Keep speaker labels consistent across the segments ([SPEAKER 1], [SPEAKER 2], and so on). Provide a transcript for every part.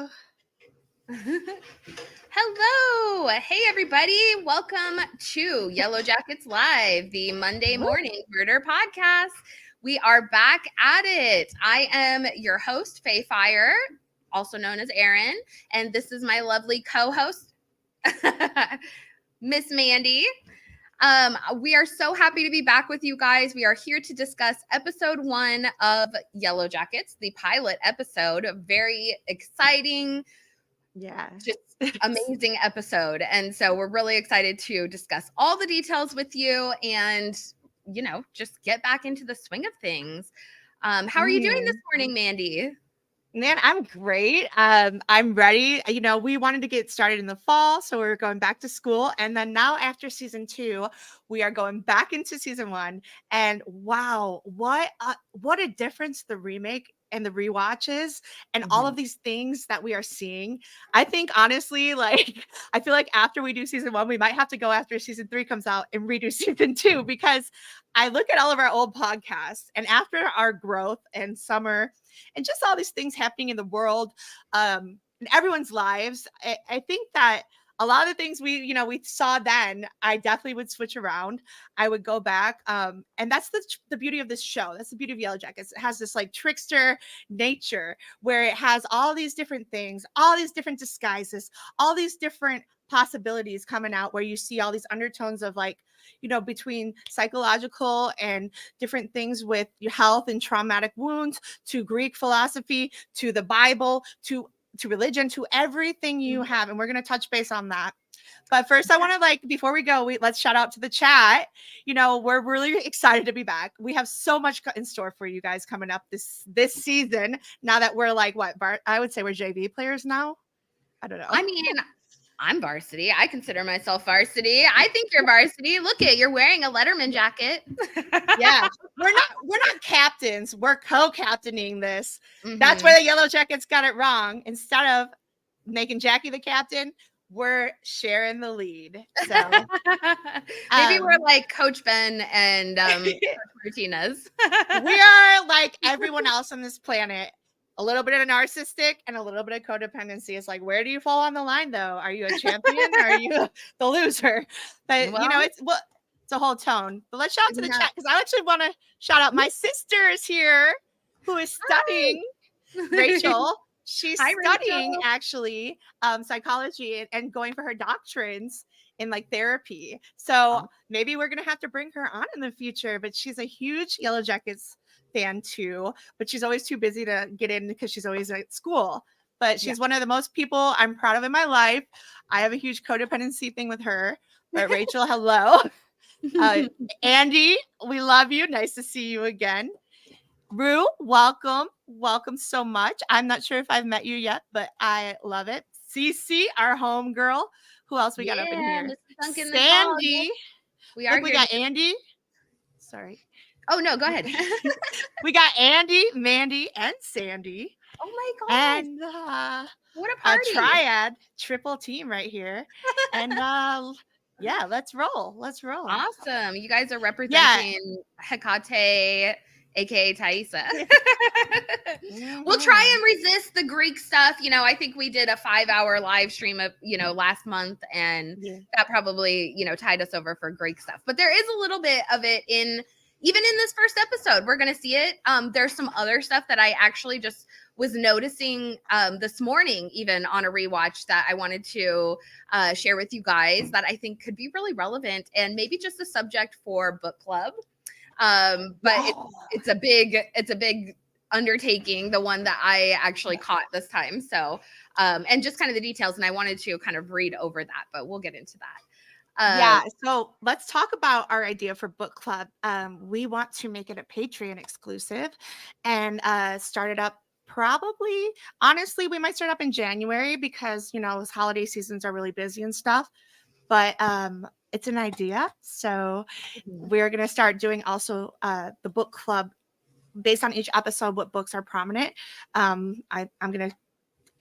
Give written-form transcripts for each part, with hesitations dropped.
[SPEAKER 1] Hello.
[SPEAKER 2] Hello. Hey, everybody. Welcome to Yellowjackets Live, the Monday morning murder podcast. We are back at it. I am your host, Fey Fire, also known as Erin, and this is my lovely co-host, Miss Mandy. We are so happy to be back with you guys. We are here to discuss episode 1 of Yellowjackets, the pilot episode. Very exciting.
[SPEAKER 1] Yeah.
[SPEAKER 2] Just amazing episode. And so we're really excited to discuss all the details with you and, just get back into the swing of things. How are you doing this morning, Mandy?
[SPEAKER 1] Man, I'm great. I'm ready. We wanted to get started in the fall, so we're going back to school. And then now after season 2, we are going back into season 1. And wow, what a difference the remake and the rewatches and all of these things that we are seeing. I think honestly, I feel like after we do season 1, we might have to go after season 3 comes out and redo season 2, because I look at all of our old podcasts, and after our growth and summer and just all these things happening in the world, in everyone's lives, I think that a lot of the things we saw then, I definitely would switch around. I would go back. And that's the beauty of this show. That's the beauty of Yellowjackets. It has this trickster nature where it has all these different things, all these different disguises, all these different possibilities coming out, where you see all these undertones of between psychological and different things with your health and traumatic wounds, to Greek philosophy, to the Bible, to religion, to everything you have. And we're going to touch base on that. But first, I want to before we go, let's shout out to the chat. We're really excited to be back. We have so much in store for you guys coming up this season. Now that we're I would say we're JV players now. I don't know.
[SPEAKER 2] I mean, I'm varsity. I consider myself varsity. I think you're varsity. Look you're wearing a Letterman jacket.
[SPEAKER 1] Yeah, we're not captains. We're co-captaining this. That's where the Yellowjackets got it wrong. Instead of making Jackie the captain, we're sharing the lead. So
[SPEAKER 2] maybe we're like Coach Ben and Coach Martinez.
[SPEAKER 1] We are like everyone else on this planet. A little bit of narcissistic and a little bit of codependency. It's where do you fall on the line, though? Are you a champion or are you the loser? But it's a whole tone. But let's shout out to the chat, because I actually want to shout out my sister is here, who is studying. Rachel. She's studying actually psychology and going for her doctorates in therapy. So maybe we're gonna have to bring her on in the future. But she's a huge Yellowjackets fan too, but she's always too busy to get in because she's always at school. But she's one of the most people I'm proud of in my life. I have a huge codependency thing with her. But Rachel, hello. Andy, we love you. Nice to see you again. Rue, welcome so much. I'm not sure if I've met you yet, but I love it. Cece, our home girl. Who else we got up in here? Sandy. We got Andy. Sorry.
[SPEAKER 2] Oh, no, go ahead.
[SPEAKER 1] We got Andy, Mandy, and Sandy.
[SPEAKER 2] Oh, my God.
[SPEAKER 1] And
[SPEAKER 2] what a party.
[SPEAKER 1] A triad, triple team right here. And yeah, let's roll.
[SPEAKER 2] Awesome. You guys are representing Hecate, aka Thaisa. We'll try and resist the Greek stuff. I think we did a 5-hour live stream of, last month, and that probably, tied us over for Greek stuff. But there is a little bit of it even in this first episode. We're going to see it. There's some other stuff that I actually just was noticing this morning, even on a rewatch, that I wanted to share with you guys that I think could be really relevant and maybe just a subject for book club. But it's a big undertaking, the one that I actually caught this time. So, and just kind of the details, and I wanted to kind of read over that, but we'll get into that.
[SPEAKER 1] So let's talk about our idea for book club. We want to make it a Patreon exclusive and start it up probably, honestly, we might start up in January because, holiday seasons are really busy and stuff. But it's an idea. So we're going to start doing also the book club based on each episode, what books are prominent. I'm going to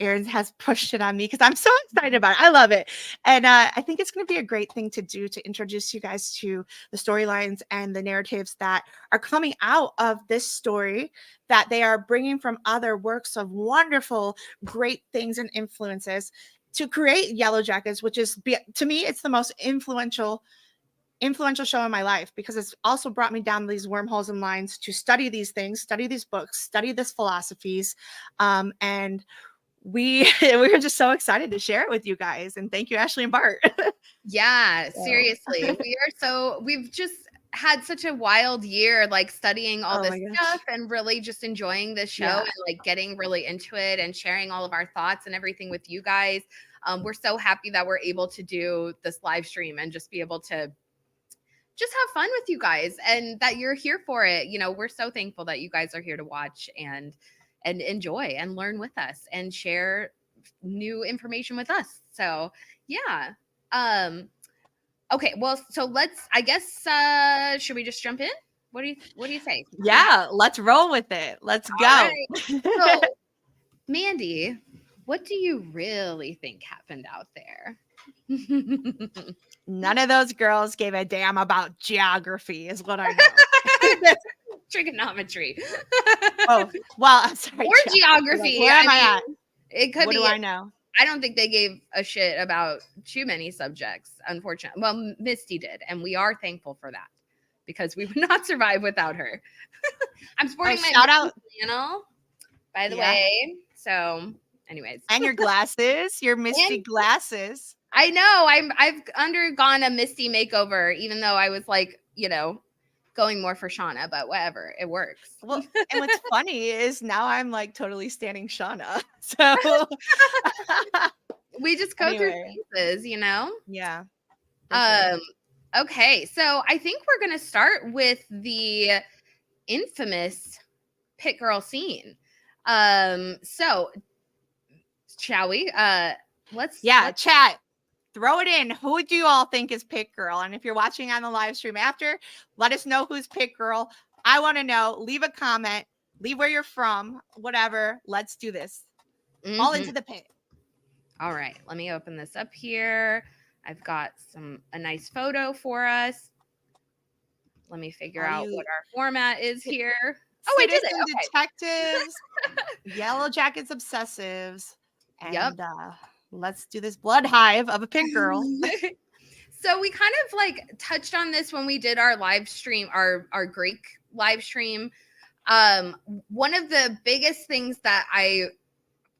[SPEAKER 1] Erin has pushed it on me because I'm so excited about it. I love it. And I think it's going to be a great thing to do to introduce you guys to the storylines and the narratives that are coming out of this story that they are bringing from other works of wonderful, great things and influences to create Yellowjackets, which is, to me, it's the most influential show in my life because it's also brought me down these wormholes and lines to study these things, study these books, study these philosophies. And we were just so excited to share it with you guys. And thank you, Ashley and Bart.
[SPEAKER 2] Yeah, seriously. We've just had such a wild year, like studying all this stuff and really just enjoying this show and like getting really into it and sharing all of our thoughts and everything with you guys. We're so happy that we're able to do this live stream and just be able to just have fun with you guys and that you're here for it. You know, we're so thankful that you guys are here to watch and enjoy and learn with us and share new information with us. So yeah. Okay, well, so I guess should we just jump in? What do you say?
[SPEAKER 1] Yeah, let's roll with it. Let's go.
[SPEAKER 2] Right. So, Mandy, what do you really think happened out there?
[SPEAKER 1] None of those girls gave a damn about geography, is what I know.
[SPEAKER 2] Trigonometry.
[SPEAKER 1] Oh, well, I'm sorry.
[SPEAKER 2] Or geography.
[SPEAKER 1] Where am I at?
[SPEAKER 2] It could
[SPEAKER 1] be. What do I know?
[SPEAKER 2] I don't think they gave a shit about too many subjects, unfortunately. Well, Misty did, and we are thankful for that because we would not survive without her. I'm sporting my
[SPEAKER 1] shout out
[SPEAKER 2] channel, by the way. So, anyways,
[SPEAKER 1] and your glasses, your Misty glasses.
[SPEAKER 2] I know I've undergone a Misty makeover, even though I was like, you know, going more for Shauna, but whatever, it works.
[SPEAKER 1] Well, and what's funny is now I'm like totally standing Shauna. So
[SPEAKER 2] we just go through phases, you know?
[SPEAKER 1] Yeah.
[SPEAKER 2] Okay, so I think we're gonna start with the infamous Pit Girl scene. So shall we? Let's
[SPEAKER 1] chat. Throw it in. Who do you all think is Pit Girl? And if you're watching on the live stream after, let us know who's Pit Girl. I want to know. Leave a comment. Leave where you're from. Whatever. Let's do this. All into the pit.
[SPEAKER 2] All right. Let me open this up here. I've got a nice photo for us. Let me figure out what our format is here. Oh, I did it.
[SPEAKER 1] Detectives, Yellowjackets Obsessives, and let's do this blood hive of a Pit Girl.
[SPEAKER 2] So we kind of like touched on this when we did our live stream, our Greek live stream. One of the biggest things that I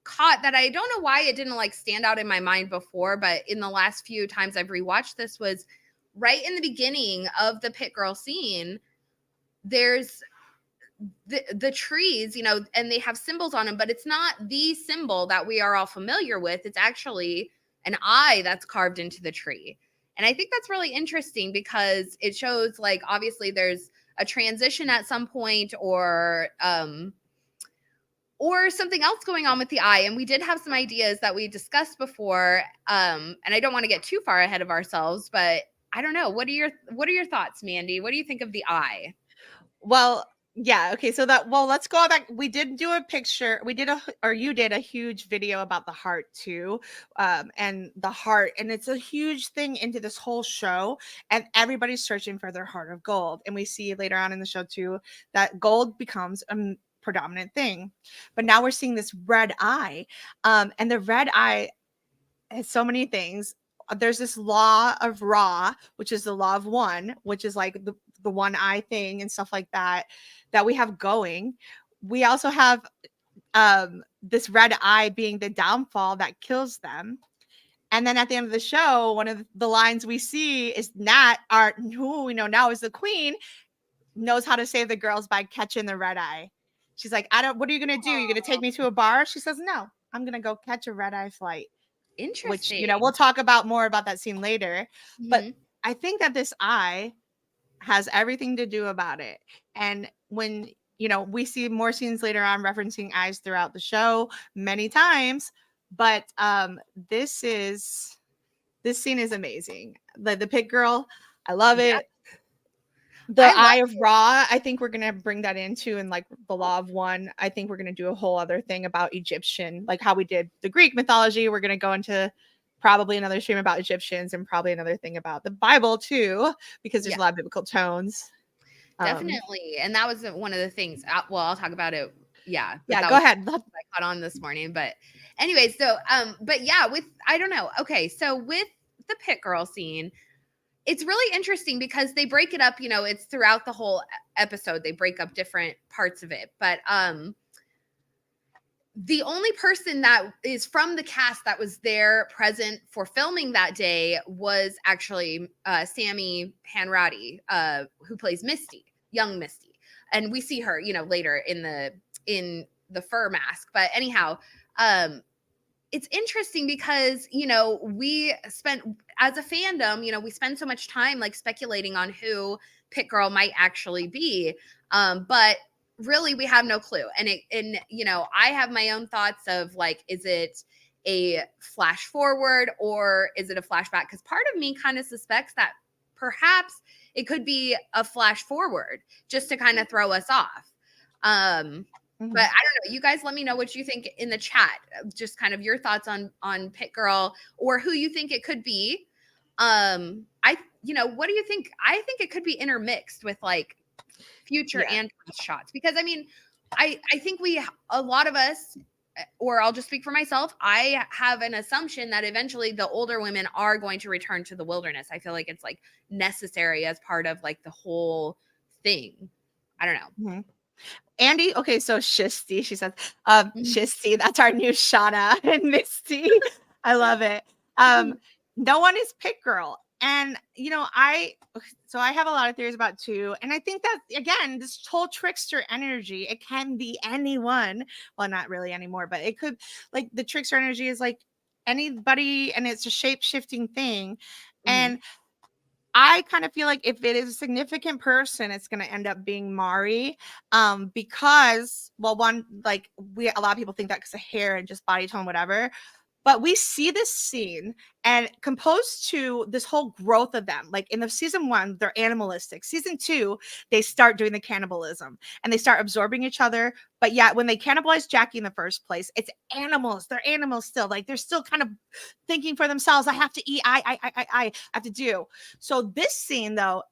[SPEAKER 2] caught that I don't know why it didn't like stand out in my mind before, but in the last few times I've rewatched this was right in the beginning of the Pit Girl scene. There's the trees, you know, and they have symbols on them, but it's not the symbol that we are all familiar with. It's actually an eye that's carved into the tree. And I think that's really interesting because it shows like, obviously there's a transition at some point or something else going on with the eye. And we did have some ideas that we discussed before. And I don't want to get too far ahead of ourselves, but I don't know. What are your thoughts, Mandy? What do you think of the eye?
[SPEAKER 1] Well, yeah. Okay. So let's go back. We did do a picture. You did a huge video about the heart too. And the heart, and it's a huge thing into this whole show, and everybody's searching for their heart of gold. And we see later on in the show too, that gold becomes a predominant thing, but now we're seeing this red eye. And the red eye has so many things. There's this law of Ra, which is the law of one, which is like the one eye thing and stuff like that we have going. We also have this red eye being the downfall that kills them. And then at the end of the show, one of the lines we see is Nat, who we know now is the queen, knows how to save the girls by catching the red eye. She's like, what are you going to do? You're going to take me to a bar? She says, no, I'm going to go catch a red eye flight.
[SPEAKER 2] Interesting.
[SPEAKER 1] Which, you know, we'll talk more about that scene later. Mm-hmm. But I think that this eye has everything to do about it. And when, you know, we see more scenes later on referencing eyes throughout the show many times, but this scene is amazing. The Pit Girl, I love it. The Eye of Ra, I think we're going to bring that into, and like the Law of One, I think we're going to do a whole other thing about Egyptian, like how we did the Greek mythology. We're going to go into probably another stream about Egyptians, and probably another thing about the Bible too, because there's a lot of biblical tones.
[SPEAKER 2] Definitely. And that was one of the things. Well, I'll talk about it. Yeah.
[SPEAKER 1] Yeah, go ahead.
[SPEAKER 2] I caught on this morning. But anyway, so but yeah, I don't know. Okay, so with the pit girl scene, it's really interesting because they break it up, it's throughout the whole episode. They break up different parts of it. But the only person that is from the cast that was there present for filming that day was actually Sammy Hanratty, who plays Misty, young Misty. And we see her, later in the fur mask. But anyhow, it's interesting because, we spent, as a fandom, we spend so much time like speculating on who Pit Girl might actually be. But really we have no clue. And I have my own thoughts of like, is it a flash forward or is it a flashback? Because part of me kind of suspects that perhaps it could be a flash forward just to kind of throw us off. But I don't know. You guys let me know what you think in the chat. Just kind of your thoughts on Pit Girl or who you think it could be. What do you think? I think it could be intermixed with like future and past shots because I mean, I think a lot of us, or I'll just speak for myself, I have an assumption that eventually the older women are going to return to the wilderness. I feel like it's like necessary as part of like the whole thing. I don't know.
[SPEAKER 1] Mm-hmm. Andy, okay, so Shisty, she says, Shisty, that's our new Shauna and Misty. I love it. No one is Pit Girl. And, I have a lot of theories about too. And I think that, again, this whole trickster energy, it can be anyone. Well, not really anymore, but it could, like, the trickster energy is like anybody, and it's a shape-shifting thing. And I kind of feel like if it is a significant person, it's going to end up being Mari, because, well, one, like a lot of people think that because of hair and just body tone, whatever. But we see this scene and composed to this whole growth of them. Like in the season 1, they're animalistic. Season 2, they start doing the cannibalism and they start absorbing each other. But yet when they cannibalize Jackie in the first place, it's animals. They're animals still. Like they're still kind of thinking for themselves. I have to eat. I have to do. So this scene, though,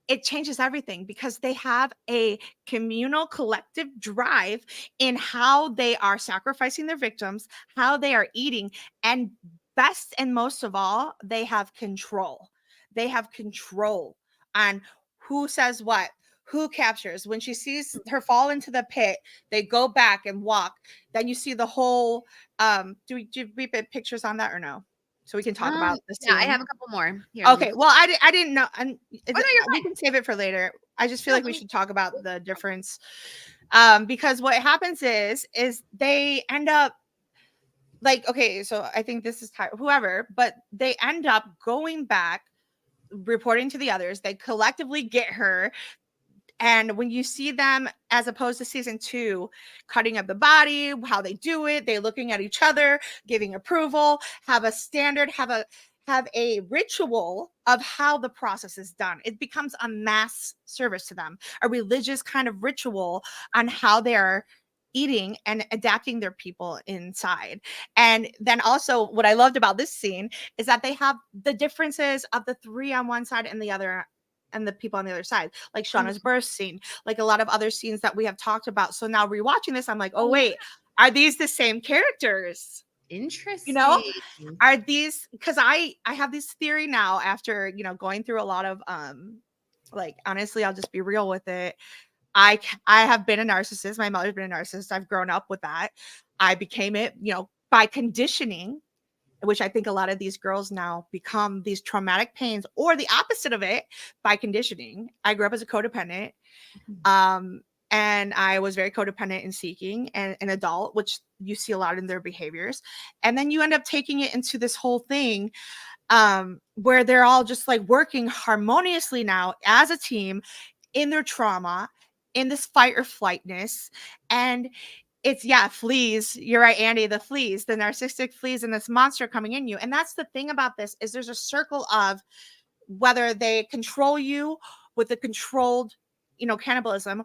[SPEAKER 1] it changes everything because they have a communal collective drive in how they are sacrificing their victims, how they are eating, and best and most of all, they have control. They have control on who says what, who captures. When she sees her fall into the pit, they go back and walk. Then you see the whole, do we put pictures on that or no? So we can talk about this.
[SPEAKER 2] Yeah, I have a couple more. Here,
[SPEAKER 1] okay, well, I didn't know. And we can save it for later. I just feel like we should talk about the difference, because what happens is they end up like, okay, so I think this is whoever, but they end up going back, reporting to the others. They collectively get her. And when you see them, as opposed to season 2, cutting up the body, how they do it, they looking at each other, giving approval, have a standard, have a ritual of how the process is done. It becomes a mass service to them, a religious kind of ritual on how they're eating and adapting their people inside. And then also what I loved about this scene is that they have the differences of the 3 on one side and the other, and the people on the other side, like Shauna's birth scene, like a lot of other scenes that we have talked about. So now rewatching this, I'm like, oh wait, are these the same characters?
[SPEAKER 2] Interesting.
[SPEAKER 1] Are these, because I have this theory now after, going through a lot of, like, honestly, I'll just be real with it. I have been a narcissist. My mother's been a narcissist. I've grown up with that. I became it, by conditioning, which I think a lot of these girls now become these traumatic pains, or the opposite of it, by conditioning. I grew up as a codependent. And I was very codependent in seeking and an adult, which you see a lot in their behaviors. And then you end up taking it into this whole thing, where they're all just like working harmoniously now as a team in their trauma, in this fight or flightness. And it's, fleas. You're right, Andy, the fleas, the narcissistic fleas, and this monster coming in you. And that's the thing about this, is there's a circle of whether they control you with the controlled, cannibalism,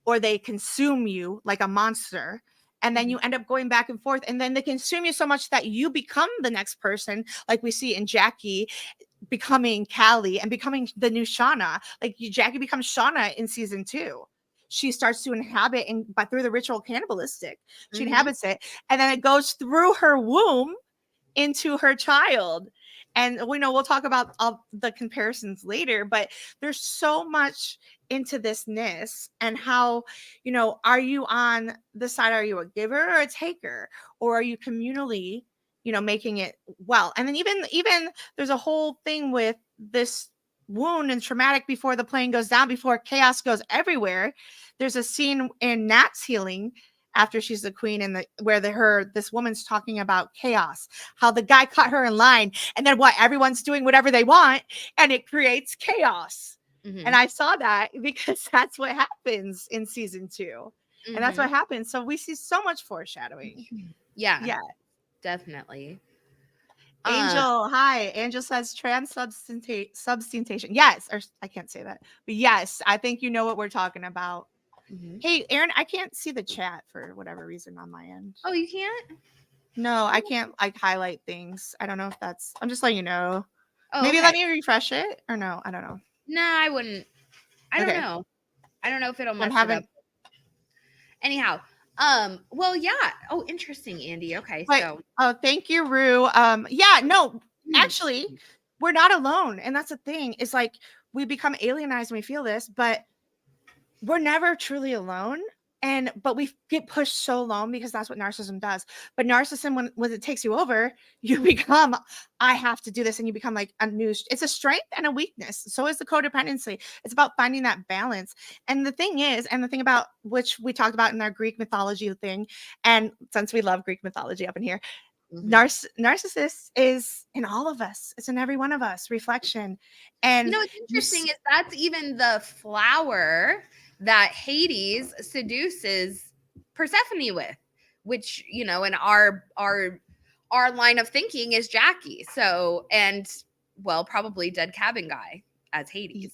[SPEAKER 1] or they consume you like a monster. And then you end up going back and forth, and then they consume you so much that you become the next person, like we see in Jackie becoming Callie and becoming the new Shauna. Like Jackie becomes Shauna in season 2. She starts to inhabit, but through the ritual cannibalistic, she inhabits it, and then it goes through her womb into her child. And we'll talk about all the comparisons later, but there's so much into thisness, and how, are you on the side, are you a giver or a taker, or are you communally, making it well? And then even there's a whole thing with this wound and traumatic before the plane goes down, before chaos goes everywhere. There's a scene in Nat's healing after she's the queen, and where this woman's talking about chaos, how the guy caught her in line, and then everyone's doing whatever they want, and it creates chaos. And I saw that because that's what happens in season 2, and that's what happens. So we see so much foreshadowing.
[SPEAKER 2] Yeah, definitely.
[SPEAKER 1] Angel, hi. Angel says transubstantiation. Yes, or I can't say that, but yes, I think you know what we're talking about. Hey, Aaron, I can't see the chat for whatever reason on my end.
[SPEAKER 2] Oh, you can't?
[SPEAKER 1] No, I can't highlight things. I don't know if that's, I'm just letting you know.
[SPEAKER 2] Oh,
[SPEAKER 1] maybe
[SPEAKER 2] okay.
[SPEAKER 1] Let me refresh it, or no, I don't know.
[SPEAKER 2] No, I wouldn't. I don't know. I don't know if it'll mess it up. Anyhow, well, yeah. Oh, interesting, Andy. Okay, so.
[SPEAKER 1] Oh, thank you, Rue. Yeah, no, actually, we're not alone, and that's the thing. Is like we become alienized when we feel this, but we're never truly alone. But we get pushed so long because that's what narcissism does. But narcissism, when it takes you over, you become, I have to do this, and you become like it's a strength and a weakness. So is the codependency. It's about finding that balance. And the thing about which we talked about in our Greek mythology thing, and since we love Greek mythology up in here, narcissist is in all of us. It's in every one of us. Reflection. And
[SPEAKER 2] what's interesting is that's even the flower that Hades seduces Persephone with, which, in our line of thinking is Jackie. So, and probably dead cabin guy as Hades,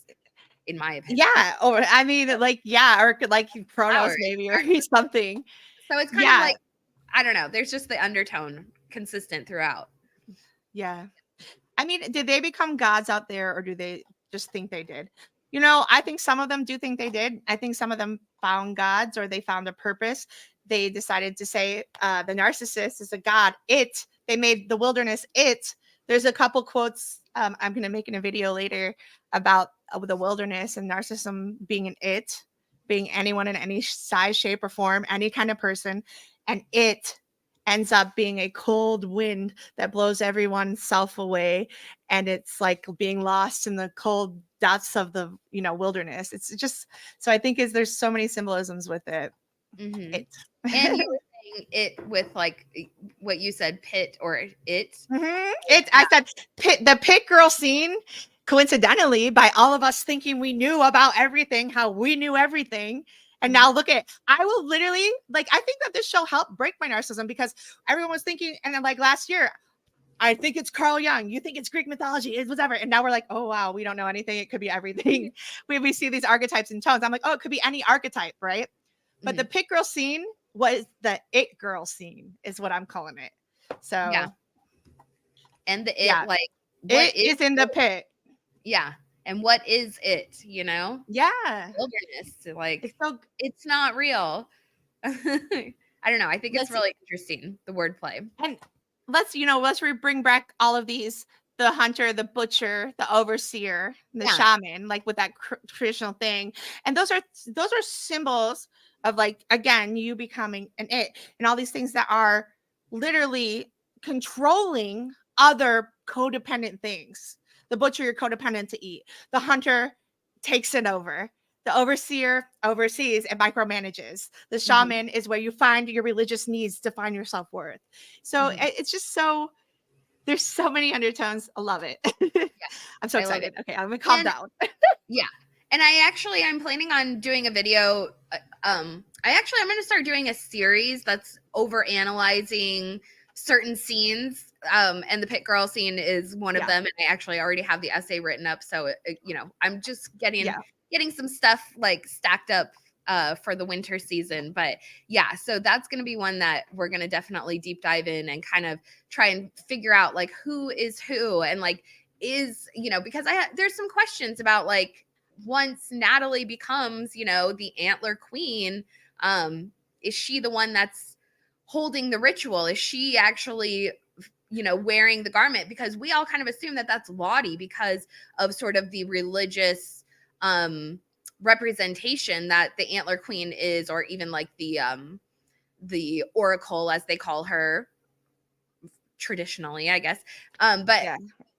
[SPEAKER 2] in my opinion.
[SPEAKER 1] Yeah. Or I mean, or like Kronos maybe, or something.
[SPEAKER 2] So it's kind of like, I don't know. There's just the undertone consistent throughout.
[SPEAKER 1] Yeah. I mean, did they become gods out there, or do they just think they did? I think some of them do think they did. I think some of them found gods, or they found a purpose. They decided to say the narcissist is a god. They made the wilderness it. There's a couple quotes I'm going to make in a video later about the wilderness and narcissism being an it, being anyone in any size, shape, or form, any kind of person. And it ends up being a cold wind that blows everyone's self away, and it's like being lost in the cold depths of the wilderness. It's just, so I think there's so many symbolisms with it.
[SPEAKER 2] It. And you were saying it with like what you said, pit or it.
[SPEAKER 1] I said pit, the pit girl scene, coincidentally, by all of us thinking we knew about everything, how we knew everything. And now look at, I will literally, I think that this show helped break my narcissism, because everyone was thinking, and then last year, I think it's Carl Jung, you think it's Greek mythology, it's whatever. And now we're like, oh, wow, we don't know anything. It could be everything. we see these archetypes and tones. I'm like, oh, it could be any archetype, right? But the pit girl scene was the it girl scene, is what I'm calling it. So.
[SPEAKER 2] Yeah. And the it,
[SPEAKER 1] it is in the pit.
[SPEAKER 2] Yeah. And what is it,
[SPEAKER 1] Yeah.
[SPEAKER 2] Wilderness. It's not real. I don't know. I think it's really interesting, the wordplay.
[SPEAKER 1] And let's bring back all of these, the hunter, the butcher, the overseer, the shaman, with that traditional thing. And those are symbols of again, you becoming an it, and all these things that are literally controlling other codependent things. The butcher, you're codependent to eat. The hunter takes it over. The overseer oversees and micromanages. The shaman is where you find your religious needs to find your self-worth. So it's just so, there's so many undertones. I love it. I'm so excited. Okay, I'm gonna calm down.
[SPEAKER 2] Yeah. And I'm planning on doing a video. I'm going to start doing a series that's over analyzing certain scenes. And the pit girl scene is one of them. And I actually already have the essay written up. So, I'm just getting getting some stuff like stacked up for the winter season. But yeah, so that's going to be one that we're going to definitely deep dive in and kind of try and figure out like who is who, and like is, because there's some questions about like once Natalie becomes, the antler queen, is she the one that's holding the ritual? Is she actually wearing the garment? Because we all kind of assume that that's Lottie because of sort of the religious representation that the antler queen is, or even like the oracle, as they call her traditionally, I guess. But yeah,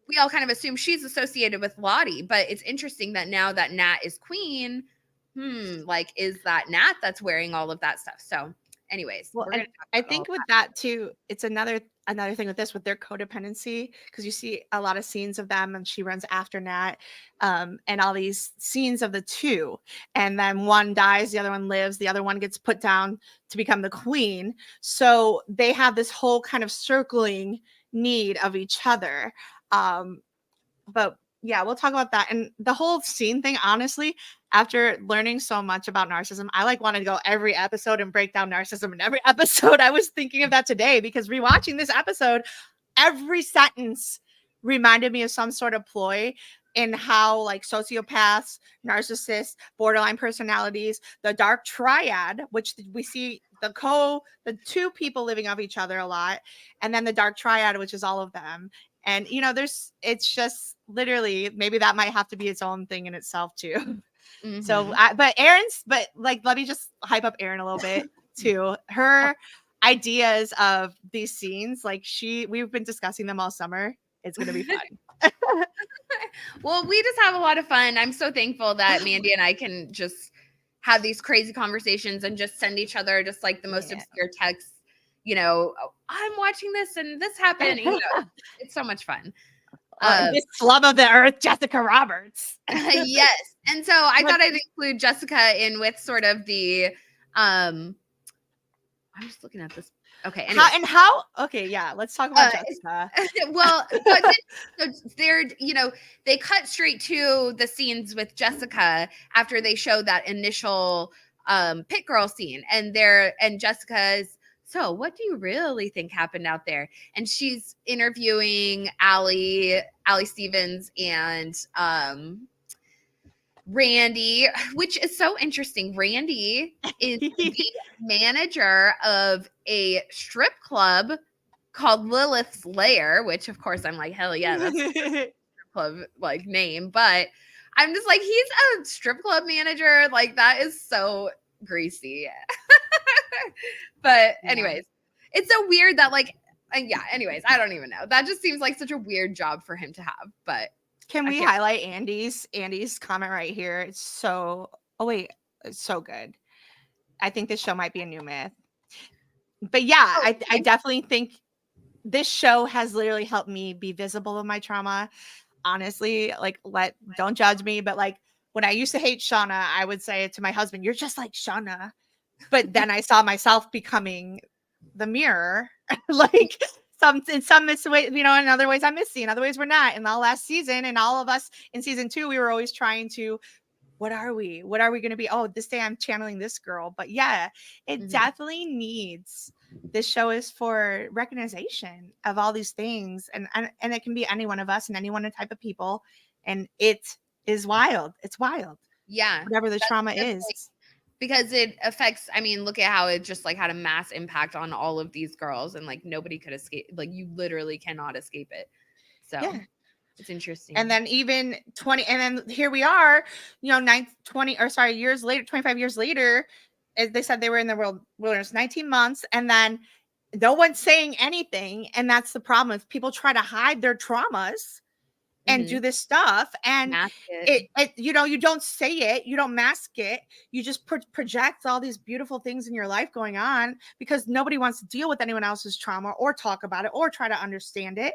[SPEAKER 2] we all kind of assume she's associated with Lottie. But it's interesting that now that Nat is queen, like, is that Nat that's wearing all of that stuff? So anyways,
[SPEAKER 1] well, I think with that too, it's another thing with this, with their codependency, because you see a lot of scenes of them and she runs after Nat, and all these scenes of the two, and then one dies, the other one lives, the other one gets put down to become the queen. So they have this whole kind of circling need of each other. But yeah, we'll talk about that. And the whole scene thing, honestly, after learning so much about narcissism, I like wanted to go every episode and break down narcissism in every episode. I was thinking of that today because rewatching this episode, every sentence reminded me of some sort of ploy in how like sociopaths, narcissists, borderline personalities, the dark triad, which we see the two people living off each other a lot, and then the dark triad, which is all of them. And it's just literally, maybe that might have to be its own thing in itself too. Mm-hmm. So, but let me just hype up Erin a little bit too. Her ideas of these scenes, like we've been discussing them all summer. It's going to be fun.
[SPEAKER 2] Well, we just have a lot of fun. I'm so thankful that Mandy and I can just have these crazy conversations and just send each other just like the most obscure texts. I'm watching this and this happened. It's so much fun.
[SPEAKER 1] This slum of the earth, Jessica Roberts.
[SPEAKER 2] Yes. And so I thought I'd include Jessica in with sort of the I'm just looking at this. Okay.
[SPEAKER 1] Okay, yeah, let's talk about Jessica.
[SPEAKER 2] Well, so they're, they cut straight to the scenes with Jessica after they showed that initial pit girl scene, and Jessica's, so what do you really think happened out there? And she's interviewing Allie Stevens and Randy, which is so interesting. Randy is the manager of a strip club called Lilith's Lair, which of course I'm like, hell yeah, that's a strip club like name. But I'm just like, he's a strip club manager. Like, that is so greasy. But anyways, it's so weird that anyways, I don't even know. That just seems like such a weird job for him to have. But
[SPEAKER 1] can we highlight Andy's comment right here? It's so good. I think this show might be a new myth. But yeah, I definitely think this show has literally helped me be visible of my trauma. Honestly, don't judge me, but like when I used to hate Shauna, I would say to my husband, "You're just like Shauna." But then I saw myself becoming the mirror, like in some ways, in other ways I'm Misty, in other ways we're not. In the last season, and all of us in season 2, we were always trying to, what are we going to be? Oh, this day I'm channeling this girl. But yeah, it definitely needs, this show is for recognition of all these things, and it can be any one of us and any one type of people, and it is wild. It's wild.
[SPEAKER 2] Yeah,
[SPEAKER 1] whatever the trauma is.
[SPEAKER 2] Because it affects, look at how it just like had a mass impact on all of these girls, and like nobody could escape. Like, you literally cannot escape it. So yeah. It's interesting. And then
[SPEAKER 1] even 20, and then here we are, 25 years later, as they said, they were in the wilderness 19 months, and then no one's saying anything. And that's the problem, is people try to hide their traumas and do this stuff, and you don't say it, you don't mask it, you just project all these beautiful things in your life going on, because nobody wants to deal with anyone else's trauma or talk about it or try to understand it,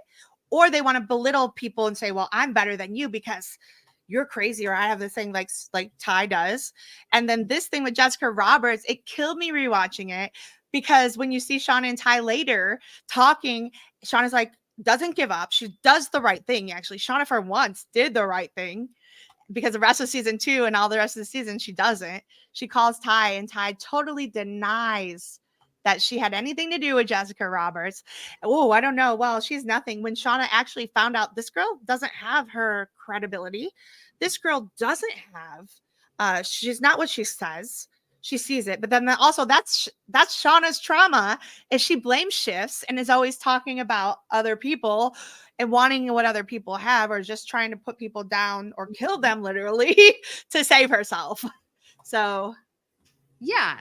[SPEAKER 1] or they want to belittle people and say, well, I'm better than you because you're crazy, or I have this thing like Ty does. And then this thing with Jessica Roberts, it killed me rewatching it, because when you see Shauna and Ty later talking, Shauna's like, doesn't give up. She does the right thing. Actually, Shauna for once did the right thing. because the rest of season 2 and all the rest of the season, she doesn't. She calls Ty, and Ty totally denies that she had anything to do with Jessica Roberts. Oh, I don't know. Well, she's nothing. When Shauna actually found out this girl doesn't have her credibility, this girl doesn't have, she's not what she says. She sees it, but then also that's Shauna's trauma, is she blame shifts and is always talking about other people and wanting what other people have, or just trying to put people down or kill them literally to save herself. So
[SPEAKER 2] yeah.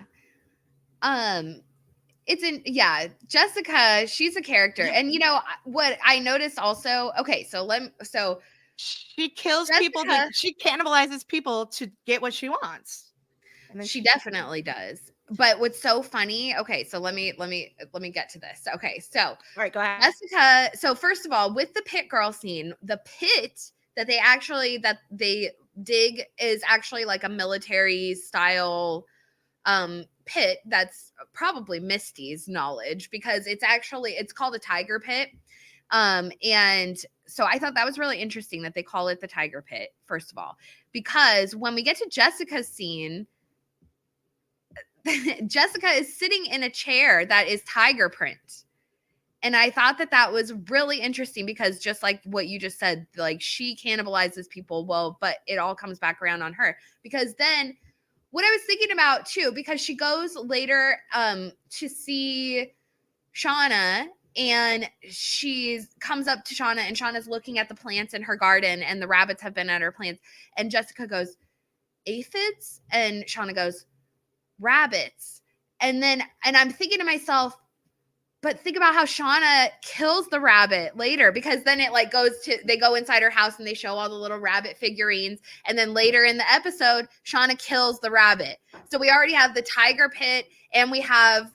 [SPEAKER 2] Jessica, she's a character. And you know what I noticed also, so
[SPEAKER 1] she kills people, she cannibalizes people to get what she wants.
[SPEAKER 2] And then she definitely does. But what's so funny, so let me get to this. Okay, so all
[SPEAKER 1] right, go ahead.
[SPEAKER 2] Jessica, so first of all, with the pit girl scene, the pit that they dig is actually like a military style pit that's probably Misty's knowledge, because it's called a tiger pit. And so I thought that was really interesting that they call it the tiger pit, first of all, because when we get to Jessica's scene, Jessica is sitting in a chair that is tiger print. And I thought that was really interesting, because just like what you just said, like she cannibalizes people. Well, but it all comes back around on her, because then what I was thinking about too, because she goes later to see Shauna, and she comes up to Shauna, and Shauna's looking at the plants in her garden, and the rabbits have been at her plants. And Jessica goes, aphids? And Shauna goes, rabbits. And I'm thinking to myself, but think about how Shauna kills the rabbit later, because then it like they go inside her house and they show all the little rabbit figurines. And then later in the episode, Shauna kills the rabbit. So we already have the tiger pit, and we have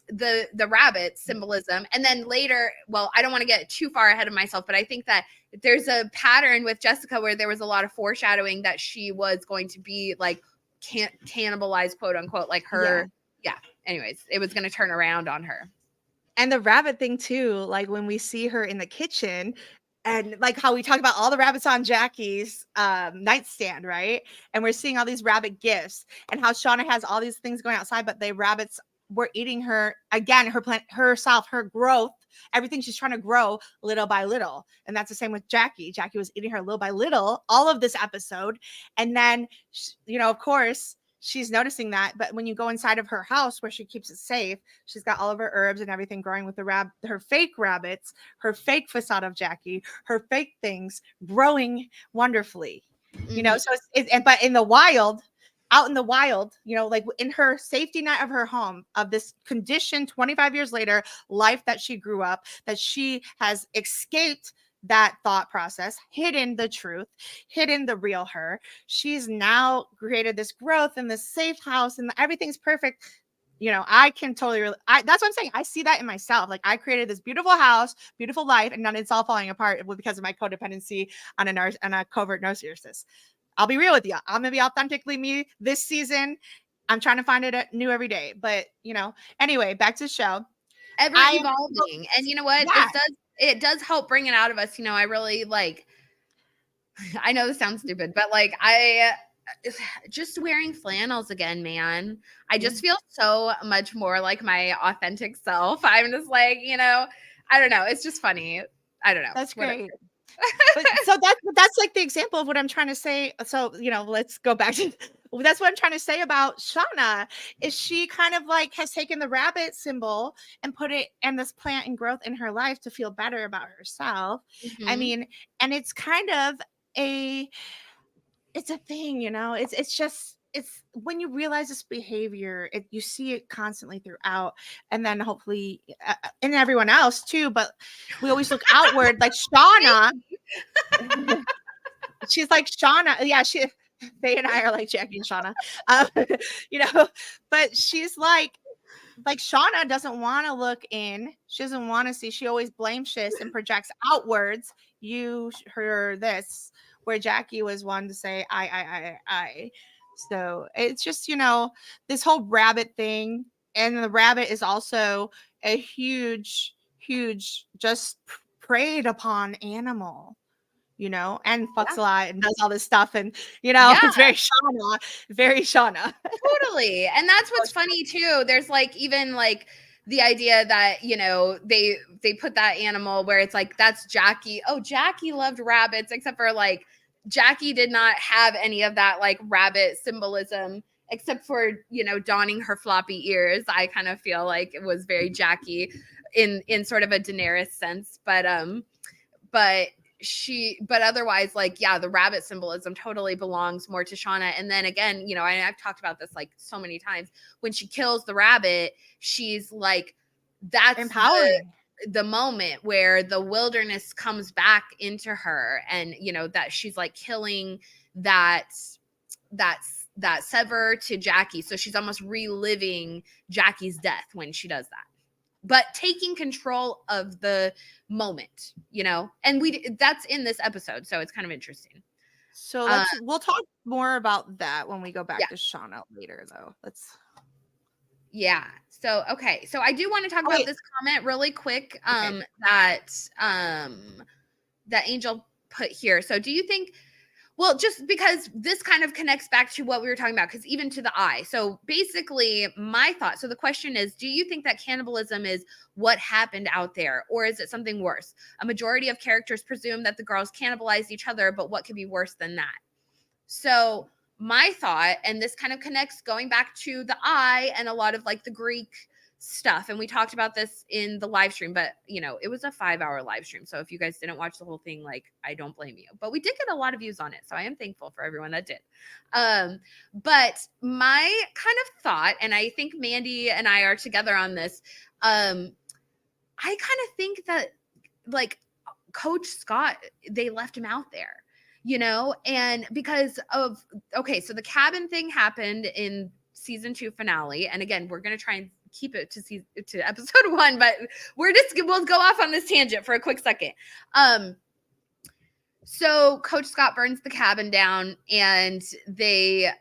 [SPEAKER 2] the rabbit symbolism. And then later, well, I don't want to get too far ahead of myself, but I think that there's a pattern with Jessica where there was a lot of foreshadowing that she was going to be like cannibalized, quote unquote, like her. Yeah. Anyways, it was going to turn around on her.
[SPEAKER 1] And the rabbit thing too, like when we see her in the kitchen, and like how we talk about all the rabbits on Jackie's nightstand, right? And we're seeing all these rabbit gifts, and how Shauna has all these things going outside, but the rabbits were eating her again, her plant, herself, her growth, everything she's trying to grow little by little. And that's the same with Jackie. Jackie was eating her little by little all of this episode. And then, you know, of course, she's noticing that. But when you go inside of her house where she keeps it safe, she's got all of her herbs and everything growing with her fake rabbits, her fake facade of Jackie, her fake things growing wonderfully. You know, so but in the wild, out in the wild, you know, like in her safety net of her home, of this conditioned 25 years later life that she grew up, that she has escaped that thought process, hidden the truth, hidden the real her. She's now created this growth in this safe house, and everything's perfect. You know, I can totally that's what I'm saying. I see that in myself. Like, I created this beautiful house, beautiful life, and then it's all falling apart because of my codependency on a covert narcissist. I'll be real with you. I'm going to be authentically me this season. I'm trying to find it new every day. But, you know, anyway, back to the show.
[SPEAKER 2] Ever evolving. And you know what? It does help bring it out of us. You know, I really like, I know this sounds stupid, but like just wearing flannels again, man. I just feel so much more like my authentic self. I'm just like, you know, I don't know. It's just funny. I don't know.
[SPEAKER 1] That's great. So that's like the example of what I'm trying to say. So, you know, let's go back to that's what I'm trying to say about Shauna, is she kind of like has taken the rabbit symbol and put it and this plant and growth in her life to feel better about herself. I mean, and it's kind of it's a thing, you know, it's just, it's when you realize this behavior, you see it constantly throughout, and then hopefully and everyone else too, but we always look outward. Like Shauna, she's like Shauna. Yeah, Faye and I are like Jackie and Shauna, you know, but she's like Shauna doesn't want to look in. She doesn't want to see. She always blames shit and projects outwards. You, her, this. Where Jackie was one to say, I. So it's just, you know, this whole rabbit thing. And the rabbit is also a huge, just preyed upon animal. you know, and fucks
[SPEAKER 2] Yeah.
[SPEAKER 1] a lot and does all this stuff. And, you know,
[SPEAKER 2] Yeah.
[SPEAKER 1] it's very Shauna, very Shauna.
[SPEAKER 2] Totally. And that's what's funny too. There's like even like the idea that, you know, they put that animal where it's like that's Jackie. Oh, Jackie loved rabbits, except for like Jackie did not have any of that like rabbit symbolism except for, you know, donning her floppy ears. I kind of feel like it was very Jackie in sort of a Daenerys sense, but otherwise, like, yeah, the rabbit symbolism totally belongs more to Shauna. And then again, you know, I've talked about this like so many times. When she kills the rabbit, she's like, that's
[SPEAKER 1] empowering.
[SPEAKER 2] the moment where the wilderness comes back into her, and you know that she's like killing that sever to Jackie. So she's almost reliving Jackie's death when she does that, but taking control of the moment, you know, and that's in this episode. So it's kind of interesting.
[SPEAKER 1] So we'll talk more about that when we go back
[SPEAKER 2] Yeah.
[SPEAKER 1] to Shauna later, though.
[SPEAKER 2] Yeah. So, okay. So I do want to talk about this comment really quick, that Angel put here. So do you think, well, just because this kind of connects back to what we were talking about, because even to the eye. So basically, my thought. So the question is, do you think that cannibalism is what happened out there, or is it something worse? A majority of characters presume that the girls cannibalized each other, but what could be worse than that? So my thought, and this kind of connects going back to the eye and a lot of like the Greek stuff, and we talked about this in the live stream, but you know, it was a 5-hour live stream, so if you guys didn't watch the whole thing, like, I don't blame you, but we did get a lot of views on it, so I am thankful for everyone that did. But my kind of thought, and I think Mandy and I are together on this, I kind of think that like Coach Scott, they left him out there, you know, and because of, okay, so the cabin thing happened in season 2 finale, and again, we're going to try and keep it to episode 1, but we'll go off on this tangent for a quick second. So Coach Scott burns the cabin down, and they're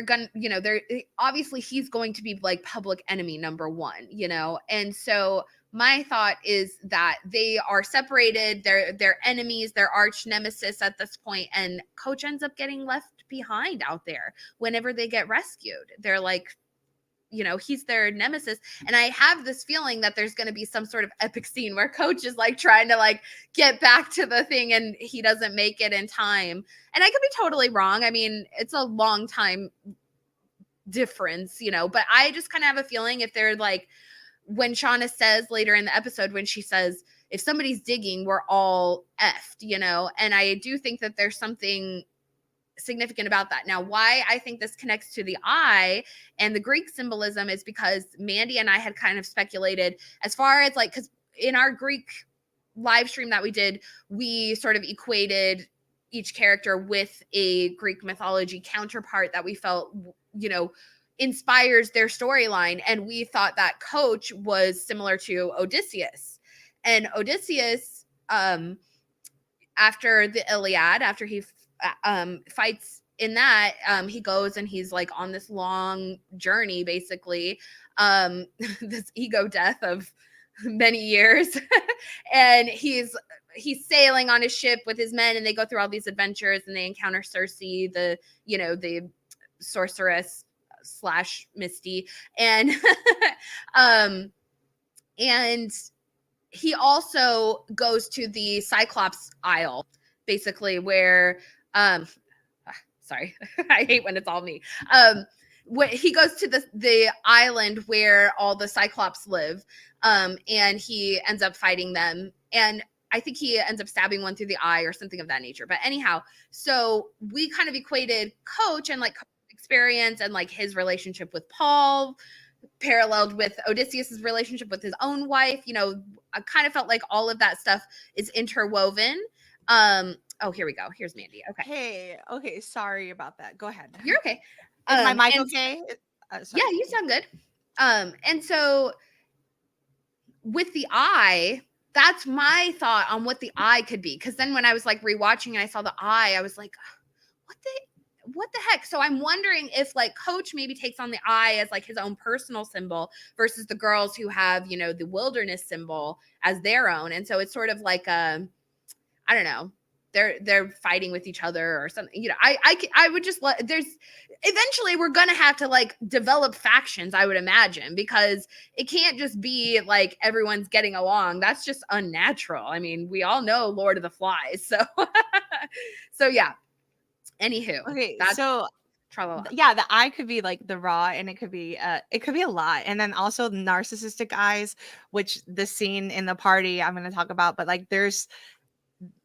[SPEAKER 2] gonna, you know, they're obviously he's going to be like public enemy number 1, you know, and so my thought is that they are separated, they're enemies, they're arch nemesis at this point, and Coach ends up getting left behind out there whenever they get rescued. They're like, you know, he's their nemesis, and I have this feeling that there's going to be some sort of epic scene where Coach is like trying to like get back to the thing, and he doesn't make it in time. And I could be totally wrong. I mean, it's a long time difference, you know, but I just kind of have a feeling if they're like, when Shauna says later in the episode, when she says, if somebody's digging, we're all effed, you know, and I do think that there's something significant about that. Now, why I think this connects to the eye and the Greek symbolism is because Mandy and I had kind of speculated as far as like, because in our Greek live stream that we did, we sort of equated each character with a Greek mythology counterpart that we felt, you know, inspires their storyline. And we thought that Coach was similar to Odysseus. And Odysseus, after the Iliad, after he fights in that, he goes and he's like on this long journey, basically, this ego death of many years. And he's sailing on his ship with his men, and they go through all these adventures, and they encounter Circe, the, you know, the sorceress / Misty, and and he also goes to the Cyclops Isle, basically, where sorry, I hate when it's all me. When he goes to the island where all the Cyclops live, and he ends up fighting them, and I think he ends up stabbing one through the eye or something of that nature. But anyhow, so we kind of equated Coach and like experience and like his relationship with Paul paralleled with Odysseus's relationship with his own wife. You know, I kind of felt like all of that stuff is interwoven. Oh, here we go. Here's Mandy. Okay.
[SPEAKER 1] Hey, okay. Sorry about that. Go ahead.
[SPEAKER 2] You're okay.
[SPEAKER 1] Is my mic okay?
[SPEAKER 2] Yeah, you sound good. And so with the eye, that's my thought on what the eye could be. Because then when I was like rewatching and I saw the eye, I was like, what the heck? So I'm wondering if like Coach maybe takes on the eye as like his own personal symbol versus the girls who have, you know, the wilderness symbol as their own. And so it's sort of like a, I don't know, they're fighting with each other or something. You know, I would just let, there's eventually we're gonna have to like develop factions, I would imagine, because it can't just be like everyone's getting along. That's just unnatural. I mean, we all know Lord of the Flies, so so yeah. Anywho,
[SPEAKER 1] Okay,
[SPEAKER 2] that's
[SPEAKER 1] so
[SPEAKER 2] tra-la-la.
[SPEAKER 1] yeah, the eye could be like the raw, and it could be a lot, and then also narcissistic eyes, which the scene in the party I'm going to talk about. But like, there's,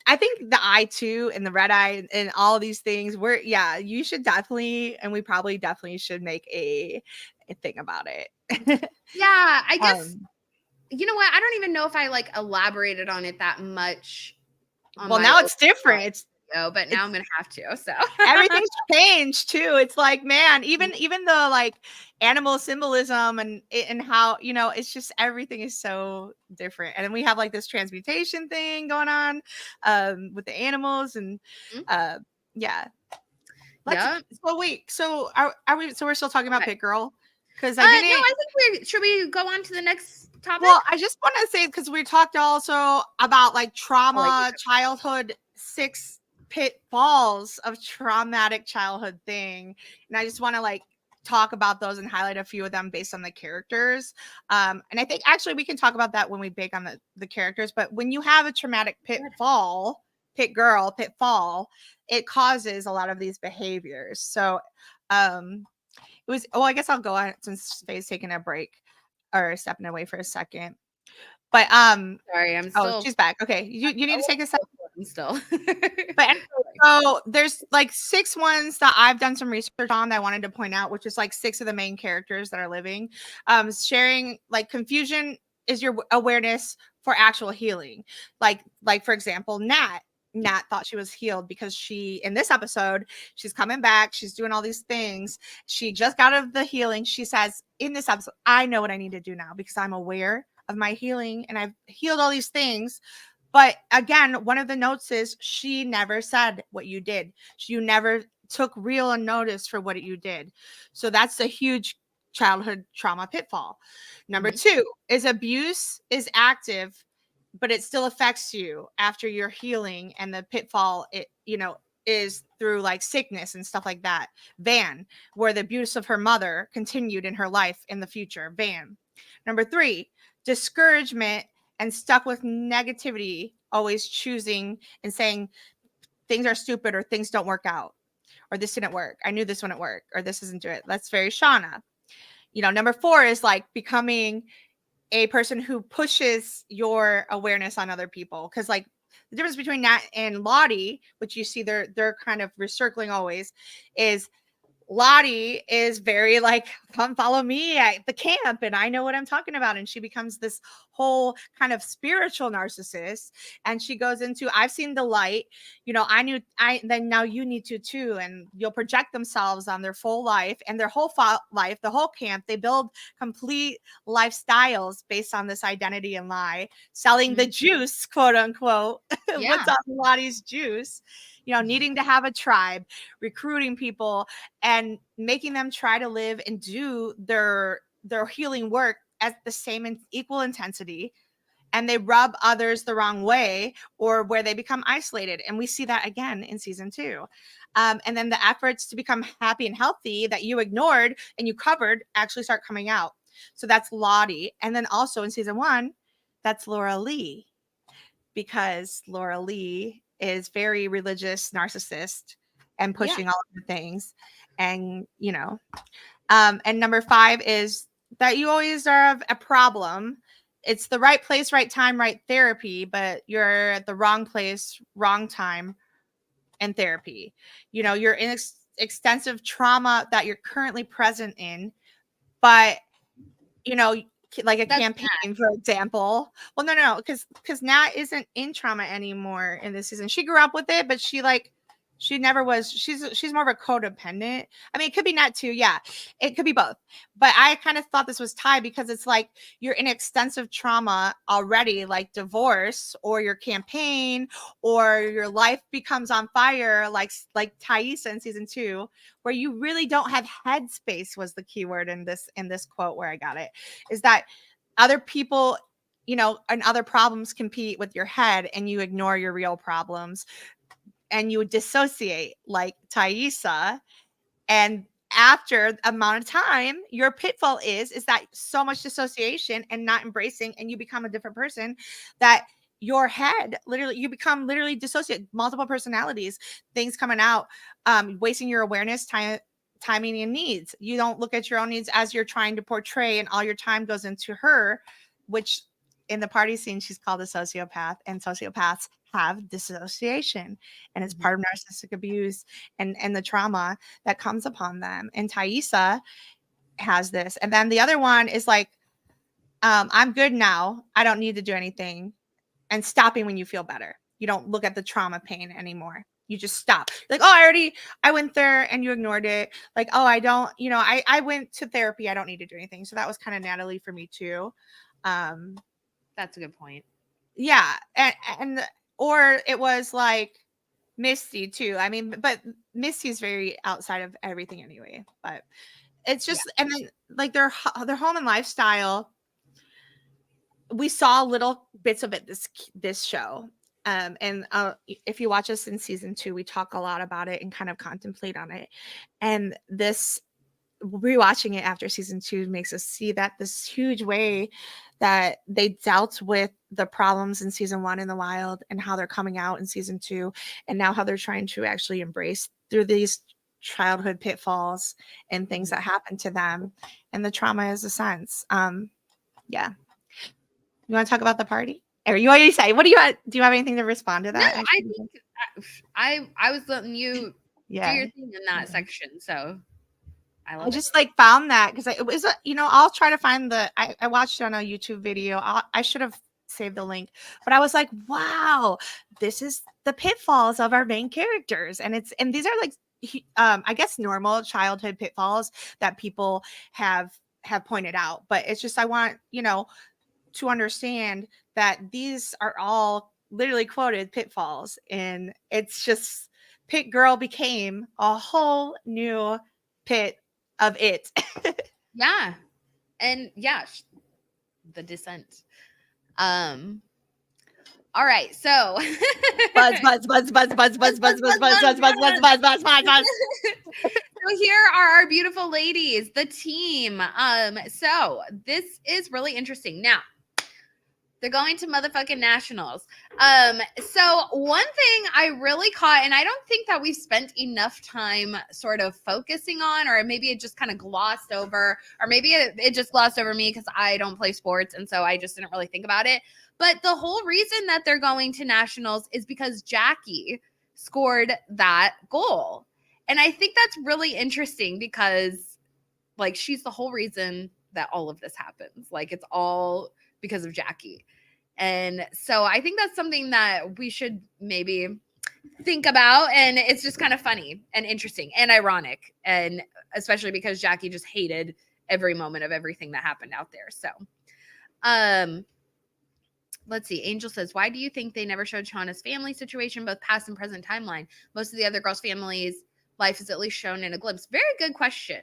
[SPEAKER 1] I think the eye too, and the red eye, and all these things. Where yeah, you should definitely, and we probably definitely should make a thing about it.
[SPEAKER 2] Yeah, I guess
[SPEAKER 1] um,
[SPEAKER 2] you know what? I don't even know if I like elaborated on it that much on
[SPEAKER 1] well,
[SPEAKER 2] my
[SPEAKER 1] now it's
[SPEAKER 2] overall
[SPEAKER 1] different.
[SPEAKER 2] video, but now
[SPEAKER 1] It's
[SPEAKER 2] I'm gonna have to. So
[SPEAKER 1] everything's changed too. It's like, man, even the like animal symbolism and how, you know, it's just everything is so different. And then we have like this transmutation thing going on with the animals, and
[SPEAKER 2] Mhm.
[SPEAKER 1] yeah. Let's
[SPEAKER 2] Yeah.
[SPEAKER 1] so wait, so are we, so we're still talking about
[SPEAKER 2] Okay.
[SPEAKER 1] Pit Girl? Because
[SPEAKER 2] No,
[SPEAKER 1] I didn't.
[SPEAKER 2] I think should we go on to the next topic?
[SPEAKER 1] Well, I just want to say, because we talked also about like
[SPEAKER 2] Oh, wait,
[SPEAKER 1] trauma, childhood, 6 pitfalls of traumatic childhood thing, and I just want to like talk about those and highlight a few of them based on the characters. And I think actually we can talk about that when we bake on the characters. But when you have a traumatic pitfall, pitfall, it causes a lot of these behaviors. So, it was. Oh, I guess I'll go on since Faye's taking a break or stepping away for a second. But
[SPEAKER 2] sorry, I'm
[SPEAKER 1] oh,
[SPEAKER 2] still
[SPEAKER 1] she's back. Okay, you need to take a second.
[SPEAKER 2] I'm still.
[SPEAKER 1] But anyway, so there's like 6 ones that I've done some research on that I wanted to point out, which is like 6 of the main characters that are living. Sharing like confusion is your awareness for actual healing. Like for example, Nat thought she was healed because she, in this episode, she's coming back, she's doing all these things. She just got out of the healing. She says in this episode, I know what I need to do now because I'm aware of my healing and I've healed all these things. But again, one of the notes is she never said what you did. You never took real notice for what you did. So that's a huge childhood trauma pitfall. Number 2 is abuse is active, but it still affects you after your healing, and the pitfall, it, you know, is through like sickness and stuff like that. Van, where the abuse of her mother continued in her life in the future. Van. Number 3, discouragement and stuck with negativity, always choosing and saying things are stupid or things don't work out or this didn't work. I knew this wouldn't work or this isn't it. That's very Shauna. You know, number 4 is like becoming a person who pushes your awareness on other people. Because like the difference between Nat and Lottie, which you see they're kind of recircling always, is Lottie is very like, come follow me at the camp and I know what I'm talking about. And she becomes this whole kind of spiritual narcissist. And she goes into, I've seen the light, you know, then now you need to too. And you'll project themselves on their full life and their whole life, the whole camp. They build complete lifestyles based on this identity and lie, selling the juice, quote unquote.
[SPEAKER 2] Yeah.
[SPEAKER 1] What's on Lottie's juice? You know, needing to have a tribe, recruiting people, and making them try to live and do their healing work at the same and equal intensity, and they rub others the wrong way or where they become isolated, and we see that again in season 2. And then the efforts to become happy and healthy that you ignored and you covered actually start coming out. So that's Lottie. And then also in season 1, that's Laura Lee, because Laura Lee is very religious narcissist and pushing all of the things. And, you know, and number 5 is that you always have a problem. It's the right place, right time, right therapy, but you're at the wrong place, wrong time and therapy. You know, you're in extensive trauma that you're currently present in, but, you know, like a campaign, for example. Well, no, because Nat isn't in trauma anymore in this season. She grew up with it, but she like She never was. She's more of a codependent. I mean, it could be not too. Yeah, it could be both. But I kind of thought this was tied because it's like you're in extensive trauma already, like divorce or your campaign or your life becomes on fire, like Thaisa in season 2, where you really don't have headspace was the key word in this quote where I got it, is that other people, and other problems compete with your head and you ignore your real problems and you would dissociate like Thaisa. And after amount of time, your pitfall is that so much dissociation and not embracing, and you become a different person, that your head you become literally dissociate, multiple personalities, things coming out, wasting your awareness, timing and needs. You don't look at your own needs as you're trying to portray, and all your time goes into her, which in the party scene, she's called a sociopath, and sociopaths have dissociation, and it's part of narcissistic abuse and the trauma that comes upon them. And Thaisa has this. And then the other one is like, I'm good now. I don't need to do anything. And stopping when you feel better. You don't look at the trauma pain anymore. You just stop. Like, oh, I went there and you ignored it. Like, oh, I don't, I went to therapy. I don't need to do anything. So that was kind of Natalie for me too.
[SPEAKER 2] That's a good point.
[SPEAKER 1] Yeah. And or it was like Misty too. I mean, but Misty's very outside of everything anyway. But it's just, and then like their home and lifestyle, we saw little bits of it this show. And if you watch us in season 2, we talk a lot about it and kind of contemplate on it. And this rewatching it after season 2 makes us see that this huge way that they dealt with the problems in season 1 in the wild, and how they're coming out in season 2, and now how they're trying to actually embrace through these childhood pitfalls and things that happen to them, and the trauma is a sense. Yeah. You want to talk about the party? Or you already say, what do you have anything to respond to that?
[SPEAKER 2] No, I think I was letting you do your thing in that section, so I
[SPEAKER 1] just like found that because it was, I'll try to find I watched it on a YouTube video. I should have saved the link, but I was like, wow, this is the pitfalls of our main characters. And these are like, I guess normal childhood pitfalls that people have pointed out, but it's just, I want, to understand that these are all literally quoted pitfalls, and it's just Pit Girl became a whole new pit of it.
[SPEAKER 2] Yeah. And yeah, the descent. All right, so
[SPEAKER 1] buzz.
[SPEAKER 2] So here are our beautiful ladies, the team. So this is really interesting. Now, they're going to motherfucking nationals. So one thing I really caught, and I don't think that we've spent enough time sort of focusing on, or maybe it just kind of glossed over, or maybe it just glossed over me because I don't play sports, and so I just didn't really think about it. But the whole reason that they're going to nationals is because Jackie scored that goal. And I think that's really interesting because, like, she's the whole reason that all of this happens. Like, it's all because of Jackie. And so I think that's something that we should maybe think about. And it's just kind of funny and interesting and ironic. And especially because Jackie just hated every moment of everything that happened out there. So, let's see. Angel says, why do you think they never showed Shauna's family situation, both past and present timeline? Most of the other girls' families' life is at least shown in a glimpse. Very good question.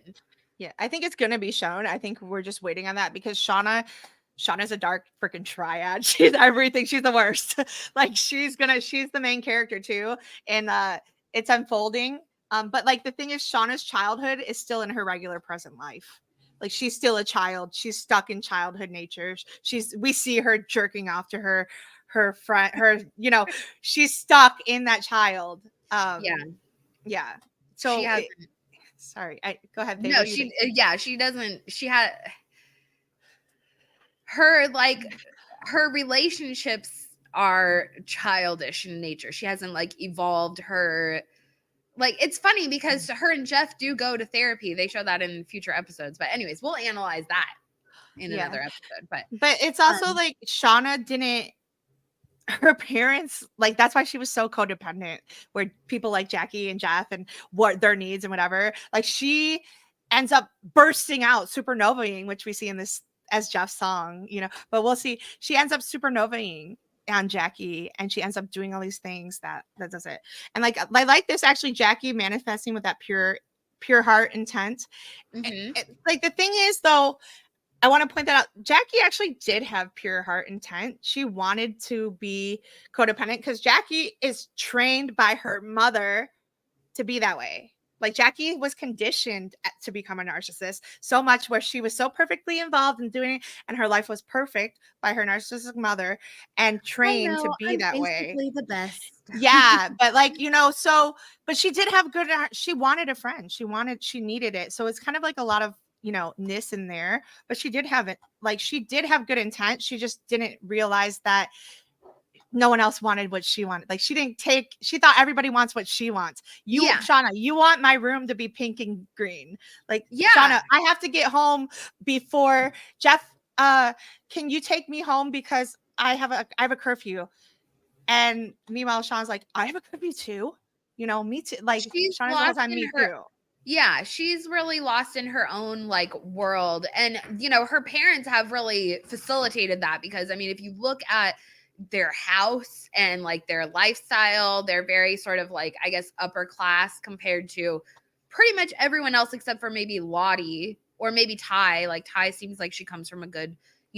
[SPEAKER 1] Yeah, I think it's going to be shown. I think we're just waiting on that because Shauna's a dark freaking triad. She's everything. She's the worst. Like she's the main character too. And it's unfolding. But like the thing is, Shauna's childhood is still in her regular present life. Like she's still a child. She's stuck in childhood nature. We see her jerking off to her friend, she's stuck in that child. Yeah. So
[SPEAKER 2] she hasn't.
[SPEAKER 1] Sorry. Go ahead.
[SPEAKER 2] No, she doesn't. She had her relationships are childish in nature. She hasn't like evolved her. Like, it's funny because her and Jeff do go to therapy. They show that in future episodes. But anyways, we'll analyze that in another episode. But
[SPEAKER 1] it's also like Shauna didn't her parents, like, that's why she was so codependent, where people like Jackie and Jeff and what their needs and whatever, like, she ends up bursting out, supernovaing, which we see in this as Jeff's song, but we'll see. She ends up supernovaing on Jackie, and she ends up doing all these things that does it. And like, I like this, actually, Jackie manifesting with that pure heart intent. Like, the thing is, though, I want to point that out. Jackie actually did have pure heart intent. She wanted to be codependent because Jackie is trained by her mother to be that way. Like, Jackie was conditioned to become a narcissist so much, where she was so perfectly involved in doing it, and her life was perfect by her narcissistic mother and trained to be that way.
[SPEAKER 2] Basically the best.
[SPEAKER 1] Yeah, but like, but she did have she wanted a friend. She needed it. So it's kind of like a lot of, ness in there, but she did have it. Like, she did have good intent. She just didn't realize that no one else wanted what she wanted. Like, she thought everybody wants what she wants. Shauna, you want my room to be pink and green. Like, Shauna, I have to get home before Jeff. Can you take me home because I have a curfew? And meanwhile, Shauna's like, I have a curfew too. Me too. Like, Shauna's the whole time, me too.
[SPEAKER 2] Yeah, she's really lost in her own like world. And, her parents have really facilitated that because, I mean, if you look at their house and like their lifestyle, they're very sort of like, I guess, upper class compared to pretty much everyone else except for maybe Lottie or maybe Ty. Like, Ty seems like she comes from a good,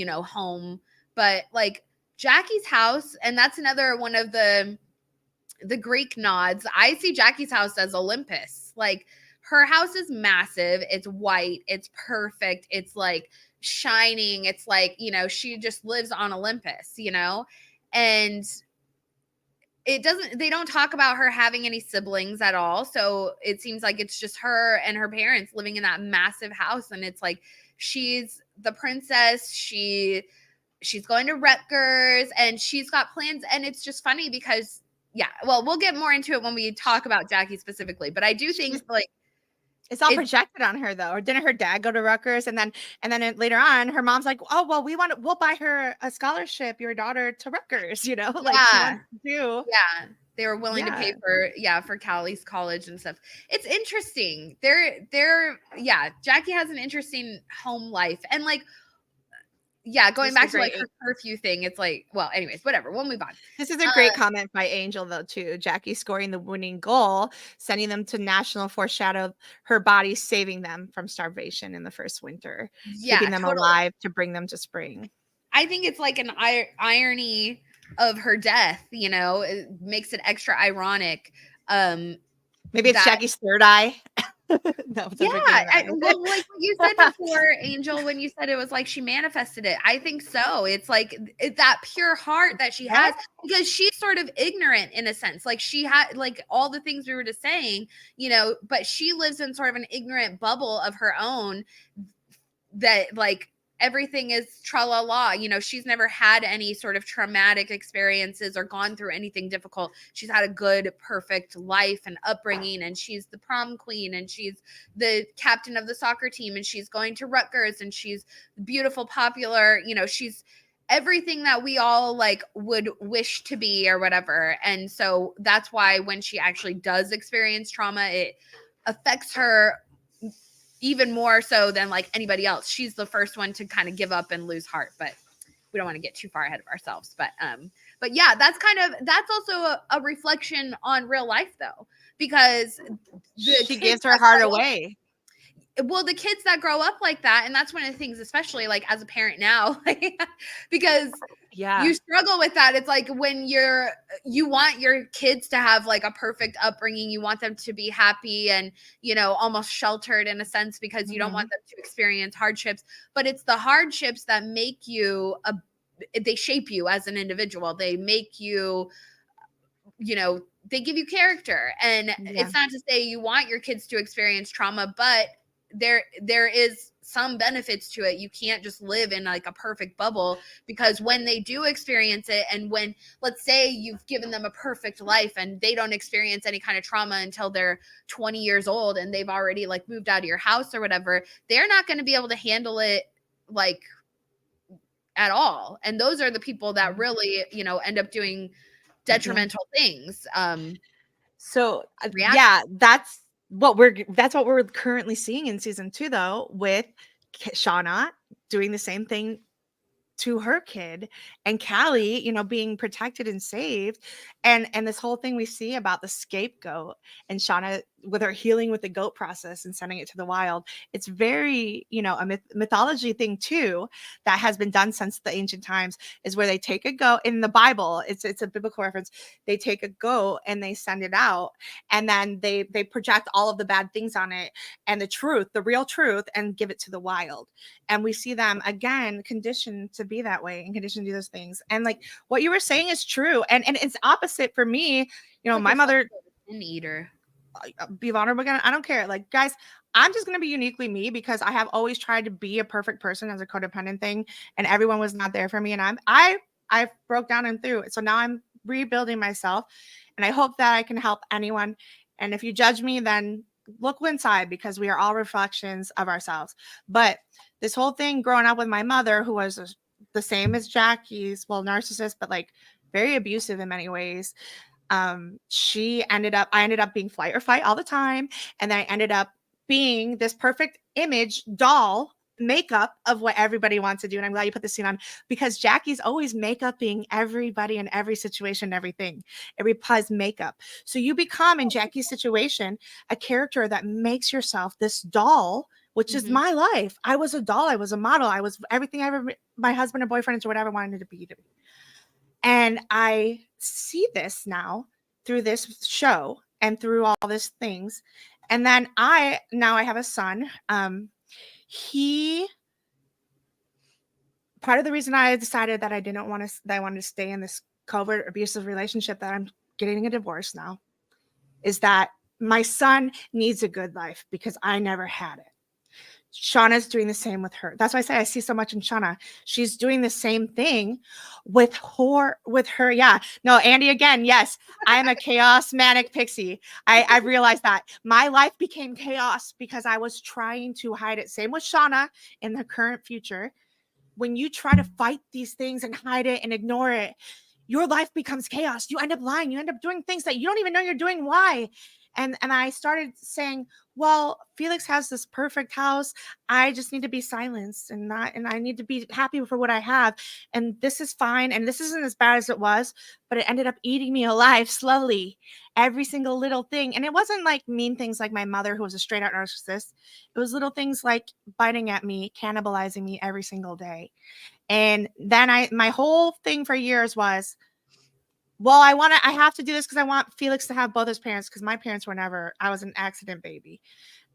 [SPEAKER 2] home. But like Jackie's house, and that's another one of the Greek nods. I see Jackie's house as Olympus. Like, her house is massive. It's white. It's perfect. It's like shining. It's like, she just lives on Olympus, and they don't talk about her having any siblings at all. So it seems like it's just her and her parents living in that massive house. And it's like, she's the princess. She's going to Rutgers and she's got plans. And it's just funny because, well, we'll get more into it when we talk about Jackie specifically. But I do think like,
[SPEAKER 1] it's all projected on her, though. Or didn't her dad go to Rutgers? And then later on, her mom's like, oh, well, we'll buy her a scholarship, your daughter, to Rutgers, like, she wants to do.
[SPEAKER 2] Yeah. They were willing to pay for Callie's college and stuff. It's interesting. Jackie has an interesting home life. And like, going back to like her curfew thing, it's like, well, anyways, whatever. We'll move on.
[SPEAKER 1] This is a great comment by Angel, though, too. Jackie scoring the winning goal, sending them to national, foreshadowed her body saving them from starvation in the first winter, keeping them alive to bring them to spring.
[SPEAKER 2] I think it's like an irony of her death, it makes it extra ironic.
[SPEAKER 1] Maybe it's Jackie's third eye.
[SPEAKER 2] Well, like what you said before, Angel, when you said it was like she manifested it, I think so. It's like that pure heart that she has, because she's sort of ignorant in a sense. Like, she had like all the things we were just saying, but she lives in sort of an ignorant bubble of her own that like everything is tra-la-la. She's never had any sort of traumatic experiences or gone through anything difficult. She's had a good, perfect life and upbringing, and she's the prom queen, and she's the captain of the soccer team, and she's going to Rutgers, and she's beautiful, popular, she's everything that we all like would wish to be or whatever. And so that's why when she actually does experience trauma, it affects her even more so than like anybody else. She's the first one to kind of give up and lose heart, but we don't want to get too far ahead of ourselves. But yeah, that's also a reflection on real life, though, because
[SPEAKER 1] she gives her heart away.
[SPEAKER 2] Well, the kids that grow up like that, and that's one of the things, especially like as a parent now, because you struggle with that. It's like when you want your kids to have like a perfect upbringing, you want them to be happy and, almost sheltered in a sense, because you don't want them to experience hardships, but it's the hardships that make you, they shape you as an individual. They make you, they give you character. And it's not to say you want your kids to experience trauma, but there is some benefits to it. You can't just live in like a perfect bubble, because when they do experience it, and when, let's say you've given them a perfect life and they don't experience any kind of trauma until they're 20 years old and they've already like moved out of your house or whatever, they're not going to be able to handle it like at all. And those are the people that really, you know, end up doing detrimental things.
[SPEAKER 1] So yeah, that's what we're currently seeing in season 2, though, with Shauna doing the same thing to her kid, and Callie, you know, being protected and saved, and this whole thing we see about the scapegoat and Shauna with her healing with the goat process and sending it to the wild. It's very, you know, a mythology thing too that has been done since the ancient times, is where they take a goat in the Bible. It's a biblical reference. They take a goat and they send it out, and then they project all of the bad things on it and the truth, the real truth, and give it to the wild. And we see them again conditioned to be that way and conditioned to do those things. And like what you were saying is true, and it's opposite for me. You know, like my mother,
[SPEAKER 2] an eater.
[SPEAKER 1] Be vulnerable again. I don't care. Like, guys, I'm just gonna be uniquely me because I have always tried to be a perfect person as a codependent thing, and everyone was not there for me. And I broke down and through it. So now I'm rebuilding myself, and I hope that I can help anyone. And if you judge me, then look inside, because we are all reflections of ourselves. But this whole thing growing up with my mother, who was the same as Jackie's, well, narcissist, but like very abusive in many ways. I ended up being flight or fight all the time. And then I ended up being this perfect image doll makeup of what everybody wants to do. And I'm glad you put the scene on, because Jackie's always makeup being everybody in every situation, everything. It replies makeup. So you become, in Jackie's situation, a character that makes yourself this doll, which is my life. I was a doll. I was a model. I was everything my husband or boyfriend or whatever wanted to be. And I see this now through this show and through all these things. And then I have a son. Part of the reason I decided that I wanted to stay in this covert abusive relationship, that I'm getting a divorce now, is that my son needs a good life because I never had it. Shauna's doing the same with her. That's why I say I see so much in Shauna. She's doing the same thing with her. Yeah. No, Andy, again, yes, I am a chaos manic pixie. I realized that my life became chaos because I was trying to hide it. Same with Shauna in the current future. When you try to fight these things and hide it and ignore it, your life becomes chaos. You end up lying. You end up doing things that you don't even know you're doing. Why? And I started saying, well, Felix has this perfect house. I just need to be silenced and I need to be happy for what I have. And this is fine. And this isn't as bad as it was, but it ended up eating me alive slowly, every single little thing. And it wasn't like mean things like my mother, who was a straight out narcissist. It was little things like biting at me, cannibalizing me every single day. And then my whole thing for years was, well, I have to do this because I want Felix to have both his parents, because my parents were never, I was an accident baby.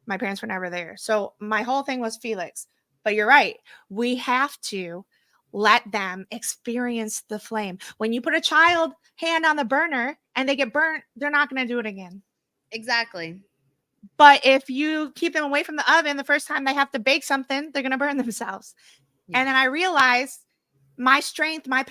[SPEAKER 1] My parents were never there. So my whole thing was Felix. But you're right. We have to let them experience the flame. When you put a child hand on the burner and they get burnt, they're not going to do it again.
[SPEAKER 2] Exactly.
[SPEAKER 1] But if you keep them away from the oven, the first time they have to bake something, they're going to burn themselves. Yeah. And then I realized my strength, my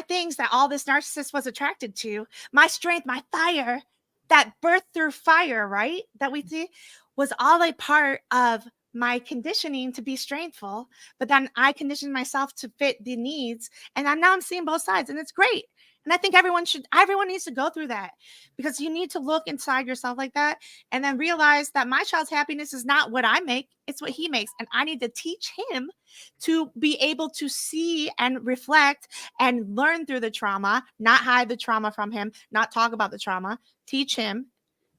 [SPEAKER 1] things that all this narcissist was attracted to, my strength, my fire, that birth through fire, right? That we see was all a part of my conditioning to be strengthful. But then I conditioned myself to fit the needs. And now I'm seeing both sides, and it's great. And I think everyone needs to go through that, because you need to look inside yourself like that and then realize that my child's happiness is not what I make, it's what he makes. And I need to teach him to be able to see and reflect and learn through the trauma, not hide the trauma from him, not talk about the trauma, teach him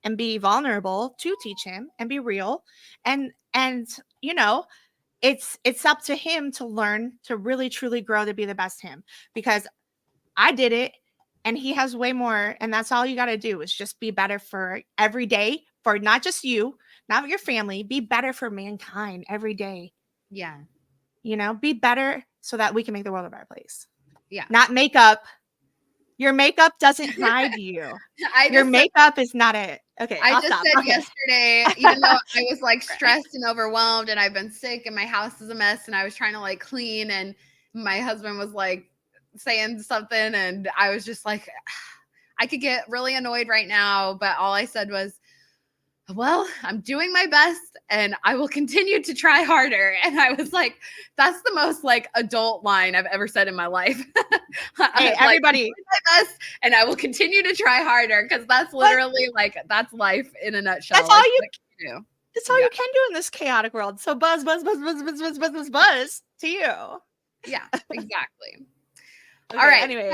[SPEAKER 1] and be vulnerable to teach him and be real. And you know, it's up to him to learn, to really truly grow, to be the best him, because I did it and he has way more. And that's all you got to do, is just be better for every day, for not just you, not your family, be better for mankind every day.
[SPEAKER 2] Yeah.
[SPEAKER 1] You know, be better so that we can make the world a better place.
[SPEAKER 2] Yeah.
[SPEAKER 1] Not makeup. Your makeup doesn't hide you. Your makeup is not it. Okay.
[SPEAKER 2] I just said yesterday, even though I was like stressed and overwhelmed and I've been sick and my house is a mess and I was trying to like clean, and my husband was like saying something and I was just like, I could get really annoyed right now, but all I said was, well, I'm doing my best and I will continue to try harder. And I was like, that's the most like adult line I've ever said in my life.
[SPEAKER 1] Hey, everybody.
[SPEAKER 2] Like, my best and I will continue to try harder, because that's literally like, that's life in a nutshell.
[SPEAKER 1] That's
[SPEAKER 2] like,
[SPEAKER 1] all you
[SPEAKER 2] can do.
[SPEAKER 1] That's all you can do in this chaotic world. So buzz, buzz, buzz, buzz, buzz, buzz, buzz, buzz, buzz to you.
[SPEAKER 2] Yeah, exactly.
[SPEAKER 1] Okay,
[SPEAKER 2] all right.
[SPEAKER 1] Anyway.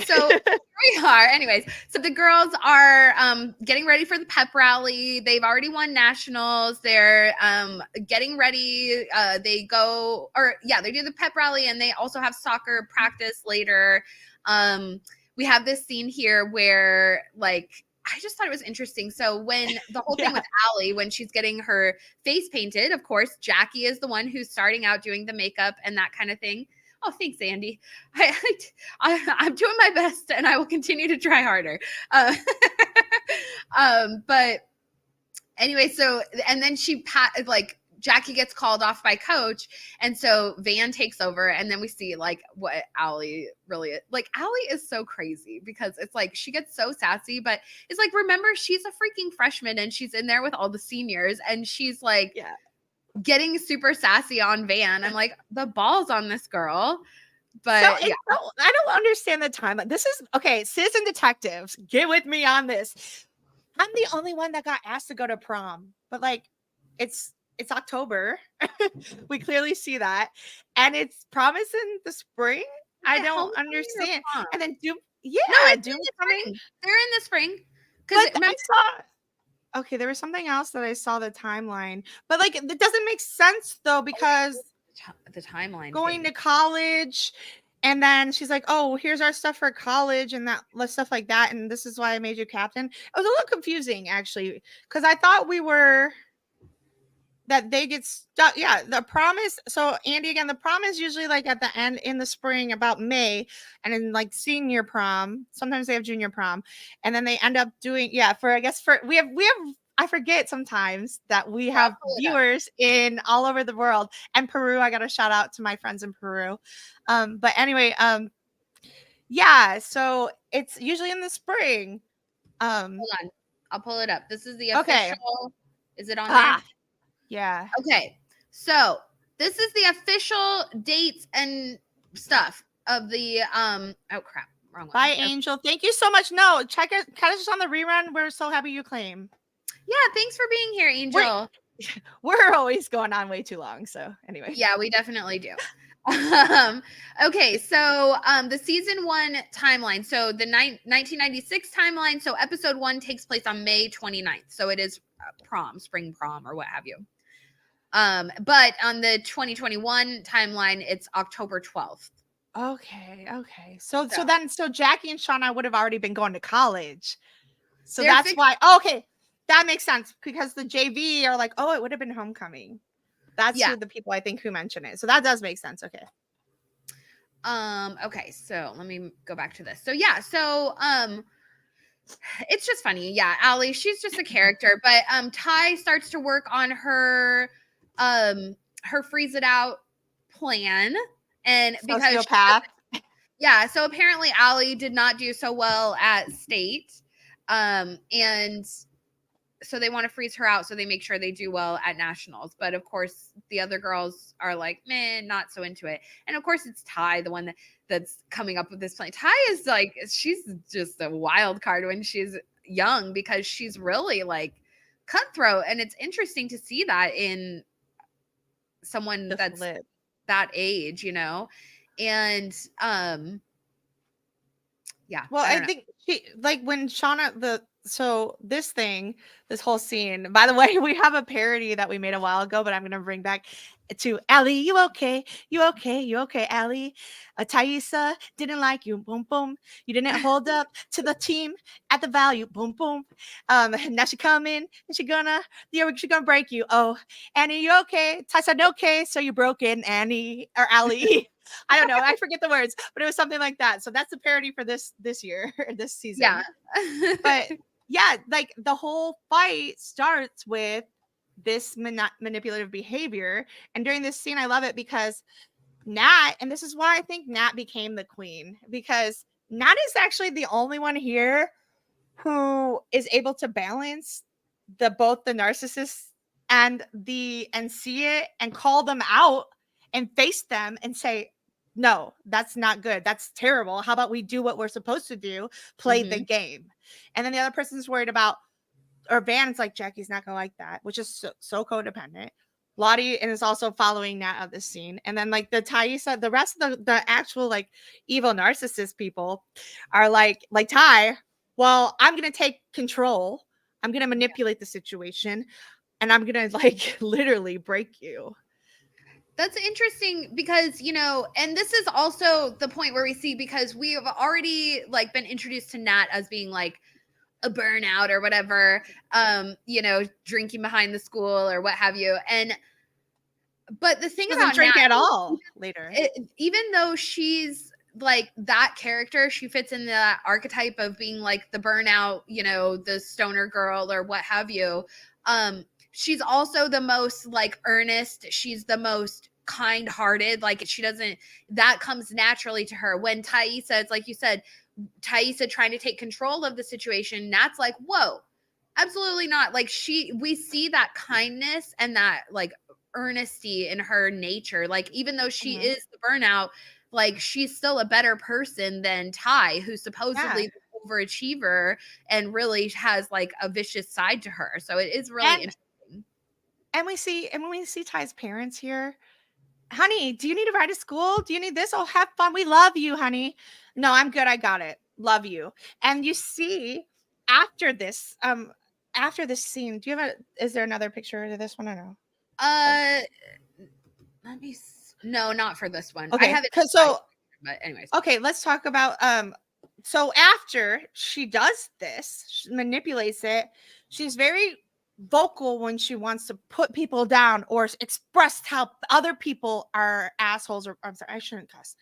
[SPEAKER 2] So here we are. Anyways, so the girls are getting ready for the pep rally. They've already won nationals. They're getting ready. They do the pep rally, and they also have soccer practice later. We have this scene here where, like, I just thought it was interesting. So when the whole thing with Allie, when she's getting her face painted, of course, Jackie is the one who's starting out doing the makeup and that kind of thing. Oh, thanks, Andy. I'm doing my best, and I will continue to try harder. But anyway, so, and then Jackie gets called off by Coach, and so Van takes over, and then we see like what Allie really is. Like, Allie is so crazy, because it's like she gets so sassy, but it's like, remember, she's a freaking freshman and she's in there with all the seniors, and she's like getting super sassy on Van. I'm like, the balls on this girl. But
[SPEAKER 1] I don't understand the timeline. This is okay, citizen detectives, get with me on this. I'm the only one that got asked to go to prom, but like it's October. We clearly see that, and it's promising the spring. I don't understand. And then Doom coming.
[SPEAKER 2] They're in the spring.
[SPEAKER 1] Because I saw. Okay, there was something else that I saw the timeline, but like it doesn't make sense though, because
[SPEAKER 2] the timeline
[SPEAKER 1] going to college, and then she's like, "Oh, here's our stuff for college and that stuff like that, and this is why I made you captain." It was a little confusing actually, because I thought we were that they get stuck. Yeah, the prom is so Andy again. The prom is usually like at the end in the spring, about May, and then like senior prom. Sometimes they have junior prom, and then they end up doing we have. I forget sometimes that we have viewers in all over the world, and Peru. I got to shout out to my friends in Peru. But anyway, so it's usually in the spring.
[SPEAKER 2] Hold on, I'll pull it up. This is the official. Is it on there?
[SPEAKER 1] Yeah.
[SPEAKER 2] Okay. So this is the official dates and stuff of the oh crap. Wrong one.
[SPEAKER 1] Bye, Angel. Thank you so much. No, catch us on the rerun. We're so happy you claim.
[SPEAKER 2] Yeah, thanks for being here, Angel.
[SPEAKER 1] We're always going on way too long. So anyway.
[SPEAKER 2] Yeah, we definitely do. Okay, so the season 1 timeline. So the 1996 timeline. So episode 1 takes place on May 29th. So it is spring prom, or what have you. But on the 2021 timeline, it's October 12th.
[SPEAKER 1] Okay. So Jackie and Shauna would have already been going to college. So that's why. Okay, that makes sense, because the JV are like, oh, it would have been homecoming. That's who the people I think who mention it. So that does make sense. Okay.
[SPEAKER 2] Okay, so let me go back to this. So it's just funny. Yeah, Allie, she's just a character. But Ty starts to work on her freeze it out plan, and because so apparently Allie did not do so well at state, and so they want to freeze her out so they make sure they do well at nationals. But of course the other girls are like, man, not so into it. And of course it's Ty, the one that's coming up with this plan. Ty is like, she's just a wild card when she's young, because she's really like cutthroat, and it's interesting to see that in someone that's that age, you know. And
[SPEAKER 1] well, I think she, like, when Shauna this whole scene, by the way, we have a parody that we made a while ago, but I'm gonna bring back to Allie. You okay, Allie? Thaisa didn't like you, boom boom. You didn't hold up to the team at the value, boom boom. Now she coming and she gonna break you. Oh, Annie, you okay? Thaisa, okay, so you broken, Annie or Allie. I don't know, I forget the words, but it was something like that. So that's the parody for this year, this season.
[SPEAKER 2] Yeah.
[SPEAKER 1] But yeah, like the whole fight starts with this manipulative behavior. And during this scene, I love it because Nat, and this is why I think Nat became the queen, because Nat is actually the only one here who is able to balance both the narcissists and see it and call them out and face them and say, no, that's not good. That's terrible. How about we do what we're supposed to do? Play the game. And then the other person's worried about, or Van's like, Jackie's not gonna like that, which is so codependent. Lottie and is also following that of the scene. And then like the Thaisa, the rest of the actual like evil narcissist people are like Ty, well, I'm gonna take control. I'm gonna manipulate the situation and I'm gonna like literally break you.
[SPEAKER 2] That's interesting because, you know, and this is also the point where we see, because we have already like been introduced to Nat as being like a burnout or whatever, you know, drinking behind the school or what have you. But the thing about
[SPEAKER 1] drink
[SPEAKER 2] Nat,
[SPEAKER 1] at all later,
[SPEAKER 2] even though she's like that character, she fits in the archetype of being like the burnout, you know, the stoner girl or what have you. She's also the most like earnest. She's the most kind-hearted. Like that comes naturally to her. When Thaisa, it's like you said, Thaisa trying to take control of the situation, Nat's like, whoa, absolutely not. Like we see that kindness and that like earnesty in her nature. Like even though she is the burnout, like she's still a better person than Ty, who's supposedly the overachiever and really has like a vicious side to her. So it is really interesting.
[SPEAKER 1] And when we see Ty's parents here, honey, do you need to ride to school? Do you need this? Oh, have fun. We love you, honey. No, I'm good. I got it. Love you. And you see after this scene, is there another picture of this one or no?
[SPEAKER 2] Let me no, not for this one.
[SPEAKER 1] Okay.
[SPEAKER 2] I have it. But anyways.
[SPEAKER 1] Okay, let's talk about so after she does this, she manipulates it. She's very vocal when she wants to put people down or express how other people are assholes, or I'm sorry, I shouldn't cuss.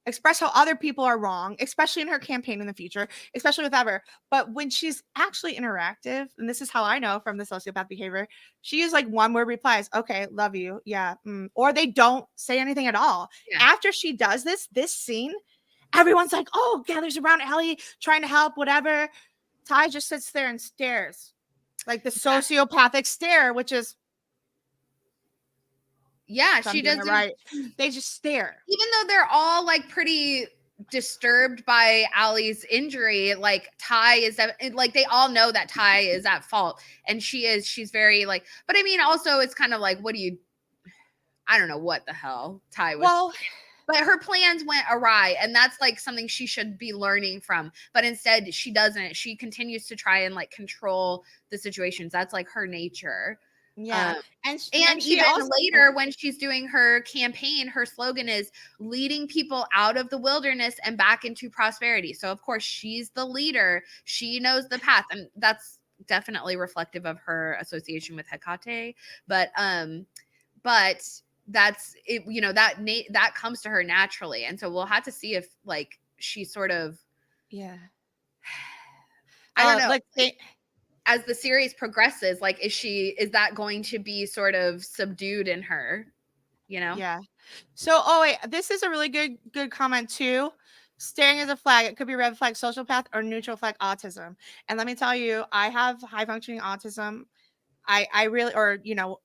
[SPEAKER 1] Express how other people are wrong, especially in her campaign in the future, especially with Ever. But when she's actually interactive, and this is how I know from the sociopath behavior, she is like one word replies, okay, love you, yeah, or they don't say anything at all. Yeah. After she does this scene, everyone's like, oh, gathers around Allie, trying to help, whatever. Ty just sits there and stares, like the sociopathic stare, which is,
[SPEAKER 2] yeah, she doesn't.
[SPEAKER 1] Right. They just stare.
[SPEAKER 2] Even though they're all like pretty disturbed by Allie's injury, like Ty is like, they all know that Ty is at fault, and she's very like, but I mean, also it's kind of like, I don't know what the hell Ty was. Well, but her plans went awry, and that's like something she should be learning from. But instead, she doesn't. She continues to try and like control the situations. That's like her nature.
[SPEAKER 1] Yeah.
[SPEAKER 2] And even also, later when she's doing her campaign, her slogan is leading people out of the wilderness and back into prosperity. So of course she's the leader. She knows the path, and that's definitely reflective of her association with Hecate. But that's it, you know, that comes to her naturally. And so we'll have to see if like she sort of, I don't know. Like, as the series progresses, like, is that going to be sort of subdued in her, you know?
[SPEAKER 1] Yeah. So, this is a really good comment too. Staring as a flag, it could be red flag sociopath or neutral flag autism. And let me tell you, I have high functioning autism. I really, or, you know,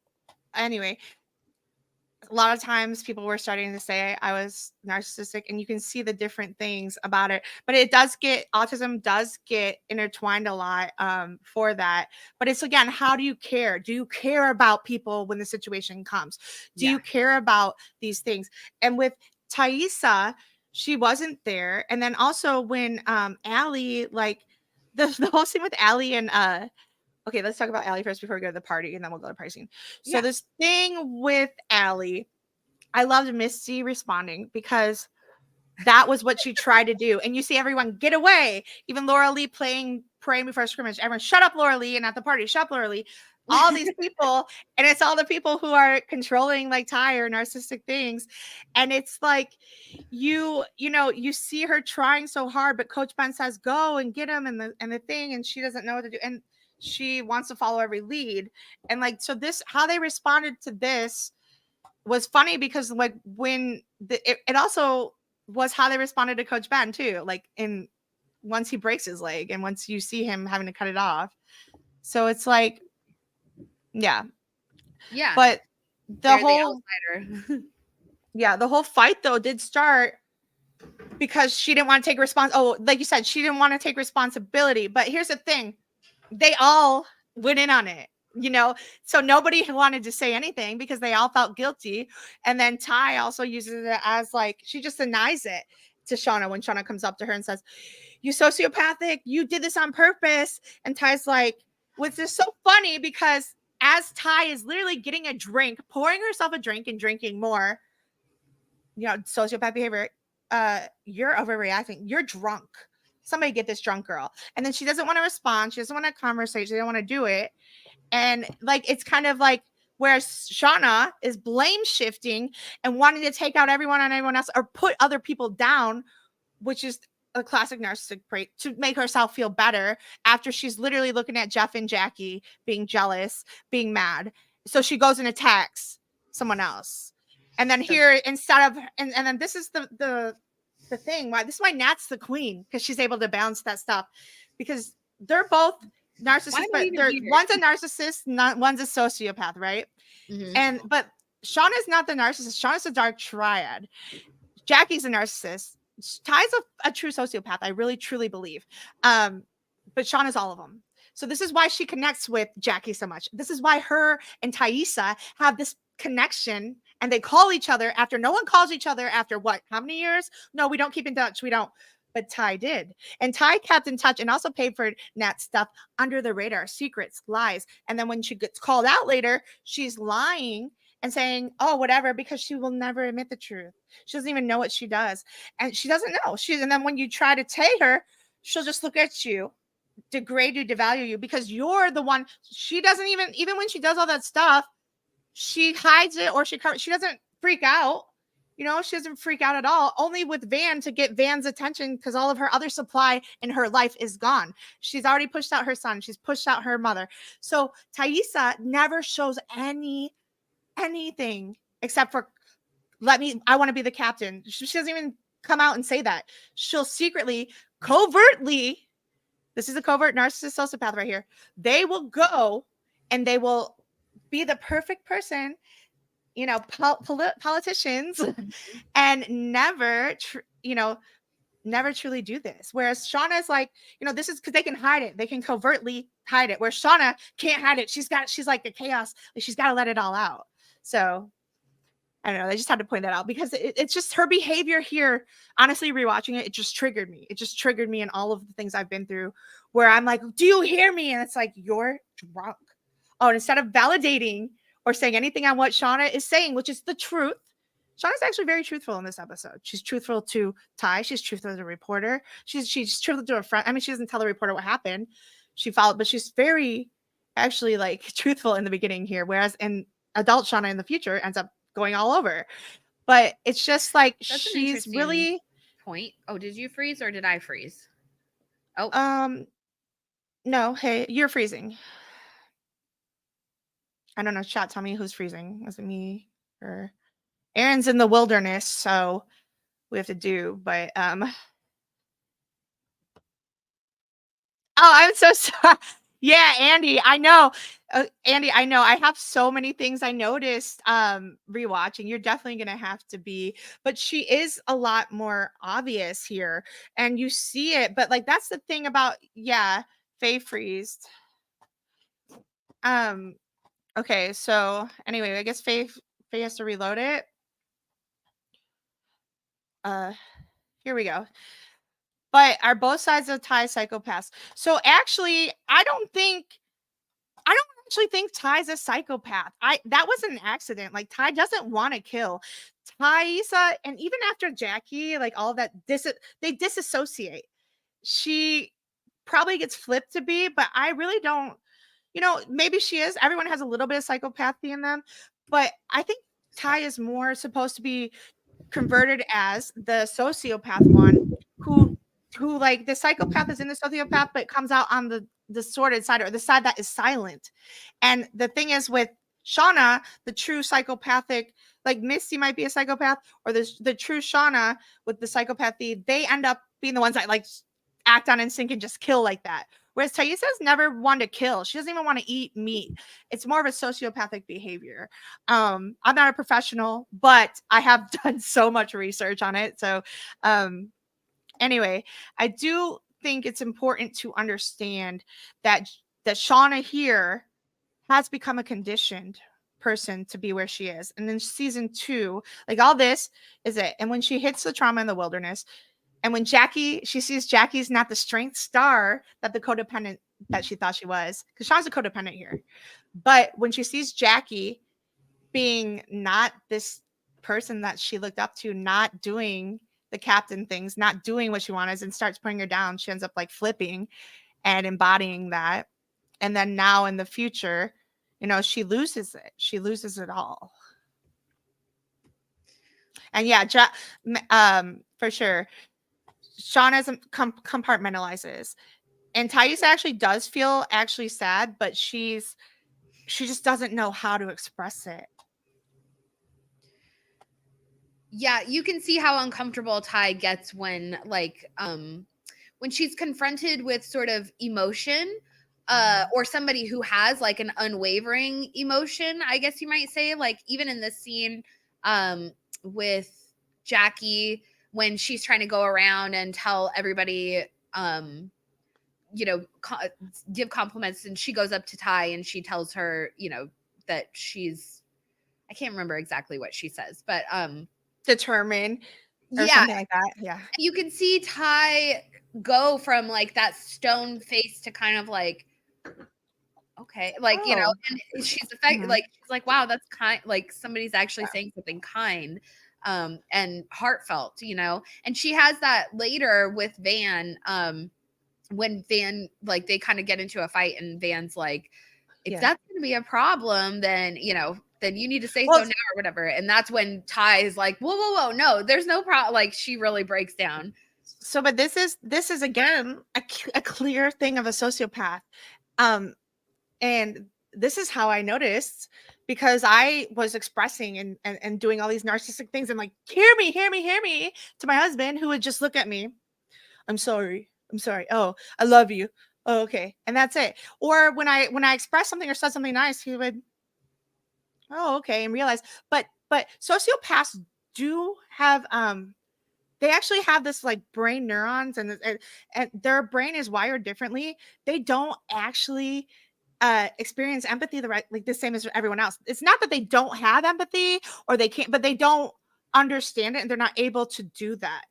[SPEAKER 1] anyway, a lot of times people were starting to say I was narcissistic, and you can see the different things about it. But autism does get intertwined a lot for that. But it's, again, how do you care? Do you care about people when the situation comes? Do you care about these things? And with Thaisa, she wasn't there. And then also when Allie, like the whole scene with Allie and okay, let's talk about Allie first before we go to the party, and then we'll go to pricing. So this thing with Allie, I loved Misty responding, because that was what she tried to do. And you see everyone get away. Even Laura Lee praying before scrimmage. Everyone, shut up, Laura Lee. And at the party, shut up, Laura Lee. All these people, and it's all the people who are controlling like Ty or narcissistic things. And it's like, you know, you see her trying so hard, but Coach Ben says, go and get him, and the thing, and she doesn't know what to do. And she wants to follow every lead. And like, so this, how they responded to this was funny, because like when it also was how they responded to Coach Ben too, like once he breaks his leg and once you see him having to cut it off. So it's like, yeah.
[SPEAKER 2] Yeah.
[SPEAKER 1] But the whole the whole fight though did start because she didn't want to take like you said, she didn't want to take responsibility. But here's the thing, they all went in on it, so nobody wanted to say anything because they all felt guilty. And then Ty also uses it as like, she just denies it to Shauna when Shauna comes up to her and says, "You sociopathic, you did this on purpose." And Ty's like, which is so funny because as Ty is literally getting a drink, pouring herself a drink and drinking more, sociopath behavior, you're overreacting. You're drunk. Somebody get this drunk girl. And then she doesn't want to respond. She doesn't want to conversate. She doesn't want to do it. And like, it's kind of like where Shauna is blame shifting and wanting to take out everyone on everyone else or put other people down, which is a classic narcissistic trait, to make herself feel better after she's literally looking at Jeff and Jackie being jealous, being mad. So she goes and attacks someone else. And then here, instead of, and then this is the thing, this is why Nat's the queen, because she's able to balance that stuff, because they're both narcissists, but one's a narcissist, one's a sociopath, right? Mm-hmm. But Shauna's not the narcissist. Shauna's a dark triad. Jackie's a narcissist. Ty's a true sociopath, I really truly believe. But Shauna's all of them. So this is why she connects with Jackie so much. This is why her and Taissa have this connection, and they call each other after no one calls each other after what? How many years? No, we don't keep in touch. We don't. But Ty did. And Ty kept in touch and also paid for Nat's stuff under the radar, secrets, lies. And then when she gets called out later, she's lying and saying, oh, whatever, because she will never admit the truth. She doesn't even know what she does. And she doesn't know. And then when you try to take her, she'll just look at you, degrade you, devalue you, because you're the one. She doesn't even when she does all that stuff, she hides it, or she doesn't freak out. She doesn't freak out at all, only with Van to get Van's attention, because all of her other supply in her life is gone. She's already pushed out her son. She's pushed out her mother. So Taissa never shows anything except for, I want to be the captain. She doesn't even come out and say that. She'll secretly, covertly, this is a covert narcissist sociopath right here. They will go and they will be the perfect person, politicians, and never truly do this. Whereas Shauna is like, this is because they can hide it. They can covertly hide it. Where Shauna can't hide it. She's like the chaos. She's got to let it all out. So I don't know. I just had to point that out because it's just her behavior here. Honestly, rewatching it just triggered me. It just triggered me in all of the things I've been through, where I'm like, do you hear me? And it's like, you're drunk. Oh, and instead of validating or saying anything on what Shauna is saying, which is the truth, Shauna's actually very truthful in this episode. She's truthful to Ty. She's truthful to the reporter. She's truthful to her friend. I mean, she doesn't tell the reporter what happened. She followed, but she's very actually like truthful in the beginning here. Whereas in adult Shauna in the future ends up going all over. But it's just like, she's really
[SPEAKER 2] point. Oh, did you freeze or did I freeze?
[SPEAKER 1] Oh, no. Hey, you're freezing. I don't know. Chat, tell me who's freezing. Is it me or Aaron's in the wilderness? So we have to do, but oh, I'm so sorry. Yeah, Andy, I know. Andy, I know. I have so many things I noticed rewatching. You're definitely going to have to be, but she is a lot more obvious here and you see it, but like that's the thing about Fey freezed. Okay, so anyway, I guess Fey has to reload it. Here we go. But are both sides of Ty psychopaths? So actually, I don't actually think Ty's a psychopath. That was an accident. Like Ty doesn't want to kill. Taissa, and even after Jackie, like all of that, they disassociate. She probably gets flipped to be, but I really don't. Maybe she is. Everyone has a little bit of psychopathy in them, but I think Ty is more supposed to be converted as the sociopath one, who like the psychopath is in the sociopath, but comes out on the sordid side, or the side that is silent. And the thing is with Shauna, the true psychopathic, like Misty might be a psychopath, or the true Shauna with the psychopathy, they end up being the ones that like act on instinct and just kill like that. Whereas Taisa's never one to kill. She doesn't even want to eat meat. It's more of a sociopathic behavior. I'm not a professional, but I have done so much research on it. So anyway, I do think it's important to understand that Shauna here has become a conditioned person to be where she is. And then season 2, like all this is it. And when she hits the trauma in the wilderness, and when she sees Jackie's not the strength star that the codependent that she thought she was, because Shauna's a codependent here. But when she sees Jackie being not this person that she looked up to, not doing the captain things, not doing what she wanted, and starts putting her down, she ends up like flipping and embodying that. And then now in the future, she loses it. She loses it all. And yeah, for sure, Shauna compartmentalizes, and Thaisa actually does feel actually sad, but she just doesn't know how to express it.
[SPEAKER 2] Yeah, you can see how uncomfortable Ty gets when when she's confronted with sort of emotion, or somebody who has like an unwavering emotion, I guess you might say. Like even in this scene with Jackie, when she's trying to go around and tell everybody, give compliments, and she goes up to Ty and she tells her, that she's, I can't remember exactly what she says, but
[SPEAKER 1] determined or something like that. Yeah.
[SPEAKER 2] You can see Ty go from like that stone face to kind of like, okay, like, and she's affected, like, she's like, wow, that's kind, like somebody's actually saying something kind and heartfelt, and she has that later with Van, when Van, like, they kind of get into a fight and Van's like, if that's going to be a problem, then, then you need to say so now or whatever. And that's when Ty is like, whoa, no, there's no problem. Like, she really breaks down.
[SPEAKER 1] So, but this is again, a clear thing of a sociopath. And this is how I noticed, because I was expressing and doing all these narcissistic things and like, hear me to my husband, who would just look at me. I'm sorry. Oh, I love you. Oh, okay. And that's it. Or when I expressed something or said something nice, he would, oh, okay, and realize. But sociopaths do have they actually have this like brain neurons, and their brain is wired differently. They don't actually experience empathy the same as everyone else. It's not that they don't have empathy or they can't, but they don't understand it and they're not able to do that.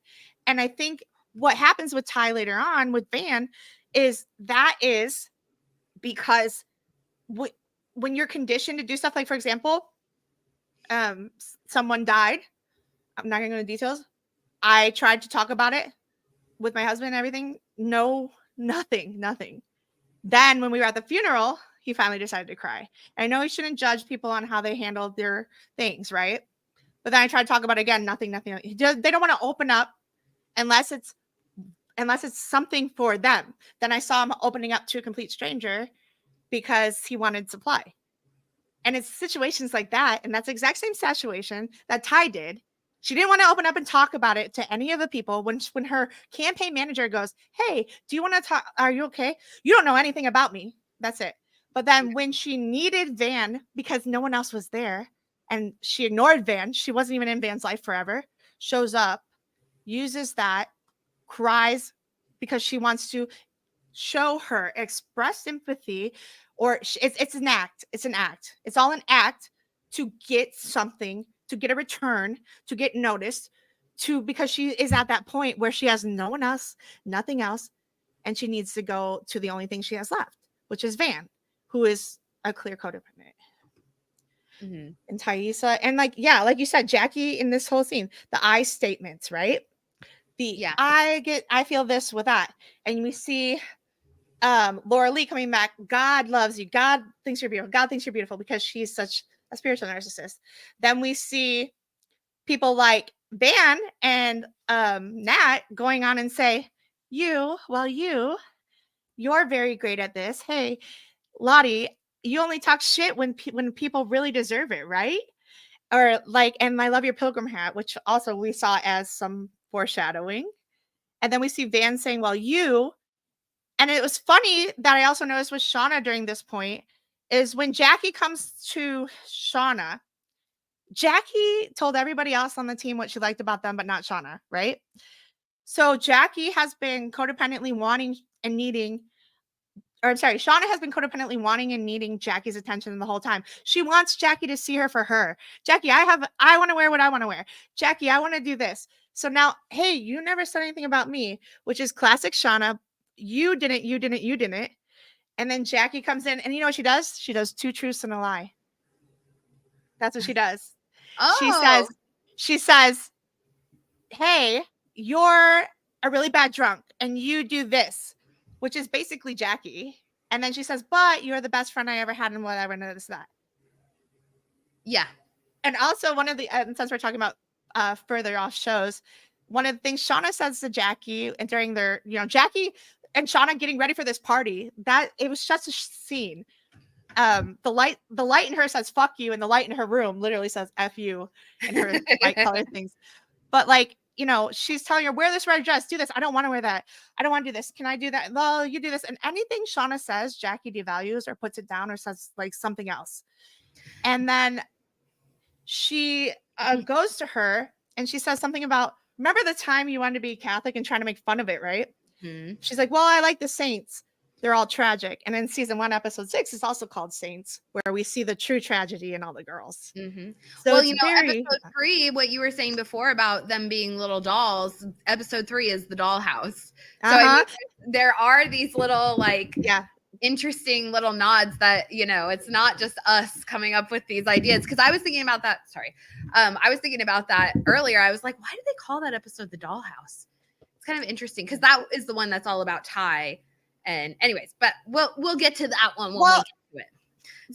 [SPEAKER 1] And I think what happens with Ty later on with Van is because when you're conditioned to do stuff, like, for example, someone died. I'm not going to go into details. I tried to talk about it with my husband and everything. No, nothing. Then when we were at the funeral, he finally decided to cry. And I know he shouldn't judge people on how they handled their things, right? But then I tried to talk about it again. Nothing. They don't want to open up unless it's something for them. Then I saw him opening up to a complete stranger because he wanted supply. And it's situations like that. And that's the exact same situation that Ty did. She didn't want to open up and talk about it to any of the people. When her campaign manager goes, hey, do you want to talk? Are you okay? You don't know anything about me. That's it. But then when she needed Van, because no one else was there, and she ignored Van, she wasn't even in Van's life forever, shows up, uses that, cries because she wants to show her, express sympathy, or it's an act. It's an act. It's all an act to get something, to get a return, to get noticed, because she is at that point where she has no one else, nothing else, and she needs to go to the only thing she has left, which is Van, who is a clear codependent. Mm-hmm. And Thaisa, and like you said, Jackie in this whole scene, the I statements, right? I feel this with that, and we see Laura Lee coming back. God loves you. God thinks you're beautiful. God thinks you're beautiful, because she's such a spiritual narcissist. Then we see people like Van and Nat going on and say, you're very great at this. Hey, Lottie, you only talk shit when people really deserve it, right? Or like, and I love your pilgrim hat, which also we saw as some foreshadowing. And then we see Van saying, well, you And it was funny that I also noticed with Shauna during this point is when Jackie comes to Shauna, Jackie told everybody else on the team what she liked about them, but not Shauna, right? So Jackie has been codependently wanting and needing, or I'm sorry, Shauna has been codependently wanting and needing Jackie's attention the whole time. She wants Jackie to see her for her. Jackie, I want to wear what I want to wear. Jackie, I want to do this. So now, hey, you never said anything about me, which is classic Shauna. You didn't. And then Jackie comes in, and you know what she does? She does 2 truths and a lie. That's what she does.
[SPEAKER 2] Oh.
[SPEAKER 1] She says, hey, you're a really bad drunk and you do this, which is basically Jackie. And then she says, but you're the best friend I ever had and whatever, and this, that.
[SPEAKER 2] Yeah.
[SPEAKER 1] And also one of the, since we're talking about further off shows, one of the things Shauna says to Jackie and during their, Jackie and Shauna getting ready for this party, that it was just a scene. The light in her says fuck you, and the light in her room literally says F you in her light color things. But like, she's telling her, wear this red dress, do this. I don't want to wear that. I don't want to do this. Can I do that? Well, you do this. And anything Shauna says, Jackie devalues or puts it down or says like something else. And then she goes to her and she says something about, remember the time you wanted to be Catholic and trying to make fun of it, right? Mm-hmm. She's like, well, I like the saints. They're all tragic. And in season 1, episode 6 is also called Saints, where we see the true tragedy in all the girls.
[SPEAKER 2] Mm-hmm. So well, episode 3, what you were saying before about them being little dolls, episode 3 is the dollhouse. So I mean, there are these little interesting little nods that, it's not just us coming up with these ideas. Because I was thinking about that. Sorry. I was thinking about that earlier. I was like, why did they call that episode the dollhouse? It's kind of interesting because that is the one that's all about Ty. And anyways, but we'll get to that one when we get to it.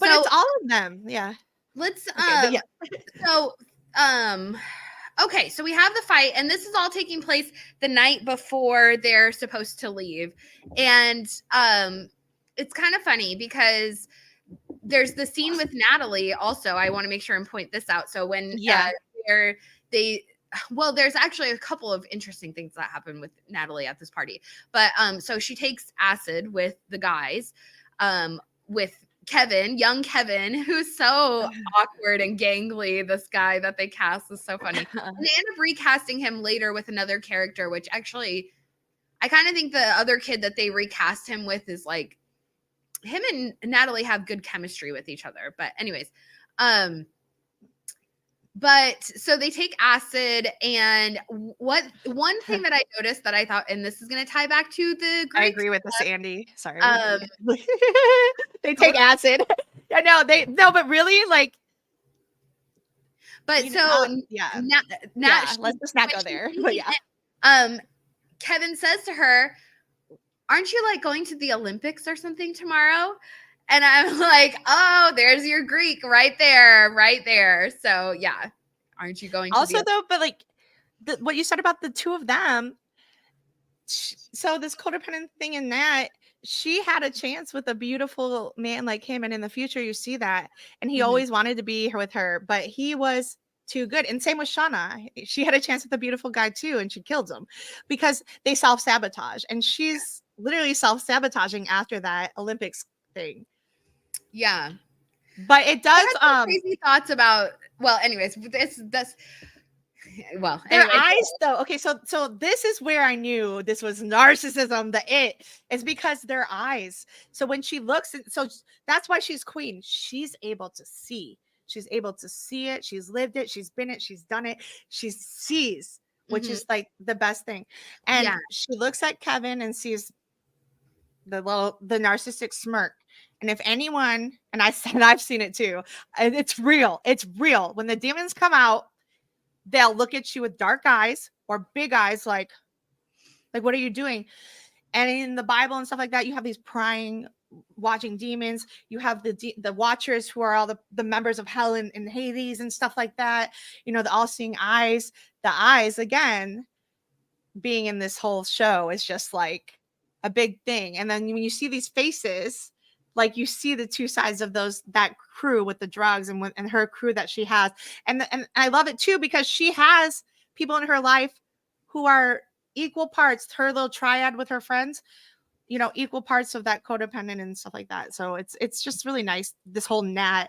[SPEAKER 1] But it's all of them. Yeah.
[SPEAKER 2] Let's okay, so we have the fight, and this is all taking place the night before they're supposed to leave. And it's kind of funny because there's the scene with Natalie also. I want to make sure and point this out. So when there's actually a couple of interesting things that happen with Natalie at this party. But so she takes acid with the guys, with Kevin, young Kevin, who's so awkward and gangly. This guy that they cast is so funny. And they end up recasting him later with another character, which actually I kind of think the other kid that they recast him with is like, him and Natalie have good chemistry with each other. But anyways, but so they take acid, and one thing that I noticed that I thought, and this is going to tie back to the Greek
[SPEAKER 1] I agree with this, Andy. Sorry. They take acid. I know but really like.
[SPEAKER 2] But so
[SPEAKER 1] let's just not go there. But yeah.
[SPEAKER 2] Kevin says to her, aren't you like going to the Olympics or something tomorrow? And I'm like, oh, there's your Greek right there. So yeah, aren't you going to
[SPEAKER 1] also though? But like what you said about the two of them. So this codependent thing in that, she had a chance with a beautiful man like him, and in the future you see that, and he always wanted to be with her, but he was too good. And same with Shauna. She had a chance with a beautiful guy too, and she killed him because they self-sabotage, and she's literally self-sabotaging after that Olympics thing.
[SPEAKER 2] Yeah.
[SPEAKER 1] But it does
[SPEAKER 2] crazy thoughts about, well, anyways,
[SPEAKER 1] their eyes though. Okay, so this is where I knew this was narcissism. Is because their eyes. So when she looks, so that's why she's queen. She's able to see. She's able to see it. She's lived it. She's been it. She's done it. She sees, which is like the best thing. And she looks at Kevin and sees the narcissistic smirk. And if anyone, and I've seen it too, and it's real. It's real. When the demons come out, they'll look at you with dark eyes or big eyes, like what are you doing? And in the Bible and stuff like that, you have these prying, watching demons. You have the watchers who are all the members of hell and Hades and stuff like that. The all-seeing eyes. The eyes, again, being in this whole show is just like a big thing. And then when you see these faces, like you see the two sides of that crew with the drugs and her crew that she has. And I love it too, because she has people in her life who are equal parts, her little triad with her friends, you know, equal parts of that codependent and stuff like that. So it's just really nice, this whole Nat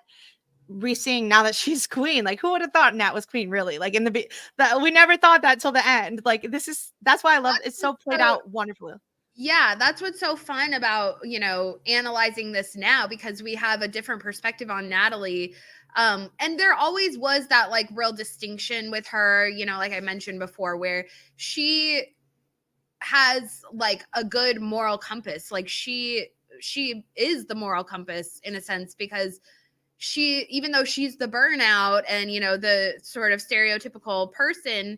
[SPEAKER 1] re-seeing now that she's queen. Like, who would have thought Nat was queen, really? Like, in that we never thought that till the end. Like, that's why I love it's so played out wonderfully.
[SPEAKER 2] Yeah, that's what's so fun about, you know, analyzing this now, because we have a different perspective on Natalie. And there always was that like real distinction with her, you know, like I mentioned before, where she has like a good moral compass. Like she is the moral compass in a sense, because she, even though she's the burnout and, you know, the sort of stereotypical person,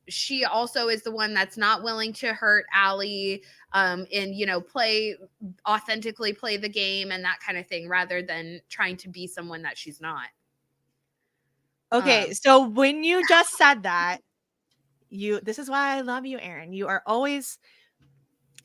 [SPEAKER 2] she also is the one that's not willing to hurt Allie, and, you know, authentically play the game and that kind of thing, rather than trying to be someone that she's not.
[SPEAKER 1] Okay, so when you just said that, this is why I love you, Erin. You are always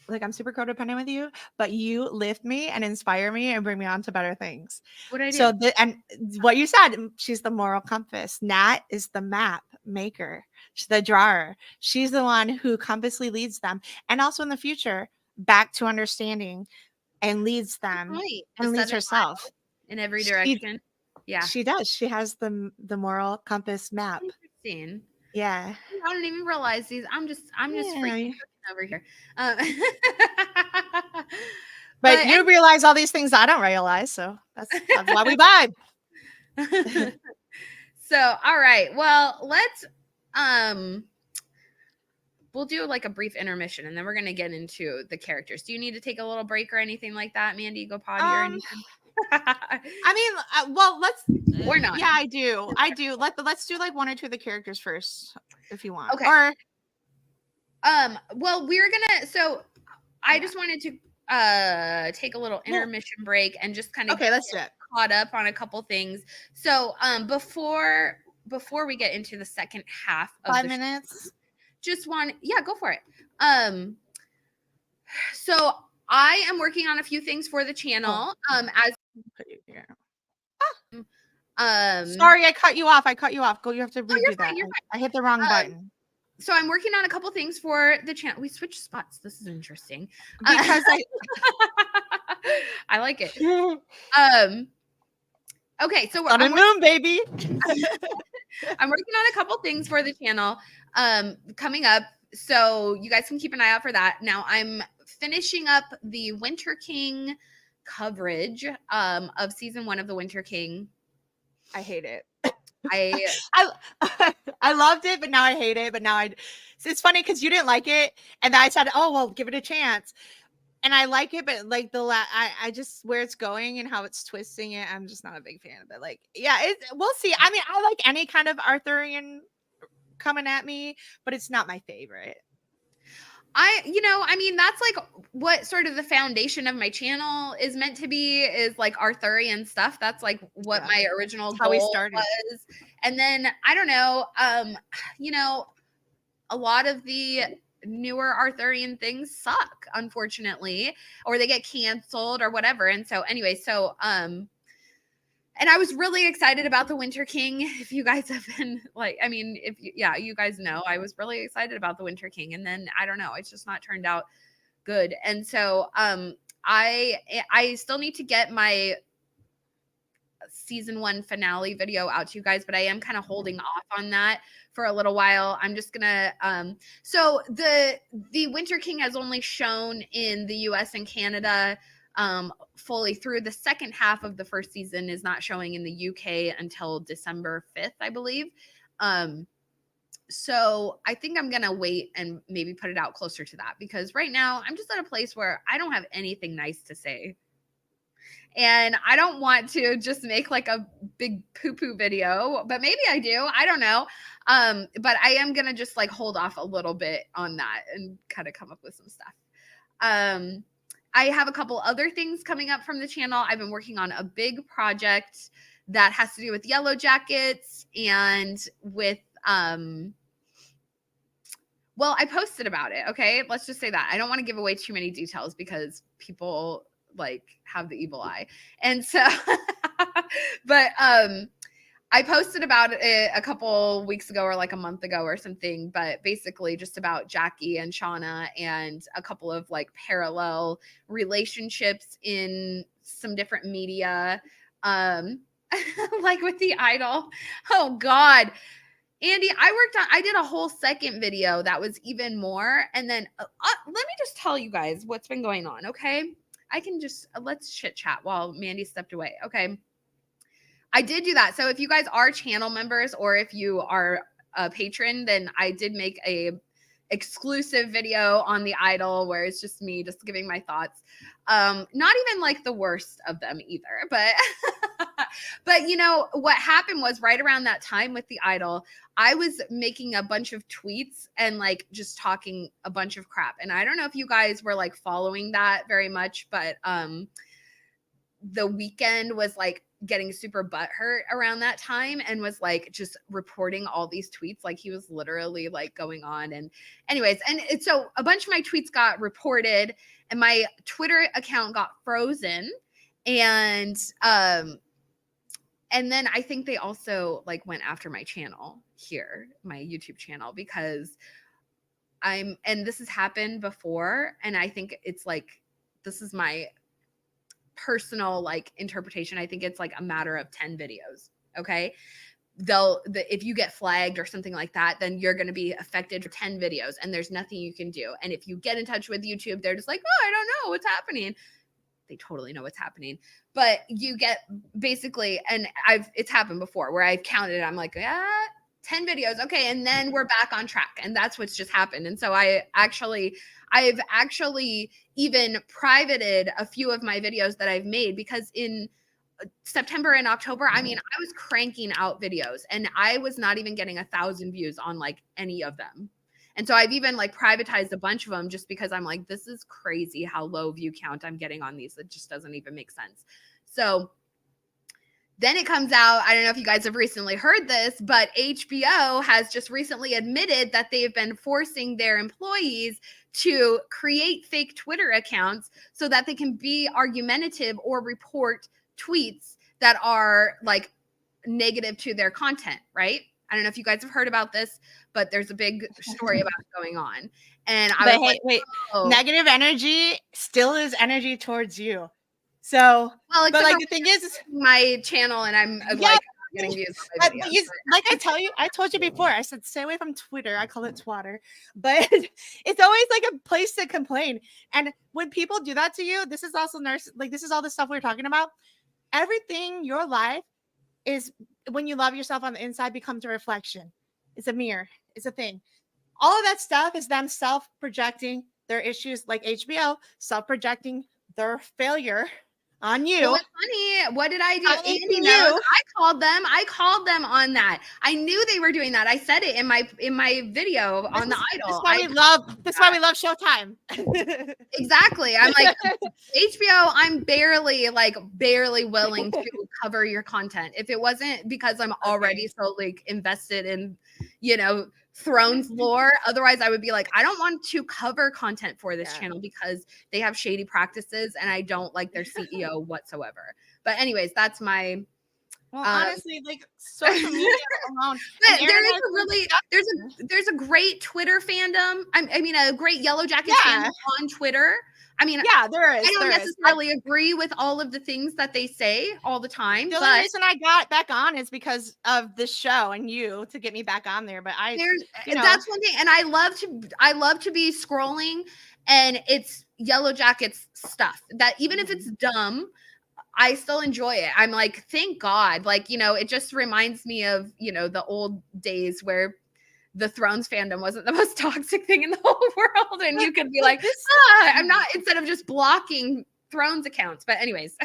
[SPEAKER 1] like, I'm super codependent with you, but you lift me and inspire me and bring me on to better things.
[SPEAKER 2] What I do?
[SPEAKER 1] So and what you said, she's the moral compass. Nat is the map maker. She's the drawer. She's the one who compassly leads them, and also in the future back to understanding, and leads them and leads herself
[SPEAKER 2] in every direction. Yeah,
[SPEAKER 1] she does. She has the moral compass map.
[SPEAKER 2] Interesting.
[SPEAKER 1] Yeah,
[SPEAKER 2] I don't even realize these. I'm just freaking over here.
[SPEAKER 1] But you realize all these things I don't realize, so that's why we vibe.
[SPEAKER 2] So, all right. Well, let's we'll do like a brief intermission, and then we're gonna get into the characters. Do you need to take a little break or anything like that, Mandy? Go potty or anything?
[SPEAKER 1] I mean, well, let's
[SPEAKER 2] or not.
[SPEAKER 1] Yeah, I do. Let's do like one or two of the characters first, if you want.
[SPEAKER 2] Okay.
[SPEAKER 1] Or
[SPEAKER 2] well, we're gonna. So, I just wanted to take a little intermission break and just kind of
[SPEAKER 1] let's do it.
[SPEAKER 2] Caught up on a couple things. So, before we get into the second half of
[SPEAKER 1] 5 minutes,
[SPEAKER 2] go for it. So I am working on a few things for the channel. As
[SPEAKER 1] put you here.
[SPEAKER 2] Sorry,
[SPEAKER 1] I cut you off. Go. You have to redo that. I hit the wrong button.
[SPEAKER 2] So I'm working on a couple things for the channel. We switched spots. This is interesting.
[SPEAKER 1] Because
[SPEAKER 2] I like it. Okay, so
[SPEAKER 1] on the moon, baby.
[SPEAKER 2] I'm working on a couple things for the channel coming up, so you guys can keep an eye out for that. Now I'm finishing up the Winter King coverage of season 1 of the Winter King.
[SPEAKER 1] I hate it.
[SPEAKER 2] I
[SPEAKER 1] loved it, but now I hate it. But now it's funny because you didn't like it, and I said, "Oh well, give it a chance." And I like it, but like I just where it's going and how it's twisting it, I'm just not a big fan of it. Like, yeah, we'll see. I mean, I like any kind of Arthurian coming at me, but it's not my favorite.
[SPEAKER 2] I mean, that's like what sort of the foundation of my channel is meant to be, is like Arthurian stuff. That's like what my original goal was. And then I don't know, a lot of the newer Arthurian things suck, unfortunately, or they get canceled or whatever. And so anyway, and I was really excited about the Winter King. If you guys have been like, I mean, you guys know, I was really excited about the Winter King, and then I don't know, it's just not turned out good. And so I still need to get my season 1 finale video out to you guys, but I am kind of holding off on that for a little while. I'm just gonna so the Winter King has only shown in the US and Canada fully through. The second half of the first season is not showing in the UK until December 5th, I believe. So I think I'm gonna wait and maybe put it out closer to that, because right now I'm just at a place where I don't have anything nice to say. And I don't want to just make like a big poo-poo video, but maybe I do. I don't know. But I am going to just like hold off a little bit on that and kind of come up with some stuff. I have a couple other things coming up from the channel. I've been working on a big project that has to do with Yellowjackets and with, well, I posted about it. Okay. Let's just say that. I don't want to give away too many details because people like have the evil eye. And so, but I posted about it a couple weeks ago or like a month ago or something, but basically just about Jackie and Shauna and a couple of like parallel relationships in some different media. Like with the Idol. Oh God. Andy, I did a whole second video that was even more. And then let me just tell you guys what's been going on. Okay. Let's chit chat while Mandy stepped away. Okay. I did do that. So if you guys are channel members or if you are a patron, then I did make a exclusive video on the Idol where it's just me just giving my thoughts. Not even like the worst of them either, but but you know what happened was right around that time with the Idol, I was making a bunch of tweets and like just talking a bunch of crap. And I don't know if you guys were like following that very much, but the Weeknd was like getting super butthurt around that time and was like just reporting all these tweets. Like he was literally like going on. And anyways, so a bunch of my tweets got reported and my Twitter account got frozen. And then I think they also like went after my channel here, my YouTube channel, because and this has happened before. And I think it's like, this is my personal like interpretation. I think it's like a matter of 10 videos. Okay. If you get flagged or something like that, then you're going to be affected for 10 videos and there's nothing you can do. And if you get in touch with YouTube, they're just like, oh, I don't know what's happening. They totally know what's happening, but you get basically, and it's happened before where I've counted, I'm like, 10 videos. Okay. And then we're back on track. And that's what's just happened. And so I've actually even privated a few of my videos that I've made because in September and October, I mean, I was cranking out videos and I was not even getting 1,000 views on like any of them. And so I've even like privatized a bunch of them just because I'm like, this is crazy how low view count I'm getting on these. It just doesn't even make sense. So then it comes out, I don't know if you guys have recently heard this, but HBO has just recently admitted that they've been forcing their employees to create fake Twitter accounts so that they can be argumentative or report tweets that are like negative to their content, right? I don't know if you guys have heard about this, but there's a big story about it going on. And
[SPEAKER 1] negative energy still is energy towards you. So, well, but like the thing is
[SPEAKER 2] my channel and I'm like getting views on my videos.
[SPEAKER 1] Like I told you before, I said, stay away from Twitter. I call it twatter, but it's always like a place to complain. And when people do that to you, this is also this is all the stuff we're talking about. Everything, your life is when you love yourself on the inside becomes a reflection. It's a mirror. It's a thing. All of that stuff is them self-projecting their issues, like HBO, self-projecting their failure on you.
[SPEAKER 2] Well, what's funny? What did I do? Andy knows. I called them on that. I knew they were doing that. I said it in my video on the Idol.
[SPEAKER 1] That's why we love Showtime.
[SPEAKER 2] Exactly. I'm like, HBO, I'm barely willing to cover your content. If it wasn't because I'm already so like invested in, Thrones lore. Otherwise, I would be like, I don't want to cover content for this channel because they have shady practices and I don't like their CEO whatsoever. But anyways, that's my.
[SPEAKER 1] Well, honestly, like social media alone.
[SPEAKER 2] There's a great Twitter fandom. I mean, a great Yellowjackets fandom on Twitter. I mean,
[SPEAKER 1] there is.
[SPEAKER 2] I don't necessarily agree with all of the things that they say all the time.
[SPEAKER 1] The only reason I got back on is because of this show and you to get me back on there. But
[SPEAKER 2] that's one thing. And I love to be scrolling and it's Yellowjackets stuff that even if it's dumb, I still enjoy it. I'm like, thank God. Like, it just reminds me of, the old days where the Thrones fandom wasn't the most toxic thing in the whole world. And you could be like, I'm not, instead of just blocking Thrones accounts. But anyways.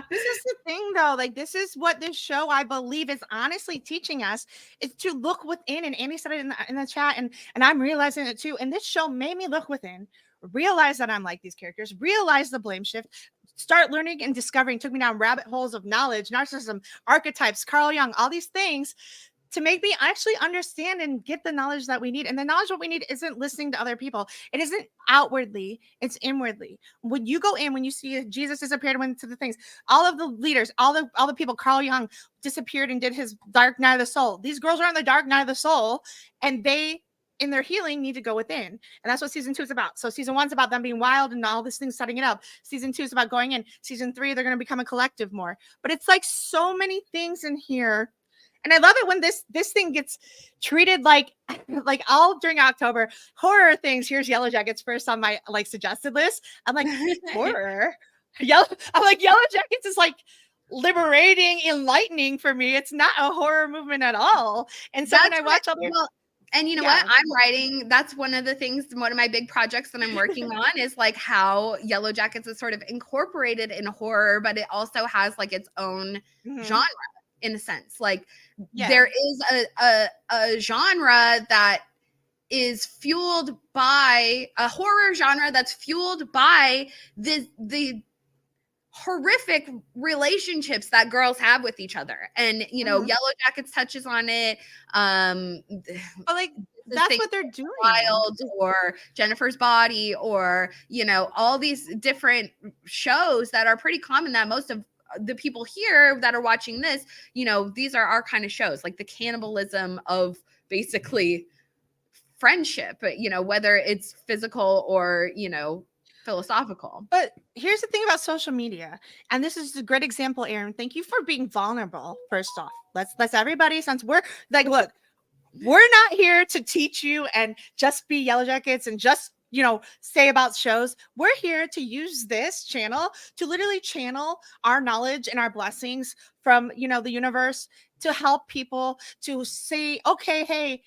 [SPEAKER 1] This is the thing though. Like, this is what this show, I believe, is honestly teaching us is to look within. And Annie said it in the chat and I'm realizing it too. And this show made me look within, realize that I'm like these characters, realize the blame shift, start learning and discovering, took me down rabbit holes of knowledge, narcissism, archetypes, Carl Jung, all these things to make me actually understand and get the knowledge that we need. And the knowledge what we need isn't listening to other people. It isn't outwardly, it's inwardly. When you go in, when you see Jesus disappeared, went to the things, all of the leaders, all the people, Carl Jung disappeared and did his dark night of the soul. These girls are on the dark night of the soul, and they, in their healing, need to go within. And that's what season 2 is about. So season 1's about them being wild and all these things, setting it up. Season 2 is about going in. Season 3, they're going to become a collective more. But it's like so many things in here. And I love it when this thing gets treated like all during October, horror things. Here's Yellowjackets first on my like suggested list. I'm like, horror? I'm like, Yellowjackets is like liberating, enlightening for me. It's not a horror movement at all. And so when I watch all the
[SPEAKER 2] and you know what? I'm writing, that's one of the things, one of my big projects that I'm working on is like how Yellowjackets is sort of incorporated in horror, but it also has like its own genre in a sense. Like there is a genre that is fueled by a horror genre that's fueled by the horrific relationships that girls have with each other. And you know, Yellowjackets touches on it.
[SPEAKER 1] But like that's what they're doing.
[SPEAKER 2] Wild or Jennifer's Body, or you know, all these different shows that are pretty common that most of the people here that are watching this, you know, these are our kind of shows, like the cannibalism of basically friendship, you know, whether it's physical or, you know, philosophical.
[SPEAKER 1] But here's the thing about social media, and this is a great example, Erin. Thank you for being vulnerable. First off, let's everybody, since we're like, look, we're not here to teach you and just be Yellowjackets and just, you know, say about shows. We're here to use this channel to literally channel our knowledge and our blessings from, you know, the universe to help people to say, okay, hey,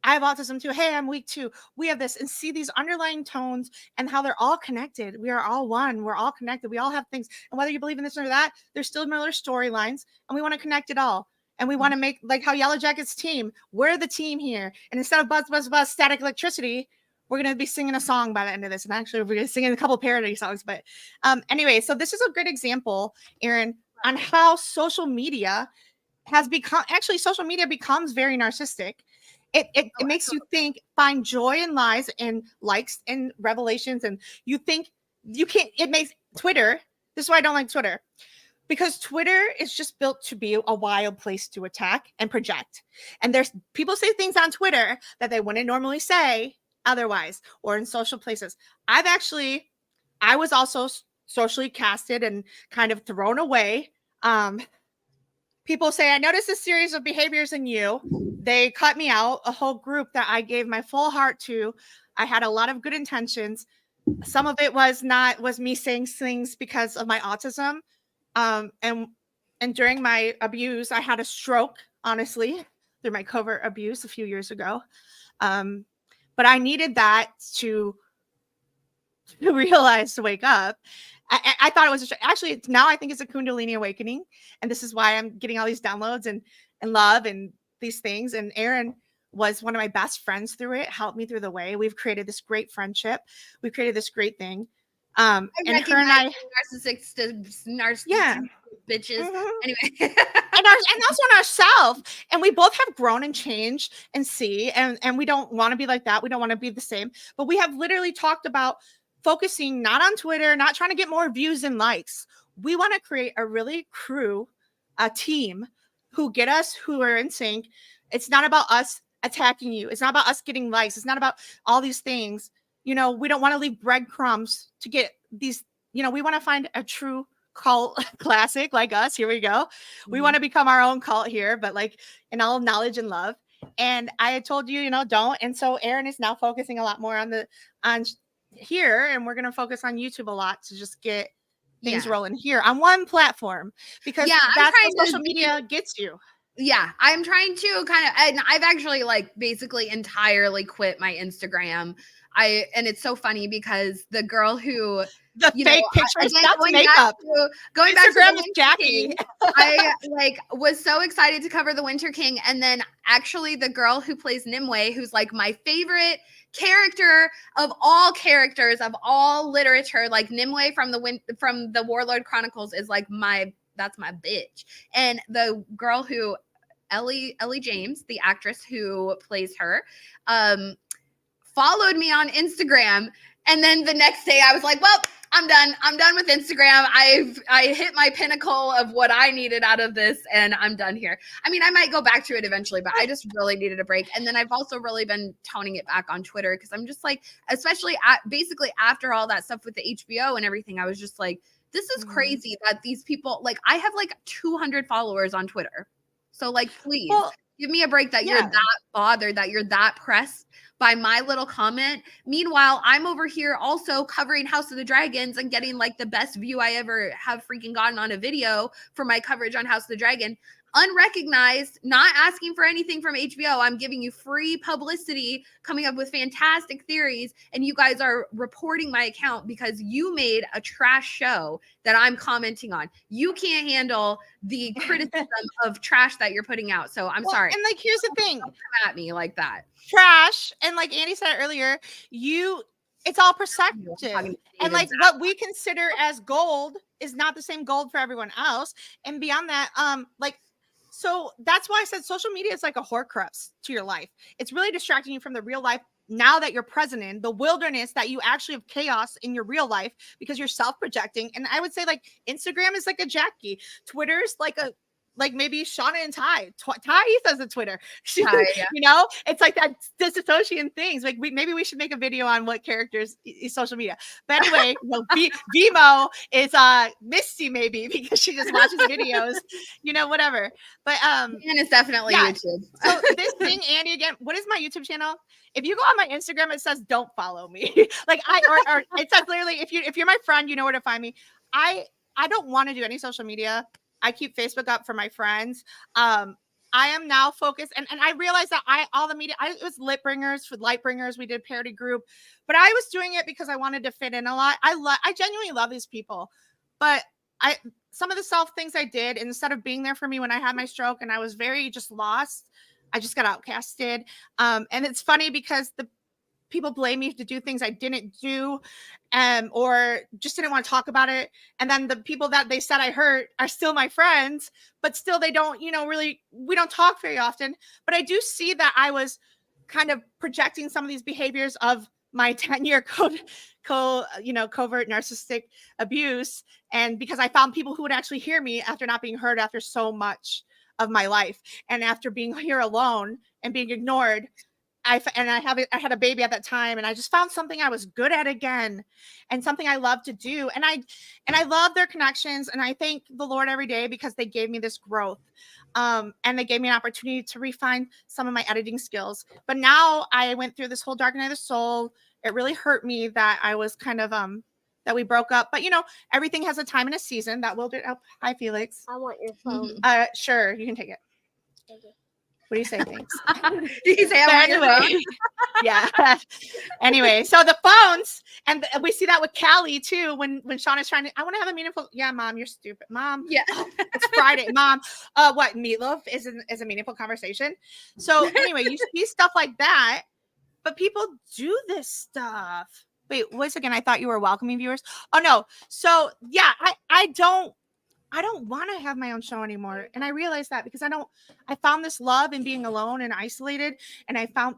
[SPEAKER 1] I have autism too. Hey, I'm weak too. We have this, and see these underlying tones and how they're all connected. We are all one. We're all connected. We all have things. And whether you believe in this or that, there's still similar storylines, and we want to connect it all. And we want to make like how Yellowjackets team. We're the team here. And instead of buzz, buzz, buzz, static electricity, we're going to be singing a song by the end of this. And actually, we're going to sing a couple parody songs. But anyway, so this is a great example, Erin, on how social media has become, actually, social media becomes very narcissistic. It makes you think, find joy in lies and likes and revelations. And you think you can't, it makes Twitter, this is why I don't like Twitter. Because Twitter is just built to be a wild place to attack and project. And there's people say things on Twitter that they wouldn't normally say otherwise, or in social places. I was also socially casted and kind of thrown away. People say, I noticed a series of behaviors in you. They cut me out, a whole group that I gave my full heart to. I had a lot of good intentions. Some of it was me saying things because of my autism. And during my abuse, I had a stroke, honestly, through my covert abuse a few years ago. But I needed that to realize, to wake up. I thought it was actually, now I think it's a Kundalini awakening. And this is why I'm getting all these downloads and love and these things. And Erin was one of my best friends through it, helped me through the way. We've created this great friendship. We've created this great thing. And her and I, narcissistic
[SPEAKER 2] bitches. Anyway,
[SPEAKER 1] and also on ourselves. And we both have grown and changed and and we don't want to be like that. We don't want to be the same. But we have literally talked about focusing not on Twitter, not trying to get more views and likes. We want to create a really a team who get us, who are in sync. It's not about us attacking you. It's not about us getting likes. It's not about all these things. You know, we don't want to leave breadcrumbs to get these, you know, we want to find a true cult classic like us. Here we go. We want to become our own cult here, but like in all knowledge and love. And I had told you, you know, don't. And so Erin is now focusing a lot more on here, and we're going to focus on YouTube a lot to just get things rolling here on one platform, because that's what social media gets you.
[SPEAKER 2] Yeah, I'm trying to kind of, and I've actually like basically entirely quit my Instagram. And it's so funny because the girl who
[SPEAKER 1] fake pictures, that's makeup.
[SPEAKER 2] Going back to
[SPEAKER 1] is Jackie.
[SPEAKER 2] I like was so excited to cover the Winter King, and then actually the girl who plays Nimue, who's like my favorite character of all characters of all literature, like Nimue from the Warlord Chronicles is like that's my bitch. And the girl who Ellie James, the actress who plays her, followed me on Instagram. And then the next day I was like, well, I'm done with Instagram. I hit my pinnacle of what I needed out of this, and I'm done here. I mean, I might go back to it eventually, but I just really needed a break. And then I've also really been toning it back on Twitter, because I'm just like, especially basically after all that stuff with the HBO and everything, I was just like, this is crazy that these people, like, I have like 200 followers on Twitter. So like, please give me a break that you're that bothered, that you're that pressed by my little comment. Meanwhile, I'm over here also covering House of the Dragons and getting like the best view I ever have freaking gotten on a video for my coverage on House of the Dragon. Unrecognized, not asking for anything from HBO. I'm giving you free publicity, coming up with fantastic theories, and you guys are reporting my account because you made a trash show that I'm commenting on. You can't handle the criticism of trash that you're putting out. So I'm sorry.
[SPEAKER 1] And like, here's the thing.
[SPEAKER 2] Don't come at me like that.
[SPEAKER 1] Trash. And like Andy said earlier, it's all perspective. And like what we consider as gold is not the same gold for everyone else. And beyond that, so that's why I said social media is like a Horcrux to your life. It's really distracting you from the real life now that you're present in the wilderness, that you actually have chaos in your real life because you're self-projecting. And I would say like Instagram is like a Jackie. Twitter's like maybe Shauna and Ty. Ty says a Twitter.
[SPEAKER 2] Ty, yeah.
[SPEAKER 1] You know, it's like that disassociating things. Like maybe we should make a video on what characters is social media. But anyway, Vimo is Misty maybe because she just watches videos, whatever. But
[SPEAKER 2] and it's definitely YouTube.
[SPEAKER 1] So this thing, Andy, again, what is my YouTube channel? If you go on my Instagram, it says don't follow me. Like or it says literally if you're my friend, you know where to find me. I don't want to do any social media. I keep Facebook up for my friends. I am now focused, and I realized that all the media, it was Lightbringers. We did parody group, but I was doing it because I wanted to fit in a lot. I genuinely love these people, but some of the self things I did, instead of being there for me when I had my stroke and I was very just lost, I just got outcasted. And it's funny because the people blame me to do things I didn't do, or just didn't want to talk about it. And then the people that they said I hurt are still my friends, but still they don't, really, we don't talk very often. But I do see that I was kind of projecting some of these behaviors of my 10-year covert narcissistic abuse. And because I found people who would actually hear me after not being heard after so much of my life, and after being here alone and being ignored. I had a baby at that time, and I just found something I was good at again, and something I love to do. And I love their connections, and I thank the Lord every day because they gave me this growth. And they gave me an opportunity to refine some of my editing skills. But now I went through this whole dark night of the soul. It really hurt me that I was kind of that we broke up. But everything has a time and a season. That will do. Oh, hi, Felix.
[SPEAKER 3] I want your phone.
[SPEAKER 1] Sure, you can take it. Thank you. What do you say? Thanks.
[SPEAKER 2] Did you say I want your phone?
[SPEAKER 1] Yeah. Anyway, so the phones, and we see that with Callie too. When Shauna's trying to, I want to have a meaningful. Yeah, Mom, you're stupid. Mom.
[SPEAKER 2] Yeah.
[SPEAKER 1] It's Friday, Mom. What meatloaf is a meaningful conversation. So anyway, you see stuff like that, but people do this stuff. Wait, once again, I thought you were welcoming viewers. Oh no. So yeah, I don't want to have my own show anymore. And I realized that because I found this love in being alone and isolated. And I found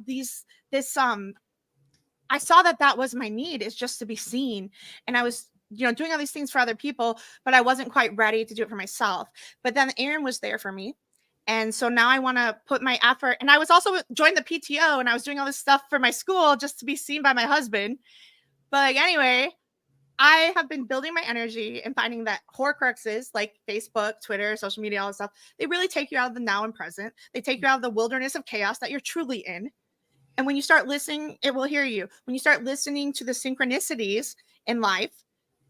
[SPEAKER 1] I saw that was my need, is just to be seen. And I was, doing all these things for other people, but I wasn't quite ready to do it for myself. But then Aaron was there for me. And so now I want to put my effort, and I was also joined the PTO, and I was doing all this stuff for my school just to be seen by my husband. But anyway, I have been building my energy and finding that Horcruxes like Facebook, Twitter, social media, all that stuff, they really take you out of the now and present. They take you out of the wilderness of chaos that you're truly in. And when you start listening, it will hear you. When you start listening to the synchronicities in life,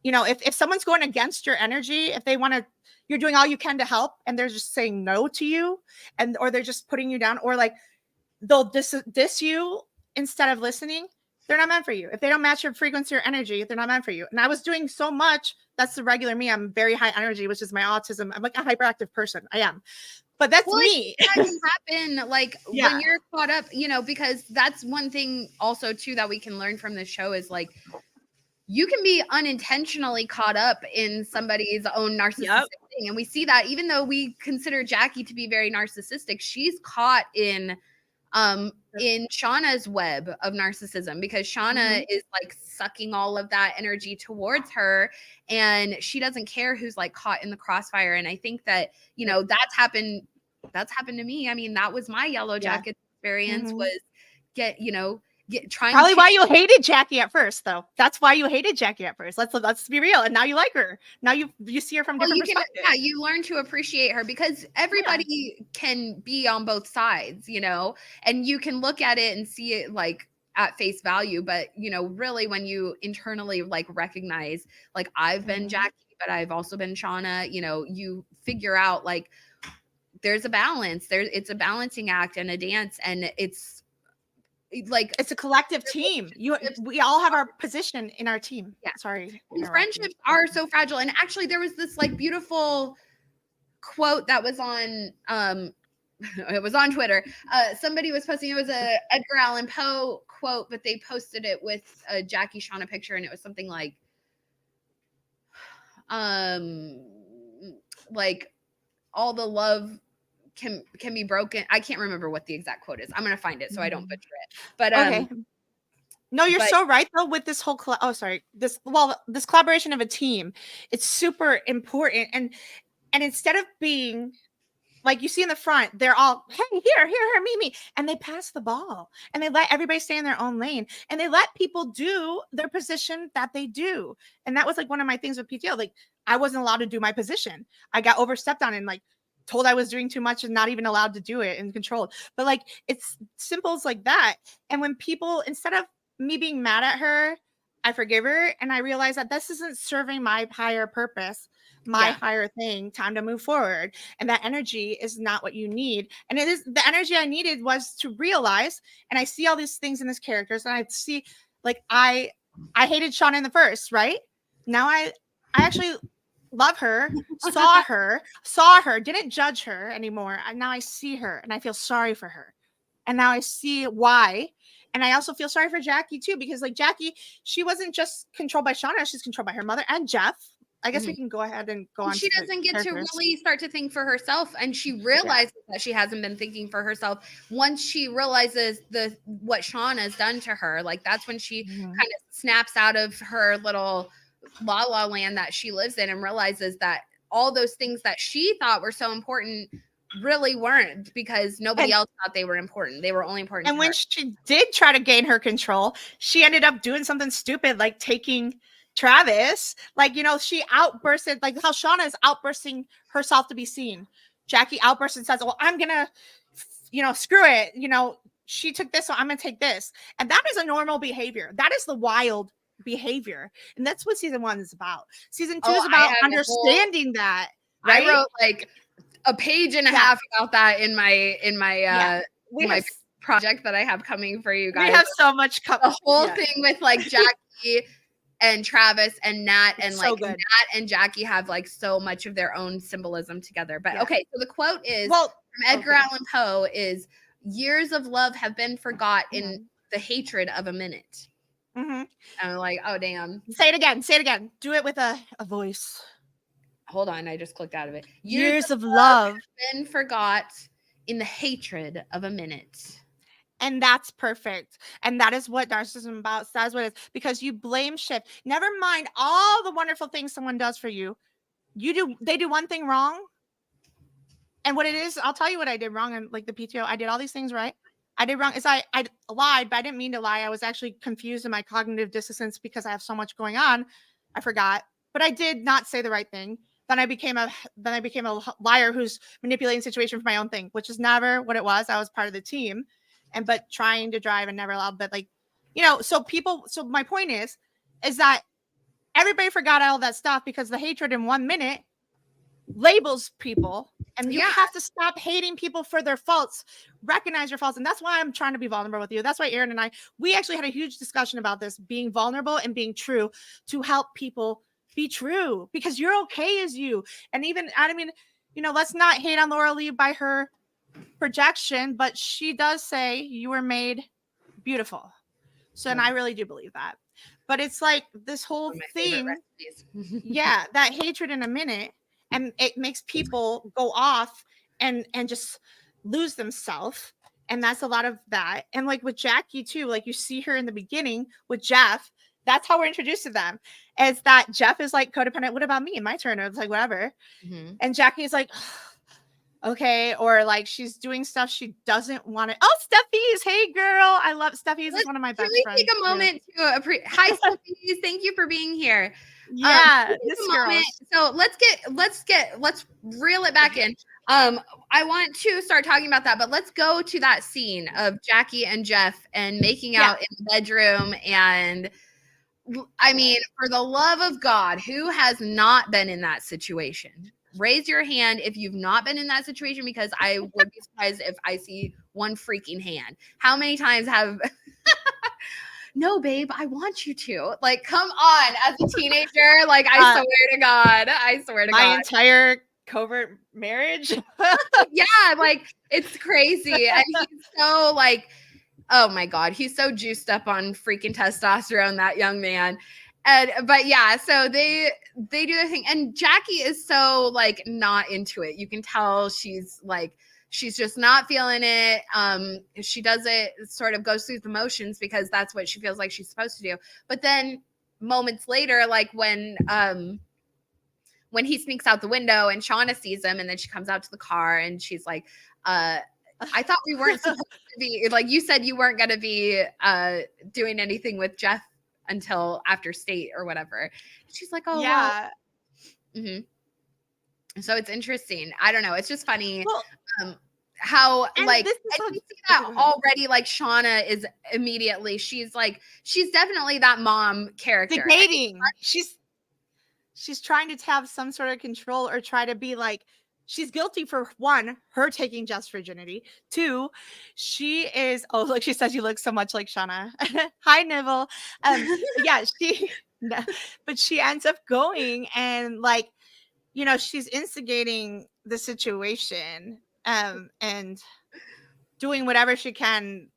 [SPEAKER 1] if someone's going against your energy, if they want to, you're doing all you can to help, and they're just saying no to you, or they're just putting you down, or like they'll diss you instead of listening, they're not meant for you. If they don't match your frequency or energy, they're not meant for you. And I was doing so much. That's the regular me. I'm very high energy, which is my autism. I'm like a hyperactive person. I am. But that's me.
[SPEAKER 2] That can happen when you're caught up, because that's one thing also too that we can learn from this show is you can be unintentionally caught up in somebody's own narcissistic thing. And we see that even though we consider Jackie to be very narcissistic, she's caught in Shauna's web of narcissism, because Shauna is like sucking all of that energy towards her, and she doesn't care who's like caught in the crossfire. And I think that, you know, that's happened to me. I mean, that was my Yellowjackets experience, was
[SPEAKER 1] probably why you hated Jackie at first, though. That's why you hated Jackie at first. Let's be real. And now you like her. Now you see her from different perspectives.
[SPEAKER 2] Yeah, you learn to appreciate her, because everybody can be on both sides, you know, and you can look at it and see it like at face value. But, you know, really when you internally like recognize, like, I've been Jackie, but I've also been Shauna, you know, you figure out like there's a balance. It's a balancing act and a dance, and it's like
[SPEAKER 1] it's a collective team. We all have our position in our team.
[SPEAKER 2] Yeah.
[SPEAKER 1] Sorry.
[SPEAKER 2] Friendships are so fragile. And actually there was this like beautiful quote that was on it was on Twitter. Somebody was posting, it was a Edgar Allan Poe quote, but they posted it with a Jackie Shauna picture, and it was something like all the love can be broken. I can't remember what the exact quote is. I'm gonna find it so I don't butcher it. But
[SPEAKER 1] okay. No, you're so right though with this whole this collaboration of a team. It's super important, and instead of being like you see in the front, they're all, hey, here, meet me, and they pass the ball, and they let everybody stay in their own lane, and they let people do their position that they do. And that was like one of my things with PTO. Like, I wasn't allowed to do my position. I got overstepped on and like told I was doing too much and not even allowed to do it and controlled. But like, it's symbols like that. And when people, instead of me being mad at her, I forgive her, and I realize that this isn't serving my higher purpose, my higher thing, time to move forward. And that energy is not what you need. And it is the energy I needed was to realize, and I see all these things in this characters, and I see like I hated Shauna in the first, right? Now I actually love her, saw her, didn't judge her anymore. And now I see her and I feel sorry for her. And now I see why. And I also feel sorry for Jackie too, because like Jackie, she wasn't just controlled by Shauna, she's controlled by her mother and Jeff. I guess we can go ahead and go on.
[SPEAKER 2] She doesn't get to really start to think for herself, and she realizes that she hasn't been thinking for herself. Once she realizes what Shauna's done to her, like that's when she kind of snaps out of her little la la land that she lives in and realizes that all those things that she thought were so important really weren't, because nobody else thought they were important. They were only important.
[SPEAKER 1] And when she did try to gain her control, she ended up doing something stupid, like taking Travis. Like, you know, she outbursted, like how Shauna is outbursting herself to be seen. Jackie outbursts and says, well, I'm gonna, you know, screw it. You know, she took this, so I'm gonna take this. And that is a normal behavior. That is the wild behavior. And that's what season 1 is about. Season 2 is about understanding that. Right?
[SPEAKER 2] I wrote like a page and a half about that in my my project that I have coming for you guys.
[SPEAKER 1] We have so much
[SPEAKER 2] the whole thing with like Jackie and Travis and Nat, and like Nat and Jackie have like so much of their own symbolism together. But okay, so the quote is from Edgar Allan Poe is, years of love have been forgot in the hatred of a minute. And I'm like, oh damn.
[SPEAKER 1] Say it again. Do it with a voice.
[SPEAKER 2] Hold on, I just clicked out of it.
[SPEAKER 1] Years of love
[SPEAKER 2] have been forgot in the hatred of a minute.
[SPEAKER 1] And that's perfect. And that is what narcissism is about. That's what it is. Because you blame shift. Never mind all the wonderful things someone does for you. They do one thing wrong. And what it is, I'll tell you what I did wrong. And like the PTO, I did all these things right. I did wrong. Is I lied, but I didn't mean to lie. I was actually confused in my cognitive dissonance because I have so much going on. I forgot. But I did not say the right thing. Then I became a liar who's manipulating the situation for my own thing, which is never what it was. I was part of the team. But trying to drive and never allowed, but like, you know, so my point is that everybody forgot all that stuff because the hatred in 1 minute labels people, and you have to stop hating people for their faults, recognize your faults. And that's why I'm trying to be vulnerable with you. That's why Aaron and we actually had a huge discussion about this, being vulnerable and being true, to help people be true, because you're okay as you. And even, I mean, you know, let's not hate on Laura Lee by her projection, but she does say you were made beautiful. So, and I really do believe that. But it's like this whole thing, that hatred in a minute. and it makes people go off and just lose themselves. And that's a lot of that. And like with Jackie too, like you see her in the beginning with Jeff. That's how we're introduced to them. Is that Jeff is like codependent. What about me? My turn. It's like whatever.
[SPEAKER 2] Mm-hmm.
[SPEAKER 1] And Jackie's like, okay, or like she's doing stuff she doesn't want to. Oh, Steffi's, hey girl, I love Steffi's. Is one of my best friends.
[SPEAKER 2] Take a moment to hi Steffi's, thank you for being here.
[SPEAKER 1] Yeah, this girl.
[SPEAKER 2] So let's reel it back in. I want to start talking about that, but let's go to that scene of Jackie and Jeff and making out in the bedroom. And I mean, for the love of God, who has not been in that situation? Raise your hand if you've not been in that situation, because I would be surprised if I see one freaking hand. How many times have no, babe, I want you to. Like, come on, as a teenager, like, I swear to God.
[SPEAKER 1] My entire covert marriage.
[SPEAKER 2] Yeah, like, it's crazy. And he's so, like, oh my God, he's so juiced up on freaking testosterone, that young man. But yeah, so they do their thing. And Jackie is so, like, not into it. You can tell she's, like, she's just not feeling it. She does it, sort of goes through the motions because that's what she feels like she's supposed to do. But then moments later, like when he sneaks out the window and Shauna sees him, and then she comes out to the car and she's like, I thought we weren't supposed to be, like you said, you weren't going to be doing anything with Jeff until after state or whatever. She's like, oh, yeah. Well. Mm-hmm. So it's interesting. I don't know. It's just funny. Well, how like I see that already. Like Shauna is immediately, she's definitely that mom character.
[SPEAKER 1] Debating. She's trying to have some sort of control or try to be like, she's guilty for one, her taking Jeff's virginity. Two, she is, oh, look, she says you look so much like Shauna. Hi, Nibble. Yeah, but she ends up going and like, you know, she's instigating the situation and doing whatever she can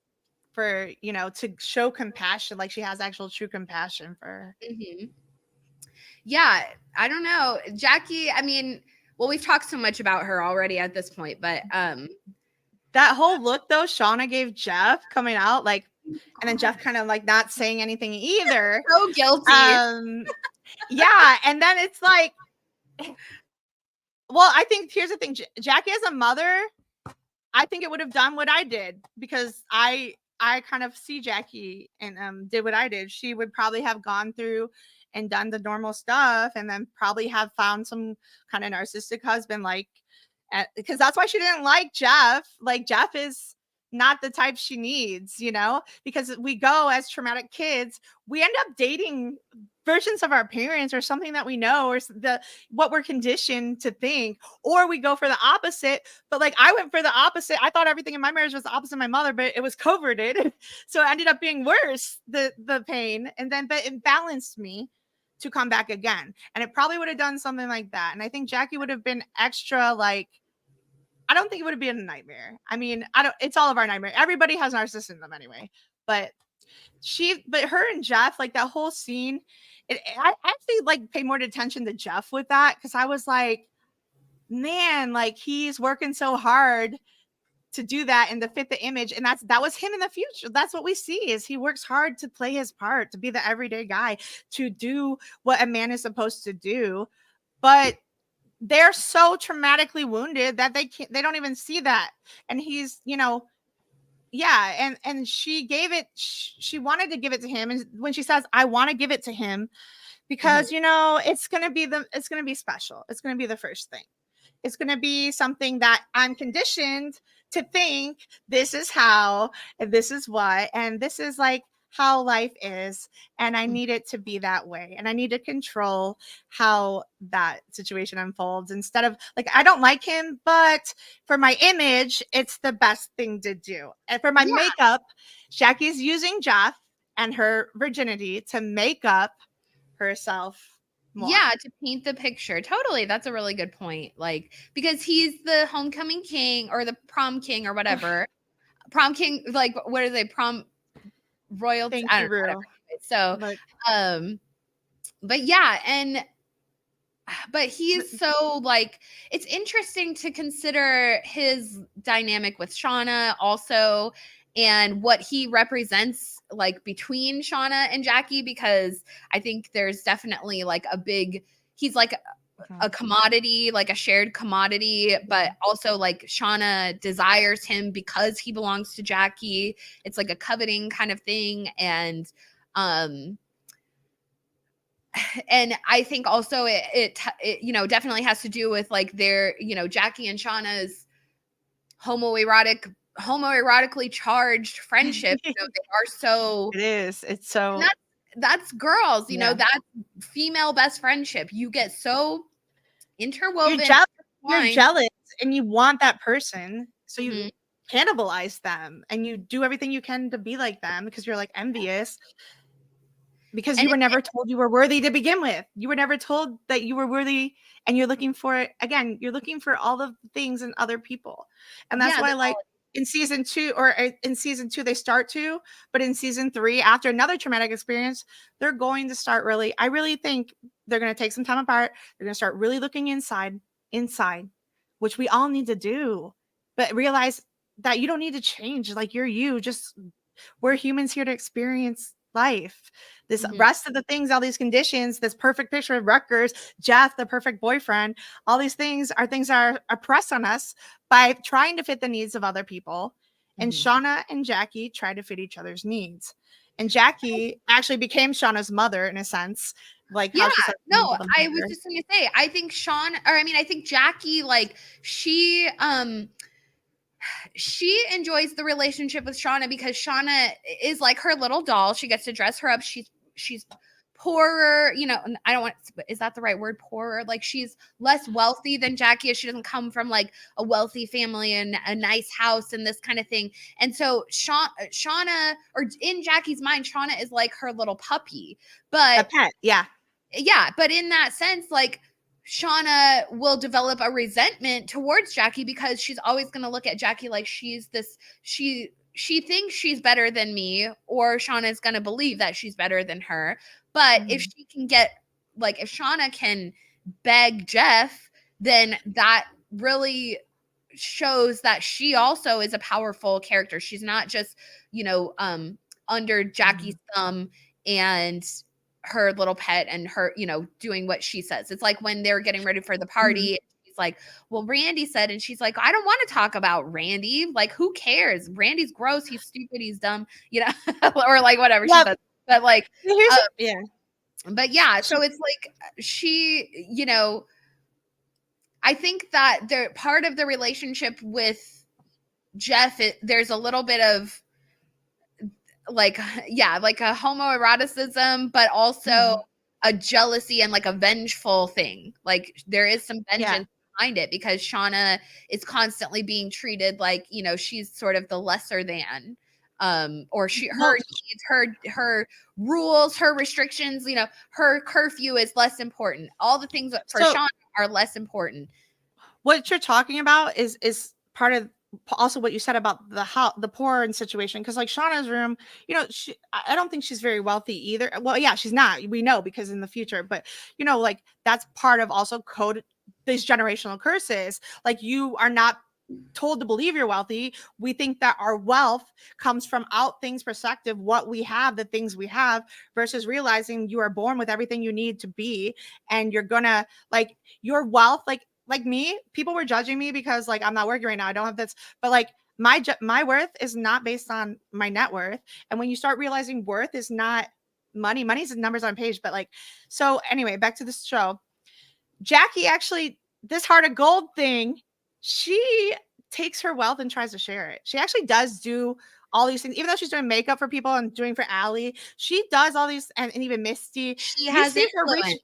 [SPEAKER 1] for, you know, to show compassion, like she has actual true compassion for her.
[SPEAKER 2] Mm-hmm. Yeah, I don't know. Jackie, I mean, well, we've talked so much about her already at this point, but
[SPEAKER 1] that whole look though Shauna gave Jeff coming out, like, and then Jeff kind of like not saying anything either.
[SPEAKER 2] So guilty.
[SPEAKER 1] Yeah, and then it's like, well, I think here's the thing, Jackie as a mother, I think it would have done what I did, because I kind of see Jackie and did what I did. She would probably have gone through and done the normal stuff, and then probably have found some kind of narcissistic husband, like, because that's why she didn't like Jeff. Like, Jeff is not the type she needs, you know, because we go as traumatic kids, we end up dating versions of our parents or something that we know, or what we're conditioned to think, or we go for the opposite. But like, I went for the opposite. I thought everything in my marriage was the opposite of my mother, but it was coverted. So it ended up being worse, the pain. And then, but it balanced me to come back again. And it probably would have done something like that. And I think Jackie would have been extra, like, I don't think it would have been a nightmare. I mean, it's all of our nightmare. Everybody has narcissists in them anyway. But her and Jeff, like that whole scene, I actually like pay more attention to Jeff with that, because I was like, man, like he's working so hard to do that and to fit the image. And that was him in the future. That's what we see, is he works hard to play his part, to be the everyday guy, to do what a man is supposed to do. But they're so traumatically wounded that they don't even see that. And he's, you know, yeah. And she she wanted to give it to him. And when she says, I want to give it to him because, you know, it's going to be special. It's going to be the first thing. It's going to be something that I'm conditioned to think this is how, and this is what, and this is like how life is. And I need it to be that way. And I need to control how that situation unfolds, instead of like, I don't like him, but for my image, it's the best thing to do. And for my makeup, Jackie's using Jeff and her virginity to make up herself more.
[SPEAKER 2] Yeah, to paint the picture. Totally. That's a really good point. Like, because he's the homecoming king or the prom king or whatever. Prom king, like, what are they? Prom royalty? I don't know. So, but yeah, and but he's so like, it's interesting to consider his dynamic with Shauna also, and what he represents like between Shauna and Jackie, because I think there's definitely like he's like a commodity, like a shared commodity, but also like Shauna desires him because he belongs to Jackie. It's like a coveting kind of thing. And I think also it you know, definitely has to do with like their, you know, Jackie and Shauna's homoerotically charged friendship. You know, they are so,
[SPEAKER 1] it is. It's so,
[SPEAKER 2] that's girls, you know, that female best friendship. You get so interwoven.
[SPEAKER 1] You're jealous and you want that person. So you cannibalize them and you do everything you can to be like them because you're like envious. Because you were never told you were worthy to begin with. You were never told that you were worthy, and you're looking for, again, you're looking for all the things in other people. And that's why, like, in season 2 they start to, but in season 3, after another traumatic experience, they're going to start really, I really think they're going to take some time apart. They're going to start really looking inside, which we all need to do, but realize that you don't need to change. Like, you're you, just, we're humans here to experience life. This rest of the things, all these conditions, this perfect picture of Rutgers, Jeff, the perfect boyfriend, all these things are oppressed on us by trying to fit the needs of other people. And Shauna and Jackie try to fit each other's needs. And Jackie actually became Shauna's mother in a sense. Like,
[SPEAKER 2] yeah, no, I was just going to say, I think I think Jackie, like, she enjoys the relationship with Shauna because Shauna is like her little doll. She gets to dress her up. She's poorer, you know, I don't want, is that the right word? Poorer? Like, she's less wealthy than Jackie is. She doesn't come from like a wealthy family and a nice house and this kind of thing. And so Shauna, or in Jackie's mind, Shauna is like her little puppy, but
[SPEAKER 1] a pet.
[SPEAKER 2] Yeah. But in that sense, like, Shauna will develop a resentment towards Jackie because she's always going to look at Jackie like she's this, she thinks she's better than me, or Shauna is going to believe that she's better than her. But if she can get, like, if Shauna can beg Jeff, then that really shows that she also is a powerful character. She's not just, you know, under Jackie's thumb and her little pet and her, you know, doing what she says. It's like when they're getting ready for the party, she's like, well, Randy said, and she's like, I don't want to talk about Randy. Like, who cares? Randy's gross. He's stupid. He's dumb, you know, or like whatever she says. But like, but yeah, so it's like she, you know, I think that they're part of the relationship with Jeff. There's a little bit of like, yeah, like a homoeroticism, but also a jealousy and like a vengeful thing. Like, there is some vengeance behind it because Shauna is constantly being treated like, you know, she's sort of the lesser than, or her needs, her rules, her restrictions, you know, her curfew is less important. All the things for Shauna are less important.
[SPEAKER 1] What you're talking about is part of also what you said about the poor situation, because like Shauna's room, you know, I don't think she's very wealthy either. Well, yeah, she's not, we know, because in the future, but you know, like, that's part of also these generational curses. Like, you are not told to believe you're wealthy. We think that our wealth comes from out things perspective, what we have, the things we have, versus realizing you are born with everything you need to be, and you're gonna, like, your wealth, like me, people were judging me because like I'm not working right now, I don't have this, but like my worth is not based on my net worth. And when you start realizing worth is not money's numbers on a page. But like, so anyway, back to this show. Jackie, actually, this heart of gold thing, she takes her wealth and tries to share it. She actually does do all these things, even though she's doing makeup for people and doing for Allie. She does all these, and even Misty.
[SPEAKER 2] She has influence.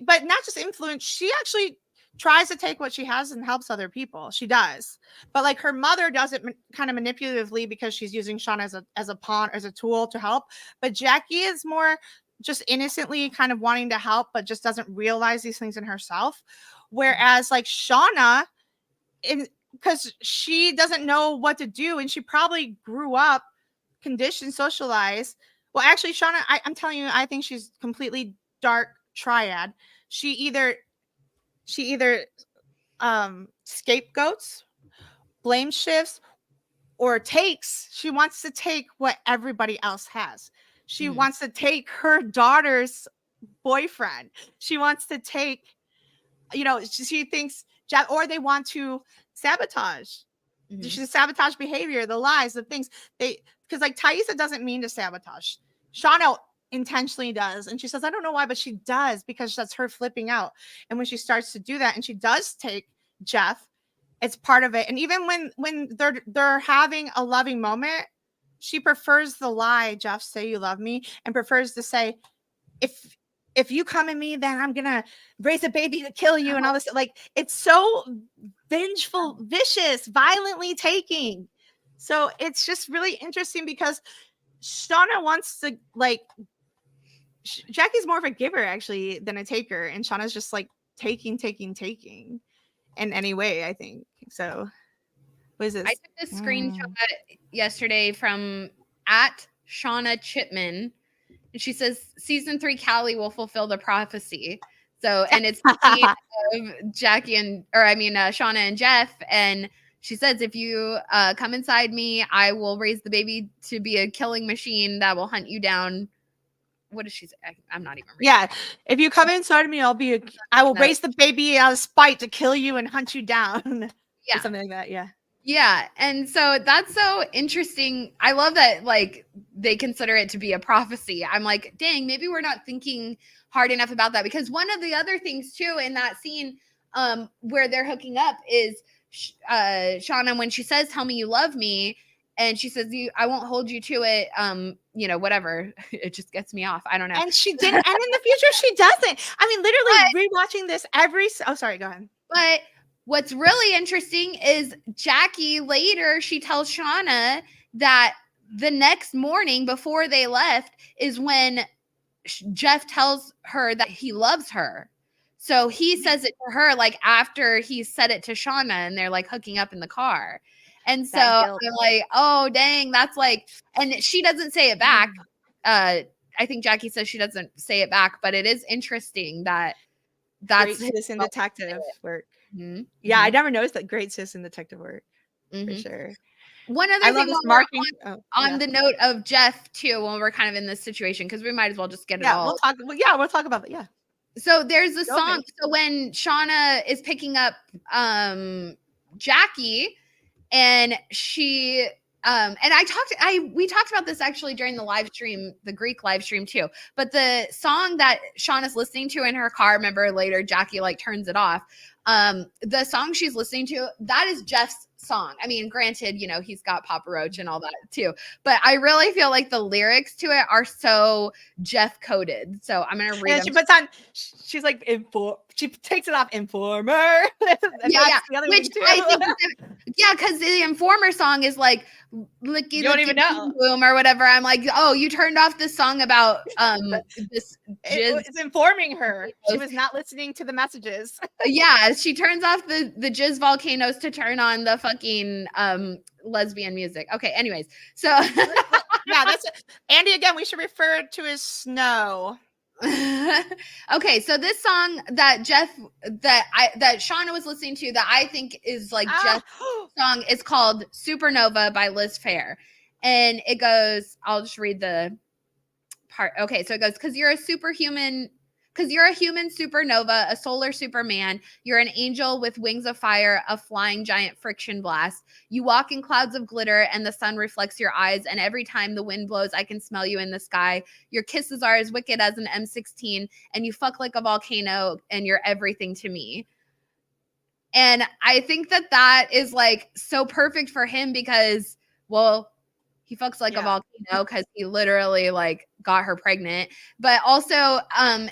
[SPEAKER 1] But not just influence. She actually tries to take what she has and helps other people. She does. But like, her mother does it kind of manipulatively because she's using Shauna as a pawn, as a tool to help. But Jackie is more just innocently kind of wanting to help, but just doesn't realize these things in herself. Whereas like Shauna, because she doesn't know what to do, and she probably grew up conditioned, socialized. Well, actually, Shauna, I'm telling you, I think she's completely dark triad. She either scapegoats, blame shifts, or she wants to take what everybody else has. She wants to take her daughter's boyfriend. She wants to take, she thinks, or they want to sabotage. She's sabotage behavior, the lies, the things because like Taissa doesn't mean to sabotage. Shauna intentionally does. And she says, I don't know why, but she does, because that's her flipping out. And when she starts to do that and she does take Jeff, it's part of it. And even when they're having a loving moment, she prefers the lie, Jeff, say you love me, and prefers to say, if you come at me, then I'm gonna raise a baby to kill you and all this. Like, it's so vengeful, vicious, violently taking. So it's just really interesting because Shauna wants to, like, Jackie's more of a giver actually than a taker, and Shauna's just like taking in any way, I think. So what is this?
[SPEAKER 2] I took this screenshot yesterday from @Shauna Chipman. And she says, season 3 Callie will fulfill the prophecy. So, and it's the scene of Shauna and Jeff. And she says, if you come inside me, I will raise the baby to be a killing machine that will hunt you down. What does she say? I'm not even reading.
[SPEAKER 1] Yeah. If you come inside of me, I will raise the baby out of spite to kill you and hunt you down. Yeah. Or something like that. Yeah.
[SPEAKER 2] Yeah. And so that's so interesting. I love that, like, they consider it to be a prophecy. I'm like, dang, maybe we're not thinking hard enough about that, because one of the other things too in that scene where they're hooking up is Shauna, when she says, tell me you love me, and she says, I won't hold you to it, whatever. It just gets me off. I don't know.
[SPEAKER 1] And she didn't. And in the future, she doesn't. I mean, literally rewatching this sorry, go ahead.
[SPEAKER 2] But what's really interesting is Jackie later, she tells Shauna that the next morning before they left is when Jeff tells her that he loves her. So he says it to her, like, after he said it to Shauna, and they're like hooking up in the car. And so I'm like, oh, dang, that's like, and she doesn't say it back. I think Jackie says she doesn't say it back, but it is interesting that's
[SPEAKER 1] great sis in detective work. Mm-hmm. Yeah, I never noticed that. Great sis in detective work, for sure.
[SPEAKER 2] One other thing on the note of Jeff too, when we're kind of in this situation, because we might as well just get it all.
[SPEAKER 1] We'll talk about it. Yeah.
[SPEAKER 2] So there's a song. So when Shauna is picking up Jackie, and she we talked about this actually during the live stream, the Greek live stream too. But the song that Shauna's listening to in her car, remember later Jackie like turns it off. The song she's listening to, that is Jeff's song. I mean, granted, he's got Papa Roach and all that too, but I really feel like the lyrics to it are so Jeff coded. So I'm gonna read.
[SPEAKER 1] And she puts on. She's like she takes it off, Informer.
[SPEAKER 2] Yeah. Which I think, because the Informer song is like,
[SPEAKER 1] you don't even know,
[SPEAKER 2] boom or whatever. I'm like, oh, you turned off this song about this.
[SPEAKER 1] It's informing her. She was not listening to the messages.
[SPEAKER 2] Yeah, she turns off the jizz volcanoes to turn on the fucking lesbian music. Okay, anyways, so
[SPEAKER 1] yeah, that's Andy again. We should refer to as Snow.
[SPEAKER 2] Okay, so this song that that Shauna was listening to, that I think is like Jeff's song, is called Supernova by Liz Phair, and it goes, I'll just read the part. Okay, so it goes, because you're a human supernova, a solar superman. You're an angel with wings of fire, a flying giant friction blast. You walk in clouds of glitter, and the sun reflects your eyes. And every time the wind blows, I can smell you in the sky. Your kisses are as wicked as an M16, and you fuck like a volcano, and you're everything to me. And I think that is like so perfect for him, because, well, he fucks like a volcano because he literally like got her pregnant. But also, and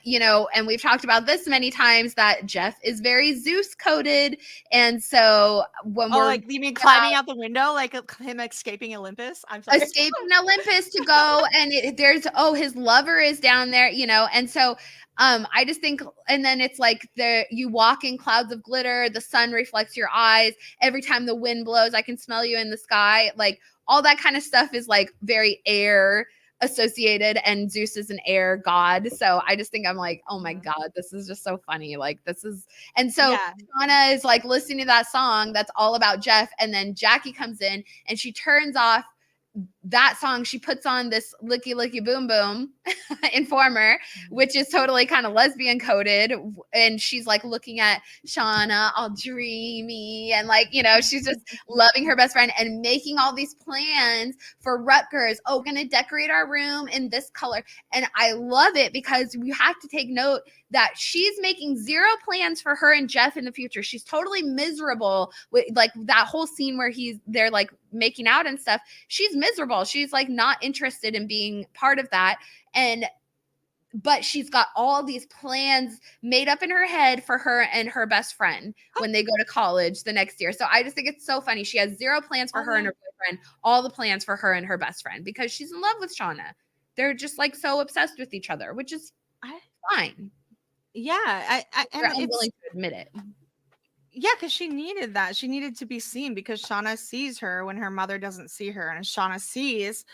[SPEAKER 2] we've talked about this many times, that Jeff is very Zeus coded. And so when we're
[SPEAKER 1] like, you mean climbing out the window, like him escaping Olympus? I'm sorry.
[SPEAKER 2] Escaping Olympus to go, and his lover is down there, and so I just think, and then it's like you walk in clouds of glitter, the sun reflects your eyes. Every time the wind blows, I can smell you in the sky. Like, all that kind of stuff is like very air, associated, and Zeus is an air god. So I just think I'm like, oh my God, this is just so funny. Like this is, and so Shauna is like listening to that song that's all about Jeff. And then Jackie comes in and she turns off that song. She puts on this Licky Licky Boom Boom Informer, which is totally kind of lesbian coded. And she's like looking at Shauna all dreamy and like, you know, she's just loving her best friend and making all these plans for Rutgers. Oh, gonna decorate our room in this color. And I love it because you have to take note that she's making zero plans for her and Jeff in the future. She's totally miserable with like that whole scene where they're like making out and stuff. She's miserable. She's like not interested in being part of that. But she's got all these plans made up in her head for her and her best friend when they go to college the next year. So I just think it's so funny. She has zero plans for her and her boyfriend, all the plans for her and her best friend because she's in love with Shauna. They're just like so obsessed with each other, which is fine.
[SPEAKER 1] Yeah,
[SPEAKER 2] and I'm willing to admit it.
[SPEAKER 1] Yeah, because she needed that. She needed to be seen because Shauna sees her when her mother doesn't see her, and Shauna sees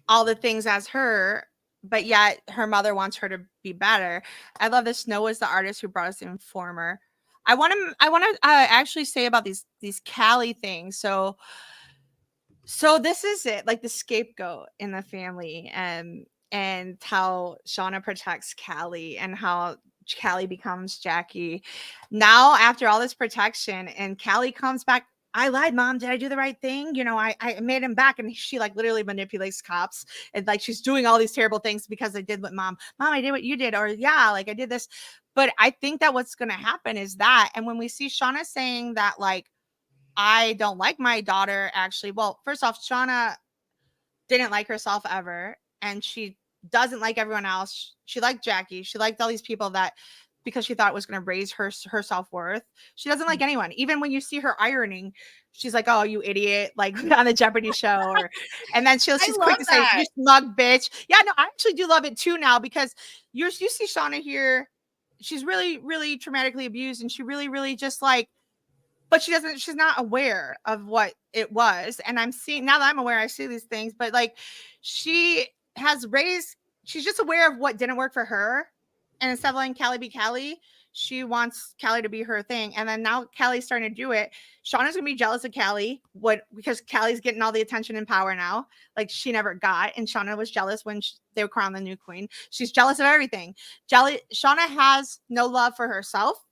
[SPEAKER 1] all the things as her, but yet her mother wants her to be better. I love this. Noah is the artist who brought us the Informer. I want to actually say about these Callie things. So this is it, like the scapegoat in the family, and how Shauna protects Callie and how Callie becomes Jackie. Now, after all this protection, and Callie comes back, I lied, Mom. Did I do the right thing? You know, I made him back. And she like literally manipulates cops. And like she's doing all these terrible things because I did what Mom, I did what you did. Or yeah, like I did this. But I think that what's going to happen is that. And when we see Shauna saying that, like, I don't like my daughter, actually. Well, first off, Shauna didn't like herself ever. And she doesn't like everyone else. She liked Jackie. She liked all these people that, because she thought it was going to raise her self-worth. She doesn't like anyone. Even when you see her ironing, she's like, oh, you idiot, like on the Jeopardy show. And then she's quick to say, you smug bitch. Yeah, no, I actually do love it too now, because you see Shauna here. She's really, really traumatically abused. And she really, really just like, but she's not aware of what it was. And I'm seeing, now that I'm aware, I see these things, but like she's just aware of what didn't work for her. And instead of letting Callie be Callie, she wants Callie to be her thing. And then now Callie's starting to do it. Shauna's gonna be jealous of Callie, because Callie's getting all the attention and power now, like she never got. And Shauna was jealous when they were crowned the new queen. She's jealous of everything. Shauna has no love for herself,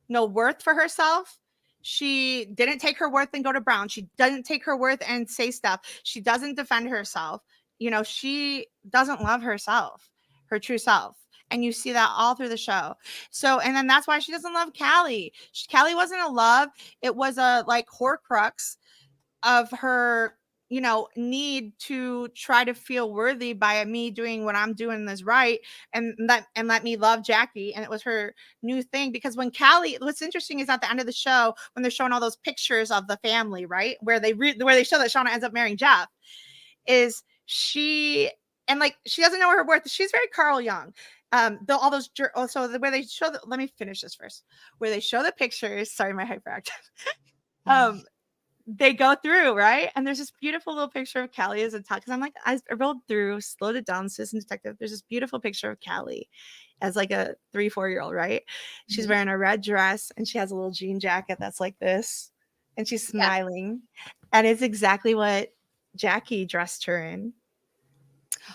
[SPEAKER 1] no worth for herself. She didn't take her worth and go to Brown. She doesn't take her worth and say stuff. She doesn't defend herself. You know, she doesn't love herself, her true self. And you see that all through the show. So, and then that's why she doesn't love Callie. Callie wasn't a love. It was a like horcrux of her, you know, need to try to feel worthy by me doing what I'm doing is right. And let me love Jackie. And it was her new thing, because when Callie, what's interesting is at the end of the show, when they're showing all those pictures of the family, right? Where they show that Shauna ends up marrying Jeff, is she, and like, she doesn't know her worth. She's very Carl Jung. All those, so the way they show let me finish this first, where they show the pictures, sorry, my hyperactive, they go through, right? And there's this beautiful little picture of Callie as a top, because I'm like, I rolled through, slowed it down, Citizen Detective. There's this beautiful picture of Callie as like a 3-4-year-old, right? She's wearing a red dress and she has a little jean jacket that's like this, and she's smiling. And it's exactly what Jackie dressed her in.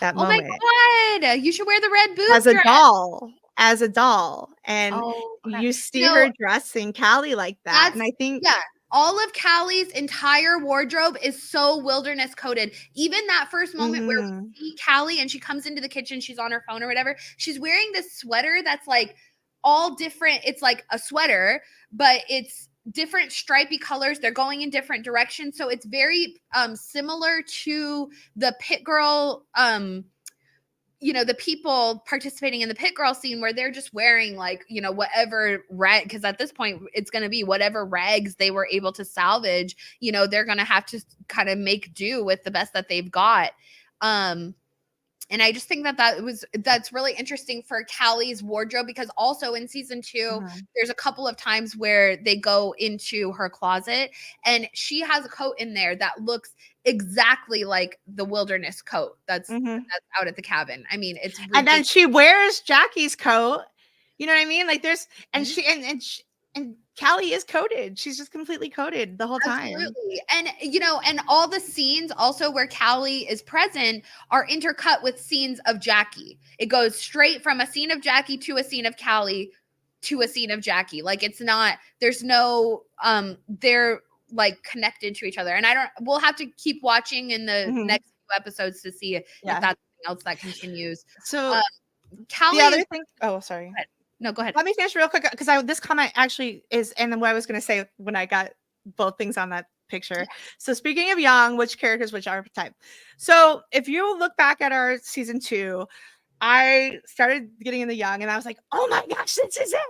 [SPEAKER 1] That moment.
[SPEAKER 2] Oh my God, you should wear the red boots
[SPEAKER 1] as a doll, and you see her dressing Callie like that. And I think
[SPEAKER 2] all of Callie's entire wardrobe is so wilderness coded. Even that first moment where we see Callie and she comes into the kitchen, she's on her phone or whatever, she's wearing this sweater that's like all different. It's like a sweater, but it's different stripy colors. They're going in different directions. So it's very similar to the Pit Girl, you know, the people participating in the Pit Girl scene where they're just wearing like, you know, whatever rag, because at this point it's going to be whatever rags they were able to salvage, you know, they're going to have to kind of make do with the best that they've got. And I just think that's really interesting for Callie's wardrobe, because also in season 2, there's a couple of times where they go into her closet and she has a coat in there that looks exactly like the wilderness coat that's out at the cabin. I mean, it's ridiculous.
[SPEAKER 1] And then she wears Jackie's coat. You know what I mean? Like there's and and Callie is coated. She's just completely coated the whole time.
[SPEAKER 2] Absolutely. And, and all the scenes also where Callie is present are intercut with scenes of Jackie. It goes straight from a scene of Jackie to a scene of Callie to a scene of Jackie. Like there's no, they're like connected to each other. And we'll have to keep watching in the next few episodes to see if that's something else that continues.
[SPEAKER 1] So
[SPEAKER 2] Callie,
[SPEAKER 1] the other thing, sorry.
[SPEAKER 2] No, go ahead.
[SPEAKER 1] Let me finish real quick, because this comment actually is, and then what I was going to say when I got both things on that picture. So speaking of young, which characters, which archetype? So if you look back at our season 2, I started getting in the young, and I was like, oh my gosh, this is it.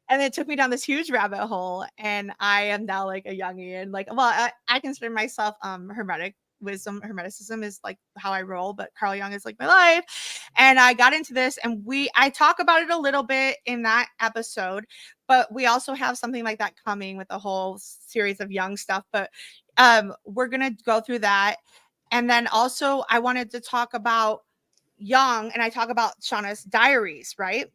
[SPEAKER 1] And it took me down this huge rabbit hole, and I am now like a youngie, and like, well, I consider myself hermetic. Wisdom, hermeticism is like how I roll, but Carl Jung is like my life. And I got into this, and I talk about it a little bit in that episode, but we also have something like that coming with a whole series of young stuff. But we're gonna go through that. And then also I wanted to talk about young, and I talk about Shauna's diaries, right?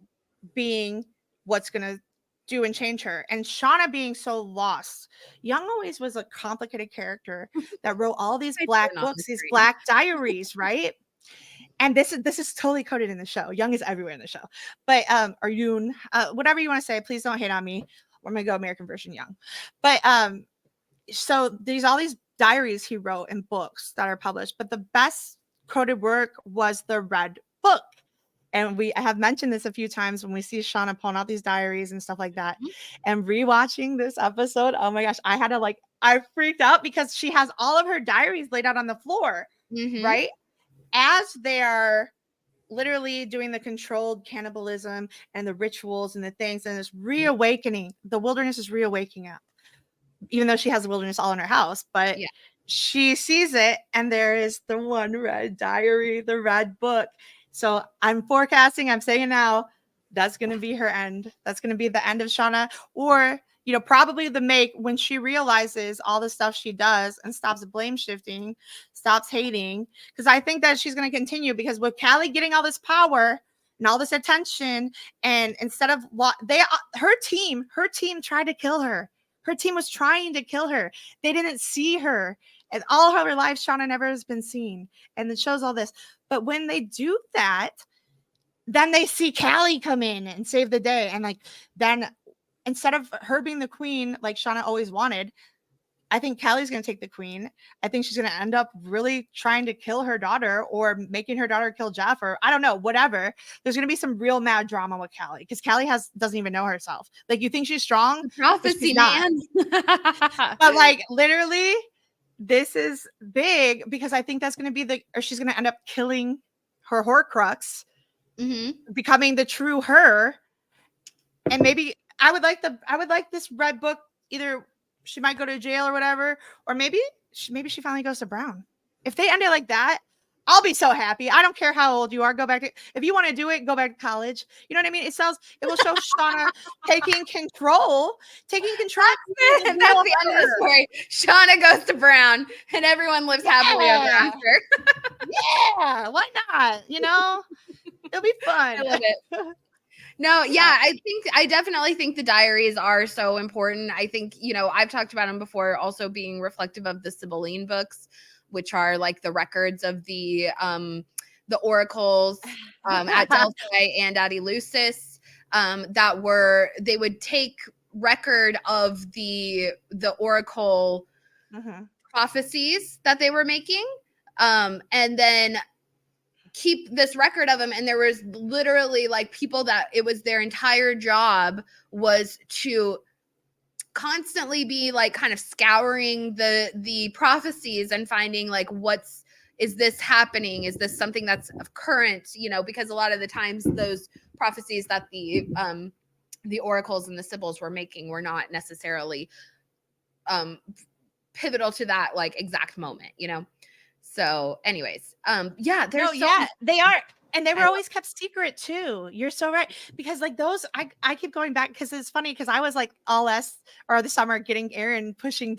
[SPEAKER 1] Being what's gonna do and change her, and Shauna being so lost. Young always was a complicated character that wrote all these black books, these black diaries, right? And this is totally coded in the show. Young is everywhere in the show, but or Yoon, whatever you want to say, please don't hate on me. I'm gonna go American version Young. But so there's all these diaries he wrote in books that are published, but the best coded work was the Red Book. And I have mentioned this a few times when we see Shauna pulling out these diaries and stuff like that. And rewatching this episode, oh my gosh, I freaked out because she has all of her diaries laid out on the floor, right? As they are literally doing the controlled cannibalism and the rituals and the things, and it's reawakening. The wilderness is reawakening up, even though she has the wilderness all in her house, but she sees it, and there is the one red diary, the Red Book. So I'm forecasting, I'm saying now, that's going to be her end. That's going to be the end of Shauna, or, probably the make when she realizes all the stuff she does and stops blame shifting, stops hating. Because I think that she's going to continue, because with Callie getting all this power and all this attention, and instead of her team tried to kill her. Her team was trying to kill her. They didn't see her. And all of her life, Shauna never has been seen. And it shows all this. But when they do that, then they see Callie come in and save the day. And then instead of her being the queen, like Shauna always wanted, I think Callie's going to take the queen. I think she's going to end up really trying to kill her daughter, or making her daughter kill Jeff, or I don't know, whatever. There's going to be some real mad drama with Callie, because Callie doesn't even know herself. Like, you think she's strong?
[SPEAKER 2] Prophecy, man.
[SPEAKER 1] But literally, this is big, because I think that's going to be she's going to end up killing her Horcrux, becoming the true her. And maybe I would like this Red Book, either she might go to jail or whatever, or maybe she finally goes to Brown. If they end it like that, I'll be so happy. I don't care how old you are. Go back if you want to do it, go back to college. You know what I mean? It will show Shauna taking control.
[SPEAKER 2] That's the end of the story. Shauna goes to Brown, and everyone lives happily ever after.
[SPEAKER 1] Yeah, why not? It'll be fun.
[SPEAKER 2] I love it. No, yeah, I definitely think the diaries are so important. I think, I've talked about them before, also being reflective of the Symbolism books, which are like the records of the oracles at Delphi and at Eleusis, they would take record of the oracle prophecies that they were making, and then keep this record of them. And there was literally people that it was their entire job was to constantly be kind of scouring the prophecies and finding is this happening? Is this something that's of current? Because a lot of the times those prophecies that the oracles and the Sibyls were making were not necessarily pivotal to that exact moment, So anyways, yeah,
[SPEAKER 1] No,
[SPEAKER 2] there's so
[SPEAKER 1] yeah, they are. And they were
[SPEAKER 2] I
[SPEAKER 1] always kept secret too. You're so right. Because like those, I keep going back because it's funny because I was like all or the summer getting Erin pushing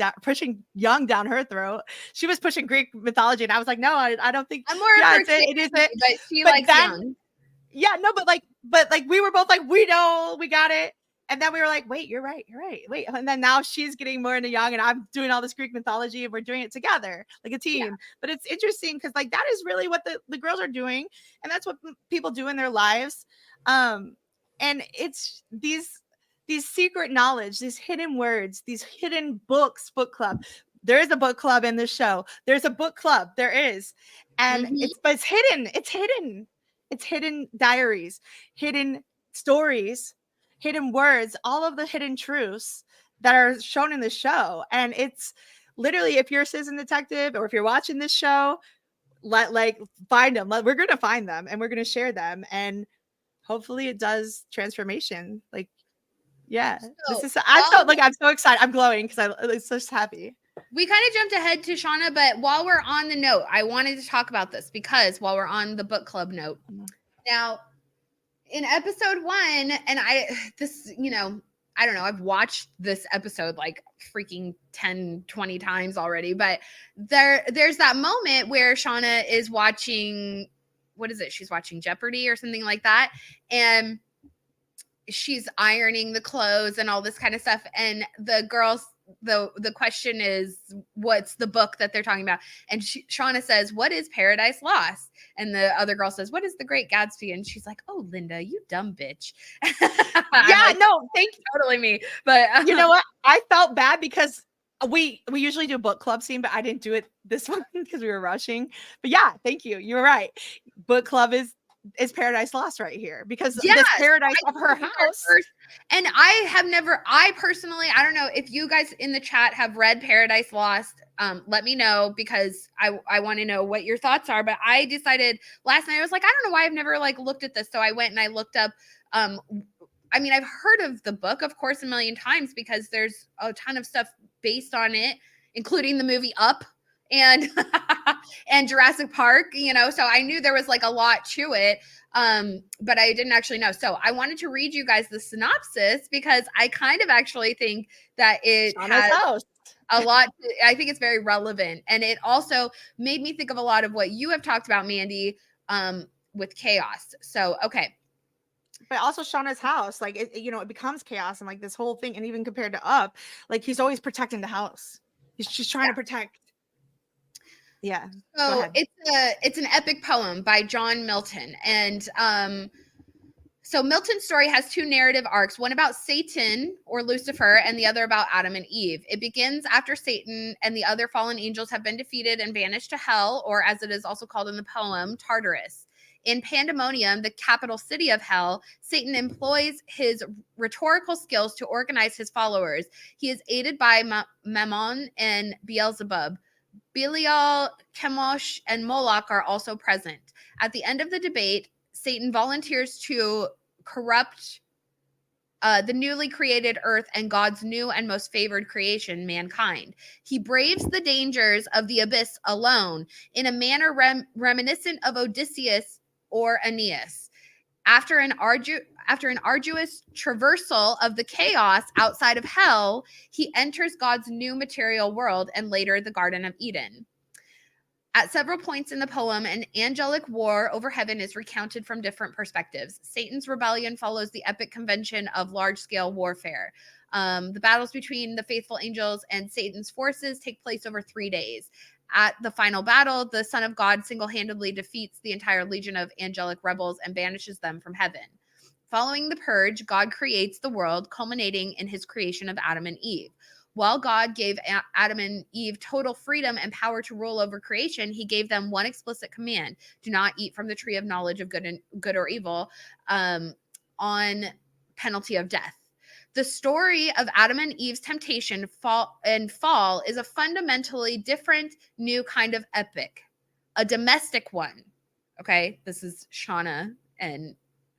[SPEAKER 1] Young down her throat. She was pushing Greek mythology, and I was like, no, I don't think.
[SPEAKER 2] I'm more of
[SPEAKER 1] Yeah,
[SPEAKER 2] her
[SPEAKER 1] it is it.
[SPEAKER 2] but she
[SPEAKER 1] But
[SPEAKER 2] likes
[SPEAKER 1] then,
[SPEAKER 2] Young.
[SPEAKER 1] yeah, no, but like we were both like, we know, we got it. And then we were like, wait, you're right. Wait. And then now she's getting more into Young, and I'm doing all this Greek mythology, and we're doing it together like a team.
[SPEAKER 2] Yeah.
[SPEAKER 1] But it's interesting because like that is really what the girls are doing, and that's what people do in their lives. And it's these secret knowledge, these hidden words, these hidden books, book club. There is a book club in this show. There's a book club. There is. And it's hidden. It's hidden diaries, hidden stories, hidden words, all of the hidden truths that are shown in the show. And it's literally, if you're a citizen detective or if you're watching this show, find them. We're going to find them and we're going to share them. And hopefully it does transformation. Like, yeah,
[SPEAKER 2] So,
[SPEAKER 1] I'm so excited. I'm glowing because I'm so happy.
[SPEAKER 2] We kind of jumped ahead to Shauna, but while we're on the note, I wanted to talk about this because while we're on the book club note, now in episode 1, and I don't know, I've watched this episode like freaking 10, 20 times already, but there's that moment where Shauna is watching, what is it? She's watching Jeopardy or something like that. And she's ironing the clothes and all this kind of stuff. And the girls, the question is, what's the book that they're talking about? And Shauna says, what is Paradise Lost? And the other girl says, what is The Great Gatsby? And she's like, oh, Linda, you dumb bitch.
[SPEAKER 1] Yeah, like, no, thank you.
[SPEAKER 2] Totally me. But
[SPEAKER 1] you know what? I felt bad because we usually do a book club scene, but I didn't do it this one because we were rushing. But yeah, thank you. You're right. Book club is Paradise Lost right here because this paradise of her house.
[SPEAKER 2] And I personally, I don't know if you guys in the chat have read Paradise Lost. Let me know because I want to know what your thoughts are. But I decided last night, I was like, I don't know why I've never like looked at this. So I went and I looked up, I mean, I've heard of the book, of course, a million times because there's a ton of stuff based on it, including the movie Up and and Jurassic Park, so I knew there was like a lot to it, but I didn't actually know. So I wanted to read you guys the synopsis because I kind of actually think that it has a lot. I think it's very relevant, and it also made me think of a lot of what you have talked about, Mandy, with chaos. So okay.
[SPEAKER 1] But also Shauna's house, like it becomes chaos and like this whole thing, and even compared to Up, like he's always protecting the house. He's just trying to protect. Yeah.
[SPEAKER 2] So it's an epic poem by John Milton. And so Milton's story has 2 narrative arcs, one about Satan or Lucifer and the other about Adam and Eve. It begins after Satan and the other fallen angels have been defeated and banished to hell, or as it is also called in the poem, Tartarus. In Pandemonium, the capital city of hell, Satan employs his rhetorical skills to organize his followers. He is aided by Mammon and Beelzebub. Belial, Chemosh, and Moloch are also present. At the end of the debate, Satan volunteers to corrupt the newly created earth and God's new and most favored creation, mankind. He braves the dangers of the abyss alone in a manner reminiscent of Odysseus or Aeneas. After an arduous traversal of the chaos outside of hell, he enters God's new material world and later the Garden of Eden. At several points in the poem, an angelic war over heaven is recounted from different perspectives. Satan's rebellion follows the epic convention of large-scale warfare. The battles between the faithful angels and Satan's forces take place over 3 days. At the final battle, the Son of God single-handedly defeats the entire legion of angelic rebels and banishes them from heaven. Following the purge, God creates the world, culminating in his creation of Adam and Eve. While God gave Adam and Eve total freedom and power to rule over creation, he gave them one explicit command: do not eat from the tree of knowledge of good or evil, on penalty of death. The story of Adam and Eve's temptation, fall is a fundamentally different, new kind of epic, a domestic one. Okay, this is Shauna and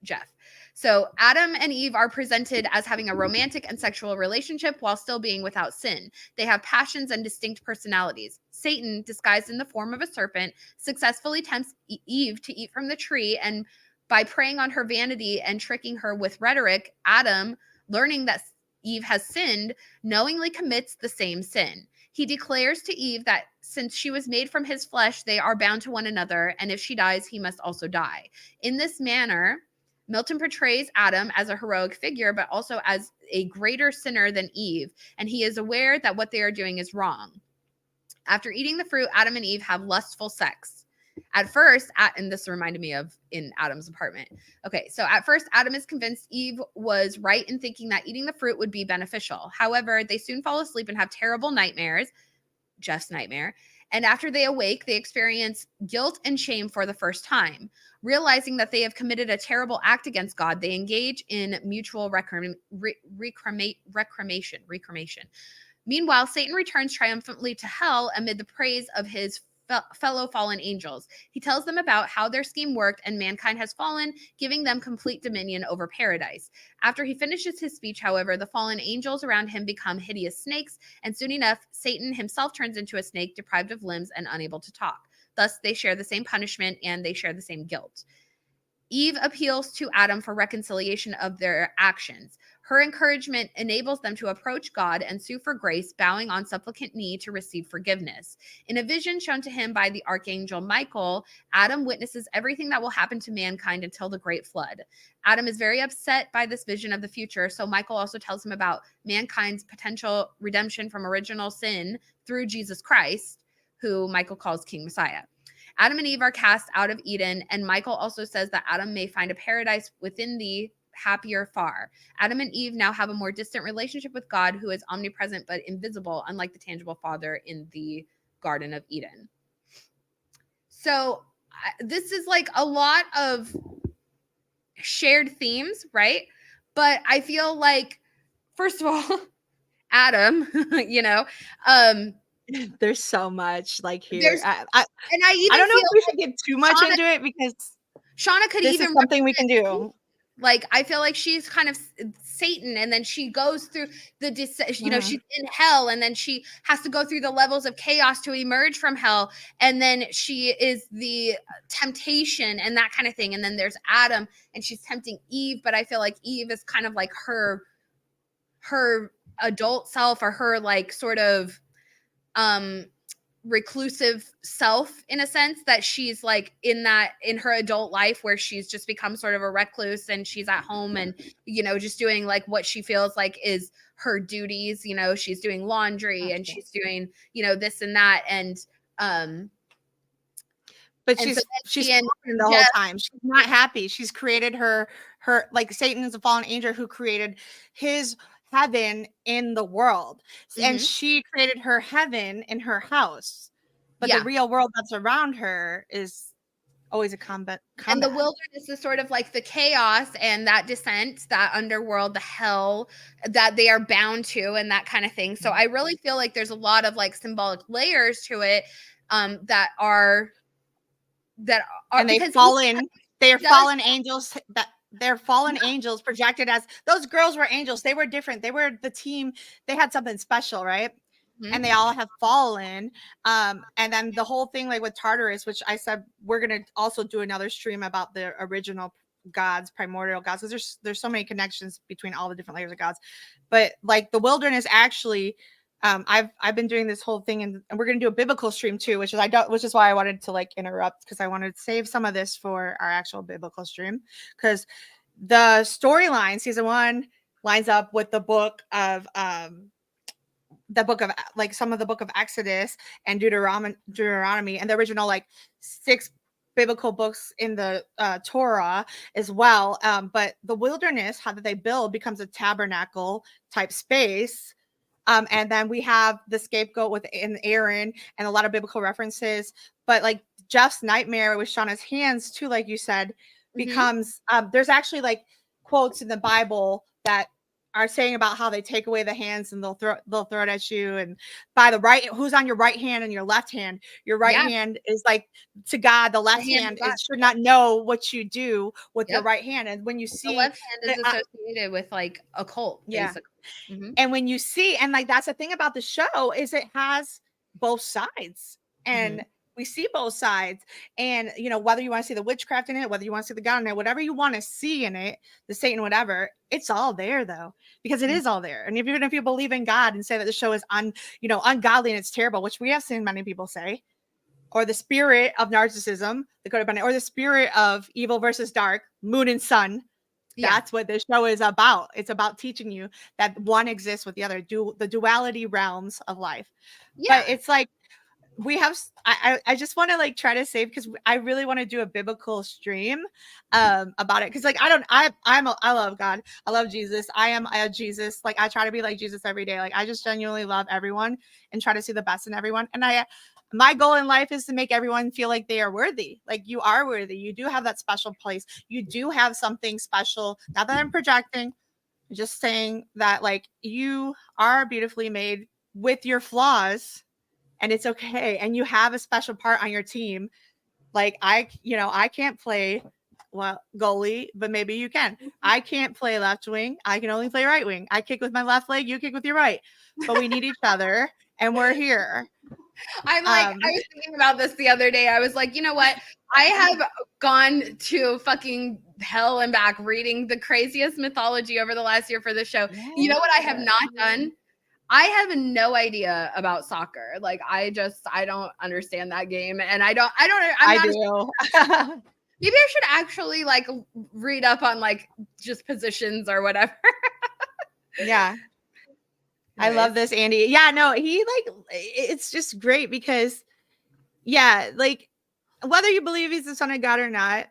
[SPEAKER 2] Jeff. So Adam and Eve are presented as having a romantic and sexual relationship while still being without sin. They have passions and distinct personalities. Satan, disguised in the form of a serpent, successfully tempts Eve to eat from the tree, and by preying on her vanity and tricking her with rhetoric, Adam, learning that Eve has sinned, knowingly commits the same sin. He declares to Eve that since she was made from his flesh, they are bound to one another, and if she dies, he must also die. In this manner, Milton portrays Adam as a heroic figure, but also as a greater sinner than Eve, and he is aware that what they are doing is wrong. After eating the fruit, Adam and Eve have lustful sex. At first, and this reminded me of in Adam's apartment. Okay, so at first, Adam is convinced Eve was right in thinking that eating the fruit would be beneficial. However, they soon fall asleep and have terrible nightmares, Jeff's nightmare, and after they awake, they experience guilt and shame for the first time. Realizing that they have committed a terrible act against God, they engage in mutual reclamation. Meanwhile, Satan returns triumphantly to hell amid the praise of his fellow fallen angels. He tells them about how their scheme worked and mankind has fallen, giving them complete dominion over paradise. After he finishes his speech, however, the fallen angels around him become hideous snakes, and soon enough, Satan himself turns into a snake, deprived of limbs and unable to talk. Thus, they share the same punishment and they share the same guilt. Eve appeals to Adam for reconciliation of their actions. Her encouragement enables them to approach God and sue for grace, bowing on supplicant knee to receive forgiveness. In a vision shown to him by the archangel Michael, Adam witnesses everything that will happen to mankind until the great flood. Adam is very upset by this vision of the future, so Michael also tells him about mankind's potential redemption from original sin through Jesus Christ, who Michael calls King Messiah. Adam and Eve are cast out of Eden, and Michael also says that Adam may find a paradise within thee, happier far. Adam and Eve now have a more distant relationship with God, who is omnipresent but invisible, unlike the tangible Father in the Garden of Eden. So this is like a lot of shared themes, right? But I feel like, first of all, Adam,
[SPEAKER 1] there's so much like here. I
[SPEAKER 2] don't know
[SPEAKER 1] if we should get too much into it because
[SPEAKER 2] Shauna could
[SPEAKER 1] this is something we can do.
[SPEAKER 2] Like, I feel like she's kind of Satan, and then she goes through she's in hell, and then she has to go through the levels of chaos to emerge from hell, and then she is the temptation and that kind of thing. And then there's Adam, and she's tempting Eve, but I feel like Eve is kind of like her adult self, or her like sort of reclusive self, in a sense, that she's like in her adult life where she's just become sort of a recluse, and she's at home and just doing like what she feels like is her duties. She's doing laundry and she's doing this and that, and
[SPEAKER 1] but she's the whole time. She's not happy. She's created her like Satan is a fallen angel who created his heaven in the world, and she created her heaven in her house, but the real world that's around her is always a combat.
[SPEAKER 2] And the wilderness is sort of like the chaos and that descent, that underworld, the hell that they are bound to, and that kind of thing. So I really feel like there's a lot of like symbolic layers to it that are
[SPEAKER 1] and they fall in. They are fallen angels that. They're fallen angels projected as those girls were angels. They were different. They were the team. They had something special, right? And they all have fallen. And then the whole thing, like with Tartarus, which I said we're gonna also do another stream about the original gods, primordial gods, because there's so many connections between all the different layers of gods. But like the wilderness, actually, I've been doing this whole thing, and we're gonna do a biblical stream too, which is why I wanted to like interrupt, because I wanted to save some of this for our actual biblical stream, because the storyline season 1 lines up with the book of like some of the book of Exodus and Deuteronomy, and the original like 6 biblical books in the Torah as well. But the wilderness, how that they build, becomes a tabernacle type space. And then we have the scapegoat within Aaron and a lot of biblical references. But like Jeff's nightmare with Shauna's hands too, like you said, becomes there's actually like quotes in the Bible that are saying about how they take away the hands and they'll throw it at you, and by the right, who's on your right hand and your left hand. Your right hand is like to God, the left hand should not know what you do with your right hand. And when you see
[SPEAKER 2] the left hand is associated with like occult, basically.
[SPEAKER 1] And when you see, and like that's the thing about the show, is it has both sides, and we see both sides. And you know, whether you want to see the witchcraft in it, whether you want to see the God in it, whatever you want to see in it, the Satan, whatever, it's all there though, because it is all there. And even if you believe in God and say that the show is ungodly and it's terrible, which we have seen many people say, or the spirit of narcissism, the codependent, or the spirit of evil versus dark, moon and sun. That's what this show is about. It's about teaching you that one exists with the other, the duality realms of life. But it's like, we have, I just want to like try to save, because I really want to do a biblical stream about it, because like I love God, I love Jesus, I am a Jesus, like I try to be like Jesus every day. Like I just genuinely love everyone and try to see the best in everyone. And my goal in life is to make everyone feel like they are worthy. Like you are worthy. You do have that special place. You do have something special. Not that I'm projecting, I'm just saying that like you are beautifully made with your flaws, and it's okay. And you have a special part on your team. Like I can't play goalie, but maybe you can. I can't play left wing. I can only play right wing. I kick with my left leg. You kick with your right. But we need each other, and we're here.
[SPEAKER 2] I'm like, I was thinking about this the other day. I was like, you know what? I have gone to fucking hell and back reading the craziest mythology over the last year for the show. You know what I have not done? I have no idea about soccer. Like I don't understand that game, and I do. Maybe I should actually like read up on like just positions or whatever.
[SPEAKER 1] Yeah. I love this, Andy. Yeah, no, he like, it's just great because like whether you believe he's the son of God or not,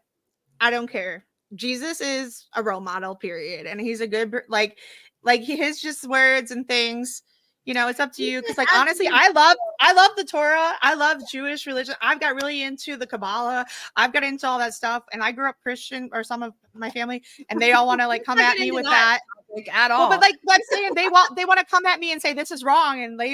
[SPEAKER 1] I don't care. Jesus is a role model, period. And he's a good, like his just words and things, you know, it's up to you. Cause like, honestly, I love the Torah. I love Jewish religion. I've got really into the Kabbalah. I've got into all that stuff. And I grew up Christian, or some of my family, and they all want to like come at me with that.
[SPEAKER 2] Like, at all.
[SPEAKER 1] Well, but like I'm saying, they want to come at me and say this is wrong, and they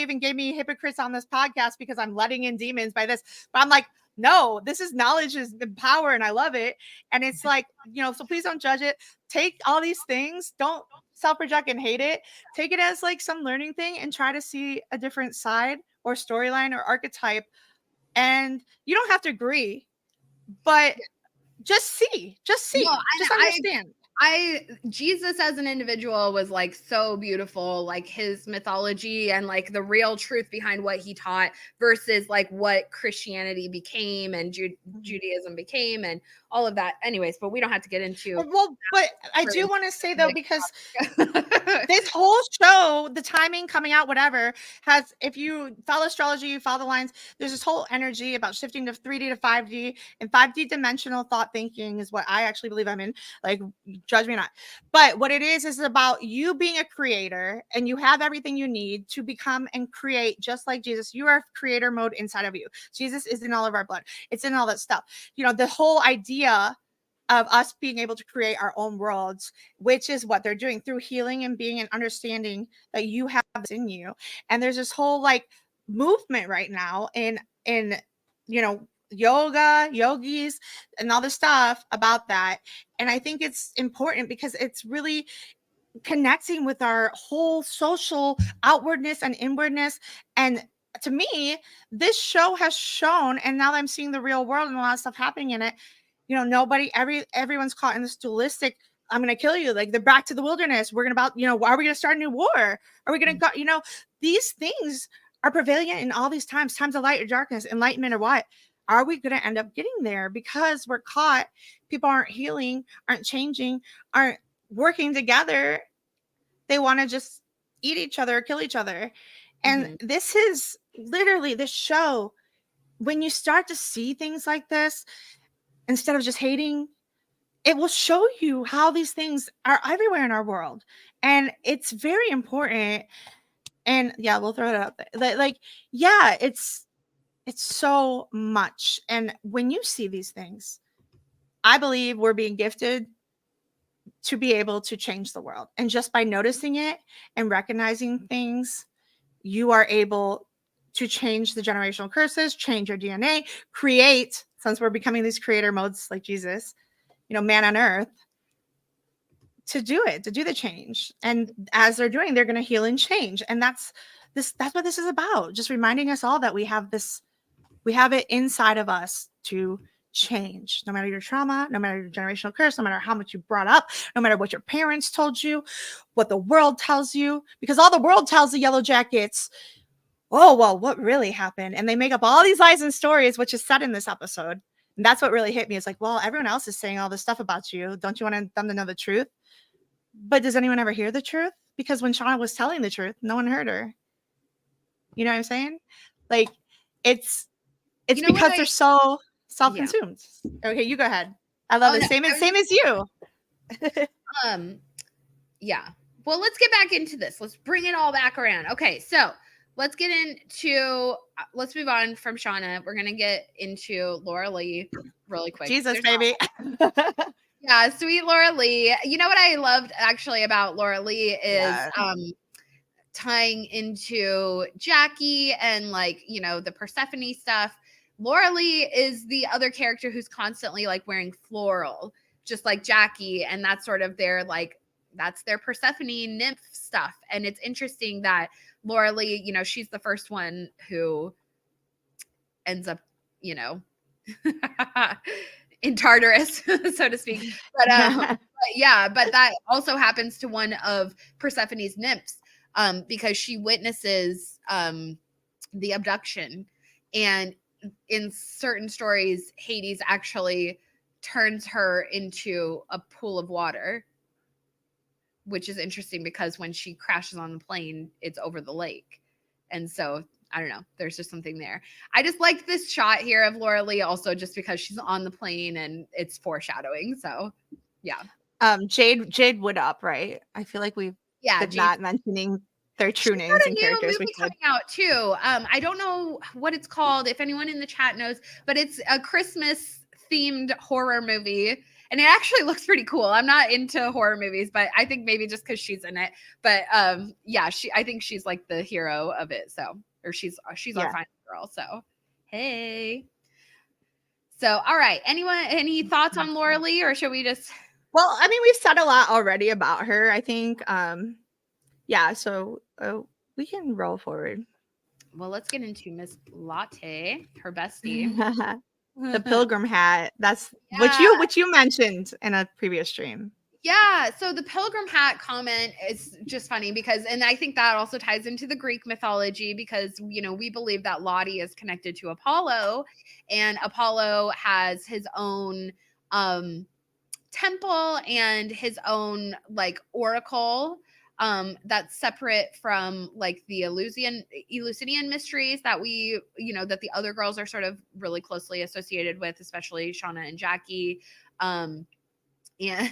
[SPEAKER 1] even gave me hypocrites on this podcast because I'm letting in demons by this. But I'm like, no, this is knowledge, is the power, and I love it. And it's like, you know, so please don't judge it. Take all these things, don't self-project and hate it. Take it as like some learning thing and try to see a different side or storyline or archetype. And you don't have to agree, but just see, just understand.
[SPEAKER 2] Jesus as an individual was like so beautiful, like his mythology and like the real truth behind what he taught versus like what Christianity became and Judaism became and all of that. Anyways, but we don't have to get into.
[SPEAKER 1] Well, but I do want to say though, because this whole show, the timing coming out, whatever, has, if you follow astrology, you follow the lines, there's this whole energy about shifting to 3D to 5D, and 5D dimensional thought thinking is what I actually believe I'm in. Like, judge me not. But what it is about you being a creator, and you have everything you need to become and create just like Jesus. You are creator mode inside of you. Jesus is in all of our blood. It's in all that stuff. You know, the whole idea of us being able to create our own worlds, which is what they're doing through healing and being an understanding that you have this in you. And there's this whole like movement right now in you know, yoga, yogis, and all this stuff about that. And I think it's important because it's really connecting with our whole social outwardness and inwardness. And to me, this show has shown, and now that I'm seeing the real world and a lot of stuff happening in it, you know, everyone's caught in this dualistic, I'm going to kill you. Like, they're back to the wilderness. We're going to you know, are we going to start a new war? Are we going to go, you know, these things are prevalent in all these times of light or darkness, enlightenment or what. Are we going to end up getting there? Because we're caught. People aren't healing, aren't changing, aren't working together. They want to just eat each other, kill each other. And this is literally this show. When you start to see things like this, instead of just hating, it will show you how these things are everywhere in our world. And it's very important. And yeah, we'll throw it up there. Like, yeah, it's so much. And when you see these things, I believe we're being gifted to be able to change the world. And just by noticing it and recognizing things, you are able to change the generational curses, change your DNA, create, since we're becoming these creator modes like Jesus, man on earth, to do the change. And as they're doing, they're going to heal and change. And that's what this is about. Just reminding us all that we have it inside of us to change, no matter your trauma, no matter your generational curse, no matter how much you brought up, no matter what your parents told you, what the world tells you, because all the world tells the Yellowjackets, oh, well, what really happened? And they make up all these lies and stories, which is said in this episode. And that's what really hit me. It's like, well, everyone else is saying all this stuff about you. Don't you want them to know the truth? But does anyone ever hear the truth? Because when Shauna was telling the truth, no one heard her. You know what I'm saying? Like, it's because they're so self-consumed. Yeah. Okay, you go ahead. I love it. No, same as you.
[SPEAKER 2] Yeah. Well, let's get back into this. Let's bring it all back around. Okay, so let's move on from Shauna. We're gonna get into Laura Lee really quick.
[SPEAKER 1] Jesus, baby.
[SPEAKER 2] Yeah, sweet Laura Lee. You know what I loved actually about Laura Lee is tying into Jackie and the Persephone stuff. Laura Lee is the other character who's constantly wearing floral, just like Jackie, and that's sort of their that's their Persephone nymph stuff. And it's interesting that Laura Lee, she's the first one who ends up, in Tartarus, so to speak. But but that also happens to one of Persephone's nymphs, because she witnesses the abduction, and in certain stories, Hades actually turns her into a pool of water, which is interesting because when she crashes on the plane, it's over the lake. And so I don't know. There's just something there. I just like this shot here of Laura Lee also just because she's on the plane and it's foreshadowing. So yeah.
[SPEAKER 1] Jade Wood-Up, right? I feel like we've been not mentioning their true names and characters.
[SPEAKER 2] Movie coming out too. I don't know what it's called, if anyone in the chat knows, but it's a Christmas themed horror movie. And it actually looks pretty cool. I'm not into horror movies, but I think maybe just because she's in it. But I think she's the hero of it. So, or she's our final girl. So, hey. So, all right. Any thoughts on Laura Lee, or should we just?
[SPEAKER 1] Well, I mean, we've said a lot already about her. I think, So we can roll forward.
[SPEAKER 2] Well, let's get into Miss Latte, her bestie.
[SPEAKER 1] The pilgrim hat. That's what you mentioned in a previous stream.
[SPEAKER 2] Yeah. So the pilgrim hat comment is just funny and I think that also ties into the Greek mythology because, we believe that Lottie is connected to Apollo, and Apollo has his own temple and his own oracle that's separate from the Eleusinian mysteries that that the other girls are sort of really closely associated with, especially Shauna and Jackie. So yeah.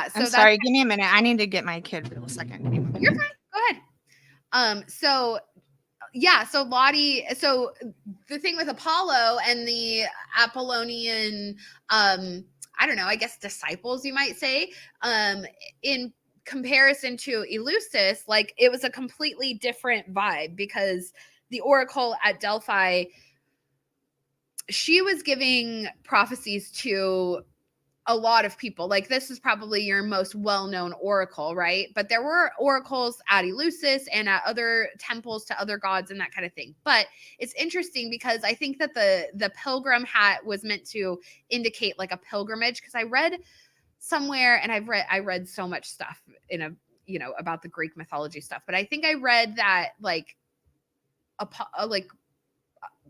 [SPEAKER 2] So
[SPEAKER 1] I'm sorry, give me a minute. I need to get my kid for a second.
[SPEAKER 2] You're fine. Go ahead. So Lottie, so the thing with Apollo and the Apollonian I don't know, I guess disciples, you might say, in comparison to Eleusis, it was a completely different vibe because the oracle at Delphi, she was giving prophecies to a lot of people. This is probably your most well-known oracle, right? But there were oracles at Eleusis and at other temples to other gods and that kind of thing. But it's interesting because I think that the pilgrim hat was meant to indicate a pilgrimage, because I read somewhere, and I read so much stuff in about the Greek mythology stuff, but I think I read that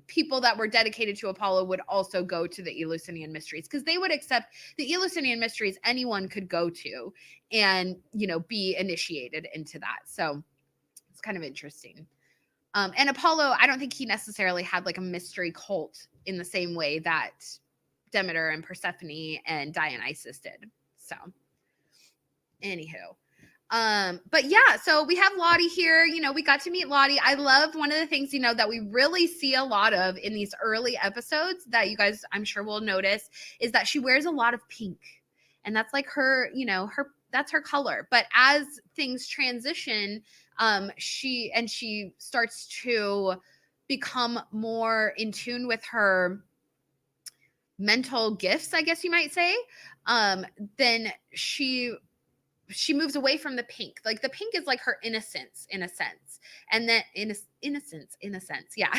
[SPEAKER 2] people that were dedicated to Apollo would also go to the Eleusinian mysteries, because they would accept the Eleusinian mysteries. Anyone could go to and, be initiated into that. So it's kind of interesting. And Apollo, I don't think he necessarily had a mystery cult in the same way that Demeter and Persephone and Dionysus did. So anywho, But yeah, so we have Lottie here. You know, we got to meet Lottie. I love one of the things, you know, that we really see a lot of in these early episodes that you guys, I'm sure, will notice is that she wears a lot of pink. And that's like her, you know, that's her color. But as things transition, she starts to become more in tune with her mental gifts, I guess you might say. Then she moves away from the pink. Like the pink is like her innocence in a sense. And then innocence in a sense. Yeah.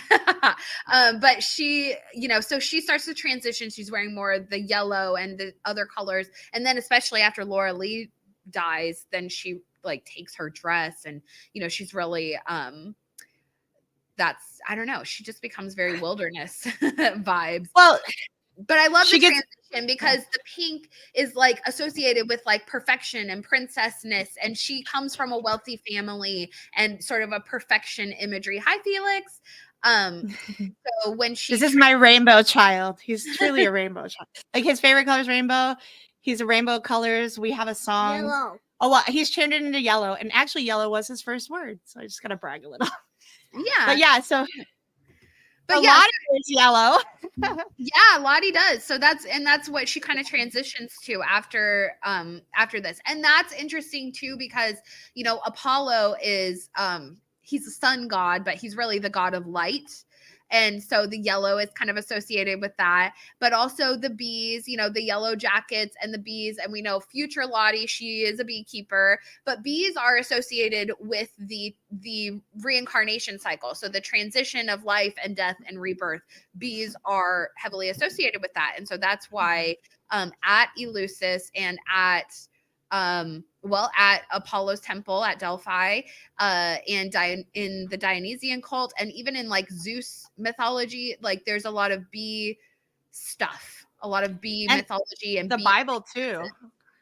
[SPEAKER 2] But she, you know, so she starts to transition. She's wearing more of the yellow and the other colors. And then especially after Laura Lee dies, then she like takes her dress and, you know, she's really, that's, I don't know. She just becomes very wilderness vibes.
[SPEAKER 1] Well,
[SPEAKER 2] but I love the transition because the pink is like associated with like perfection and princessness. And she comes from a wealthy family and sort of a perfection imagery. Hi, Felix. So when
[SPEAKER 1] this is my rainbow child. He's truly a rainbow child. Like his favorite color is rainbow. He's a rainbow colors. We have a song.
[SPEAKER 3] Yellow.
[SPEAKER 1] Oh, well, he's turned it into yellow. And actually yellow was his first word. So I just got to brag a little.
[SPEAKER 2] Yeah.
[SPEAKER 1] But yeah, so but yeah, Lottie is yellow.
[SPEAKER 2] Yeah, Lottie does. So that's what she kind of transitions to after this. And that's interesting too, because, you know, Apollo is he's a sun god, but he's really the god of light. And so the yellow is kind of associated with that, but also the bees, you know, the Yellowjackets and the bees. And we know future Lottie, she is a beekeeper, but bees are associated with the reincarnation cycle. So the transition of life and death and rebirth, bees are heavily associated with that. And so that's why at Eleusis and at Apollo's temple at Delphi, and in the Dionysian cult, and even in like Zeus mythology, like there's a lot of bee stuff, a lot of bee mythology, and
[SPEAKER 1] the Bible too.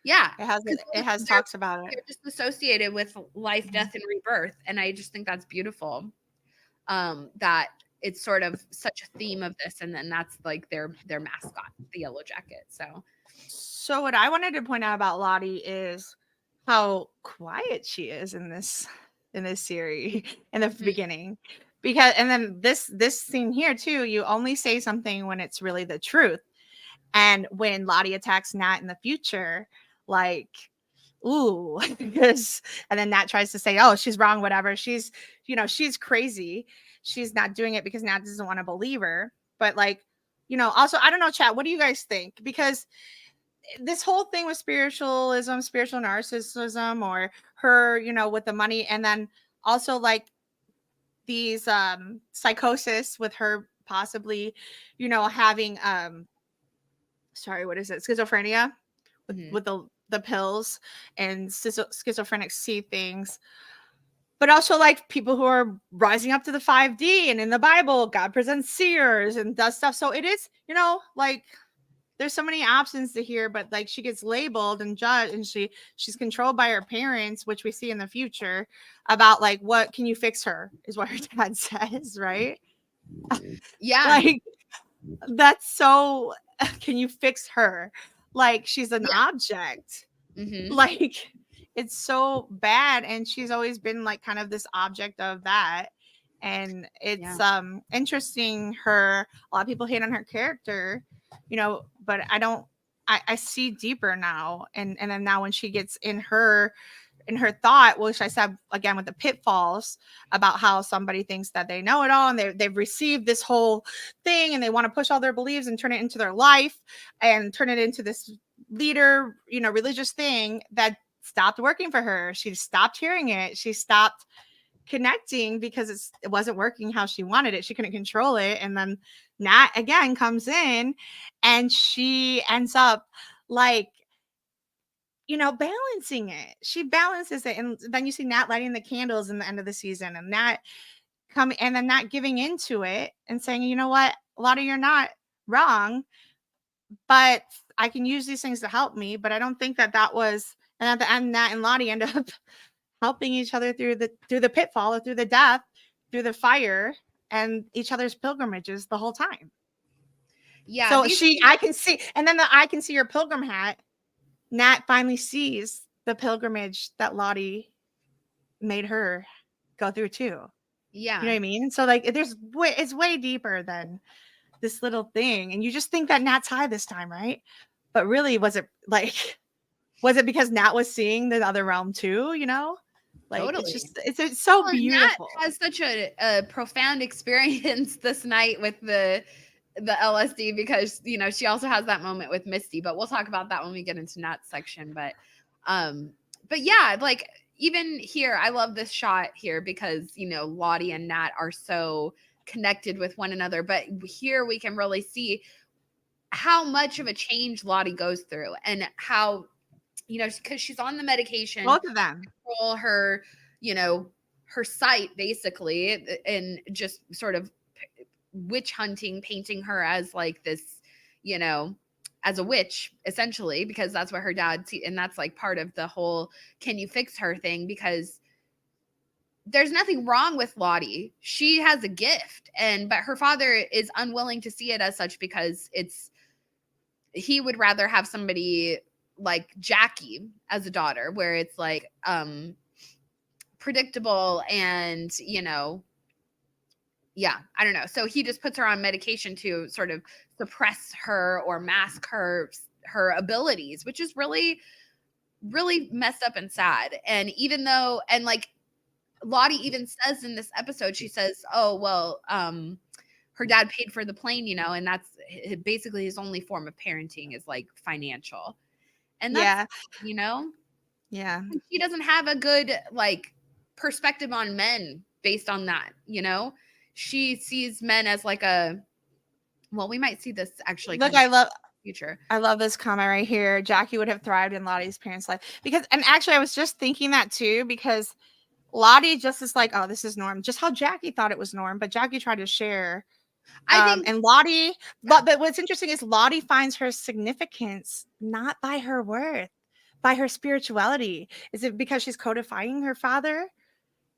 [SPEAKER 2] Yeah,
[SPEAKER 1] it has talks about it.
[SPEAKER 2] They're just associated with life, death, and rebirth, and I just think that's beautiful. That it's sort of such a theme of this, and then that's like their mascot, the Yellowjacket.
[SPEAKER 1] So what I wanted to point out about Lottie is how quiet she is in this series in the beginning, because and then this scene here too, you only say something when it's really the truth. And when Lottie attacks Nat in the future, like, ooh, because and then Nat tries to say, oh, she's wrong, whatever, she's, you know, she's crazy, she's not doing it because Nat doesn't want to believe her. But like, you know, also I don't know, chat, what do you guys think? Because this whole thing with spiritual narcissism, or her, you know, with the money, and then also like these psychosis with her possibly, you know, having what is it, schizophrenia with the pills, and schizophrenics see things. But also like people who are rising up to the 5D, and in the Bible God presents seers and does stuff. So it is, you know, like there's so many options to hear, but like she gets labeled and judged, and she's controlled by her parents, which we see in the future about like, what can you fix her, is what her dad says, right?
[SPEAKER 2] Yeah.
[SPEAKER 1] Like that's so, can you fix her? Like she's an object. Like it's so bad, and she's always been like kind of this object of that. And it's interesting, a lot of people hate on her character, you know, but I see deeper now. And then now when she gets in her thought, which I said again with the pitfalls about how somebody thinks that they know it all, and they've received this whole thing, and they want to push all their beliefs and turn it into their life and turn it into this leader, you know, religious thing that stopped working for her. She stopped hearing it. She stopped connecting because it wasn't working how she wanted it. She couldn't control it. And then Nat again comes in, and she ends up like, you know, balancing it. She balances it. And then you see Nat lighting the candles in the end of the season, and Nat and then Nat giving into it and saying, you know what, Lottie, you're not wrong, but I can use these things to help me. But I don't think that was, and at the end, Nat and Lottie end up helping each other through the pitfall, or through the death, through the fire, and each other's pilgrimages the whole time. Yeah. So I can see, and then I can see your pilgrim hat. Nat finally sees the pilgrimage that Lottie made her go through too.
[SPEAKER 2] Yeah.
[SPEAKER 1] You know what I mean? So like it's way deeper than this little thing. And you just think that Nat's high this time, right? But really, was it because Nat was seeing the other realm too, you know? Like
[SPEAKER 2] Totally.
[SPEAKER 1] it's so beautiful.
[SPEAKER 2] Nat has such a profound experience this night with the LSD because, you know, she also has that moment with Misty, but we'll talk about that when we get into Nat's section. But yeah, like even here, I love this shot here because, you know, Lottie and Nat are so connected with one another. But here we can really see how much of a change Lottie goes through and how, you know, because she's on the medication.
[SPEAKER 1] Both of them.
[SPEAKER 2] Control her, you know, her sight basically, and just sort of witch hunting, painting her as like this, you know, as a witch essentially, because that's what her dad and that's like part of the whole can you fix her thing, because there's nothing wrong with Lottie. She has a gift, but her father is unwilling to see it as such because he would rather have somebody like Jackie as a daughter, where it's like predictable and, you know, yeah, I don't know. So he just puts her on medication to sort of suppress her or mask her abilities, which is really, really messed up and sad. And even though, and like Lottie even says in this episode, she says, oh, well, her dad paid for the plane, you know, and that's basically his only form of parenting is like financial. And that's, you know, and she doesn't have a good like perspective on men based on that, you know. She sees men as like we might see this actually.
[SPEAKER 1] Look, I love this comment right here. Jackie would have thrived in Lottie's parents' life and actually I was just thinking that too, because Lottie just is like, oh, this is norm, just how Jackie thought it was norm, but Jackie tried to share. I think, and Lottie, but what's interesting is Lottie finds her significance not by her worth, by her spirituality. Is it because she's codifying her father?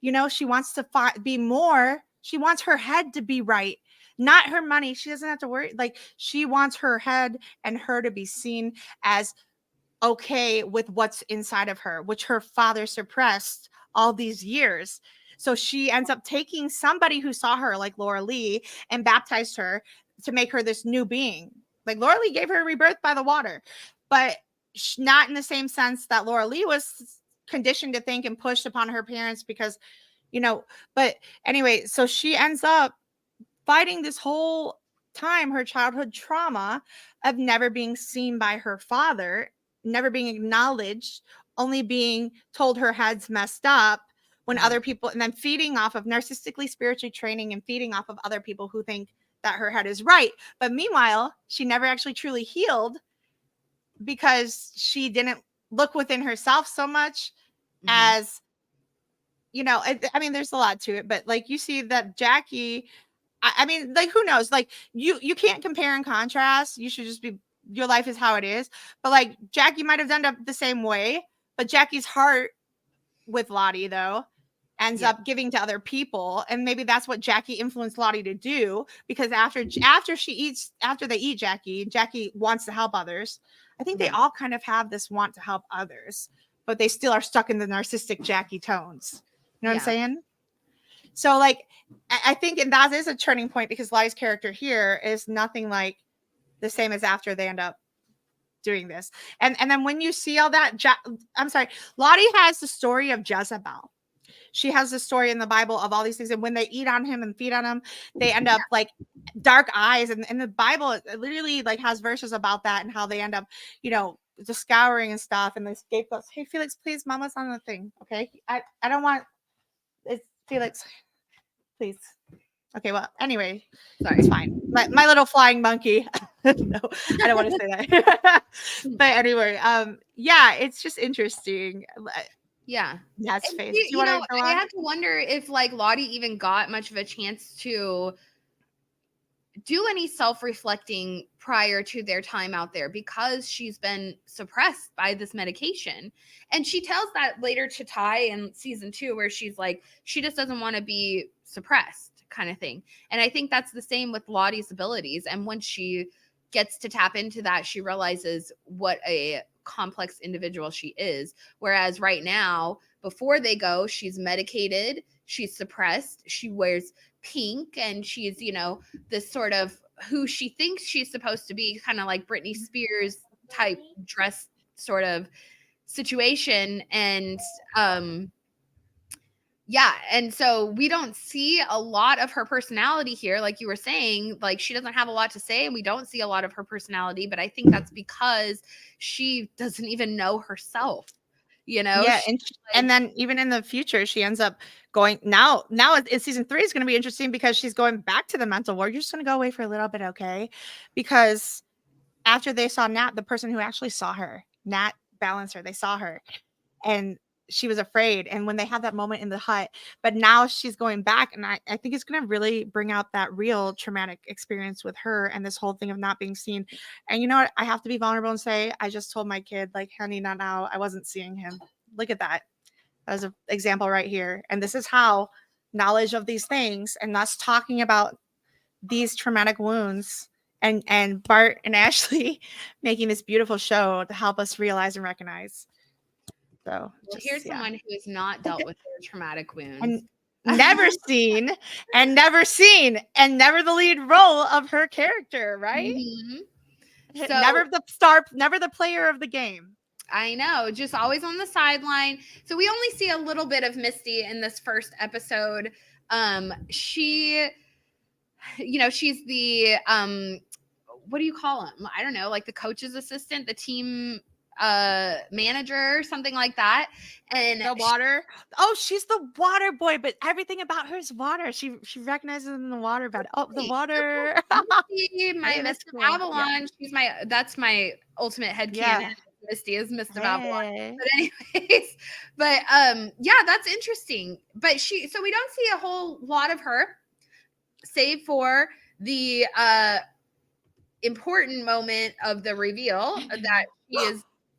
[SPEAKER 1] You know, she wants to be more. She wants her head to be right, not her money. She doesn't have to worry. Like, she wants her head and her to be seen as okay with what's inside of her, which her father suppressed all these years. So she ends up taking somebody who saw her, like Laura Lee, and baptized her to make her this new being. Like, Laura Lee gave her a rebirth by the water, but not in the same sense that Laura Lee was conditioned to think and pushed upon her parents because, you know, but anyway, so she ends up fighting this whole time her childhood trauma of never being seen by her father, never being acknowledged, only being told her head's messed up when other people, and then feeding off of narcissistically spiritually training and feeding off of other people who think that her head is right. But meanwhile, she never actually truly healed because she didn't look within herself so much as, you know, I mean, there's a lot to it, but like you see that Jackie, I mean, like, who knows? Like, you can't compare and contrast. You should just be, your life is how it is. But like, Jackie might have ended up the same way, but Jackie's heart with Lottie, though, ends up giving to other people. And maybe that's what Jackie influenced Lottie to do, because after they eat Jackie wants to help others. I think they all kind of have this want to help others, but they still are stuck in the narcissistic Jackie tones. You know what I'm saying? So like, I think, and that is a turning point, because Lottie's character here is nothing like the same as after they end up doing this. And then when you see all that, Lottie has the story of Jezebel. She has the story in the Bible of all these things. And when they eat on him and feed on him, they end up like dark eyes. And in the Bible, it literally like has verses about that and how they end up, you know, just scouring and stuff. And the scapegoats, hey, Felix, please, mama's on the thing. Okay. I don't want, it's Felix, please. Okay, well, anyway, sorry, it's fine. My little flying monkey. No, I don't want to say that. But anyway, yeah, it's just interesting.
[SPEAKER 2] Yeah,
[SPEAKER 1] that's face.
[SPEAKER 2] I have to wonder if like Lottie even got much of a chance to do any self-reflecting prior to their time out there, because she's been suppressed by this medication. And she tells that later to Ty in season 2, where she's like, she just doesn't want to be suppressed, kind of thing. And I think that's the same with Lottie's abilities. And when she gets to tap into that, she realizes what a complex individual she is. Whereas right now, before they go, she's medicated, she's suppressed, she wears pink, and she's, you know, this sort of who she thinks she's supposed to be, kind of like Britney Spears type dress sort of situation. And yeah, and so we don't see a lot of her personality here, like you were saying. Like, she doesn't have a lot to say, and we don't see a lot of her personality, but I think that's because she doesn't even know herself, you know.
[SPEAKER 1] Yeah, and then even in the future, she ends up going now it's season 3 is going to be interesting because she's going back to the mental ward. You're just going to go away for a little bit, okay? Because after they saw Nat, the person who actually saw her, Nat Balancer, they saw her, and she was afraid. And when they had that moment in the hut, but now she's going back, and I think it's going to really bring out that real traumatic experience with her and this whole thing of not being seen. And you know what? I have to be vulnerable and say, I just told my kid, like, honey, not now. I wasn't seeing him. Look at that. That was an example right here. And this is how knowledge of these things and us talking about these traumatic wounds and Bart and Ashley making this beautiful show to help us realize and recognize. So
[SPEAKER 2] here's someone who has not dealt with their traumatic wounds.
[SPEAKER 1] And never seen and never the lead role of her character, right?
[SPEAKER 2] Mm-hmm.
[SPEAKER 1] So, never the star, never the player of the game.
[SPEAKER 2] I know, just always on the sideline. So we only see a little bit of Misty in this first episode. She, you know, she's the what do you call him? I don't know, like the coach's assistant, the team manager, something like that. And
[SPEAKER 1] the water. She's the water boy, but everything about her is water. She recognizes in the water bed. Oh, the water.
[SPEAKER 2] Misty, my Miss of Avalon. Yeah. That's my ultimate headcanon. Yeah. Misty is Miss of Avalon. But anyways, yeah, that's interesting. But so we don't see a whole lot of her, save for the important moment of the reveal that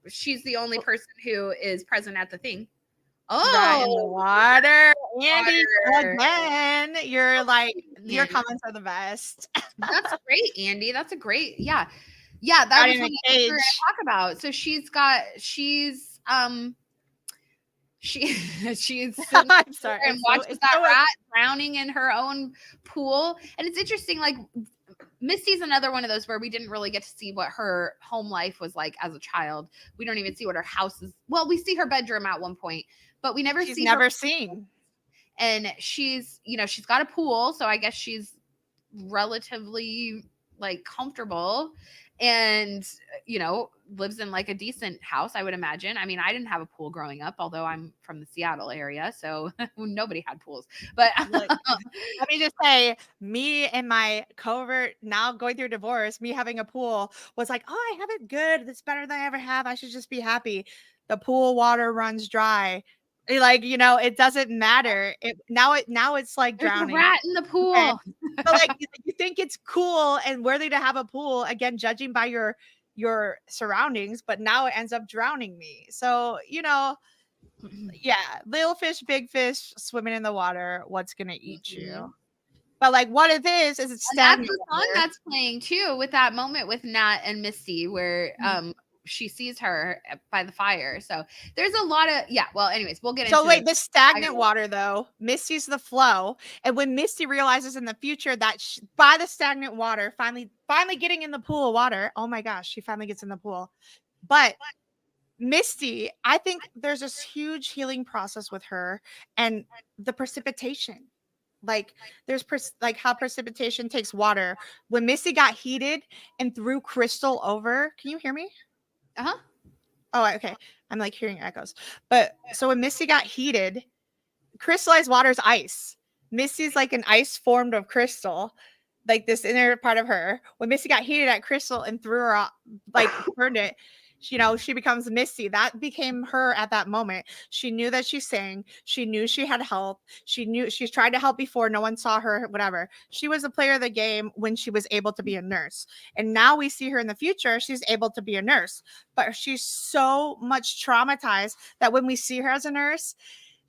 [SPEAKER 2] she's the only person who is present at the thing.
[SPEAKER 1] Right in the water. Andy, again, you're like, your comments are the best.
[SPEAKER 2] That's great, Andy. That's a great, yeah. Yeah, that was what I talk about. So she's I'm sorry, and watches that rat drowning in her own pool. And it's interesting, like, Misty's another one of those where we didn't really get to see what her home life was like as a child. We don't even see what her house is. Well, we see her bedroom at one point, but we never
[SPEAKER 1] seen.
[SPEAKER 2] And she's got a pool, so I guess she's relatively like comfortable, and lives in like a decent house, I would imagine. I mean, I didn't have a pool growing up, although I'm from the Seattle area, so nobody had pools. But
[SPEAKER 1] let me just say, me and my covert, now going through divorce, me having a pool was like, oh, I have it good. It's better than I ever have. I should just be happy. The pool water runs dry. Like, it doesn't matter. Now it's like drowning.
[SPEAKER 2] There's a rat in the pool.
[SPEAKER 1] Okay. So like you think it's cool and worthy to have a pool, again, judging by your surroundings, but now it ends up drowning me. So, yeah, little fish, big fish, swimming in the water, what's gonna eat you? But like what it is it's
[SPEAKER 2] stagnant. That's the song that's playing too, with that moment with Nat and Misty where she sees her by the fire. So there's a lot of, well, anyways, we'll get into it. So wait,
[SPEAKER 1] the stagnant water though, Misty's the flow. And when Misty realizes in the future that by the stagnant water, finally getting in the pool of water, oh my gosh, she finally gets in the pool. But Misty, I think there's this huge healing process with her and the precipitation. Like there's like how precipitation takes water. When Misty got heated and threw Crystal over, can you hear me?
[SPEAKER 2] Uh-huh.
[SPEAKER 1] Oh, okay. I'm like hearing echoes. But so when Misty got heated, crystallized water is ice. Misty's like an ice formed of crystal, like this inner part of her. When Misty got heated at Crystal and threw her off, like burned it, she becomes Misty. That became her at that moment. She knew that she sang. She knew she had help. She knew she's tried to help before. No one saw her, whatever. She was a player of the game when she was able to be a nurse. And now we see her in the future. She's able to be a nurse, but she's so much traumatized that when we see her as a nurse,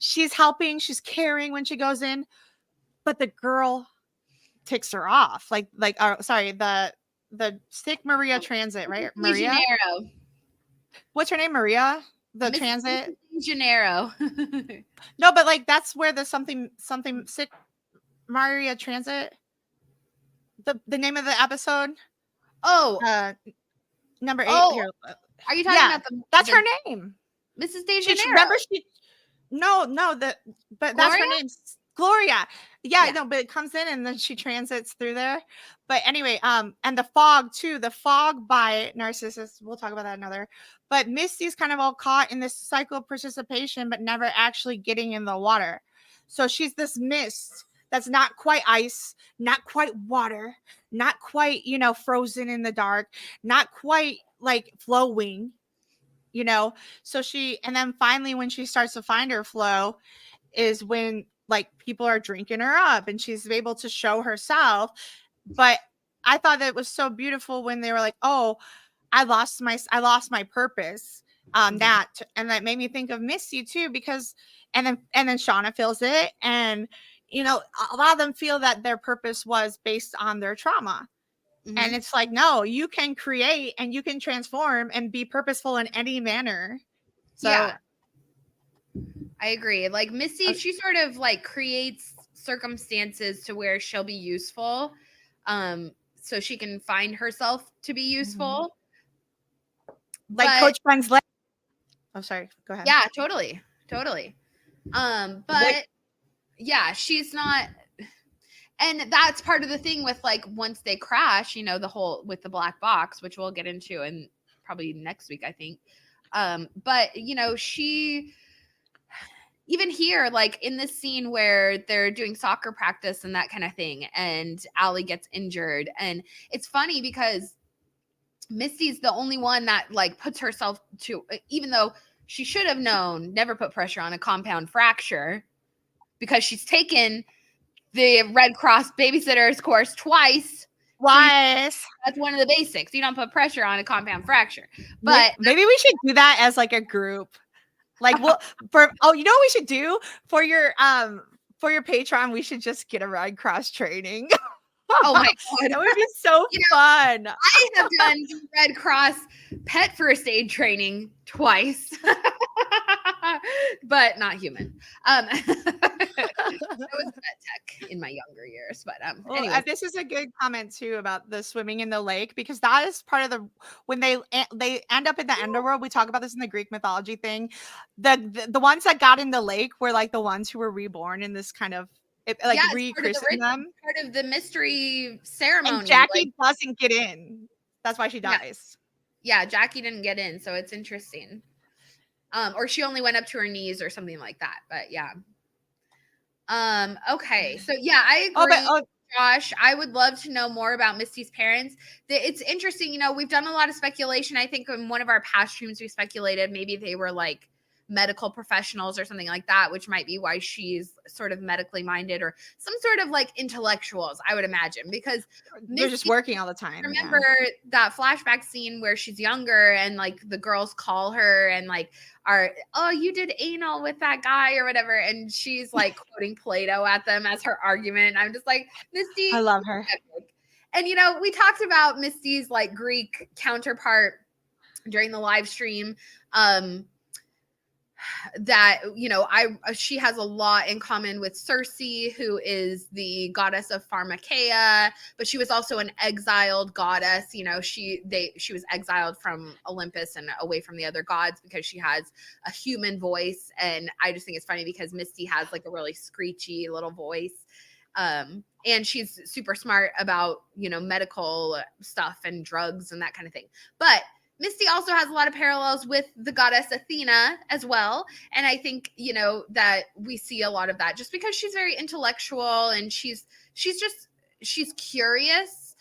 [SPEAKER 1] she's helping, she's caring when she goes in, but the girl ticks her off. The Stick Maria Transit, right? Maria. what's her name? Maria? The
[SPEAKER 2] Miss
[SPEAKER 1] transit?
[SPEAKER 2] Gennaro.
[SPEAKER 1] No, but like that's where the something sick Maria Transit. The name of the episode?
[SPEAKER 2] Oh.
[SPEAKER 1] Number 8 here.
[SPEAKER 2] Are you talking about
[SPEAKER 1] that's her name.
[SPEAKER 2] Mrs. De
[SPEAKER 1] She
[SPEAKER 2] Janeiro?
[SPEAKER 1] remember but that's her name. Gloria. Yeah, no, but it comes in and then she transits through there. But anyway, and the fog too. The fog by Narcissus. We'll talk about that another. But Misty's kind of all caught in this cycle of participation, but never actually getting in the water. So she's this mist that's not quite ice, not quite water, not quite, frozen in the dark, not quite like flowing, So and then finally when she starts to find her flow is when like people are drinking her up and she's able to show herself. But I thought that it was so beautiful when they were like, oh, I lost my purpose. That, and that made me think of Misty too, because and then Shauna feels it, and a lot of them feel that their purpose was based on their trauma. And it's like, no, you can create and you can transform and be purposeful in any manner. So
[SPEAKER 2] yeah, I agree. Like Misty, she sort of like creates circumstances to where she'll be useful, so she can find herself to be useful.
[SPEAKER 1] Like Coach Friend's leg. Oh, sorry. Go ahead.
[SPEAKER 2] Yeah, totally. But yeah, she's not. And that's part of the thing with like once they crash, the whole with the black box, which we'll get into in probably next week, I think. But she even here, like in this scene where they're doing soccer practice and that kind of thing, and Allie gets injured, and it's funny because Misty's the only one that like puts herself to, even though she should have known, never put pressure on a compound fracture because she's taken the Red Cross babysitter's course twice.
[SPEAKER 1] That's
[SPEAKER 2] one of the basics. You don't put pressure on a compound fracture. But
[SPEAKER 1] maybe we should do that as like a group. Like, you know what we should do for your Patreon? We should just get a Red Cross training.
[SPEAKER 2] Oh my God.
[SPEAKER 1] That would be so fun.
[SPEAKER 2] I have done Red Cross pet first aid training twice. But not human. That was pet tech in my younger years. But anyway,
[SPEAKER 1] this is a good comment too about the swimming in the lake, because that is part of when they end up in the underworld. We talk about this in the Greek mythology thing. The ones that got in the lake were like the ones who were reborn in this kind of re-christen them.
[SPEAKER 2] Part of the mystery ceremony.
[SPEAKER 1] And Jackie doesn't get in. That's why she dies.
[SPEAKER 2] Yeah, Jackie didn't get in, so it's interesting. Or she only went up to her knees or something like that. But yeah. Okay. So yeah, I agree. Josh, I would love to know more about Misty's parents. It's interesting. We've done a lot of speculation. I think in one of our past streams, we speculated maybe they were like medical professionals or something like that, which might be why she's sort of medically minded, or some sort of like intellectuals, I would imagine, because
[SPEAKER 1] they're just working all the time.
[SPEAKER 2] Remember that flashback scene where she's younger and like the girls call her and like you did anal with that guy or whatever, and she's like quoting Plato at them as her argument. I'm just like, Misty,
[SPEAKER 1] I love her.
[SPEAKER 2] And we talked about Misty's like Greek counterpart during the live stream, that she has a lot in common with Circe, who is the goddess of pharmakeia, but she was also an exiled goddess. She was exiled from Olympus and away from the other gods because she has a human voice. And I just think it's funny because Misty has like a really screechy little voice, and she's super smart about medical stuff and drugs and that kind of thing. But Misty also has a lot of parallels with the goddess Athena as well. And I think, that we see a lot of that just because she's very intellectual and she's curious,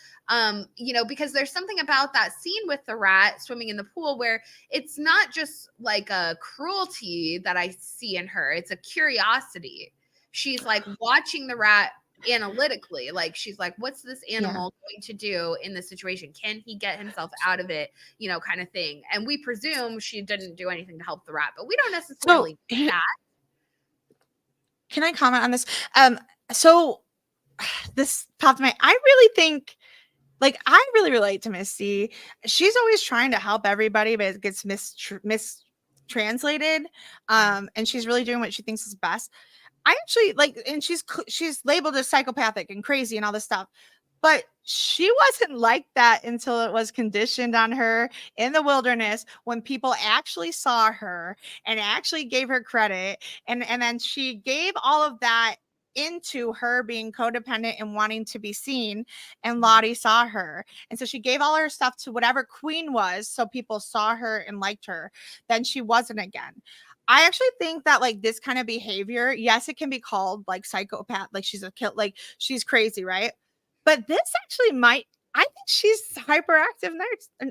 [SPEAKER 2] because there's something about that scene with the rat swimming in the pool where it's not just like a cruelty that I see in her. It's a curiosity. She's like watching the rat analytically, like she's like, what's this animal going to do in this situation? Can he get himself out of it, kind of thing. And we presume she didn't do anything to help the rat, but we don't necessarily do that.
[SPEAKER 1] Can I comment on this? So this popped in my, I really think like I really relate to Misty. She's always trying to help everybody, but it gets mistranslated. And she's really doing what she thinks is best. I actually like, and she's labeled as psychopathic and crazy and all this stuff. But she wasn't like that until it was conditioned on her in the wilderness when people actually saw her and actually gave her credit. And then she gave all of that into her being codependent and wanting to be seen. And Lottie saw her. And so she gave all her stuff to whatever queen was. So people saw her and liked her. Then she wasn't again. I actually think that like this kind of behavior, yes, it can be called like psychopath, like she's a kill, like she's crazy, right? But this actually might, I think she's hyperactive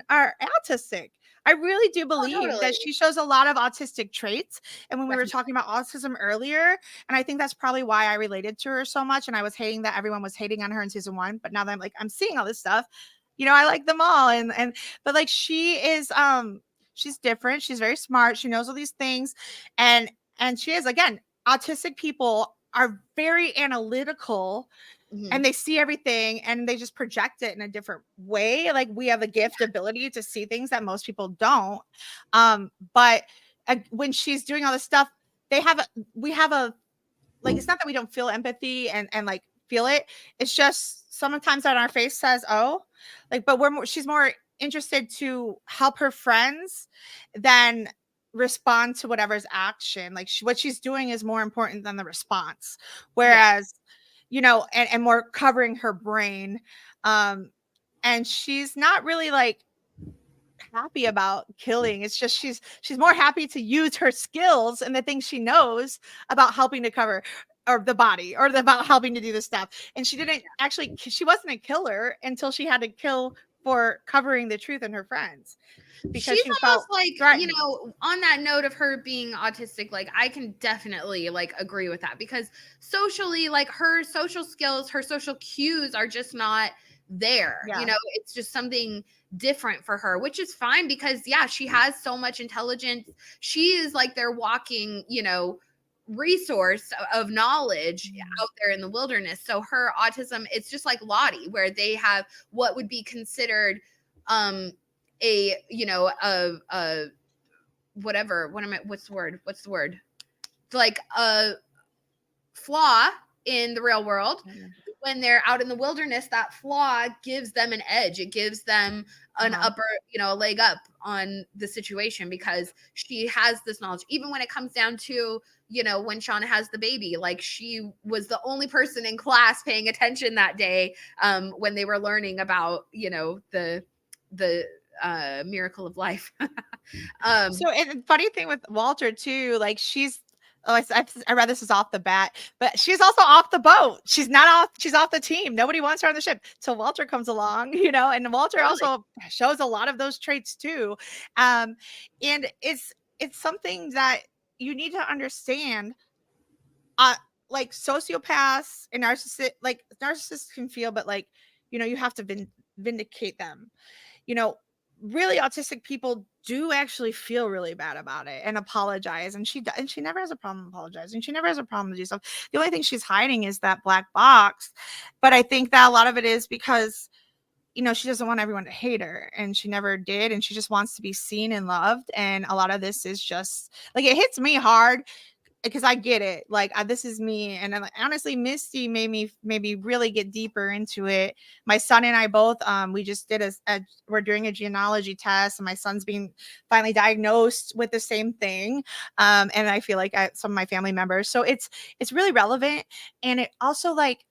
[SPEAKER 1] or autistic. I really do believe that she shows a lot of autistic traits. And when we were talking about autism earlier, and I think that's probably why I related to her so much. And I was hating that everyone was hating on her in season 1. But now that I'm like, I'm seeing all this stuff, you know, I like them all. But like she is, she's different. She's very smart. She knows all these things. And she is, again, autistic people are very analytical. And they see everything and they just project it in a different way. Like we have a gift ability to see things that most people don't. But when she's doing all this stuff, we have a, like, it's not that we don't feel empathy and like feel it. It's just sometimes that our face says, oh, like, but she's more interested to help her friends than respond to whatever's action. Like what she's doing is more important than the response. Whereas, you know, and more covering her brain. And she's not really like happy about killing. It's just she's more happy to use her skills and the things she knows about helping to cover or the body or about helping to do this stuff. And she didn't actually, she wasn't a killer until she had to kill for covering the truth in her friends.
[SPEAKER 2] Because she's almost like threatened. You know, on that note of her being autistic, like I can definitely like agree with that because socially, like her social skills, her social cues are just not there. You know, it's just something different for her, which is fine because she has so much intelligence. She is like their walking, you know, resource of knowledge out there in the wilderness. So her autism, it's just like Lottie, where they have what would be considered a, you know, whatever, what's the word? Like a flaw in the real world. When they're out in the wilderness, that flaw gives them an edge. It gives them an upper, you know, a leg up on the situation because she has this knowledge. Even when it comes down to, you know, when Shauna has the baby, like she was the only person in class paying attention that day when they were learning about, you know, the miracle of life.
[SPEAKER 1] So and funny thing with Walter too, like she's, I read this is off the bat, but she's also off the boat. She's not off. She's off the team. Nobody wants her on the ship till Walter comes along, you know, and Walter also shows a lot of those traits too. And it's something that you need to understand. Like sociopaths and narcissists can feel, but like, you know, you have to vindicate them. You know, really autistic people do actually feel really bad about it and apologize. And she never has a problem apologizing. She never has a problem to do stuff. The only thing she's hiding is that black box. But I think that a lot of it is because, you know, she doesn't want everyone to hate her and she never did. And she just wants to be seen and loved. And a lot of this is just like, it hits me hard because I get it. Like this is me. And honestly, Misty made me maybe really get deeper into it. My son and I both, we just did we're doing a genealogy test and my son's being finally diagnosed with the same thing. And I feel like some of my family members, so it's really relevant. And it also like,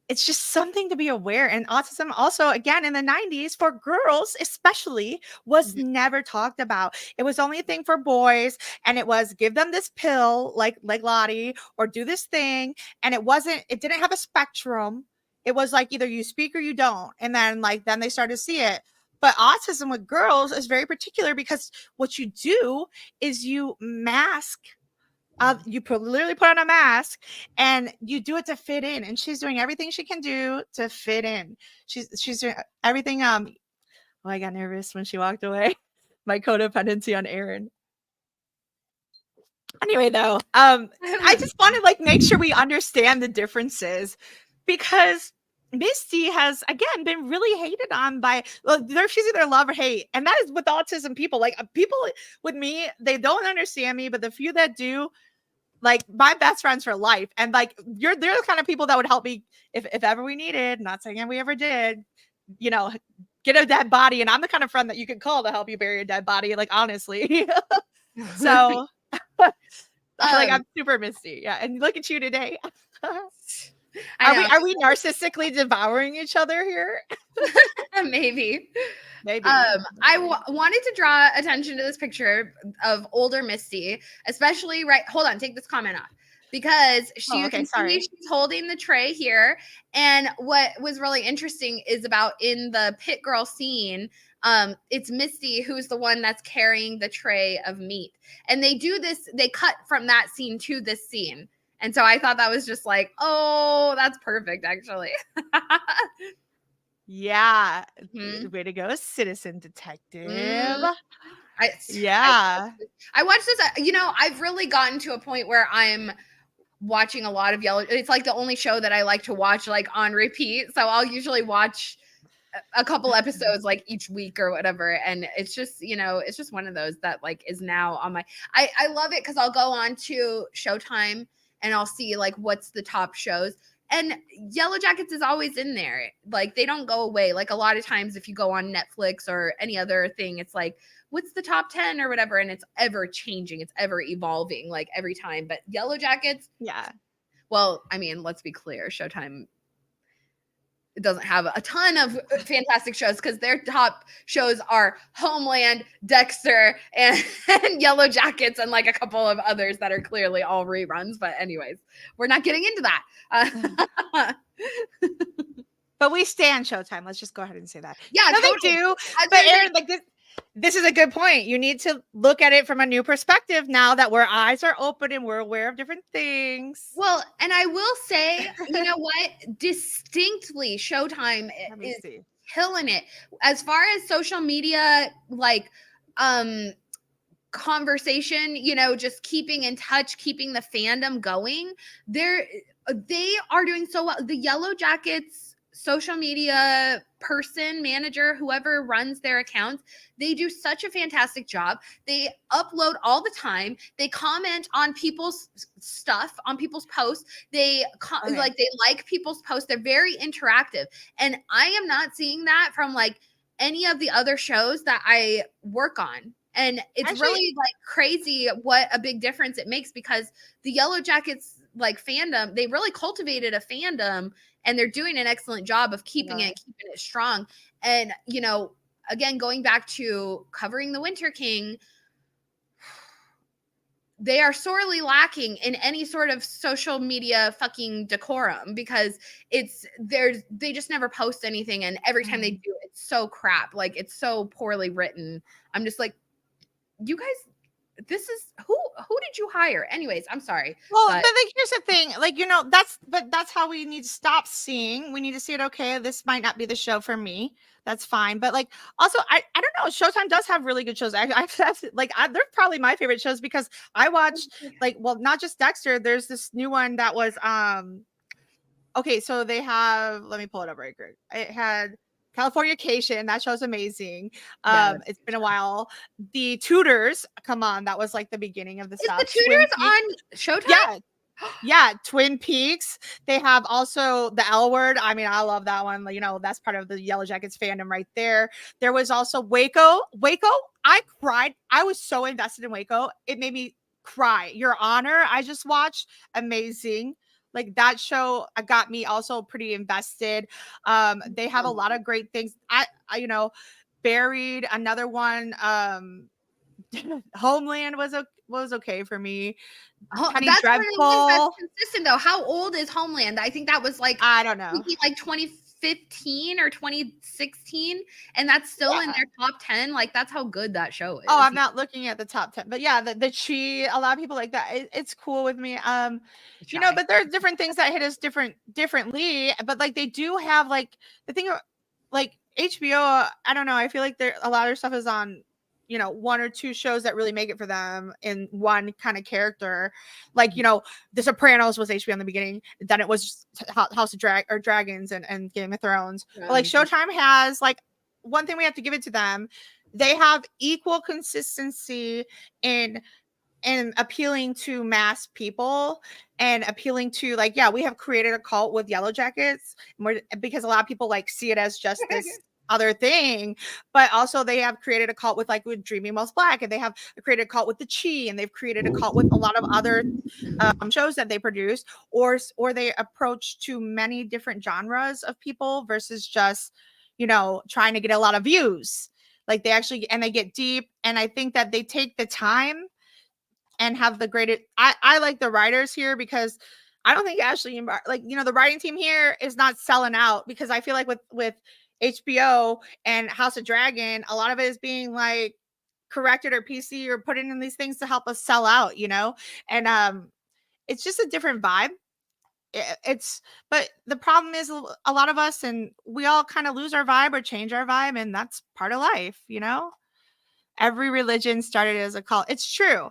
[SPEAKER 1] it's just something to be aware. And autism also, again, in the 90s for girls especially was never talked about. It was only a thing for boys. And it was give them this pill like Lottie or do this thing. And it didn't have a spectrum. It was like either you speak or you don't. And then then they started to see it. But autism with girls is very particular because what you do is you mask. You literally put on a mask and you do it to fit in. And she's doing everything she can do to fit in. She's doing everything. Oh, I got nervous when she walked away. My codependency on Aaron. Anyway, though, I just want to make sure we understand the differences because Misty has again been really hated on by she's either love or hate, and that is with autism people. Like people with me, they don't understand me, but the few that do, like my best friends for life, and like they're the kind of people that would help me if ever we needed. Not saying we ever did, you know, get a dead body, and I'm the kind of friend that you could call to help you bury a dead body. Like honestly, so like I'm super Misty, yeah. And look at you today. Are we narcissistically devouring each other here?
[SPEAKER 2] Maybe.
[SPEAKER 1] I
[SPEAKER 2] wanted to draw attention to this picture of older Misty, especially hold on, take this comment off, because you can see she's holding the tray here. And what was really interesting is about in the pit girl scene, it's Misty who's the one that's carrying the tray of meat. And they do this, they cut from that scene to this scene. And so I thought that was just like, oh, that's perfect, actually.
[SPEAKER 1] Yeah. Way to go, citizen detective.
[SPEAKER 2] I watched this, I've really gotten to a point where I'm watching a lot of it's like the only show that I like to watch like on repeat. So I'll usually watch a couple episodes like each week or whatever, and it's just it's just one of those that like is now on my I love it because I'll go on to Showtime and I'll see like what's the top shows, and Yellowjackets is always in there. Like they don't go away. Like a lot of times if you go on Netflix or any other thing, it's like what's the top 10 or whatever, and it's ever changing, it's ever evolving like every time. But Yellowjackets, well, I mean, let's be clear, Showtime doesn't have a ton of fantastic shows because their top shows are Homeland, Dexter, and Yellowjackets, and like a couple of others that are clearly all reruns. But anyways, we're not getting into that.
[SPEAKER 1] But we stand Showtime. Let's just go ahead and say that.
[SPEAKER 2] Yeah,
[SPEAKER 1] no, totally. They do. But Erin, like this is a good point. You need to look at it from a new perspective now that our eyes are open and we're aware of different things.
[SPEAKER 2] Well, and I will say, you know what? Distinctly, Showtime is killing it. As far as social media, like, conversation, just keeping in touch, keeping the fandom going. They are doing so well. The Yellowjackets social media person, manager, whoever runs their accounts, they do such a fantastic job. They upload all the time. They comment on people's stuff, on people's posts. They like people's posts. They're very interactive. And I am not seeing that from like any of the other shows that I work on. And it's really like crazy what a big difference it makes, because the Yellowjackets like fandom, they really cultivated a fandom, and they're doing an excellent job of keeping it strong. And, again, going back to covering the Winter King, they are sorely lacking in any sort of social media fucking decorum, because they just never post anything. And every time they do, it's so crap. Like it's so poorly written. I'm just like, you guys, this is who did you hire? Anyways, I'm sorry.
[SPEAKER 1] Well, but like here's the thing, like that's how we need to stop seeing. We need to see it. Okay, this might not be the show for me. That's fine. But like also, I don't know. Showtime does have really good shows. They're probably my favorite shows because I watch not just Dexter. There's this new one that was okay. So they have. Let me pull it up right quick. It had Californication, that show's amazing. It's been a while. The Tudors, come on, that was like the beginning of the stuff.
[SPEAKER 2] Is the Tudors on Showtime?
[SPEAKER 1] Yeah, Twin Peaks. They have also the L Word. I mean, I love that one. That's part of the Yellowjackets fandom right there. There was also Waco. I cried. I was so invested in Waco. It made me cry. Your Honor, I just watched. Amazing. Like that show got me also pretty invested. They have a lot of great things. I Buried, another one. Homeland was okay for me.
[SPEAKER 2] Penny Dreadful. That's consistent though. How old is Homeland? I think that was like,
[SPEAKER 1] I don't know,
[SPEAKER 2] like 2015 or 2016, and that's still in their top 10. Like that's how good that show is.
[SPEAKER 1] Oh, I'm not looking at the top 10, but yeah, the Chi, a lot of people like that. It's cool with me. But there are different things that hit us differently. But like they do have like the thing, like HBO. I don't know. I feel like a lot of stuff is on one or two shows that really make it for them in one kind of character. Like, The Sopranos was HBO in the beginning, then it was House of Dragons and Game of Thrones. But like Showtime has like one thing we have to give it to them. They have equal consistency in appealing to mass people and appealing to like, we have created a cult with Yellowjackets because a lot of people like see it as just this other thing, but also they have created a cult with Dreaming Most Black, and they have created a cult with the Chi, and they've created a cult with a lot of other shows that they produce, or they approach to many different genres of people versus just trying to get a lot of views. Like they actually, and they get deep, and I think that they take the time and have the greatest. I like the writers here because I don't think Ashley the writing team here is not selling out, because I feel like with HBO and House of Dragon, a lot of it is being like corrected or PC or put in these things to help us sell out, and it's just a different vibe. But the problem is a lot of us, and we all kind of lose our vibe or change our vibe, and that's part of life. Every religion started as a cult. It's true.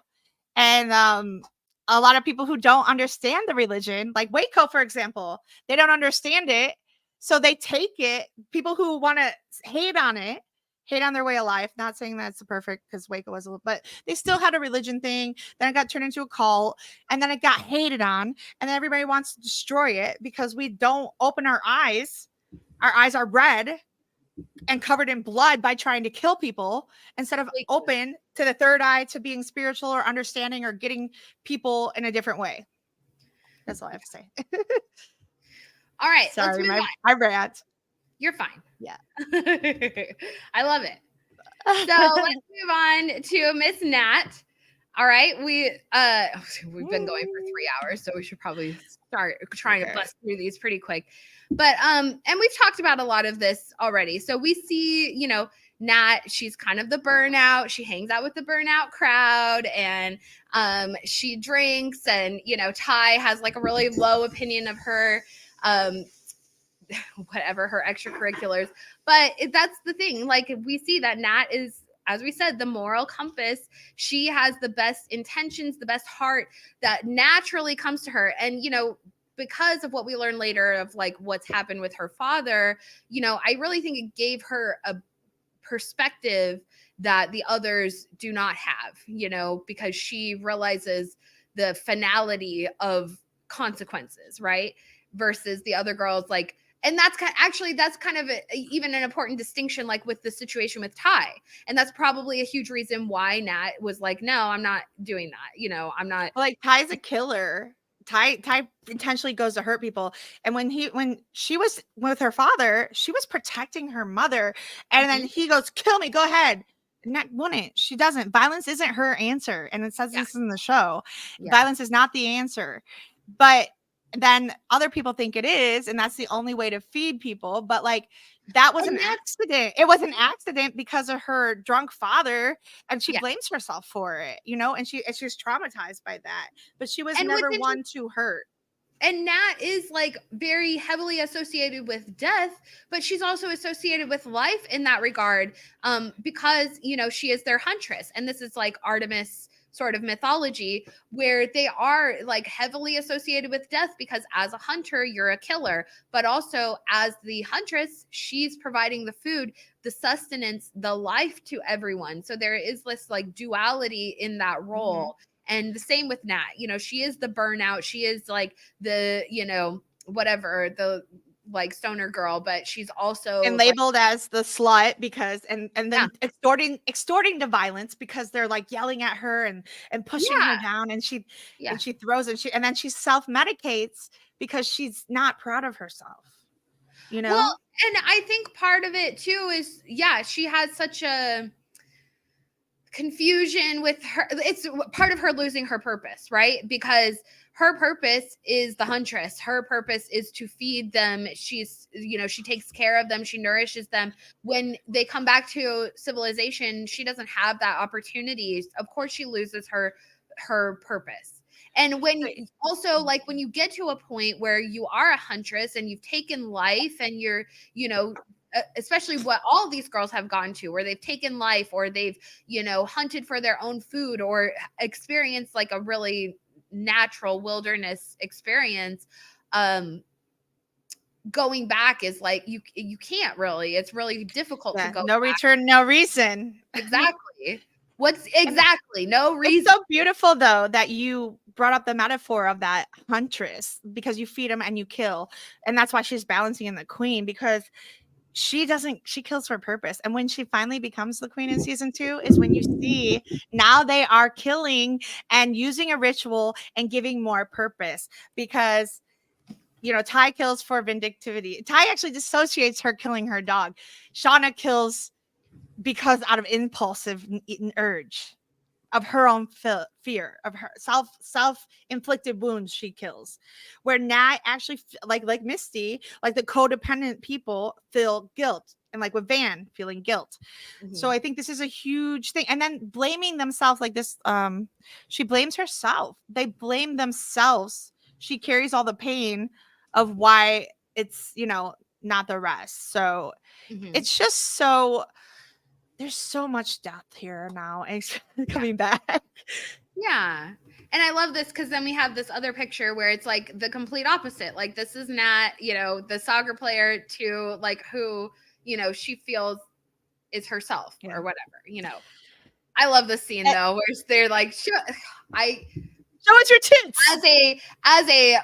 [SPEAKER 1] And a lot of people who don't understand the religion, like Waco, for example, they don't understand it. So they take it. People who want to hate on their way of life. Not saying that's perfect, because Waco was but they still had a religion thing. Then it got turned into a cult, and then it got hated on, and then everybody wants to destroy it because we don't open our eyes. Our eyes are red and covered in blood by trying to kill people, instead of open to the third eye, to being spiritual or understanding or getting people in a different way. That's all I have to say.
[SPEAKER 2] All right.
[SPEAKER 1] Sorry, I rant.
[SPEAKER 2] You're fine.
[SPEAKER 1] Yeah.
[SPEAKER 2] I love it. So let's move on to Miss Nat. All right. We've been going for 3 hours, so we should probably start trying to bust through these pretty quick. But and we've talked about a lot of this already. So we see, Nat, she's kind of the burnout. She hangs out with the burnout crowd, and she drinks, and Ty has like a really low opinion of her, whatever her extracurriculars. But that's the thing. Like, we see that Nat is, as we said, the moral compass. She has the best intentions, the best heart that naturally comes to her. And, because of what we learn later of like what's happened with her father, I really think it gave her a perspective that the others do not have, because she realizes the finality of consequences, right? Versus the other girls, like, and that's kind of even an important distinction, like with the situation with Ty. And that's probably a huge reason why Nat was like, no, I'm not doing that. I'm not.
[SPEAKER 1] Like, Ty's a killer. Ty intentionally goes to hurt people. And when she was with her father, she was protecting her mother. And then he goes, kill me, go ahead. Nat wouldn't. She doesn't. Violence isn't her answer. And it says this in the show. Yeah. Violence is not the answer. But then other people think it is, and that's the only way to feed people. But like, that was an accident. It was an accident because of her drunk father, and she blames herself for it, and she's traumatized by that. But she was never one to hurt.
[SPEAKER 2] And Nat is like very heavily associated with death, but she's also associated with life in that regard, because she is their huntress, and this is like Artemis sort of mythology, where they are like heavily associated with death, because as a hunter, you're a killer, but also as the huntress, she's providing the food, the sustenance, the life to everyone. So there is this like duality in that role. And the same with Nat, she is the burnout. She is like the, whatever, the like stoner girl, but she's also
[SPEAKER 1] and labeled as the slut because and then extorting to violence because they're like yelling at her and pushing her down, and she throws and then she self-medicates because she's not proud of herself.
[SPEAKER 2] Well, and I think part of it too is she has such a confusion with her. It's part of her losing her purpose, right? Because her purpose is the huntress. Her purpose is to feed them. She's, she takes care of them. She nourishes them. When they come back to civilization, she doesn't have that opportunity. Of course, she loses her purpose. And when also, like, when you get to a point where you are a huntress and you've taken life and you're, especially what all these girls have gone to, where they've taken life, or they've, you know, hunted for their own food, or experienced like a really natural wilderness experience. Going back is like, you can't really, it's really difficult to go
[SPEAKER 1] no
[SPEAKER 2] back.
[SPEAKER 1] return, no reason.
[SPEAKER 2] Exactly. What's exactly no reason.
[SPEAKER 1] It's so beautiful though that you brought up the metaphor of that huntress, because you feed them and you kill, and that's why she's balancing in the queen, because she kills for purpose. And when she finally becomes the queen in season 2 is when you see now they are killing and using a ritual and giving more purpose, because you know, Ty kills for vindictivity. Ty actually dissociates her killing her dog. Shauna kills because out of impulsive urge of her own fear of her self-inflicted wounds. She kills, where Nat actually, like Misty, like the codependent people feel guilt, and like with Van feeling guilt. So I think this is a huge thing. And then blaming themselves like this, she blames herself, they blame themselves, she carries all the pain of why it's, you know, not the rest. So it's just so, there's so much depth here now and coming back.
[SPEAKER 2] Yeah. And I love this because then we have this other picture where it's like the complete opposite. Like, this is not, you know, the soccer player to like who, you know, she feels is herself or whatever, you know. I love this scene though, where they're like, show
[SPEAKER 1] us your tits.
[SPEAKER 2] As a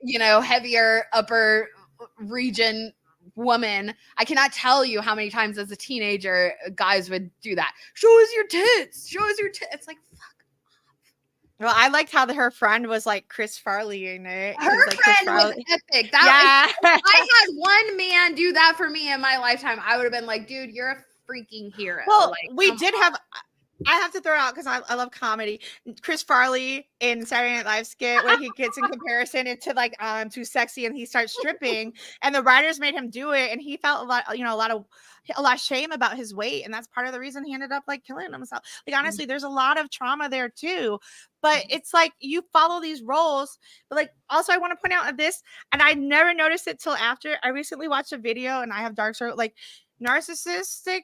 [SPEAKER 2] you know, heavier upper region woman, I cannot tell you how many times as a teenager guys would do that. Show us your tits. Show us your tits. It's like, fuck.
[SPEAKER 1] Well, I liked how her friend was like Chris Farley in it.
[SPEAKER 2] Her
[SPEAKER 1] like
[SPEAKER 2] friend was epic. That was, if I had one man do that for me in my lifetime, I would have been like, dude, you're a freaking hero.
[SPEAKER 1] Well,
[SPEAKER 2] like,
[SPEAKER 1] we did have, I have to throw it out because I love comedy. Chris Farley in Saturday Night Live skit where he gets in comparison into like too sexy and he starts stripping, and the writers made him do it, and he felt a lot, you know, a lot of shame about his weight, and that's part of the reason he ended up like killing himself. Like, honestly, there's a lot of trauma there too, but it's like you follow these roles. But like, also I want to point out this, and I never noticed it till after I recently watched a video, and I have dark circle, like narcissistic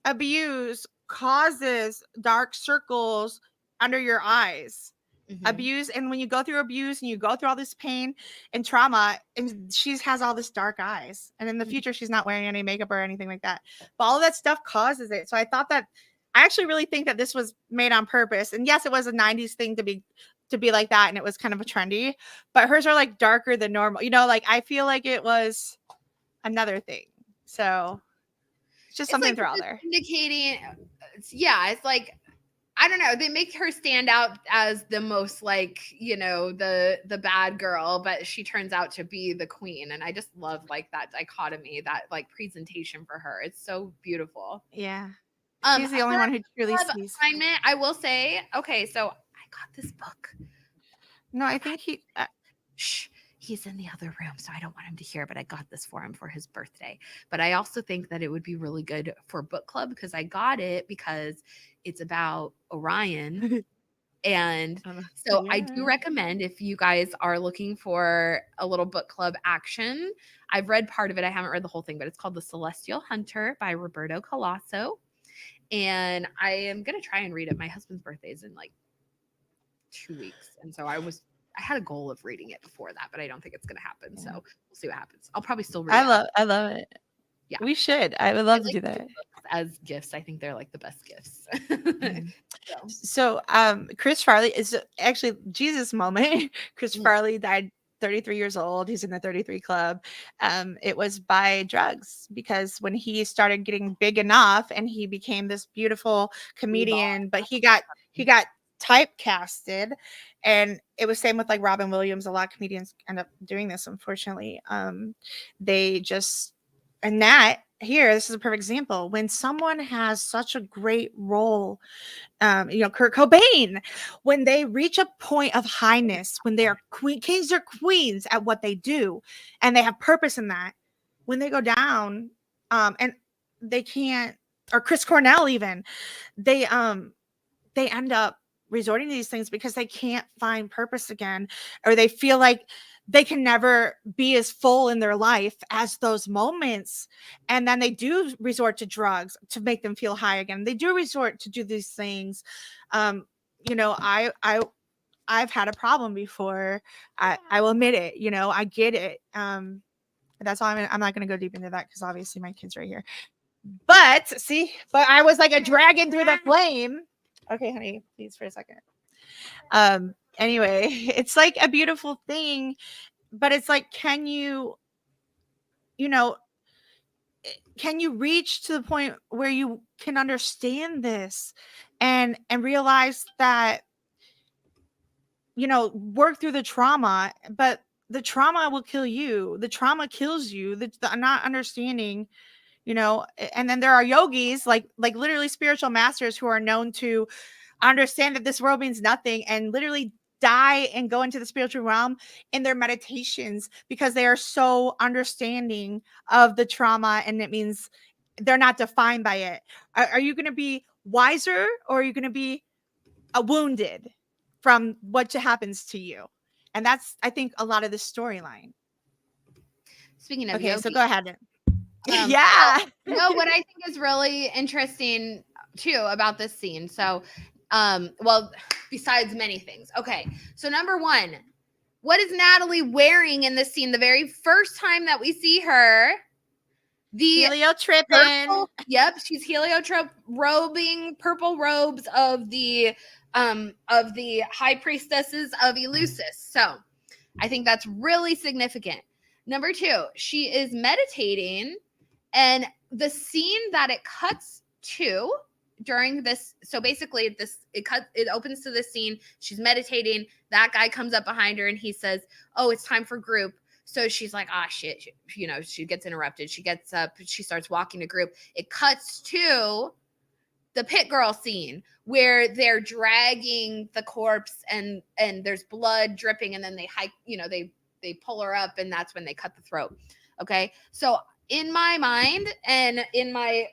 [SPEAKER 1] abuse causes dark circles under your eyes. Abuse, and when you go through abuse and you go through all this pain and trauma, and she has all this dark eyes, and in the future she's not wearing any makeup or anything like that, but all of that stuff causes it. So I thought that, I actually really think that this was made on purpose. And yes, it was a 90s thing to be like that, and it was kind of a trendy, but hers are like darker than normal, you know, like I feel like it was another thing. So it's just something
[SPEAKER 2] like
[SPEAKER 1] to throw out there.
[SPEAKER 2] Indicating, it's like, I don't know, they make her stand out as the most like, you know, the bad girl, but she turns out to be the queen. And I just love like that dichotomy, that like presentation for her. It's so beautiful.
[SPEAKER 1] Yeah. She's the only one who truly sees.
[SPEAKER 2] Assignment, I will say, okay, so I got this book.
[SPEAKER 1] No, I think
[SPEAKER 2] he's in the other room, so I don't want him to hear, but I got this for him for his birthday. But I also think that it would be really good for book club, because I got it because it's about Orion. And so I do recommend, if you guys are looking for a little book club action, I've read part of it. I haven't read the whole thing, but it's called The Celestial Hunter by Roberto Colasso. And I am going to try and read it. My husband's birthday is in like 2 weeks. And so I had a goal of reading it before that, but I don't think it's going to happen. So we'll see what happens. I'll probably still read it.
[SPEAKER 1] I love it.
[SPEAKER 2] Yeah,
[SPEAKER 1] we should. I would love to do that
[SPEAKER 2] as gifts. I think they're like the best gifts.
[SPEAKER 1] So Chris Farley is actually Jesus moment. Chris Farley died 33 years old. He's in the 33 club. It was by drugs, because when he started getting big enough and he became this beautiful comedian, but he got typecasted, and it was same with like Robin Williams. A lot of comedians end up doing this, unfortunately. They just, and that here, this is a perfect example. When someone has such a great role, you know, Kurt Cobain, when they reach a point of highness, when they are kings or queens at what they do, and they have purpose in that, when they go down, and they can't, or Chris Cornell even, they end up resorting to these things because they can't find purpose again, or they feel like they can never be as full in their life as those moments. And then they do resort to drugs to make them feel high again. They do resort to do these things. You know, I've had a problem before. I will admit it, you know, I get it. That's all I'm not going to go deep into that because obviously my kid's right here. But I was like a dragon through the flame. Okay, honey, please for a second. Anyway, it's like a beautiful thing, but it's like, can you know, can you reach to the point where you can understand this and realize that, you know, work through the trauma, but the trauma will kill you. The trauma kills you. The not understanding, you know. And then there are yogis, like literally spiritual masters, who are known to understand that this world means nothing and literally die and go into the spiritual realm in their meditations because they are so understanding of the trauma, and it means they're not defined by it. Are you going to be wiser, or are you going to be wounded from what happens to you? And that's, I think, a lot of the storyline.
[SPEAKER 2] Speaking of
[SPEAKER 1] okay, so go ahead.
[SPEAKER 2] What I think is really interesting too about this scene. So, well, besides many things. Okay, so number one, what is Natalie wearing in this scene? The very first time that we see her, the
[SPEAKER 1] heliotrope.
[SPEAKER 2] Yep, she's heliotrope robing purple robes of the high priestesses of Eleusis. So I think that's really significant. Number two, she is meditating, and the scene that it cuts to during this, so basically it opens to this scene. She's meditating. That guy comes up behind her and he says, "Oh, it's time for group." So she's like, "Ah, shit." You know, she gets interrupted. She gets up, she starts walking to group. It cuts to the pit girl scene where they're dragging the corpse and there's blood dripping, and then they hike, you know, they pull her up, and that's when they cut the throat. Okay. So in my mind and in my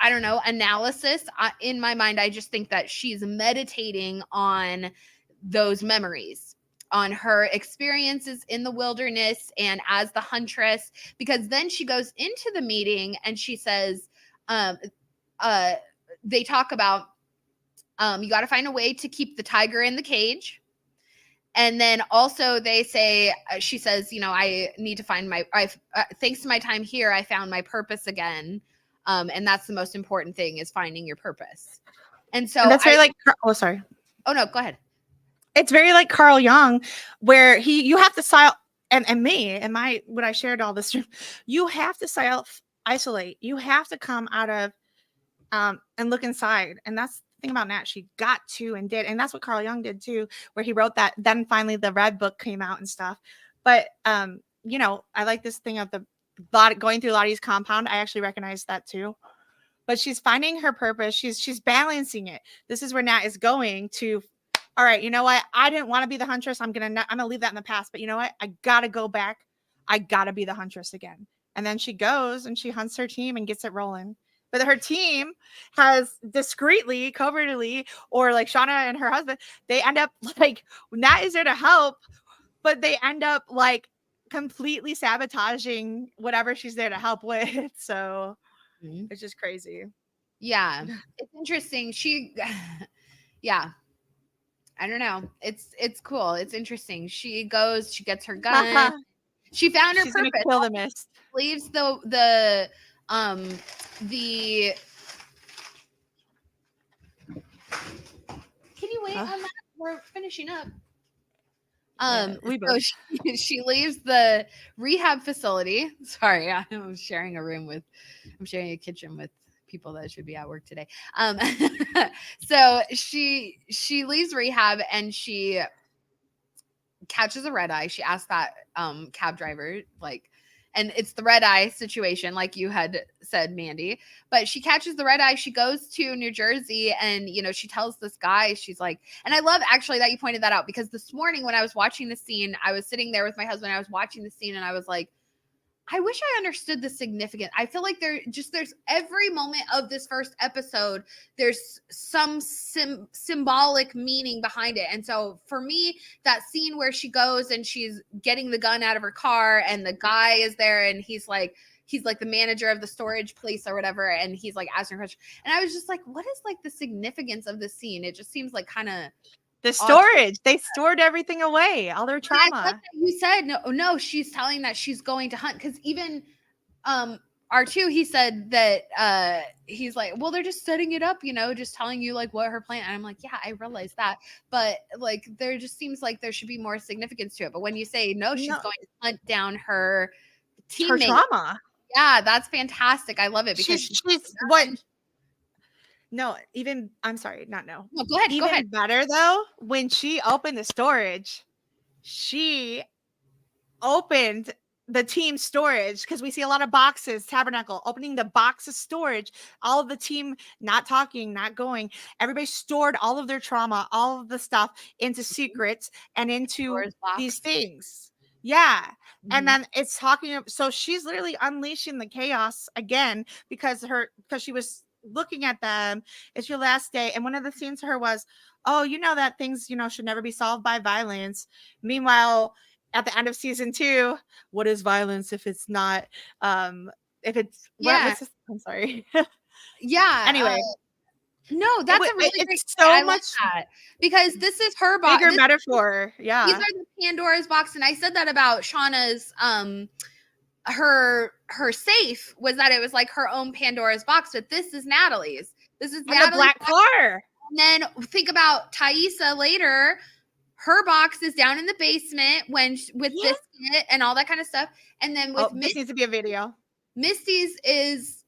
[SPEAKER 2] I don't know, analysis, in my mind, I just think that she's meditating on those memories, on her experiences in the wilderness and as the huntress, because then she goes into the meeting and she says, they talk about, you got to find a way to keep the tiger in the cage. And then also they say, she says, you know, I need to find thanks to my time here, I found my purpose again. And that's the most important thing, is finding your purpose. And so
[SPEAKER 1] that's very sorry.
[SPEAKER 2] Oh no, go ahead.
[SPEAKER 1] It's very like Carl Jung, where you have to and me and when I shared all this, you have to self-isolate. You have to come out of and look inside. And that's the thing about Nat. She got to and did. And that's what Carl Jung did too, where he wrote that. Then finally the Red Book came out and stuff. But, you know, I like this thing of going through Lottie's compound. I actually recognize that too. But she's finding her purpose. She's balancing it. This is where Nat is going to, all right, you know what? I didn't want to be the huntress. I'm going to leave that in the past. But you know what? I got to go back. I got to be the huntress again. And then she goes and she hunts her team and gets it rolling. But her team has discreetly, covertly, or like Shauna and her husband, they end up like, Nat is there to help, but they end up like completely sabotaging whatever she's there to help with. So it's just crazy.
[SPEAKER 2] Yeah, it's interesting. Yeah, I don't know. It's cool. It's interesting. She goes, she gets her gun. She found her purpose.
[SPEAKER 1] Kill the mist.
[SPEAKER 2] Leaves Can you wait on that? We're finishing up. She leaves the rehab facility. Sorry, I'm sharing a kitchen with people that should be at work today. So she leaves rehab and she catches a red eye. She asks that cab driver, like, and it's the red eye situation, like you had said, Mandy. But she catches the red eye. She goes to New Jersey and, you know, she tells this guy, she's like, and I love actually that you pointed that out, because this morning when I was watching the scene, I was sitting there with my husband, I was watching the scene and I was like, I wish I understood the significance. I feel like there's every moment of this first episode, there's some symbolic meaning behind it. And so for me, that scene where she goes and she's getting the gun out of her car and the guy is there and he's like the manager of the storage place or whatever. And he's like asking her questions. And I was just like, what is like the significance of this scene? It just seems like kind of
[SPEAKER 1] the storage. They stored everything away, all their trauma.
[SPEAKER 2] You said no, she's telling that she's going to hunt because even R2, he said that he's like, well, they're just setting it up, just telling you like what her plan. And I'm like, yeah, I realize that, but like there just seems like there should be more significance to it. But when you say no, she's going to hunt down her teammate,
[SPEAKER 1] her trauma.
[SPEAKER 2] Yeah, that's fantastic. I love it because
[SPEAKER 1] she's what. No, even I'm sorry, not no.
[SPEAKER 2] No, go ahead.
[SPEAKER 1] Even better though, when she opened the storage, she opened the team storage because we see a lot of boxes. Tabernacle opening the box of storage. All of the team not talking, not going. Everybody stored all of their trauma, all of the stuff into secrets and into these things. Yeah. Mm-hmm. And then it's talking. So she's literally unleashing the chaos again because she was looking at them. It's your last day. And one of the scenes to her was, oh, that things, should never be solved by violence. Meanwhile, at the end of season 2, what is violence if it's not, if it's, I'm sorry.
[SPEAKER 2] Yeah.
[SPEAKER 1] Anyway.
[SPEAKER 2] No, that's a really great
[SPEAKER 1] so much
[SPEAKER 2] that because this is her box.
[SPEAKER 1] Bigger metaphor. Yeah.
[SPEAKER 2] These are the Pandora's box. And I said that about Shauna's, her safe was that it was like her own Pandora's box, but this is Natalie's. This is Natalie's
[SPEAKER 1] the black car.
[SPEAKER 2] And then think about Taissa later. Her box is down in the basement with Biscuit and all that kind of stuff. And then with
[SPEAKER 1] this needs to be a video.
[SPEAKER 2] Misty's is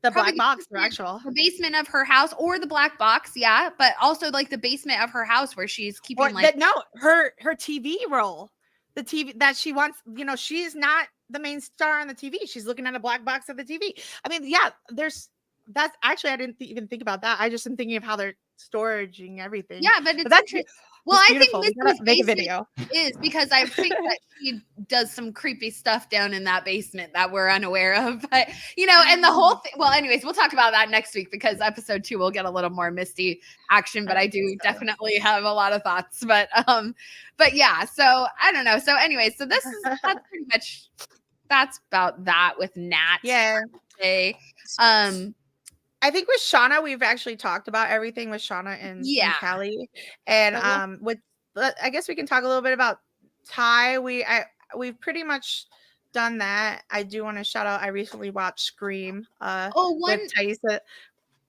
[SPEAKER 1] the black box, the
[SPEAKER 2] basement of her house, or the black box, yeah, but also like the basement of her house where she's keeping
[SPEAKER 1] her TV role, the TV that she wants. She's not the main star on the TV. She's looking at a black box of the TV. I mean, yeah, that's actually I didn't even think about that. I just am thinking of how they're storing everything.
[SPEAKER 2] Yeah, but that's well, I think Misty's make a video is because I think that she does some creepy stuff down in that basement that we're unaware of. But and the whole thing. Well, anyways, we'll talk about that next week because episode 2 will get a little more Misty action. But I do definitely have a lot of thoughts. But yeah. So I don't know. So anyways, so that's pretty much that's about that with Nat.
[SPEAKER 1] Yeah.
[SPEAKER 2] Today.
[SPEAKER 1] I think with Shauna, we've actually talked about everything with Shauna and Callie. And I guess we can talk a little bit about Ty. We've pretty much done that. I do want to shout out, I recently watched Scream with Taissa,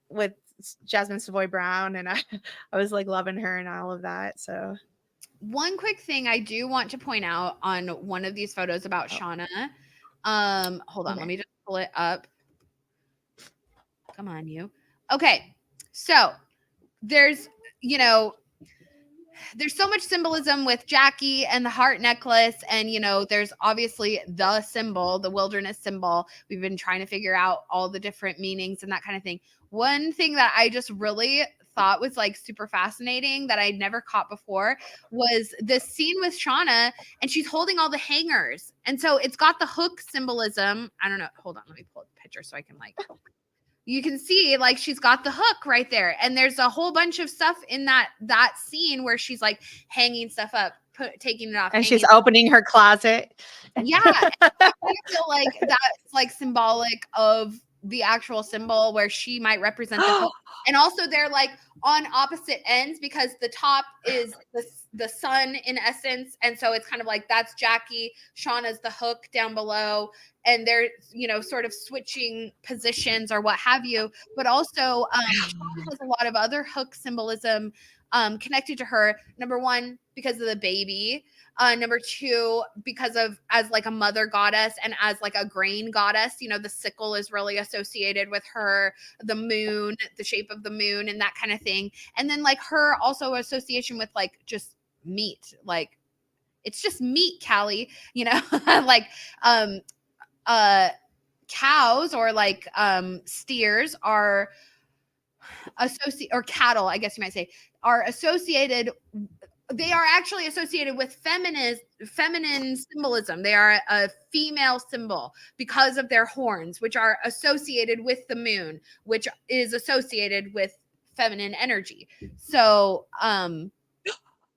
[SPEAKER 1] with Jasmine Savoy Brown, and I was like loving her and all of that. So
[SPEAKER 2] one quick thing I do want to point out on one of these photos about Shauna. Hold on, let me just pull it up. Come on, you. Okay. So there's so much symbolism with Jackie and the heart necklace. And, there's obviously the symbol, the wilderness symbol. We've been trying to figure out all the different meanings and that kind of thing. One thing that I just really thought was like super fascinating that I'd never caught before was this scene with Shauna, and she's holding all the hangers. And so it's got the hook symbolism. I don't know. Hold on. Let me pull up the picture so I can you can see like she's got the hook right there. And there's a whole bunch of stuff in that scene where she's like hanging stuff up, taking it off.
[SPEAKER 1] And she's opening her closet.
[SPEAKER 2] Yeah. I feel like that's like symbolic of the actual symbol where she might represent the hook. And also they're like on opposite ends because the top is the sun in essence. And so it's kind of like that's Jackie, Shauna's the hook down below. And they're, sort of switching positions or what have you. But also Shauna has a lot of other hook symbolism connected to her. Number one, because of the baby. Number two, because of as like a mother goddess and as like a grain goddess, the sickle is really associated with her, the moon, the shape of the moon and that kind of thing. And then like her also association with like just meat, like it's just meat, Callie, like cows or like steers are or cattle, I guess you might say, are associated they are actually associated with feminine symbolism. They are a female symbol because of their horns, which are associated with the moon, which is associated with feminine energy. So,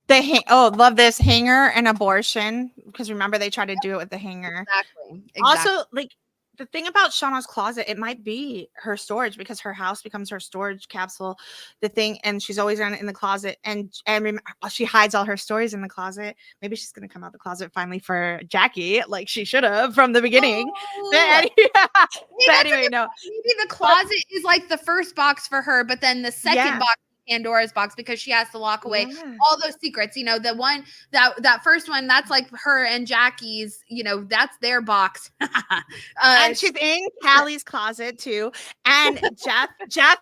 [SPEAKER 1] love this hanger and abortion, because remember they tried to do it with the hanger.
[SPEAKER 2] Exactly.
[SPEAKER 1] Also, like, the thing about Shauna's closet, it might be her storage, because her house becomes her storage capsule, the thing, and she's always in the closet, and she hides all her stories in the closet. Maybe she's gonna come out the closet finally for Jackie, like she should have from the beginning. But anyway, no.
[SPEAKER 2] Maybe the closet is like the first box for her, but then the second box, Pandora's box, because she has to lock away all those secrets. You know, the one that first one, that's like her and Jackie's, you know, that's their box.
[SPEAKER 1] And she's in Callie's closet too. And Jeff,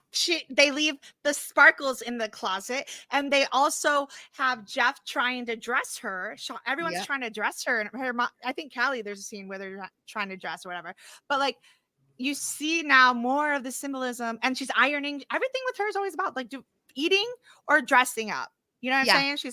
[SPEAKER 1] they leave the sparkles in the closet, and they also have Jeff trying to dress her. Everyone's trying to dress her, and her mom, I think Callie, there's a scene where they're trying to dress or whatever. But like, you see now more of the symbolism, and she's ironing. Everything with her is always about like eating or dressing up. You know what I'm saying?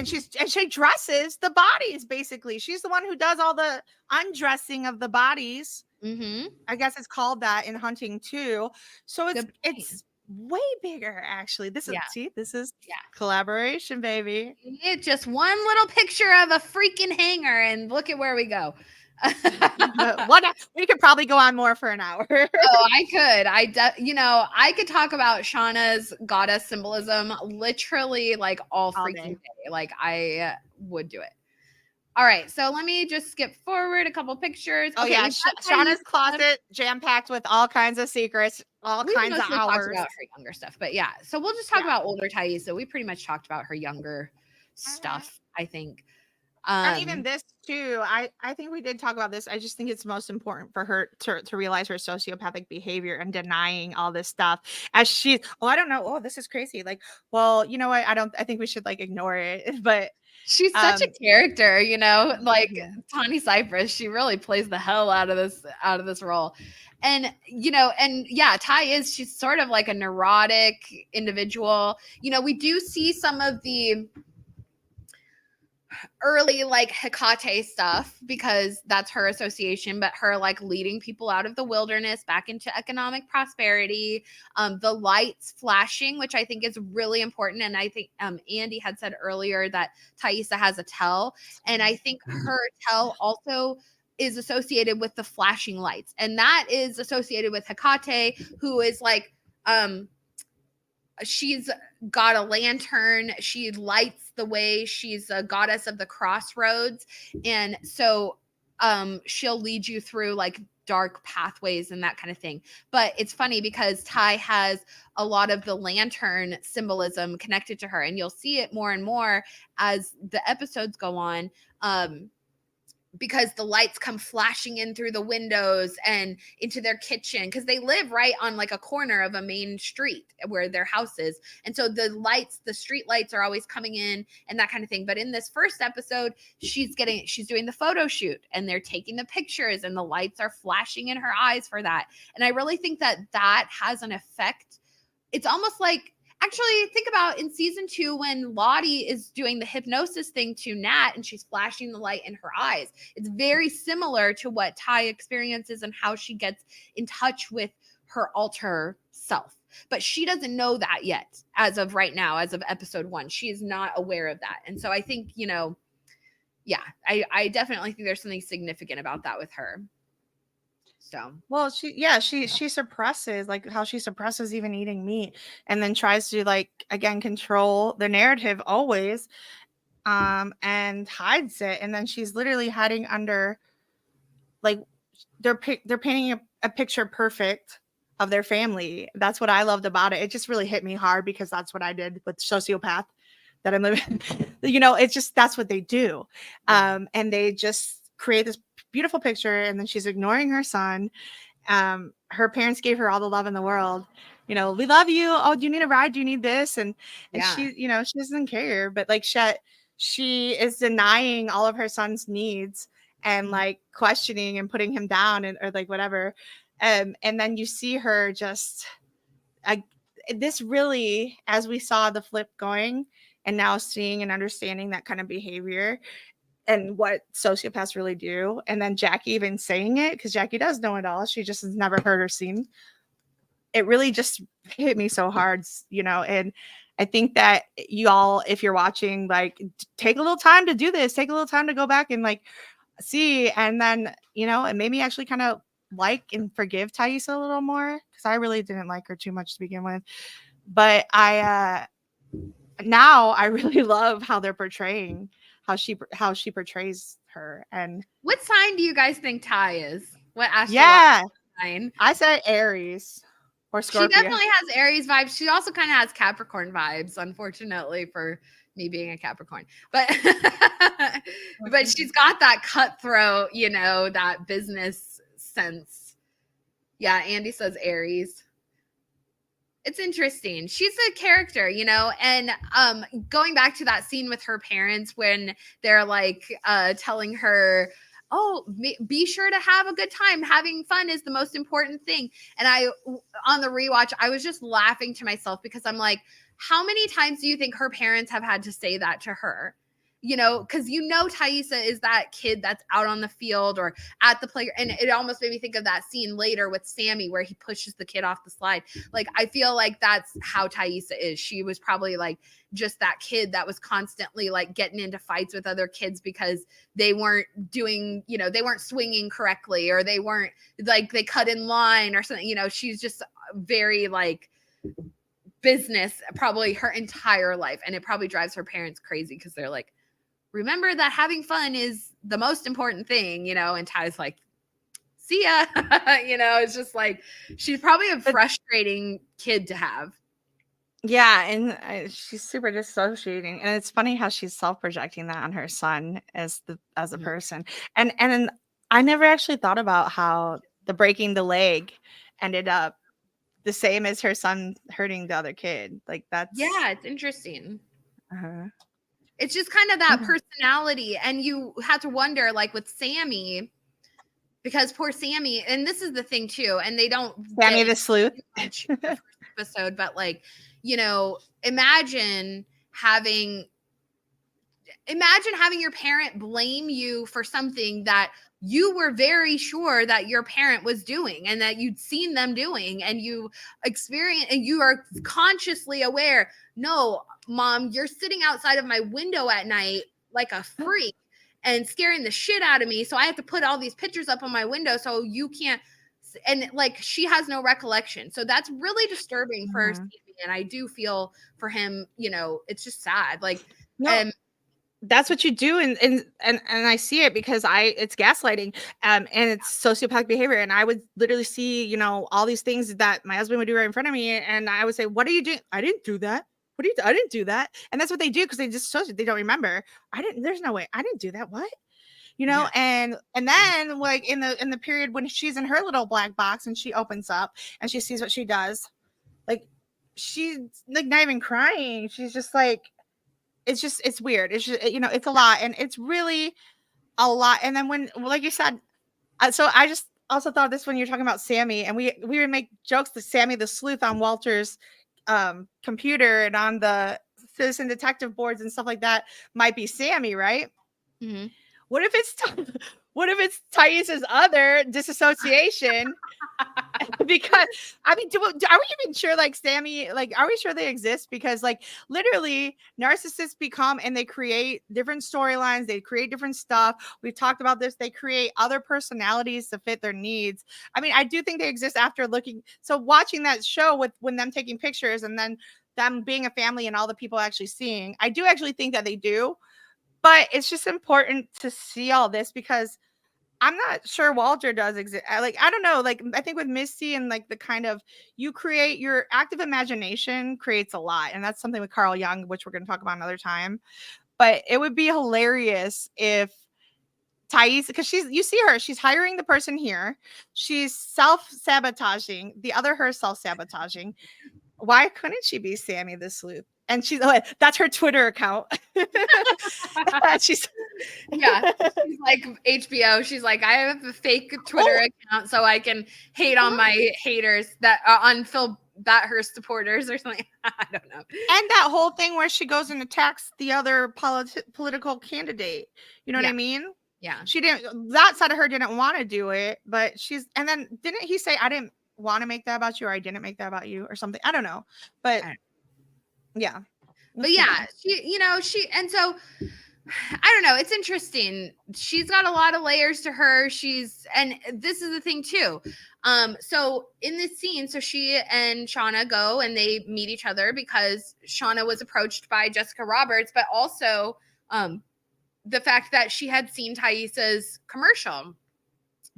[SPEAKER 1] She dresses the bodies, basically. She's the one who does all the undressing of the bodies. I guess it's called that in hunting too. So it's way bigger, actually. This is collaboration, baby.
[SPEAKER 2] It's just one little picture of a freaking hanger, and look at where we go.
[SPEAKER 1] We could probably go on more for an hour.
[SPEAKER 2] I could. I could talk about Shauna's goddess symbolism literally like all freaking day. Like, I would do it. All right, so let me just skip forward a couple pictures.
[SPEAKER 1] Oh, yeah, Shauna's closet jam-packed with all kinds of secrets, kinds of hours.
[SPEAKER 2] About her younger stuff, but yeah, so we'll just talk about older Thaisa. We pretty much talked about her younger stuff, I think.
[SPEAKER 1] And even this too, I think we did talk about this. I just think it's most important for her to realize her sociopathic behavior and denying all this stuff as she, I don't know. This is crazy. Like, well, you know what? I think we should like ignore it, but
[SPEAKER 2] she's such a character, you know, like Tawny Cypress. She really plays the hell out of this role. And, you know, and yeah, she's sort of like a neurotic individual. You know, we do see some of the early like Hecate stuff because that's her association, but her like leading people out of the wilderness back into economic prosperity, the lights flashing, which I think is really important. And I think Andy had said earlier that Thaisa has a tell, and I think her tell also is associated with the flashing lights, and that is associated with Hecate, who is like she's got a lantern. She lights the way. She's a goddess of the crossroads. And so she'll lead you through like dark pathways and that kind of thing. But it's funny because Ty has a lot of the lantern symbolism connected to her. And you'll see it more and more as the episodes go on. Because the lights come flashing in through the windows and into their kitchen, because they live right on like a corner of a main street where their house is. And so the street lights are always coming in and that kind of thing. But in this first episode, she's doing the photo shoot and they're taking the pictures and the lights are flashing in her eyes for that. And I really think that has an effect. It's almost like, actually, think about in season 2 when Lottie is doing the hypnosis thing to Nat and she's flashing the light in her eyes. It's very similar to what Ty experiences and how she gets in touch with her alter self. But she doesn't know that yet as of right now, as of episode 1. She is not aware of that. And so I think, you know, yeah, I definitely think there's something significant about that with her. So,
[SPEAKER 1] well, she suppresses, like how she suppresses even eating meat, and then tries to like again control the narrative always, and hides it. And then she's literally hiding under, like, they're painting a picture perfect of their family. That's what I loved about it. It just really hit me hard because that's what I did with sociopath that I'm living. You know, it's just that's what they do, and they just create this beautiful picture, and then she's ignoring her son. Her parents gave her all the love in the world. You know, we love you. Oh, do you need a ride? Do you need this? And she, you know, she doesn't care. But like she is denying all of her son's needs and like questioning and putting him down or like whatever. And then you see her just this really, as we saw the flip going and now seeing and understanding that kind of behavior and what sociopaths really do. And then Jackie even saying it, because Jackie does know it all. She just has never heard or seen. It really just hit me so hard, and I think that you all, if you're watching, like, take a little time to do this, take a little time to go back and like see, and then, it made me actually kind of like and forgive Taissa a little more, because I really didn't like her too much to begin with. But now I really love how they're portraying how she portrays her. And
[SPEAKER 2] what sign do you guys think Ty is? What
[SPEAKER 1] astrological sign? I said Aries or Scorpio.
[SPEAKER 2] She definitely has Aries vibes. She also kind of has Capricorn vibes, unfortunately for me being a Capricorn. But but she's got that cutthroat, that business sense. Yeah, Andy says Aries. It's interesting. She's a character, and going back to that scene with her parents when they're like telling her, oh, be sure to have a good time. Having fun is the most important thing. And on the rewatch, I was just laughing to myself because I'm like, how many times do you think her parents have had to say that to her? Because Taissa is that kid that's out on the field or at the playground. And it almost made me think of that scene later with Sammy where he pushes the kid off the slide. Like, I feel like that's how Taissa is. She was probably like just that kid that was constantly like getting into fights with other kids because they weren't doing, they weren't swinging correctly, or they weren't like, they cut in line or something. She's just very like business probably her entire life. And it probably drives her parents crazy because they're like, remember that having fun is the most important thing, and Ty's like, see ya. It's just like, she's probably a frustrating kid to have.
[SPEAKER 1] Yeah, and she's super dissociating, and it's funny how she's self-projecting that on her son as a person. And I never actually thought about how the breaking the leg ended up the same as her son hurting the other kid. Like, that's
[SPEAKER 2] it's interesting. It's just kind of that personality. And you have to wonder, like with Sammy, because poor Sammy, and this is the thing too, and they don't
[SPEAKER 1] Sammy the sleuth
[SPEAKER 2] episode, but like, imagine having your parent blame you for something that you were very sure that your parent was doing and that you'd seen them doing, and you experience, and you are consciously aware, no, Mom, you're sitting outside of my window at night like a freak and scaring the shit out of me. So I have to put all these pictures up on my window so you can't. And like, she has no recollection. So that's really disturbing for Stevie. And I do feel for him, it's just sad. Like,
[SPEAKER 1] that's what you do. And I see it because it's gaslighting, and it's sociopathic behavior. And I would literally see, all these things that my husband would do right in front of me. And I would say, what are you doing? I didn't do that. I didn't do that. And that's what they do, because they don't remember. There's no way. I didn't do that. What? And then like in the period when she's in her little black box and she opens up and she sees what she does, like, she's like not even crying. She's just like, it's weird. It's just, it's a lot, and it's really a lot. And then when, like you said, so I just also thought this when you're talking about Sammy, and we would make jokes that Sammy the sleuth on Walter's computer and on the citizen detective boards and stuff like that might be Sammy, right?
[SPEAKER 2] Mm-hmm.
[SPEAKER 1] What if it's Taissa's other disassociation? Because are we even sure, like, Sammy, like, are we sure they exist? Because like literally narcissists become, and they create different storylines, they create different stuff. We've talked about this. They create other personalities to fit their needs. I mean, I do think they exist after watching that show when them taking pictures and then them being a family and all the people actually seeing. I do actually think that they do. But it's just important to see all this, because I'm not sure Walter does exist. I don't know. Like, I think with Misty and like the kind of, you create your active imagination creates a lot. And that's something with Carl Jung, which we're going to talk about another time. But it would be hilarious if Taissa, because you see her, she's hiring the person here. She's self-sabotaging, the other her self-sabotaging. Why couldn't she be Sammy the sleuth? And that's her Twitter account. she's
[SPEAKER 2] like HBO. She's like, I have a fake Twitter account so I can hate on my haters that on Phil her supporters or something. I don't know.
[SPEAKER 1] And that whole thing where she goes and attacks the other political candidate. You know what I mean?
[SPEAKER 2] Yeah.
[SPEAKER 1] She didn't, that side of her didn't want to do it, but and then didn't he say, I didn't want to make that about you, or I didn't make that about you or something? I don't know. But yeah.
[SPEAKER 2] But yeah, and so I don't know. It's interesting. She's got a lot of layers to her. And this is the thing too. So in this scene, so she and Shauna go and they meet each other because Shauna was approached by Jessica Roberts, but also the fact that she had seen Thais's commercial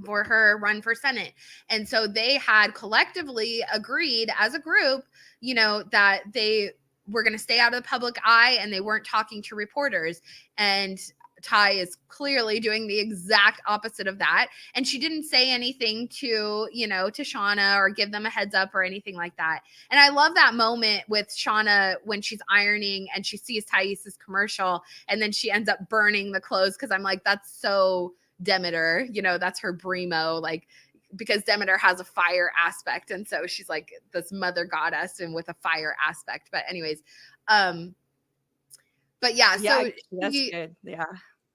[SPEAKER 2] for her run for Senate. And so they had collectively agreed as a group, that they were going to stay out of the public eye and they weren't talking to reporters. And Ty is clearly doing the exact opposite of that. And she didn't say anything to Shauna or give them a heads up or anything like that. And I love that moment with Shauna when she's ironing and she sees Thais's commercial and then she ends up burning the clothes. Cause I'm like, that's so Demeter, that's her Brimo, like, because Demeter has a fire aspect. And so she's like this mother goddess and with a fire aspect. But anyways, but yeah, so
[SPEAKER 1] that's good. Yeah.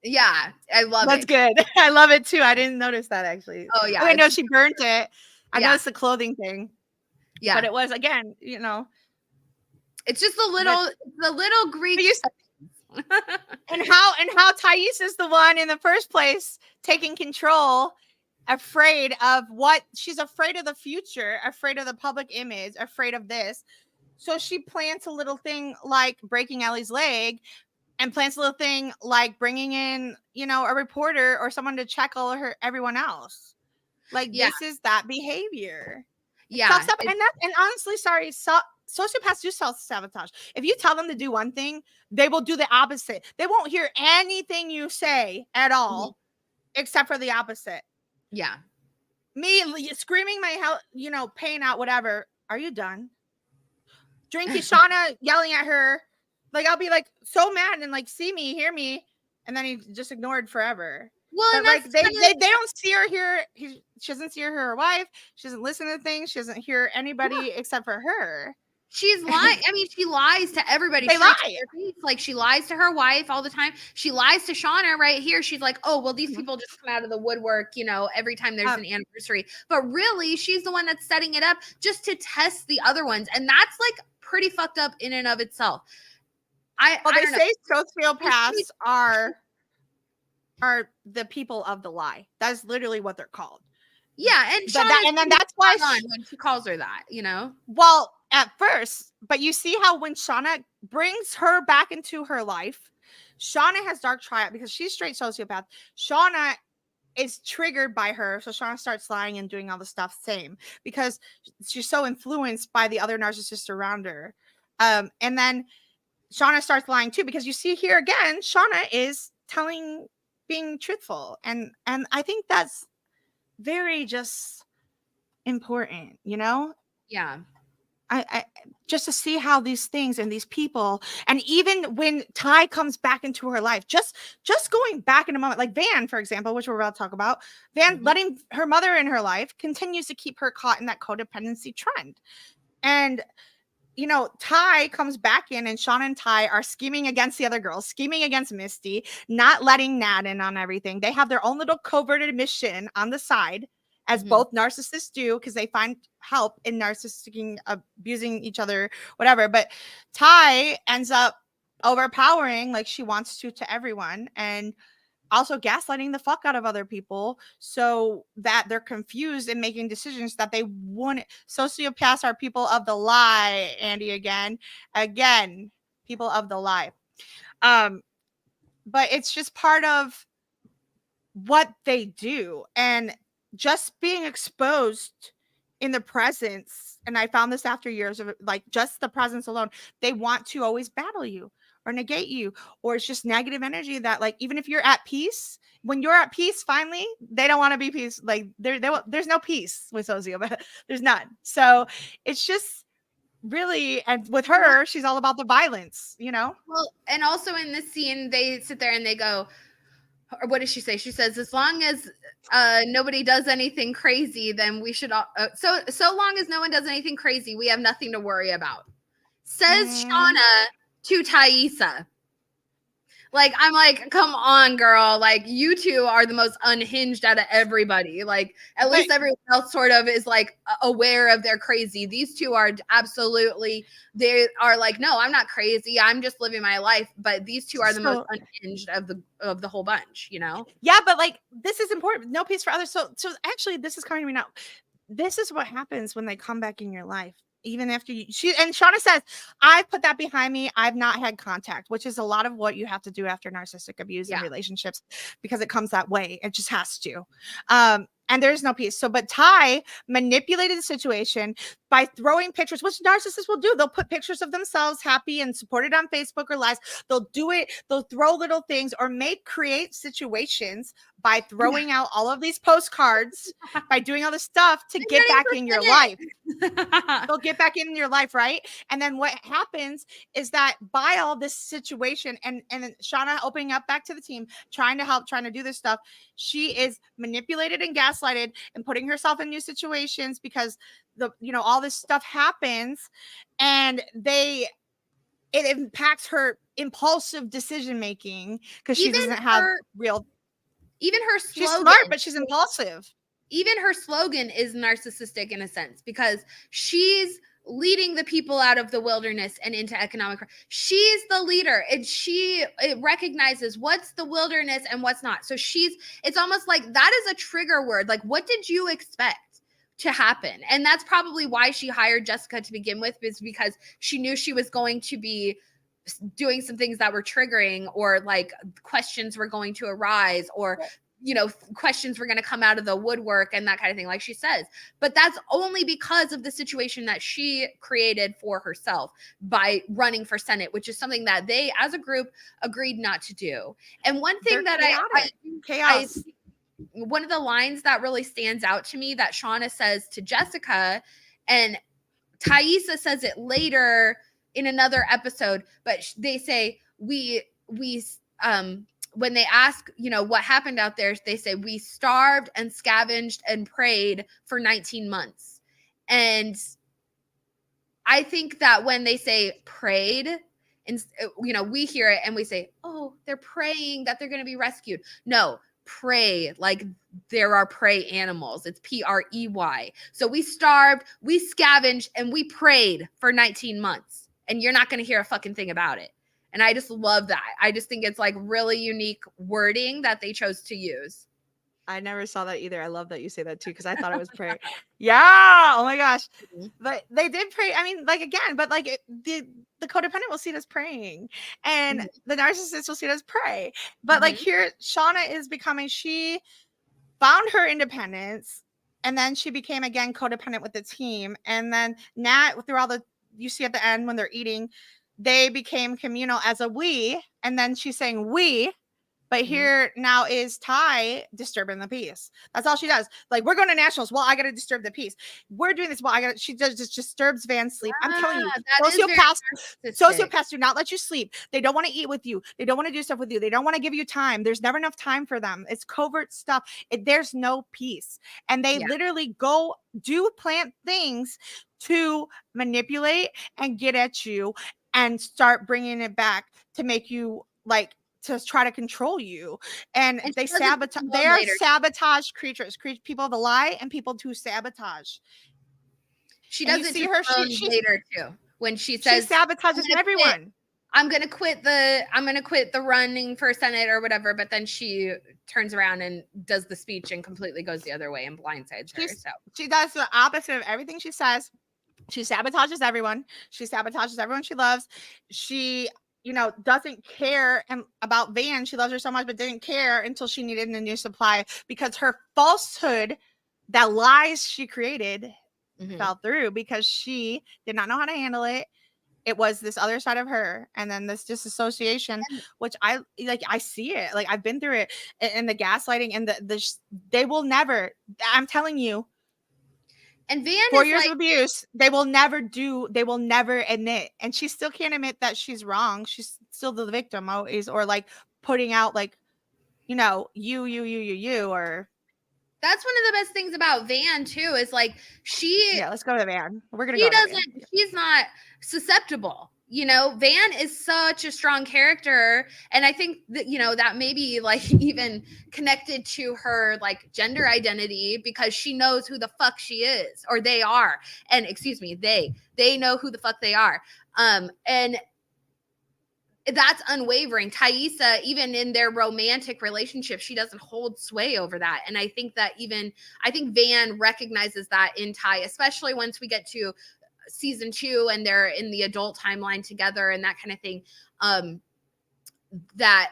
[SPEAKER 2] Yeah, I love
[SPEAKER 1] it. That's good. I love it too. I didn't notice that actually.
[SPEAKER 2] Oh yeah.
[SPEAKER 1] I know she burnt it. I noticed the clothing thing.
[SPEAKER 2] Yeah.
[SPEAKER 1] But it was, again,
[SPEAKER 2] it's just the little Greek.
[SPEAKER 1] and how Thais is the one in the first place taking control, afraid of she's afraid of the future, afraid of the public image, afraid of this. So she plants a little thing like breaking Ellie's leg and plants a little thing like bringing in, a reporter or someone to check everyone else. Like, this is that behavior.
[SPEAKER 2] Yeah.
[SPEAKER 1] And honestly, sorry, sociopaths do self-sabotage. If you tell them to do one thing, they will do the opposite. They won't hear anything you say at all, except for the opposite.
[SPEAKER 2] Yeah.
[SPEAKER 1] Me screaming my hell, pain out, whatever. Are you done? Drinking, Shauna yelling at her. Like, I'll be like so mad and like, see me, hear me. And then he just ignored forever.
[SPEAKER 2] Well,
[SPEAKER 1] but like they don't see her here. She doesn't see her wife. She doesn't listen to things. She doesn't hear anybody except for her.
[SPEAKER 2] She's lying. I mean, she lies to everybody.
[SPEAKER 1] They lie.
[SPEAKER 2] Like, she lies to her wife all the time. She lies to Shauna right here. She's like, oh, well, these people just come out of the woodwork, every time there's an anniversary. But really, she's the one that's setting it up just to test the other ones. And that's like pretty fucked up in and of itself.
[SPEAKER 1] They say sociopaths are the people of the lie. That's literally what they're called.
[SPEAKER 2] Yeah, and
[SPEAKER 1] then that's why
[SPEAKER 2] when she calls her that,
[SPEAKER 1] Well, at first, but you see how when Shauna brings her back into her life, Shauna has dark triad because she's straight sociopath. Shauna is triggered by her, so Shauna starts lying and doing all the stuff same because she's so influenced by the other narcissists around her. And then Shauna starts lying too because you see here again, Shauna is being truthful, and I think that's very just important,
[SPEAKER 2] Yeah.
[SPEAKER 1] I just to see how these things and these people, and even when Ty comes back into her life, just going back in a moment, like Van, for example, which we're about to talk about, Van letting her mother in her life continues to keep her caught in that codependency trend. And Ty comes back in and Shauna and Ty are scheming against the other girls, scheming against Misty, not letting Nat in on everything. They have their own little coverted mission on the side, as both narcissists do, because they find help in narcissistic abusing each other, whatever. But Ty ends up overpowering like she wants to everyone, and also gaslighting the fuck out of other people so that they're confused and making decisions that they wouldn't. Sociopaths are people of the lie, Andy, again, people of the lie. But it's just part of what they do, and just being exposed in the presence. And I found this after years of like just the presence alone, they want to always battle you or negate you, or it's just negative energy that, like, even if you're at peace, when you're at peace, finally, they don't want to be peace. Like there's no peace with sociopath. There's none. So it's just really, and with her, she's all about the violence,
[SPEAKER 2] Well, and also in this scene, they sit there and they go, or what does she say? She says, as long as nobody does anything crazy, then we should so long as no one does anything crazy, we have nothing to worry about, says Shauna to Taissa. Like, I'm like, come on, girl. Like, you two are the most unhinged out of everybody. Like, at least everyone else sort of is like aware of their crazy. These two are absolutely, they are like, no, I'm not crazy. I'm just living my life. But these two are the most unhinged of the whole bunch, you know?
[SPEAKER 1] Yeah, but like, this is important. No peace for others. So actually, this is coming to me now. This is what happens when they come back in your life. Even after and Shauna says, I put that behind me. I've not had contact, which is a lot of what you have to do after narcissistic abuse in relationships, because it comes that way. It just has to. And there's no peace. So, but Ty manipulated the situation by throwing pictures, which narcissists will do. They'll put pictures of themselves happy and supported on Facebook or lives. They'll do it. They'll throw little things or create situations by throwing out all of these postcards, by doing all this stuff to get back in your life. They'll get back in your life, right? And then what happens is that by all this situation and Shauna opening up back to the team, trying to help, trying to do this stuff, she is manipulated and gaslighted and putting herself in new situations because all this stuff happens, and it impacts her impulsive decision making because she doesn't have real.
[SPEAKER 2] Even her slogan,
[SPEAKER 1] she's smart, but she's impulsive.
[SPEAKER 2] Even her slogan is narcissistic in a sense, because she's leading the people out of the wilderness and into economic. She's the leader, and it recognizes what's the wilderness and what's not. So it's almost like that is a trigger word. Like, what did you expect to happen? And that's probably why she hired Jessica to begin with, is because she knew she was going to be doing some things that were triggering, or like questions were going to arise, or questions were going to come out of the woodwork and that kind of thing, like she says. But that's only because of the situation that she created for herself by running for Senate, which is something that they as a group agreed not to do. And one thing chaos. One of the lines that really stands out to me that Shauna says to Jessica, and Taissa says it later in another episode, but they say, when they ask, what happened out there, they say, we starved and scavenged and prayed for 19 months. And I think that when they say prayed, and we hear it and we say, oh, they're praying that they're going to be rescued. No, prey, like there are prey animals. It's PREY. So we starved, we scavenged, and we prayed for 19 months. And you're not going to hear a fucking thing about it. And I just love that. I just think it's like really unique wording that they chose to use.
[SPEAKER 1] I never saw that either. I love that you say that too, because I thought it was prayer. Yeah. Oh my gosh. But they did pray. I mean, like, again, but like the codependent will see it as praying, and the narcissist will see it as pray. But like here, Shauna is becoming, she found her independence, and then she became again codependent with the team. And then Nat, through all you see at the end when they're eating, they became communal as a we, and then she's saying we, but here now is Ty disturbing the peace. That's all she does. Like, we're going to nationals. Well, I got to disturb the peace. We're doing this. Well, she just disturbs Van's sleep. I'm telling you, sociopaths do not let you sleep. They don't want to eat with you. They don't want to do stuff with you. They don't want to give you time. There's never enough time for them. It's covert stuff. There's no peace. And they literally plant things to manipulate and get at you and start bringing it back to make you to try to control you. And they sabotage. They are sabotage creatures, people to lie and people to sabotage.
[SPEAKER 2] She does it see her later too, when she says
[SPEAKER 1] she sabotages everyone.
[SPEAKER 2] I'm gonna quit the running for Senate or whatever, but then she turns around and does the speech and completely goes the other way and blindsides her. So she
[SPEAKER 1] does the opposite of everything she says. She sabotages everyone. She sabotages everyone she loves. She doesn't care about Van. She loves her so much, but didn't care until she needed a new supply, because her falsehood, that lies she created, fell through because she did not know how to handle it. It was this other side of her, and then this disassociation, which I see it. Like, I've been through it, and the gaslighting and they will never. I'm telling you.
[SPEAKER 2] And Van
[SPEAKER 1] 4 years of abuse, they will never admit. And she still can't admit that she's wrong. She's still the victim always, or like putting out like you know, you, or.
[SPEAKER 2] That's one of the best things about Van too, is like
[SPEAKER 1] Yeah, let's go to the Van. We're gonna go to the Van.
[SPEAKER 2] She's not susceptible. You know, Van is such a strong character, and I think that, you know, that may be like even connected to her like gender identity, because she knows who the fuck she is, or they are, and excuse me, they know who the fuck they are, and that's unwavering. Thaisa, even in their romantic relationship, she doesn't hold sway over that. And I think that I think Van recognizes that in Ty, especially once we get to season 2 and they're in the adult timeline together and that kind of thing. That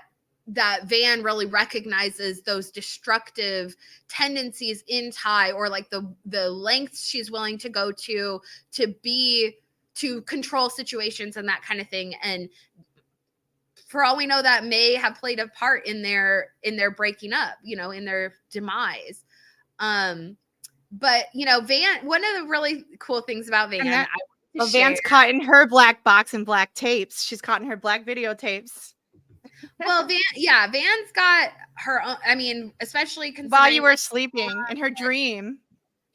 [SPEAKER 2] Van really recognizes those destructive tendencies in Ty, or like the lengths she's willing to go to control situations and that kind of thing. And for all we know, that may have played a part in their breaking up, you know, in their demise. But you know, Van, one of the really cool things about Van,
[SPEAKER 1] Van's caught in her black box and black tapes. She's caught in her black videotapes.
[SPEAKER 2] Well, Van's got her own, I mean, especially
[SPEAKER 1] while you were sleeping in her dream.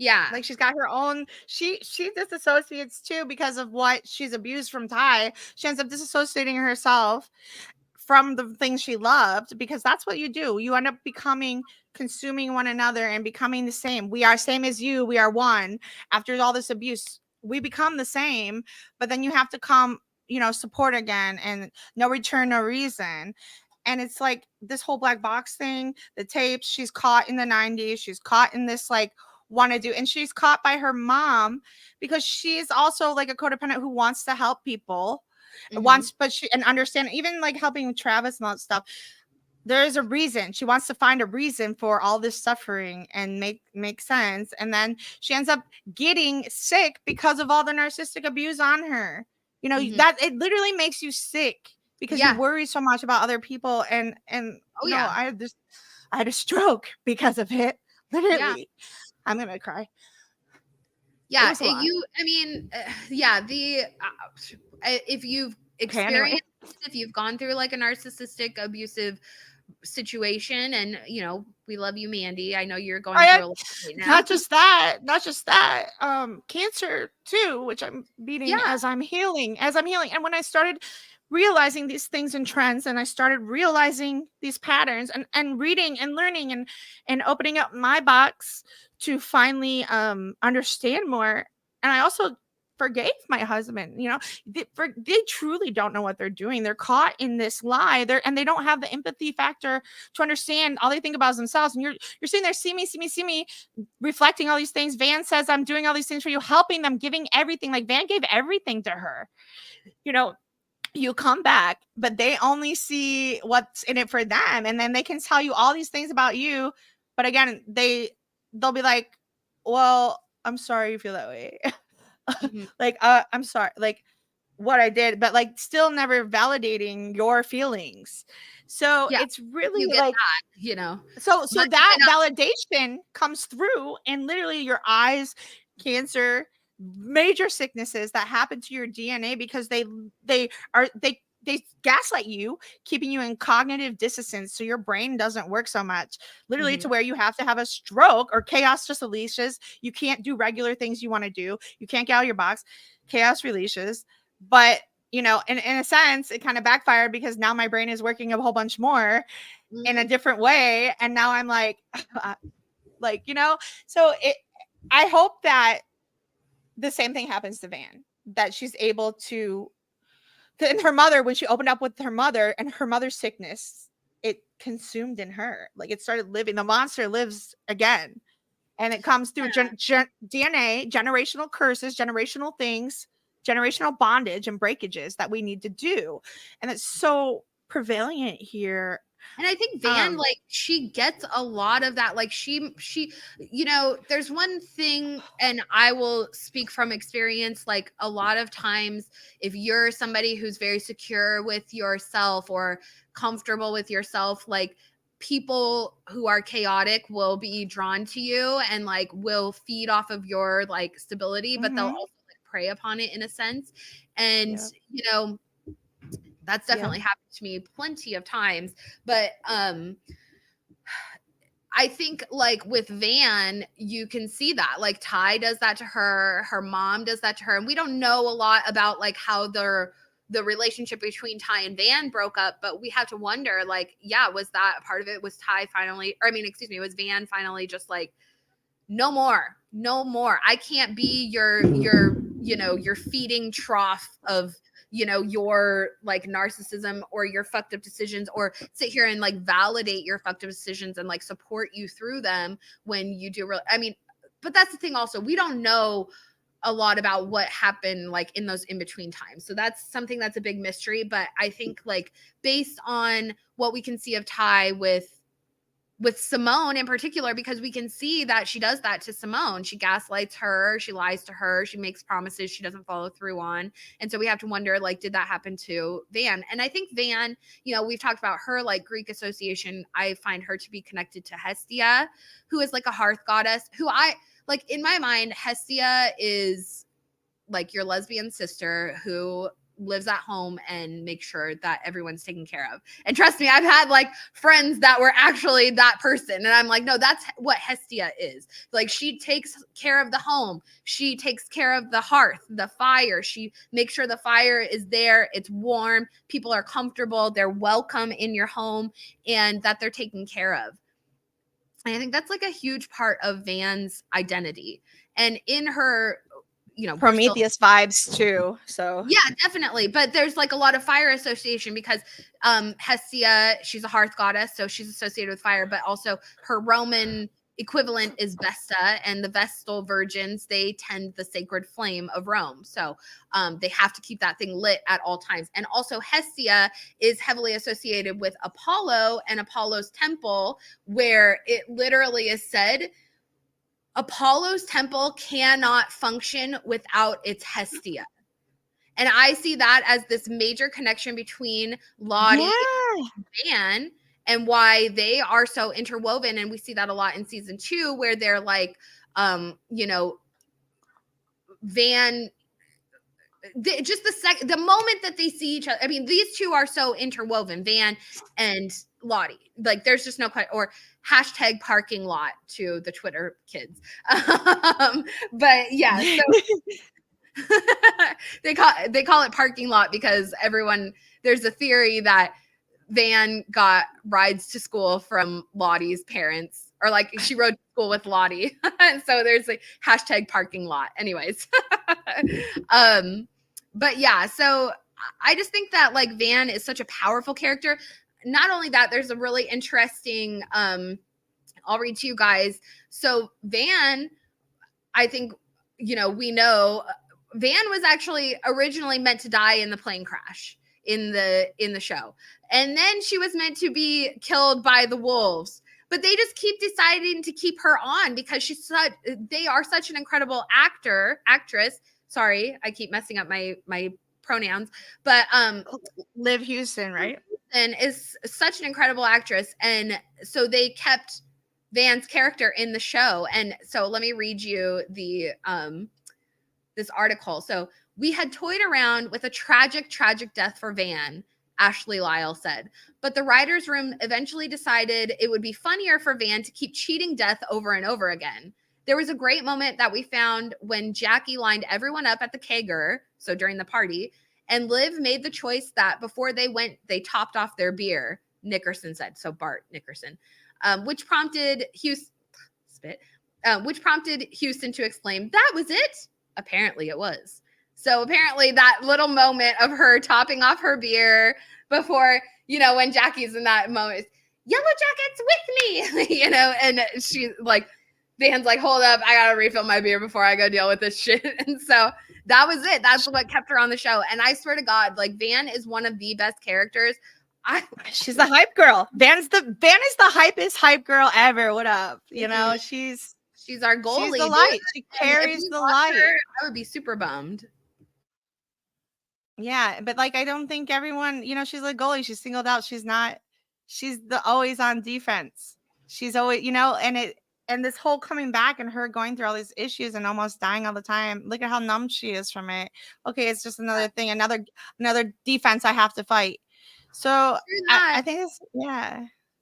[SPEAKER 2] Yeah.
[SPEAKER 1] Like she's got her own, she disassociates too because of what she's abused from Ty. She ends up disassociating herself from the things she loved, because that's what you do. You end up consuming one another and becoming the same. We are same as you. We are one. After all this abuse, we become the same, but then you have to come, you know, support again, and no return, no reason. And it's like this whole black box thing, the tapes, she's caught in the 90s. She's caught in this like want to do, and she's caught by her mom because she's also like a codependent who wants to help people, but she and understand, even like helping Travis and all that stuff. There is a reason. She wants to find a reason for all this suffering and make sense. And then she ends up getting sick because of all the narcissistic abuse on her. You know, that it literally makes you sick because you worry so much about other people. And I had a stroke because of it. Literally. I'm gonna cry.
[SPEAKER 2] Yeah, if you've experienced, if you've gone through like a narcissistic, abusive situation, and you know, we love you, Mandy. I know you're going through a lot right now.
[SPEAKER 1] Not just that, cancer too, which I'm beating as I'm healing. And when I started realizing these things and trends, and I started realizing these patterns, and reading and learning and opening up my box to finally understand more. And I also forgave my husband. You know, they truly don't know what they're doing. They're caught in this lie. And they don't have the empathy factor to understand. All they think about is themselves. And you're sitting there, see me, reflecting all these things. Van says, I'm doing all these things for you, helping them, giving everything. Like Van gave everything to her. You know, you come back, but they only see what's in it for them. And then they can tell you all these things about you. But again, they'll be like, well, I'm sorry you feel that way. Like, I'm sorry, like what I did, but like still never validating your feelings. So it's really like,
[SPEAKER 2] that, you know,
[SPEAKER 1] so that validation comes through, and literally your eyes, cancer, major sicknesses that happen to your DNA because they gaslight you, keeping you in cognitive dissonance, so your brain doesn't work so much, literally to where you have to have a stroke, or chaos just releases. You can't do regular things you want to do. You can't get out of your box. Chaos releases. But you know, in a sense, it kind of backfired because now my brain is working a whole bunch more in a different way, and now I'm like, like, you know. So I hope that the same thing happens to Van, that she's able to. And her mother, when she opened up with her mother and her mother's sickness, it consumed in her. Like it started living. The monster lives again. And it comes through DNA, generational curses, generational things, generational bondage and breakages that we need to do. And it's so prevalent here.
[SPEAKER 2] And I think Van, like, she gets a lot of that. Like she, you know, there's one thing, and I will speak from experience, like a lot of times if you're somebody who's very secure with yourself or comfortable with yourself, like people who are chaotic will be drawn to you and like will feed off of your like stability, but they'll also like prey upon it in a sense. And, you know, that's definitely happened to me plenty of times. But I think like with Van, you can see that like Ty does that to her, her mom does that to her, and we don't know a lot about like how the relationship between Ty and Van broke up, but we have to wonder like, yeah, was that a part of it? Was Ty finally, or I mean, excuse me, was Van finally just like, no more, I can't be your your feeding trough of your like narcissism or your fucked up decisions, or sit here and like validate your fucked up decisions and like support you through them when you do I mean, but that's the thing also, we don't know a lot about what happened like in those in between times. So that's something that's a big mystery. But I think like based on what we can see of Ty with Simone in particular, because we can see that she does that to Simone. She gaslights her, she lies to her, she makes promises she doesn't follow through on. And so we have to wonder, like, did that happen to Van? And I think Van, we've talked about her like Greek association. I find her to be connected to Hestia, who is like a hearth goddess, who I like in my mind, Hestia is like your lesbian sister who lives at home and makes sure that everyone's taken care of. And trust me, I've had like friends that were actually that person. And I'm like, no, that's what Hestia is. Like she takes care of the home. She takes care of the hearth, the fire. She makes sure the fire is there. It's warm. People are comfortable. They're welcome in your home and that they're taken care of. And I think that's like a huge part of Van's identity. And in her,
[SPEAKER 1] Prometheus vibes too. So
[SPEAKER 2] yeah, definitely. But there's like a lot of fire association because Hestia, she's a hearth goddess, so she's associated with fire, but also her Roman equivalent is Vesta, and the Vestal virgins, they tend the sacred flame of Rome. So they have to keep that thing lit at all times. And also Hestia is heavily associated with Apollo and Apollo's temple, where it literally is said Apollo's temple cannot function without its Hestia. And I see that as this major connection between Lottie and Van and why they are so interwoven. And we see that a lot in season 2, where they're like, Van, the moment that they see each other, I mean, these two are so interwoven, Van and Lottie. Like, there's just no question, or hashtag parking lot to the Twitter kids. But yeah, so they call it parking lot because there's a theory that Van got rides to school from Lottie's parents, or like she rode to school with Lottie. And so there's like hashtag parking lot. Anyways. But yeah, so I just think that like Van is such a powerful character. Not only that, there's a really interesting, I'll read to you guys. So Van, I think, we know Van was actually originally meant to die in the plane crash in the show. And then she was meant to be killed by the wolves. But they just keep deciding to keep her on because they are such an incredible actress. Sorry, I keep messing up my pronouns. But
[SPEAKER 1] Liv Houston, right?
[SPEAKER 2] And is such an incredible actress. And so they kept Van's character in the show. And so let me read you the this article. So we had toyed around with a tragic death for Van, Ashley Lyle said. But the writer's room eventually decided it would be funnier for Van to keep cheating death over and over again. There was a great moment that we found when Jackie lined everyone up at the kegger, so during the party, and Liv made the choice that before they went, they topped off their beer, Nickerson said. So Bart Nickerson, which prompted Houston to exclaim, "That was it?" Apparently it was. So apparently that little moment of her topping off her beer before, when Jackie's in that moment, Yellowjackets with me, and she's like, Van's like, hold up, I gotta refill my beer before I go deal with this shit. And so that was it. That's what kept her on the show. And I swear to God, like Van is one of the best characters.
[SPEAKER 1] She's the hype girl. Van is the hypest hype girl ever. What up? She's
[SPEAKER 2] our goalie.
[SPEAKER 1] She's the light. She carries the light.
[SPEAKER 2] I would be super bummed.
[SPEAKER 1] Yeah, but like I don't think everyone, she's a goalie. She's singled out. She's the always on defense. She's always, and this whole coming back and her going through all these issues and almost dying all the time. Look at how numb she is from it. Okay, it's just another thing, another defense I have to fight. So I think it's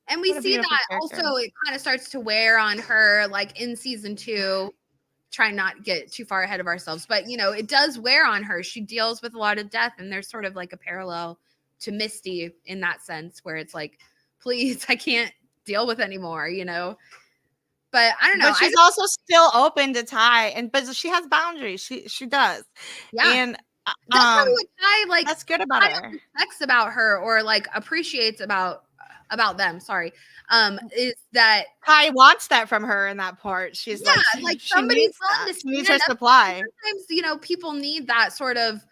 [SPEAKER 2] And we see that character. Also it kind of starts to wear on her, like in season 2. Try not to get too far ahead of ourselves, but you know, it does wear on her. She deals with a lot of death, and there's sort of like a parallel to Misty in that sense, where it's like, please, I can't deal with anymore, you know. But I don't know.
[SPEAKER 1] But she's also still open to Ty, but she has boundaries. She does.
[SPEAKER 2] Yeah.
[SPEAKER 1] And
[SPEAKER 2] that's probably what Ty like.
[SPEAKER 1] That's good about her.
[SPEAKER 2] Respects about her, or like appreciates about them. Sorry, is that
[SPEAKER 1] Ty wants that from her in that part. She's
[SPEAKER 2] like somebody's willing to
[SPEAKER 1] needs her supply.
[SPEAKER 2] Sometimes, you know, people need that sort of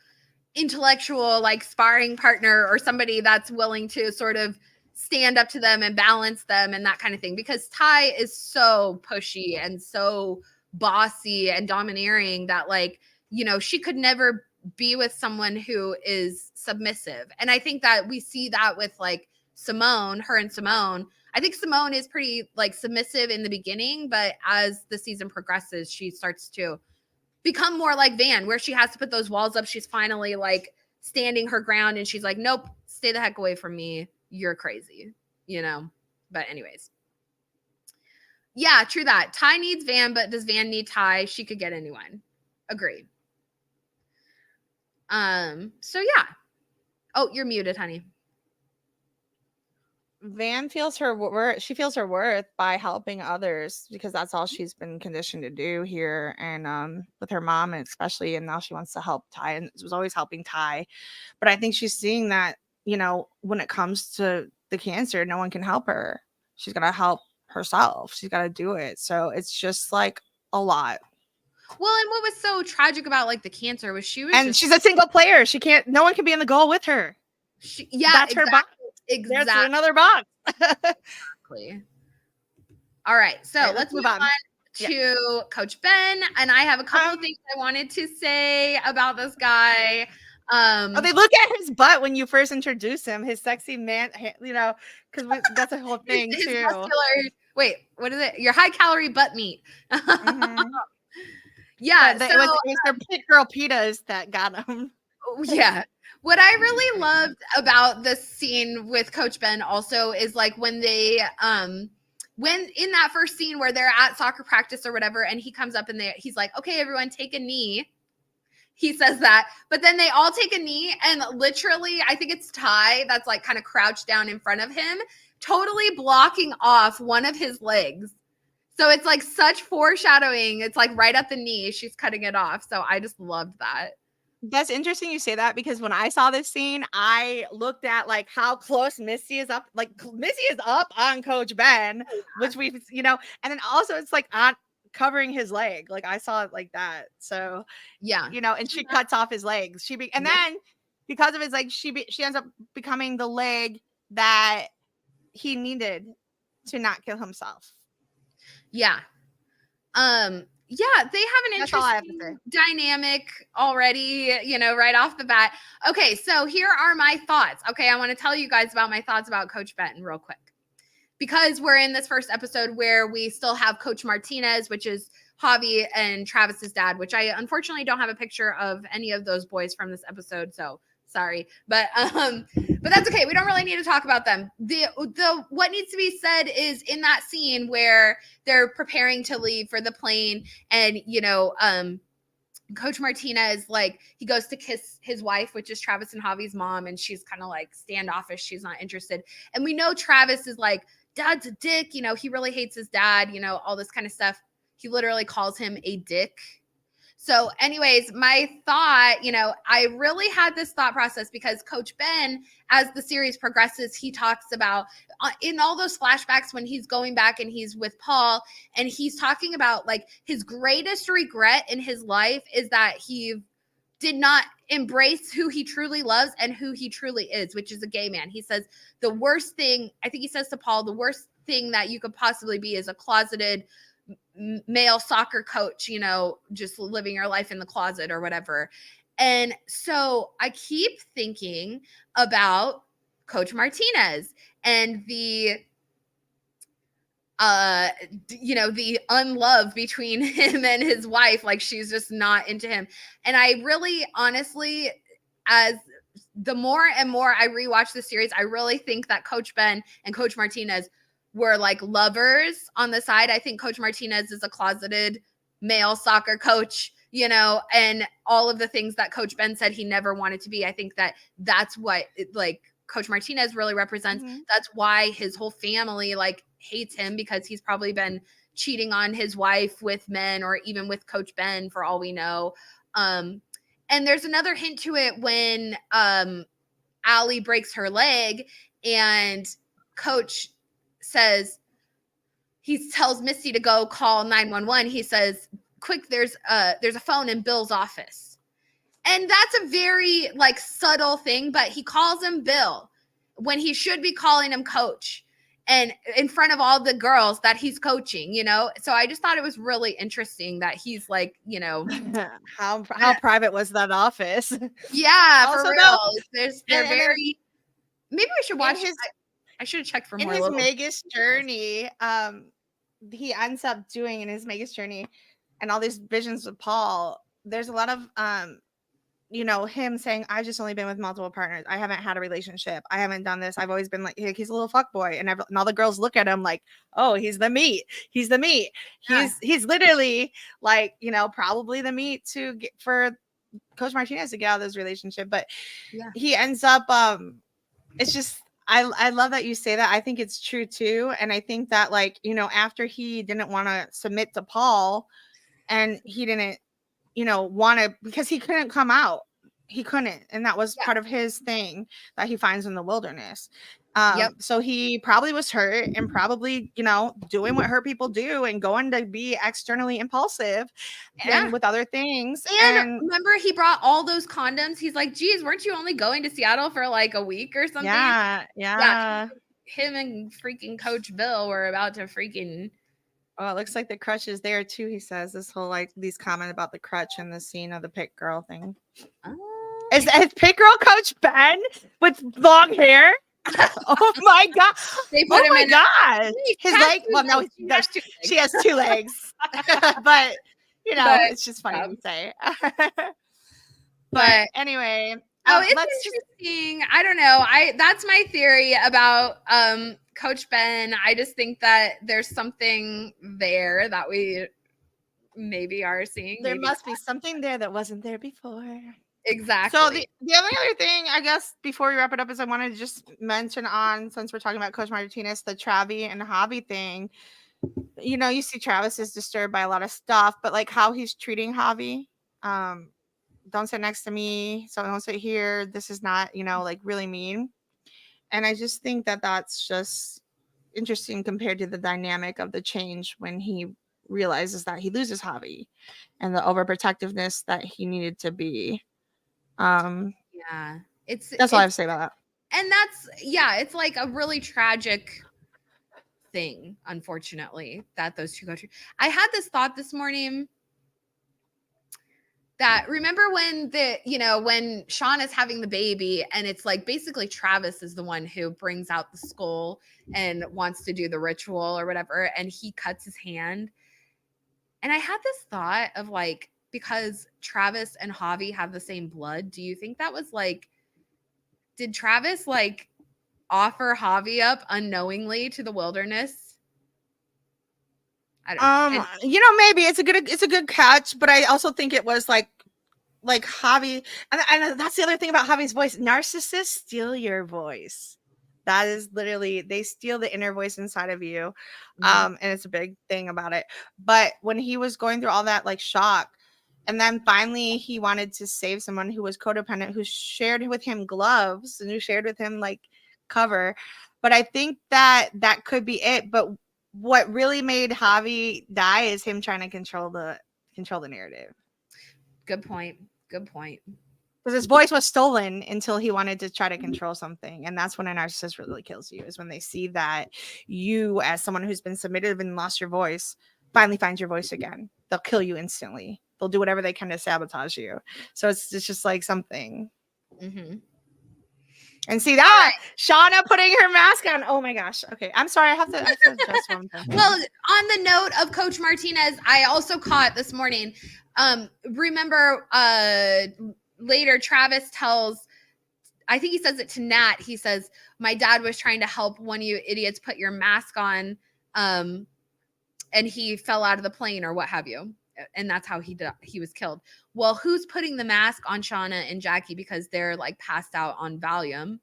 [SPEAKER 2] intellectual like sparring partner, or somebody that's willing to sort of stand up to them and balance them and that kind of thing, because Ty is so pushy and so bossy and domineering that, like, you know, she could never be with someone who is submissive. And I think that we see that with like Simone. I think Simone is pretty like submissive in the beginning, but as the season progresses, she starts to become more like Van, where she has to put those walls up. She's finally like standing her ground, and she's like, nope, stay the heck away from me. You're crazy, you know? But anyways. Yeah, true that. Ty needs Van, but does Van need Ty? She could get anyone. Agreed. So yeah. Oh, you're muted, honey.
[SPEAKER 1] Van feels her worth. She feels her worth by helping others, because that's all she's been conditioned to do here, and with her mom, and especially, and now she wants to help Ty, and was always helping Ty. But I think she's seeing that, you know, when it comes to the cancer, no one can help her. She's got to help herself. She's got to do it. So it's just like a lot.
[SPEAKER 2] Well, and what was so tragic about like the cancer was
[SPEAKER 1] she's a single player. No one can be in the goal with her. That's her box.
[SPEAKER 2] Exactly.
[SPEAKER 1] There's another box.
[SPEAKER 2] Exactly. All right. So let's move on to Coach Ben. And I have a couple of things I wanted to say about this guy.
[SPEAKER 1] They look at his butt when you first introduce him, his sexy man, you know, because that's a whole thing too.
[SPEAKER 2] Wait, what is it? Your high calorie butt meat.
[SPEAKER 1] Mm-hmm.
[SPEAKER 2] Yeah.
[SPEAKER 1] So, it was their pit girl pitas that got him.
[SPEAKER 2] Yeah. What I really loved about this scene with Coach Ben also is like when they, when in that first scene where they're at soccer practice or whatever, and he comes up and he's like, okay, everyone take a knee. He says that, but then they all take a knee, and literally, I think it's Ty that's like kind of crouched down in front of him, totally blocking off one of his legs. So it's like such foreshadowing. It's like right at the knee, she's cutting it off. So I just loved that.
[SPEAKER 1] That's interesting you say that, because when I saw this scene, I looked at like how close Misty is up. Like Misty is up on Coach Ben, which we've, you know, and then also it's like on covering his leg. Like I saw it like that. So
[SPEAKER 2] yeah,
[SPEAKER 1] you know, and she cuts off his legs. Then because of his leg, she ends up becoming the leg that he needed to not kill himself.
[SPEAKER 2] Yeah. Yeah, they have an interesting dynamic already, you know, right off the bat. Okay, so here are my thoughts. Okay, I want to tell you guys about my thoughts about Coach Benton real quick, because we're in this first episode where we still have Coach Martinez, which is Javi and Travis's dad, which I unfortunately don't have a picture of any of those boys from this episode, so sorry, but that's okay. We don't really need to talk about them. The what needs to be said is in that scene where they're preparing to leave for the plane, and you know, Coach Martinez, like, he goes to kiss his wife, which is Travis and Javi's mom, and she's kind of like standoffish. She's not interested, and we know Travis is like, dad's a dick. You know, he really hates his dad. You know, all this kind of stuff. He literally calls him a dick. So anyways, my thought, you know, I really had this thought process because Coach Ben, as the series progresses, he talks about in all those flashbacks when he's going back and he's with Paul, and he's talking about like his greatest regret in his life is that he did not embrace who he truly loves and who he truly is, which is a gay man. He says the worst thing, I think he says to Paul, the worst thing that you could possibly be is a closeted male soccer coach, you know, just living your life in the closet or whatever. And so I keep thinking about Coach Martinez and the you know, the unlove between him and his wife. Like, she's just not into him. And I really, honestly, as the more and more I rewatch the series, I really think that Coach Ben and Coach Martinez were like lovers on the side. I think Coach Martinez is a closeted male soccer coach, you know, and all of the things that Coach Ben said he never wanted to be. I think that that's what like Coach Martinez really represents. That's why his whole family like hates him, because he's probably been cheating on his wife with men or even with Coach Ben for all we know. And there's another hint to it when Allie breaks her leg and Coach says, he tells Misty to go call 911. He says, quick, there's a phone in Bill's office. And that's a very like subtle thing, but he calls him Bill when he should be calling him Coach, and in front of all the girls that he's coaching, you know? So I just thought it was really interesting that he's like, you know,
[SPEAKER 1] how private was that office?
[SPEAKER 2] Yeah, for real. They're very, maybe we should watch
[SPEAKER 1] his,
[SPEAKER 2] I should have checked for more.
[SPEAKER 1] In his Vegas journey, he ends up doing in his Vegas journey and all these visions with Paul, there's a lot of you know, him saying, I've just only been with multiple partners. I haven't had a relationship. I haven't done this. I've always been like he's a little fuck boy. And all the girls look at him like, oh, he's the meat. He's the meat.
[SPEAKER 2] Yeah.
[SPEAKER 1] He's literally like, you know, probably the meat to get for Coach Martinez to get out of this relationship. But he ends up it's just I love that you say that. I think it's true too. And I think that, like, you know, after he didn't want to submit to Paul and he didn't, you know, want to, because he couldn't come out. He couldn't. And that was part of his thing that he finds in the wilderness. So he probably was hurt and probably, you know, doing what hurt people do and going to be externally impulsive and with other things.
[SPEAKER 2] And remember, he brought all those condoms. He's like, geez, weren't you only going to Seattle for like a week or something?
[SPEAKER 1] Yeah.
[SPEAKER 2] Him and freaking Coach Bill were about to freaking.
[SPEAKER 1] Oh, it looks like the crutch is there too, he says. This whole, like, these comments about the crutch and the scene of the pit girl thing. Is pit girl Coach Ben with long hair? Oh my god!
[SPEAKER 2] They put him in.
[SPEAKER 1] God, his leg. Well, no, she has two legs, but you know, it's just funny to say. But anyway,
[SPEAKER 2] it's interesting. I don't know. That's my theory about Coach Ben. I just think that there's something there that we maybe are seeing.
[SPEAKER 1] There must be something there that wasn't there before.
[SPEAKER 2] Exactly.
[SPEAKER 1] So the only other thing, I guess, before we wrap it up, is I wanted to just mention on, since we're talking about Coach Martinez, the Travi and Javi thing. You know, you see Travis is disturbed by a lot of stuff, but like how he's treating Javi. Don't sit next to me. So don't sit here. This is not, you know, like really mean. And I just think that that's just interesting compared to the dynamic of the change when he realizes that he loses Javi and the overprotectiveness that he needed to be. That's all I have to say about that.
[SPEAKER 2] And that's it's like a really tragic thing, unfortunately, that those two go through. I had this thought this morning that, remember when when Shauna is having the baby and it's like basically Travis is the one who brings out the skull and wants to do the ritual or whatever, and he cuts his hand. And I had this thought of like, because Travis and Javi have the same blood, do you think that was like, did Travis like offer Javi up unknowingly to the wilderness? I don't know.
[SPEAKER 1] You know, maybe it's a good catch, but I also think it was like Javi, and that's the other thing about Javi's voice. Narcissists steal your voice. That is literally, they steal the inner voice inside of you. And it's a big thing about it. But when he was going through all that like shock, and then finally he wanted to save someone who was codependent, who shared with him gloves and who shared with him like cover. But I think that could be it. But what really made Javi die is him trying to control the narrative.
[SPEAKER 2] Good point.
[SPEAKER 1] Because his voice was stolen until he wanted to try to control something. And that's when a narcissist really kills you, is when they see that you, as someone who's been submissive and lost your voice, finally finds your voice again. They'll kill you instantly. They'll do whatever they can to sabotage you. So it's just like something.
[SPEAKER 2] Mm-hmm.
[SPEAKER 1] And see that Shauna putting her mask on. Oh my gosh. Okay. I'm sorry. I have to address one thing.
[SPEAKER 2] Well, on the note of Coach Martinez, I also caught this morning. Remember, later Travis tells I think he says it to Nat. He says, my dad was trying to help one of you idiots put your mask on, and he fell out of the plane or what have you. And that's how he was killed. Well, who's putting the mask on Shauna and Jackie because they're like passed out on Valium?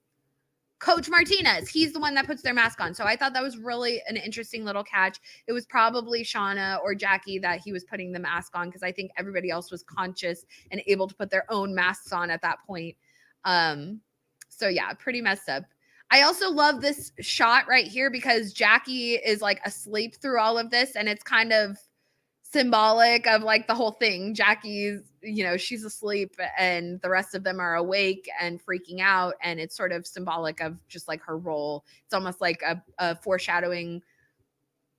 [SPEAKER 2] Coach Martinez. He's the one that puts their mask on. So I thought that was really an interesting little catch. It was probably Shauna or Jackie that he was putting the mask on, because I think everybody else was conscious and able to put their own masks on at that point. So yeah, pretty messed up. I also love this shot right here because Jackie is like asleep through all of this, and it's kind of symbolic of like the whole thing. Jackie's, she's asleep and the rest of them are awake and freaking out, and it's sort of symbolic of just like her role. It's almost like a foreshadowing.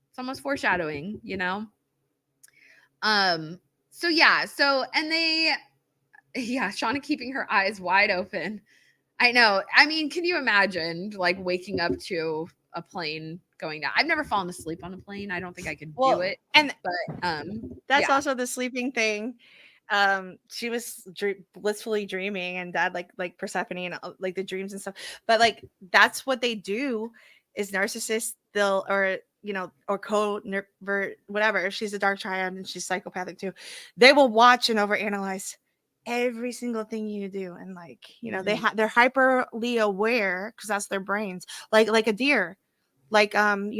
[SPEAKER 2] It's almost foreshadowing, So yeah, Shauna keeping her eyes wide open. I know. I mean, can you imagine like waking up to a plane going down? I've never fallen asleep on a plane. I don't think I could do it. But
[SPEAKER 1] that's also the sleeping thing. She was blissfully dreaming, and dad like Persephone and like the dreams and stuff. But like that's what they do is narcissists. They'll or whatever. If she's a dark triad and she's psychopathic too, they will watch and overanalyze every single thing you do, and like they're hyperly aware because that's their brains, like a deer, like here's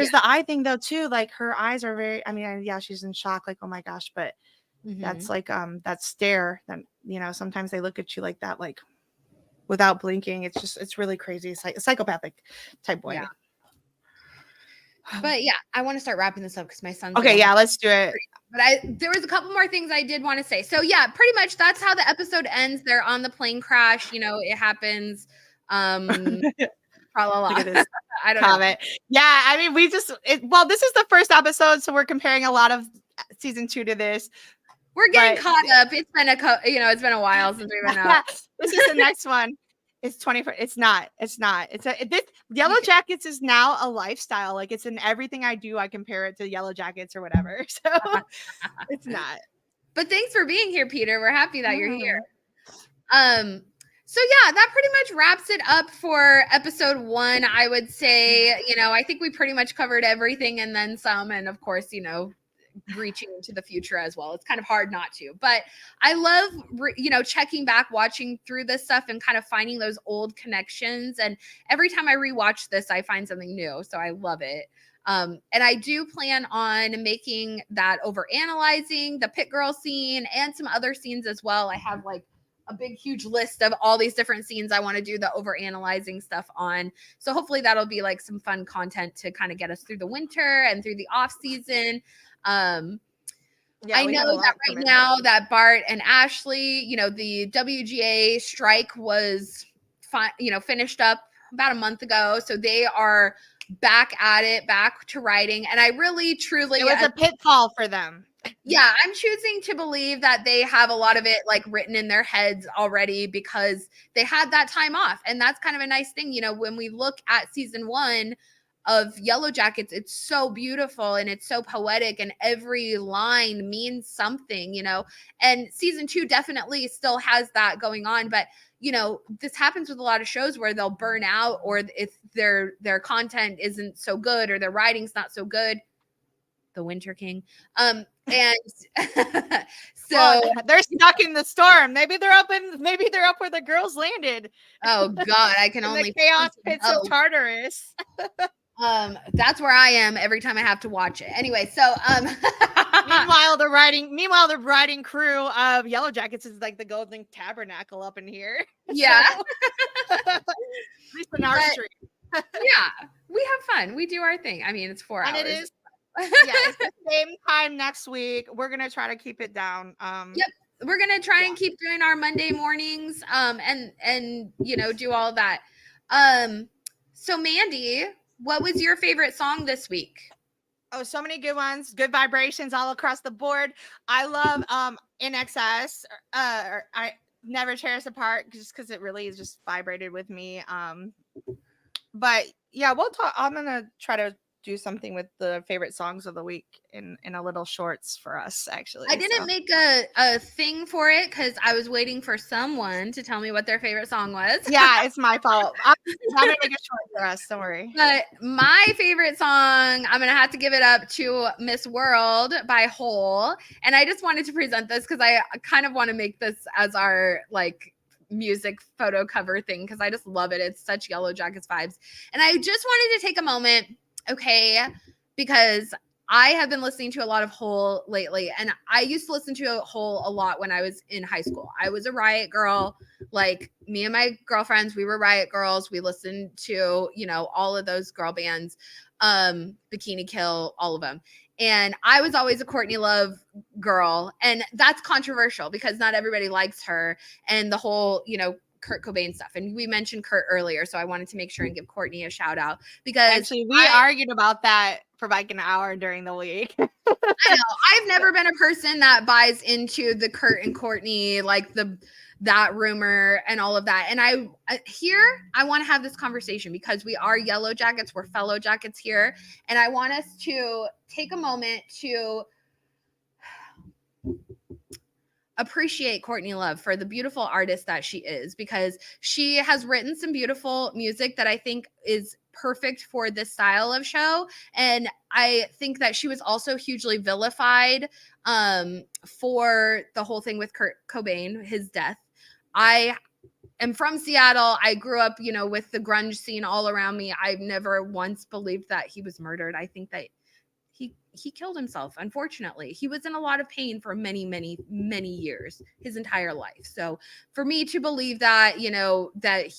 [SPEAKER 1] the eye thing though too. Like her eyes are very, she's in shock, like oh my gosh, but that's like that stare that sometimes they look at you like that, like without blinking. It's really crazy. It's like a psychopathic type way.
[SPEAKER 2] But yeah, I want to start wrapping this up because my son's
[SPEAKER 1] okay. Yeah, let's do it.
[SPEAKER 2] But there was a couple more things I did want to say. So yeah, pretty much that's how the episode ends. They're on the plane crash. It happens. I don't know.
[SPEAKER 1] Yeah, I mean, this is the first episode, so we're comparing a lot of season 2 to this.
[SPEAKER 2] We're getting caught up. It's been it's been a while since we've been out.
[SPEAKER 1] This is the next one. It's 24. It's not. This Yellowjackets is now a lifestyle. Like it's in everything I do. I compare it to Yellowjackets or whatever. So it's not.
[SPEAKER 2] But thanks for being here, Peter. We're happy that you're here. So yeah, that pretty much wraps it up for episode 1. I would say, I think we pretty much covered everything and then some, and of course, reaching into the future as well. It's kind of hard not to, but I love checking back, watching through this stuff and kind of finding those old connections, and every time I rewatch this I find something new, so I love it. And I do plan on making that over analyzing the pit girl scene and some other scenes as well. I have like a big huge list of all these different scenes I want to do the over analyzing stuff on, so hopefully that'll be like some fun content to kind of get us through the winter and through the off season. I know that right now that Bart and Ashley, the WGA strike was finished up about a month ago. So they are back at it, back to writing. And I really, truly,
[SPEAKER 1] it was a pitfall for them.
[SPEAKER 2] Yeah, I'm choosing to believe that they have a lot of it like written in their heads already because they had that time off. And that's kind of a nice thing. When we look at season 1 of Yellowjackets, it's so beautiful and it's so poetic and every line means something, and season 2 definitely still has that going on. But, this happens with a lot of shows where they'll burn out, or if their content isn't so good or their writing's not so good. The Winter King. And so
[SPEAKER 1] they're stuck in the storm. Maybe they're up where the girls landed.
[SPEAKER 2] Oh God, I can only
[SPEAKER 1] the chaos pits of Tartarus.
[SPEAKER 2] That's where I am every time I have to watch it. Anyway, so
[SPEAKER 1] meanwhile the writing crew of Yellowjackets is like the Golden Tabernacle up in here.
[SPEAKER 2] Yeah.
[SPEAKER 1] At least in our street.
[SPEAKER 2] Yeah, we have fun. We do our thing. I mean, it's 4 hours.
[SPEAKER 1] And it is. It's the same time next week. We're gonna try to keep it down.
[SPEAKER 2] Yep, we're gonna try and keep doing our Monday mornings. And do all that. So Mandy, what was your favorite song this week?
[SPEAKER 1] Oh, so many good ones. Good vibrations all across the board. I love In Excess. I Never Tear Us Apart, just because it really is just vibrated with me. But yeah, we'll talk. I'm gonna try to do something with the favorite songs of the week in a little shorts for us, actually.
[SPEAKER 2] I didn't make a thing for it because I was waiting for someone to tell me what their favorite song was.
[SPEAKER 1] Yeah, it's my fault. I'm gonna make a short for us. Don't worry.
[SPEAKER 2] But my favorite song, I'm gonna have to give it up to Miss World by Hole. And I just wanted to present this because I kind of want to make this as our like music photo cover thing because I just love it. It's such Yellowjackets vibes. And I just wanted to take a moment, okay, because I have been listening to a lot of Hole lately, and I used to listen to Hole a lot when I was in high school. I was a Riot girl. Like, me and my girlfriends, we were Riot girls. We listened to, you know, all of those girl bands, Bikini Kill, all of them. And I was always a Courtney Love girl, and that's controversial because not everybody likes her and the whole, you know, Kurt Cobain stuff. And we mentioned Kurt earlier, so I wanted to make sure and give Courtney a shout out because
[SPEAKER 1] actually we argued about that for like an hour during the week.
[SPEAKER 2] I know. I've never been a person that buys into the Kurt and Courtney, like that rumor and all of that. And I want to have this conversation because we are Yellowjackets, we're fellow jackets here, and I want us to take a moment to appreciate Courtney Love for the beautiful artist that she is, because she has written some beautiful music that I think is perfect for this style of show. And I think that she was also hugely vilified for the whole thing with Kurt Cobain, his death. I am from Seattle. I grew up, you know, with the grunge scene all around me. I've never once believed that he was murdered. I think that he killed himself. Unfortunately, he was in a lot of pain for many, many, many years, his entire life. So for me to believe that, you know, that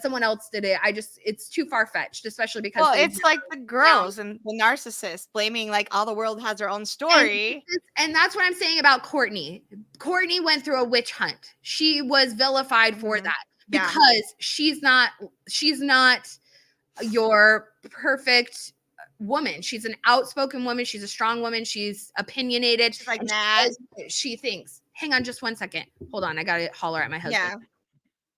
[SPEAKER 2] someone else did it, it's too far-fetched, especially because
[SPEAKER 1] it's like the girls and the narcissists blaming like all the world has their own story.
[SPEAKER 2] And that's what I'm saying about Courtney. Courtney went through a witch hunt. She was vilified for that because she's not your perfect woman. She's an outspoken woman. She's a strong woman. She's opinionated.
[SPEAKER 1] She's like mad.
[SPEAKER 2] She thinks. Hang on just one second. Hold on. I got to holler at my husband.
[SPEAKER 1] Yeah.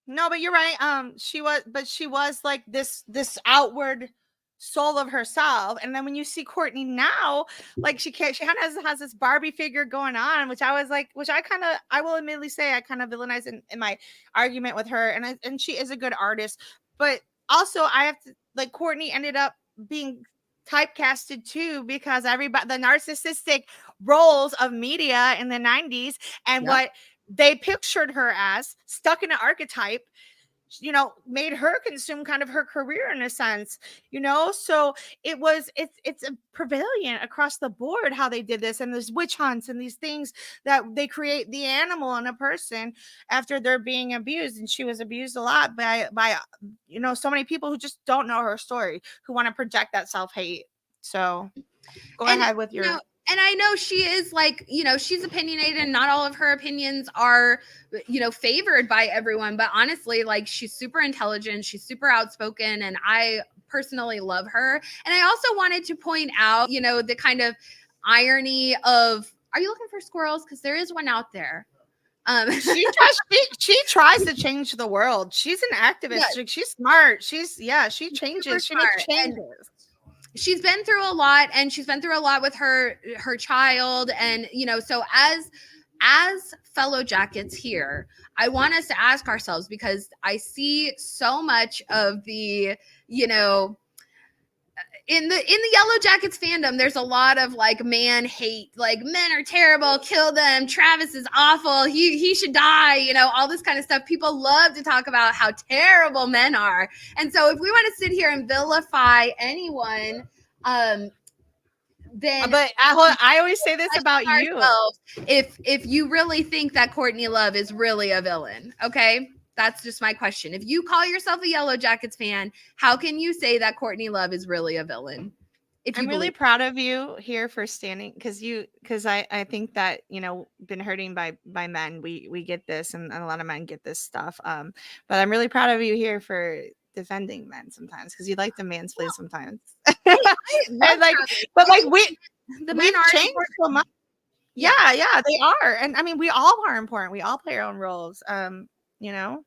[SPEAKER 1] No, but you're right. She was like this outward soul of herself. And then when you see Courtney now, like she kind of has this Barbie figure going on, which I will admittedly say I kind of villainized in my argument with her. And she is a good artist, but also I have to, like, Courtney ended up being typecasted too because everybody, the narcissistic roles of media in the 90s and what they pictured her as, stuck in an archetype, you know, made her consume kind of her career in a sense, you know. So it's a prevalent across the board how they did this, and there's witch hunts and these things that they create the animal in a person after they're being abused, and she was abused a lot by you know, so many people who just don't know her story, who want to project that self-hate. So go ahead with your
[SPEAKER 2] and I know she is, like, you know, she's opinionated and not all of her opinions are, you know, favored by everyone. But honestly, like, she's super intelligent. She's super outspoken. And I personally love her. And I also wanted to point out, you know, the kind of irony of, are you looking for squirrels? Because there is one out there.
[SPEAKER 1] She tries to change the world. She's an activist. Yes. She's smart. She changes. She makes changes.
[SPEAKER 2] She's been through a lot, and she's been through a lot with her child. And, you know, so as fellow jackets here, I want us to ask ourselves, because I see so much of the, you know, in the Yellowjackets fandom, there's a lot of like man hate, like men are terrible, kill them, Travis is awful, he should die, you know, all this kind of stuff. People love to talk about how terrible men are. And so if we want to sit here and vilify anyone, then
[SPEAKER 1] but I always say this about you.
[SPEAKER 2] If you really think that Courtney Love is really a villain, okay? That's just my question. If you call yourself a Yellowjackets fan, how can you say that Courtney Love is really a villain?
[SPEAKER 1] I'm really proud of you here for standing, because I think that, you know, been hurting by men. We get this, and a lot of men get this stuff. But I'm really proud of you here for defending men sometimes, because you like to mansplain sometimes.
[SPEAKER 2] The
[SPEAKER 1] men are changed so much. Yeah, they are. And I mean, we all are important. We all play our own roles. You know.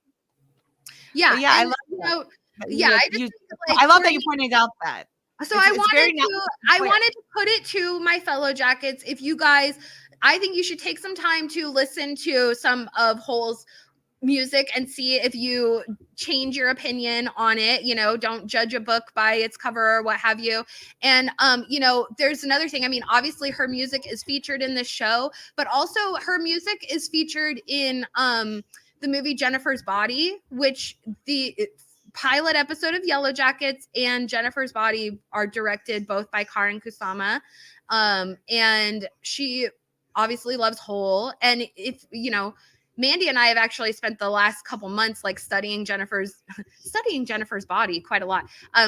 [SPEAKER 2] Yeah,
[SPEAKER 1] I love that. I love that you pointed out that.
[SPEAKER 2] So I wanted to put it to my fellow jackets. If you guys, I think you should take some time to listen to some of Hole's music and see if you change your opinion on it. You know, don't judge a book by its cover or what have you. And you know, there's another thing. I mean, obviously her music is featured in this show, but also her music is featured in the movie Jennifer's Body, which the pilot episode of Yellowjackets and Jennifer's Body are directed both by Karin Kusama. And she obviously loves Hole. And if, you know, Mandy and I have actually spent the last couple months like studying Jennifer's Body quite a lot.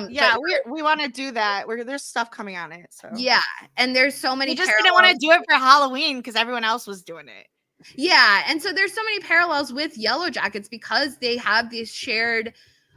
[SPEAKER 1] Yeah, we want to do that. There's stuff coming on it. So
[SPEAKER 2] yeah, and there's so many.
[SPEAKER 1] We just didn't want to do it for Halloween because everyone else was doing it.
[SPEAKER 2] Yeah, and so there's so many parallels with Yellowjackets because they have these shared,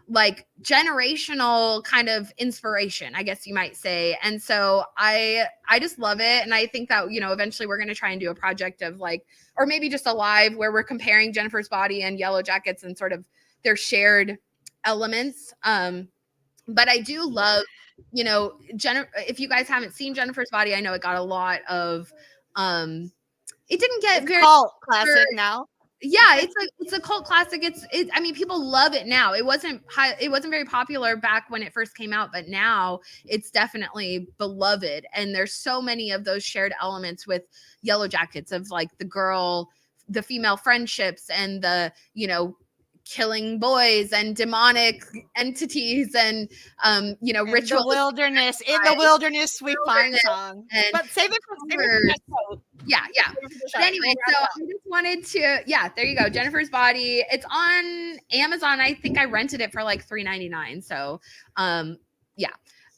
[SPEAKER 2] like, generational kind of inspiration, I guess you might say. And so I just love it. And I think that, you know, eventually we're going to try and do a project of like, or maybe just a live where we're comparing Jennifer's Body and Yellowjackets and sort of their shared elements. But I do love, you know, if you guys haven't seen Jennifer's Body, I know it got a lot of, it didn't get very
[SPEAKER 1] cult classic now.
[SPEAKER 2] Yeah, it's a cult classic. I mean, people love it now. It wasn't very popular back when it first came out, but now it's definitely beloved. And there's so many of those shared elements with Yellowjackets of like the female friendships and the, you know, killing boys and demonic entities and you know, ritual
[SPEAKER 1] wilderness. In the wilderness we find song. But save it for
[SPEAKER 2] yeah. But anyway, so I just wanted to, there you go. Jennifer's Body. It's on Amazon. I think I rented it for like $3.99. So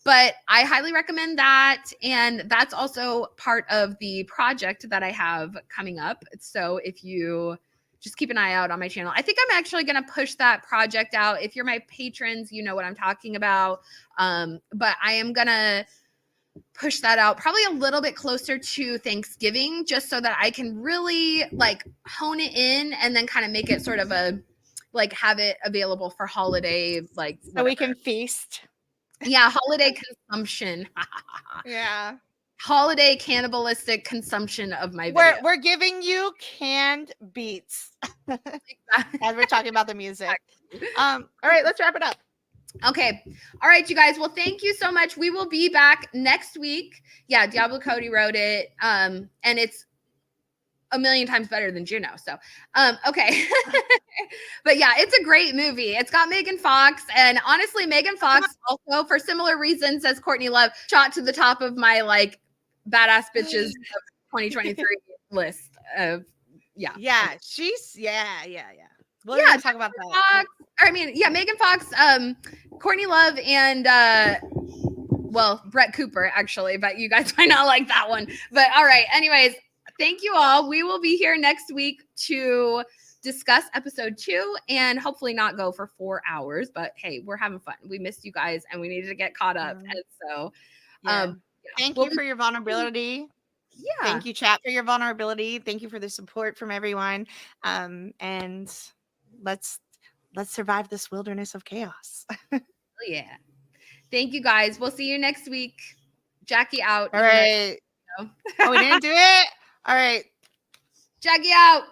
[SPEAKER 2] but I highly recommend that. And that's also part of the project that I have coming up. So if you just keep an eye out on my channel. I think I'm actually going to push that project out. If you're my patrons, you know what I'm talking about. But I am going to push that out probably a little bit closer to Thanksgiving, just so that I can really like hone it in and then kind of make it sort of like have it available for holiday, like
[SPEAKER 1] so we can feast.
[SPEAKER 2] Yeah, holiday consumption.
[SPEAKER 1] Yeah. Holiday
[SPEAKER 2] cannibalistic consumption of my video.
[SPEAKER 1] We're giving you canned beats as we're talking about the music. All right, let's wrap it up.
[SPEAKER 2] Okay. All right, you guys. Well, thank you so much. We will be back next week. Yeah, Diablo Cody wrote it. And it's a million times better than Juno. So, okay. But yeah, it's a great movie. It's got Megan Fox, and honestly, Megan Fox also, for similar reasons as Courtney Love, shot to the top of my like badass bitches of 2023 list of
[SPEAKER 1] she's we'll talk about
[SPEAKER 2] that. Fox, I mean, Megan Fox, Courtney Love, and Brett Cooper actually, but you guys might not like that one. But all right, anyways, thank you all. We will be here next week to discuss episode 2 and hopefully not go for 4 hours, but hey, we're having fun. We missed you guys and we needed to get caught up. And so
[SPEAKER 1] thank you for your vulnerability.
[SPEAKER 2] Yeah.
[SPEAKER 1] Thank you, chat, for your vulnerability. Thank you for the support from everyone. And let's survive this wilderness of chaos.
[SPEAKER 2] Yeah. Thank you guys. We'll see you next week. Jackie out.
[SPEAKER 1] All right. Oh, we didn't do it? All right.
[SPEAKER 2] Jackie out.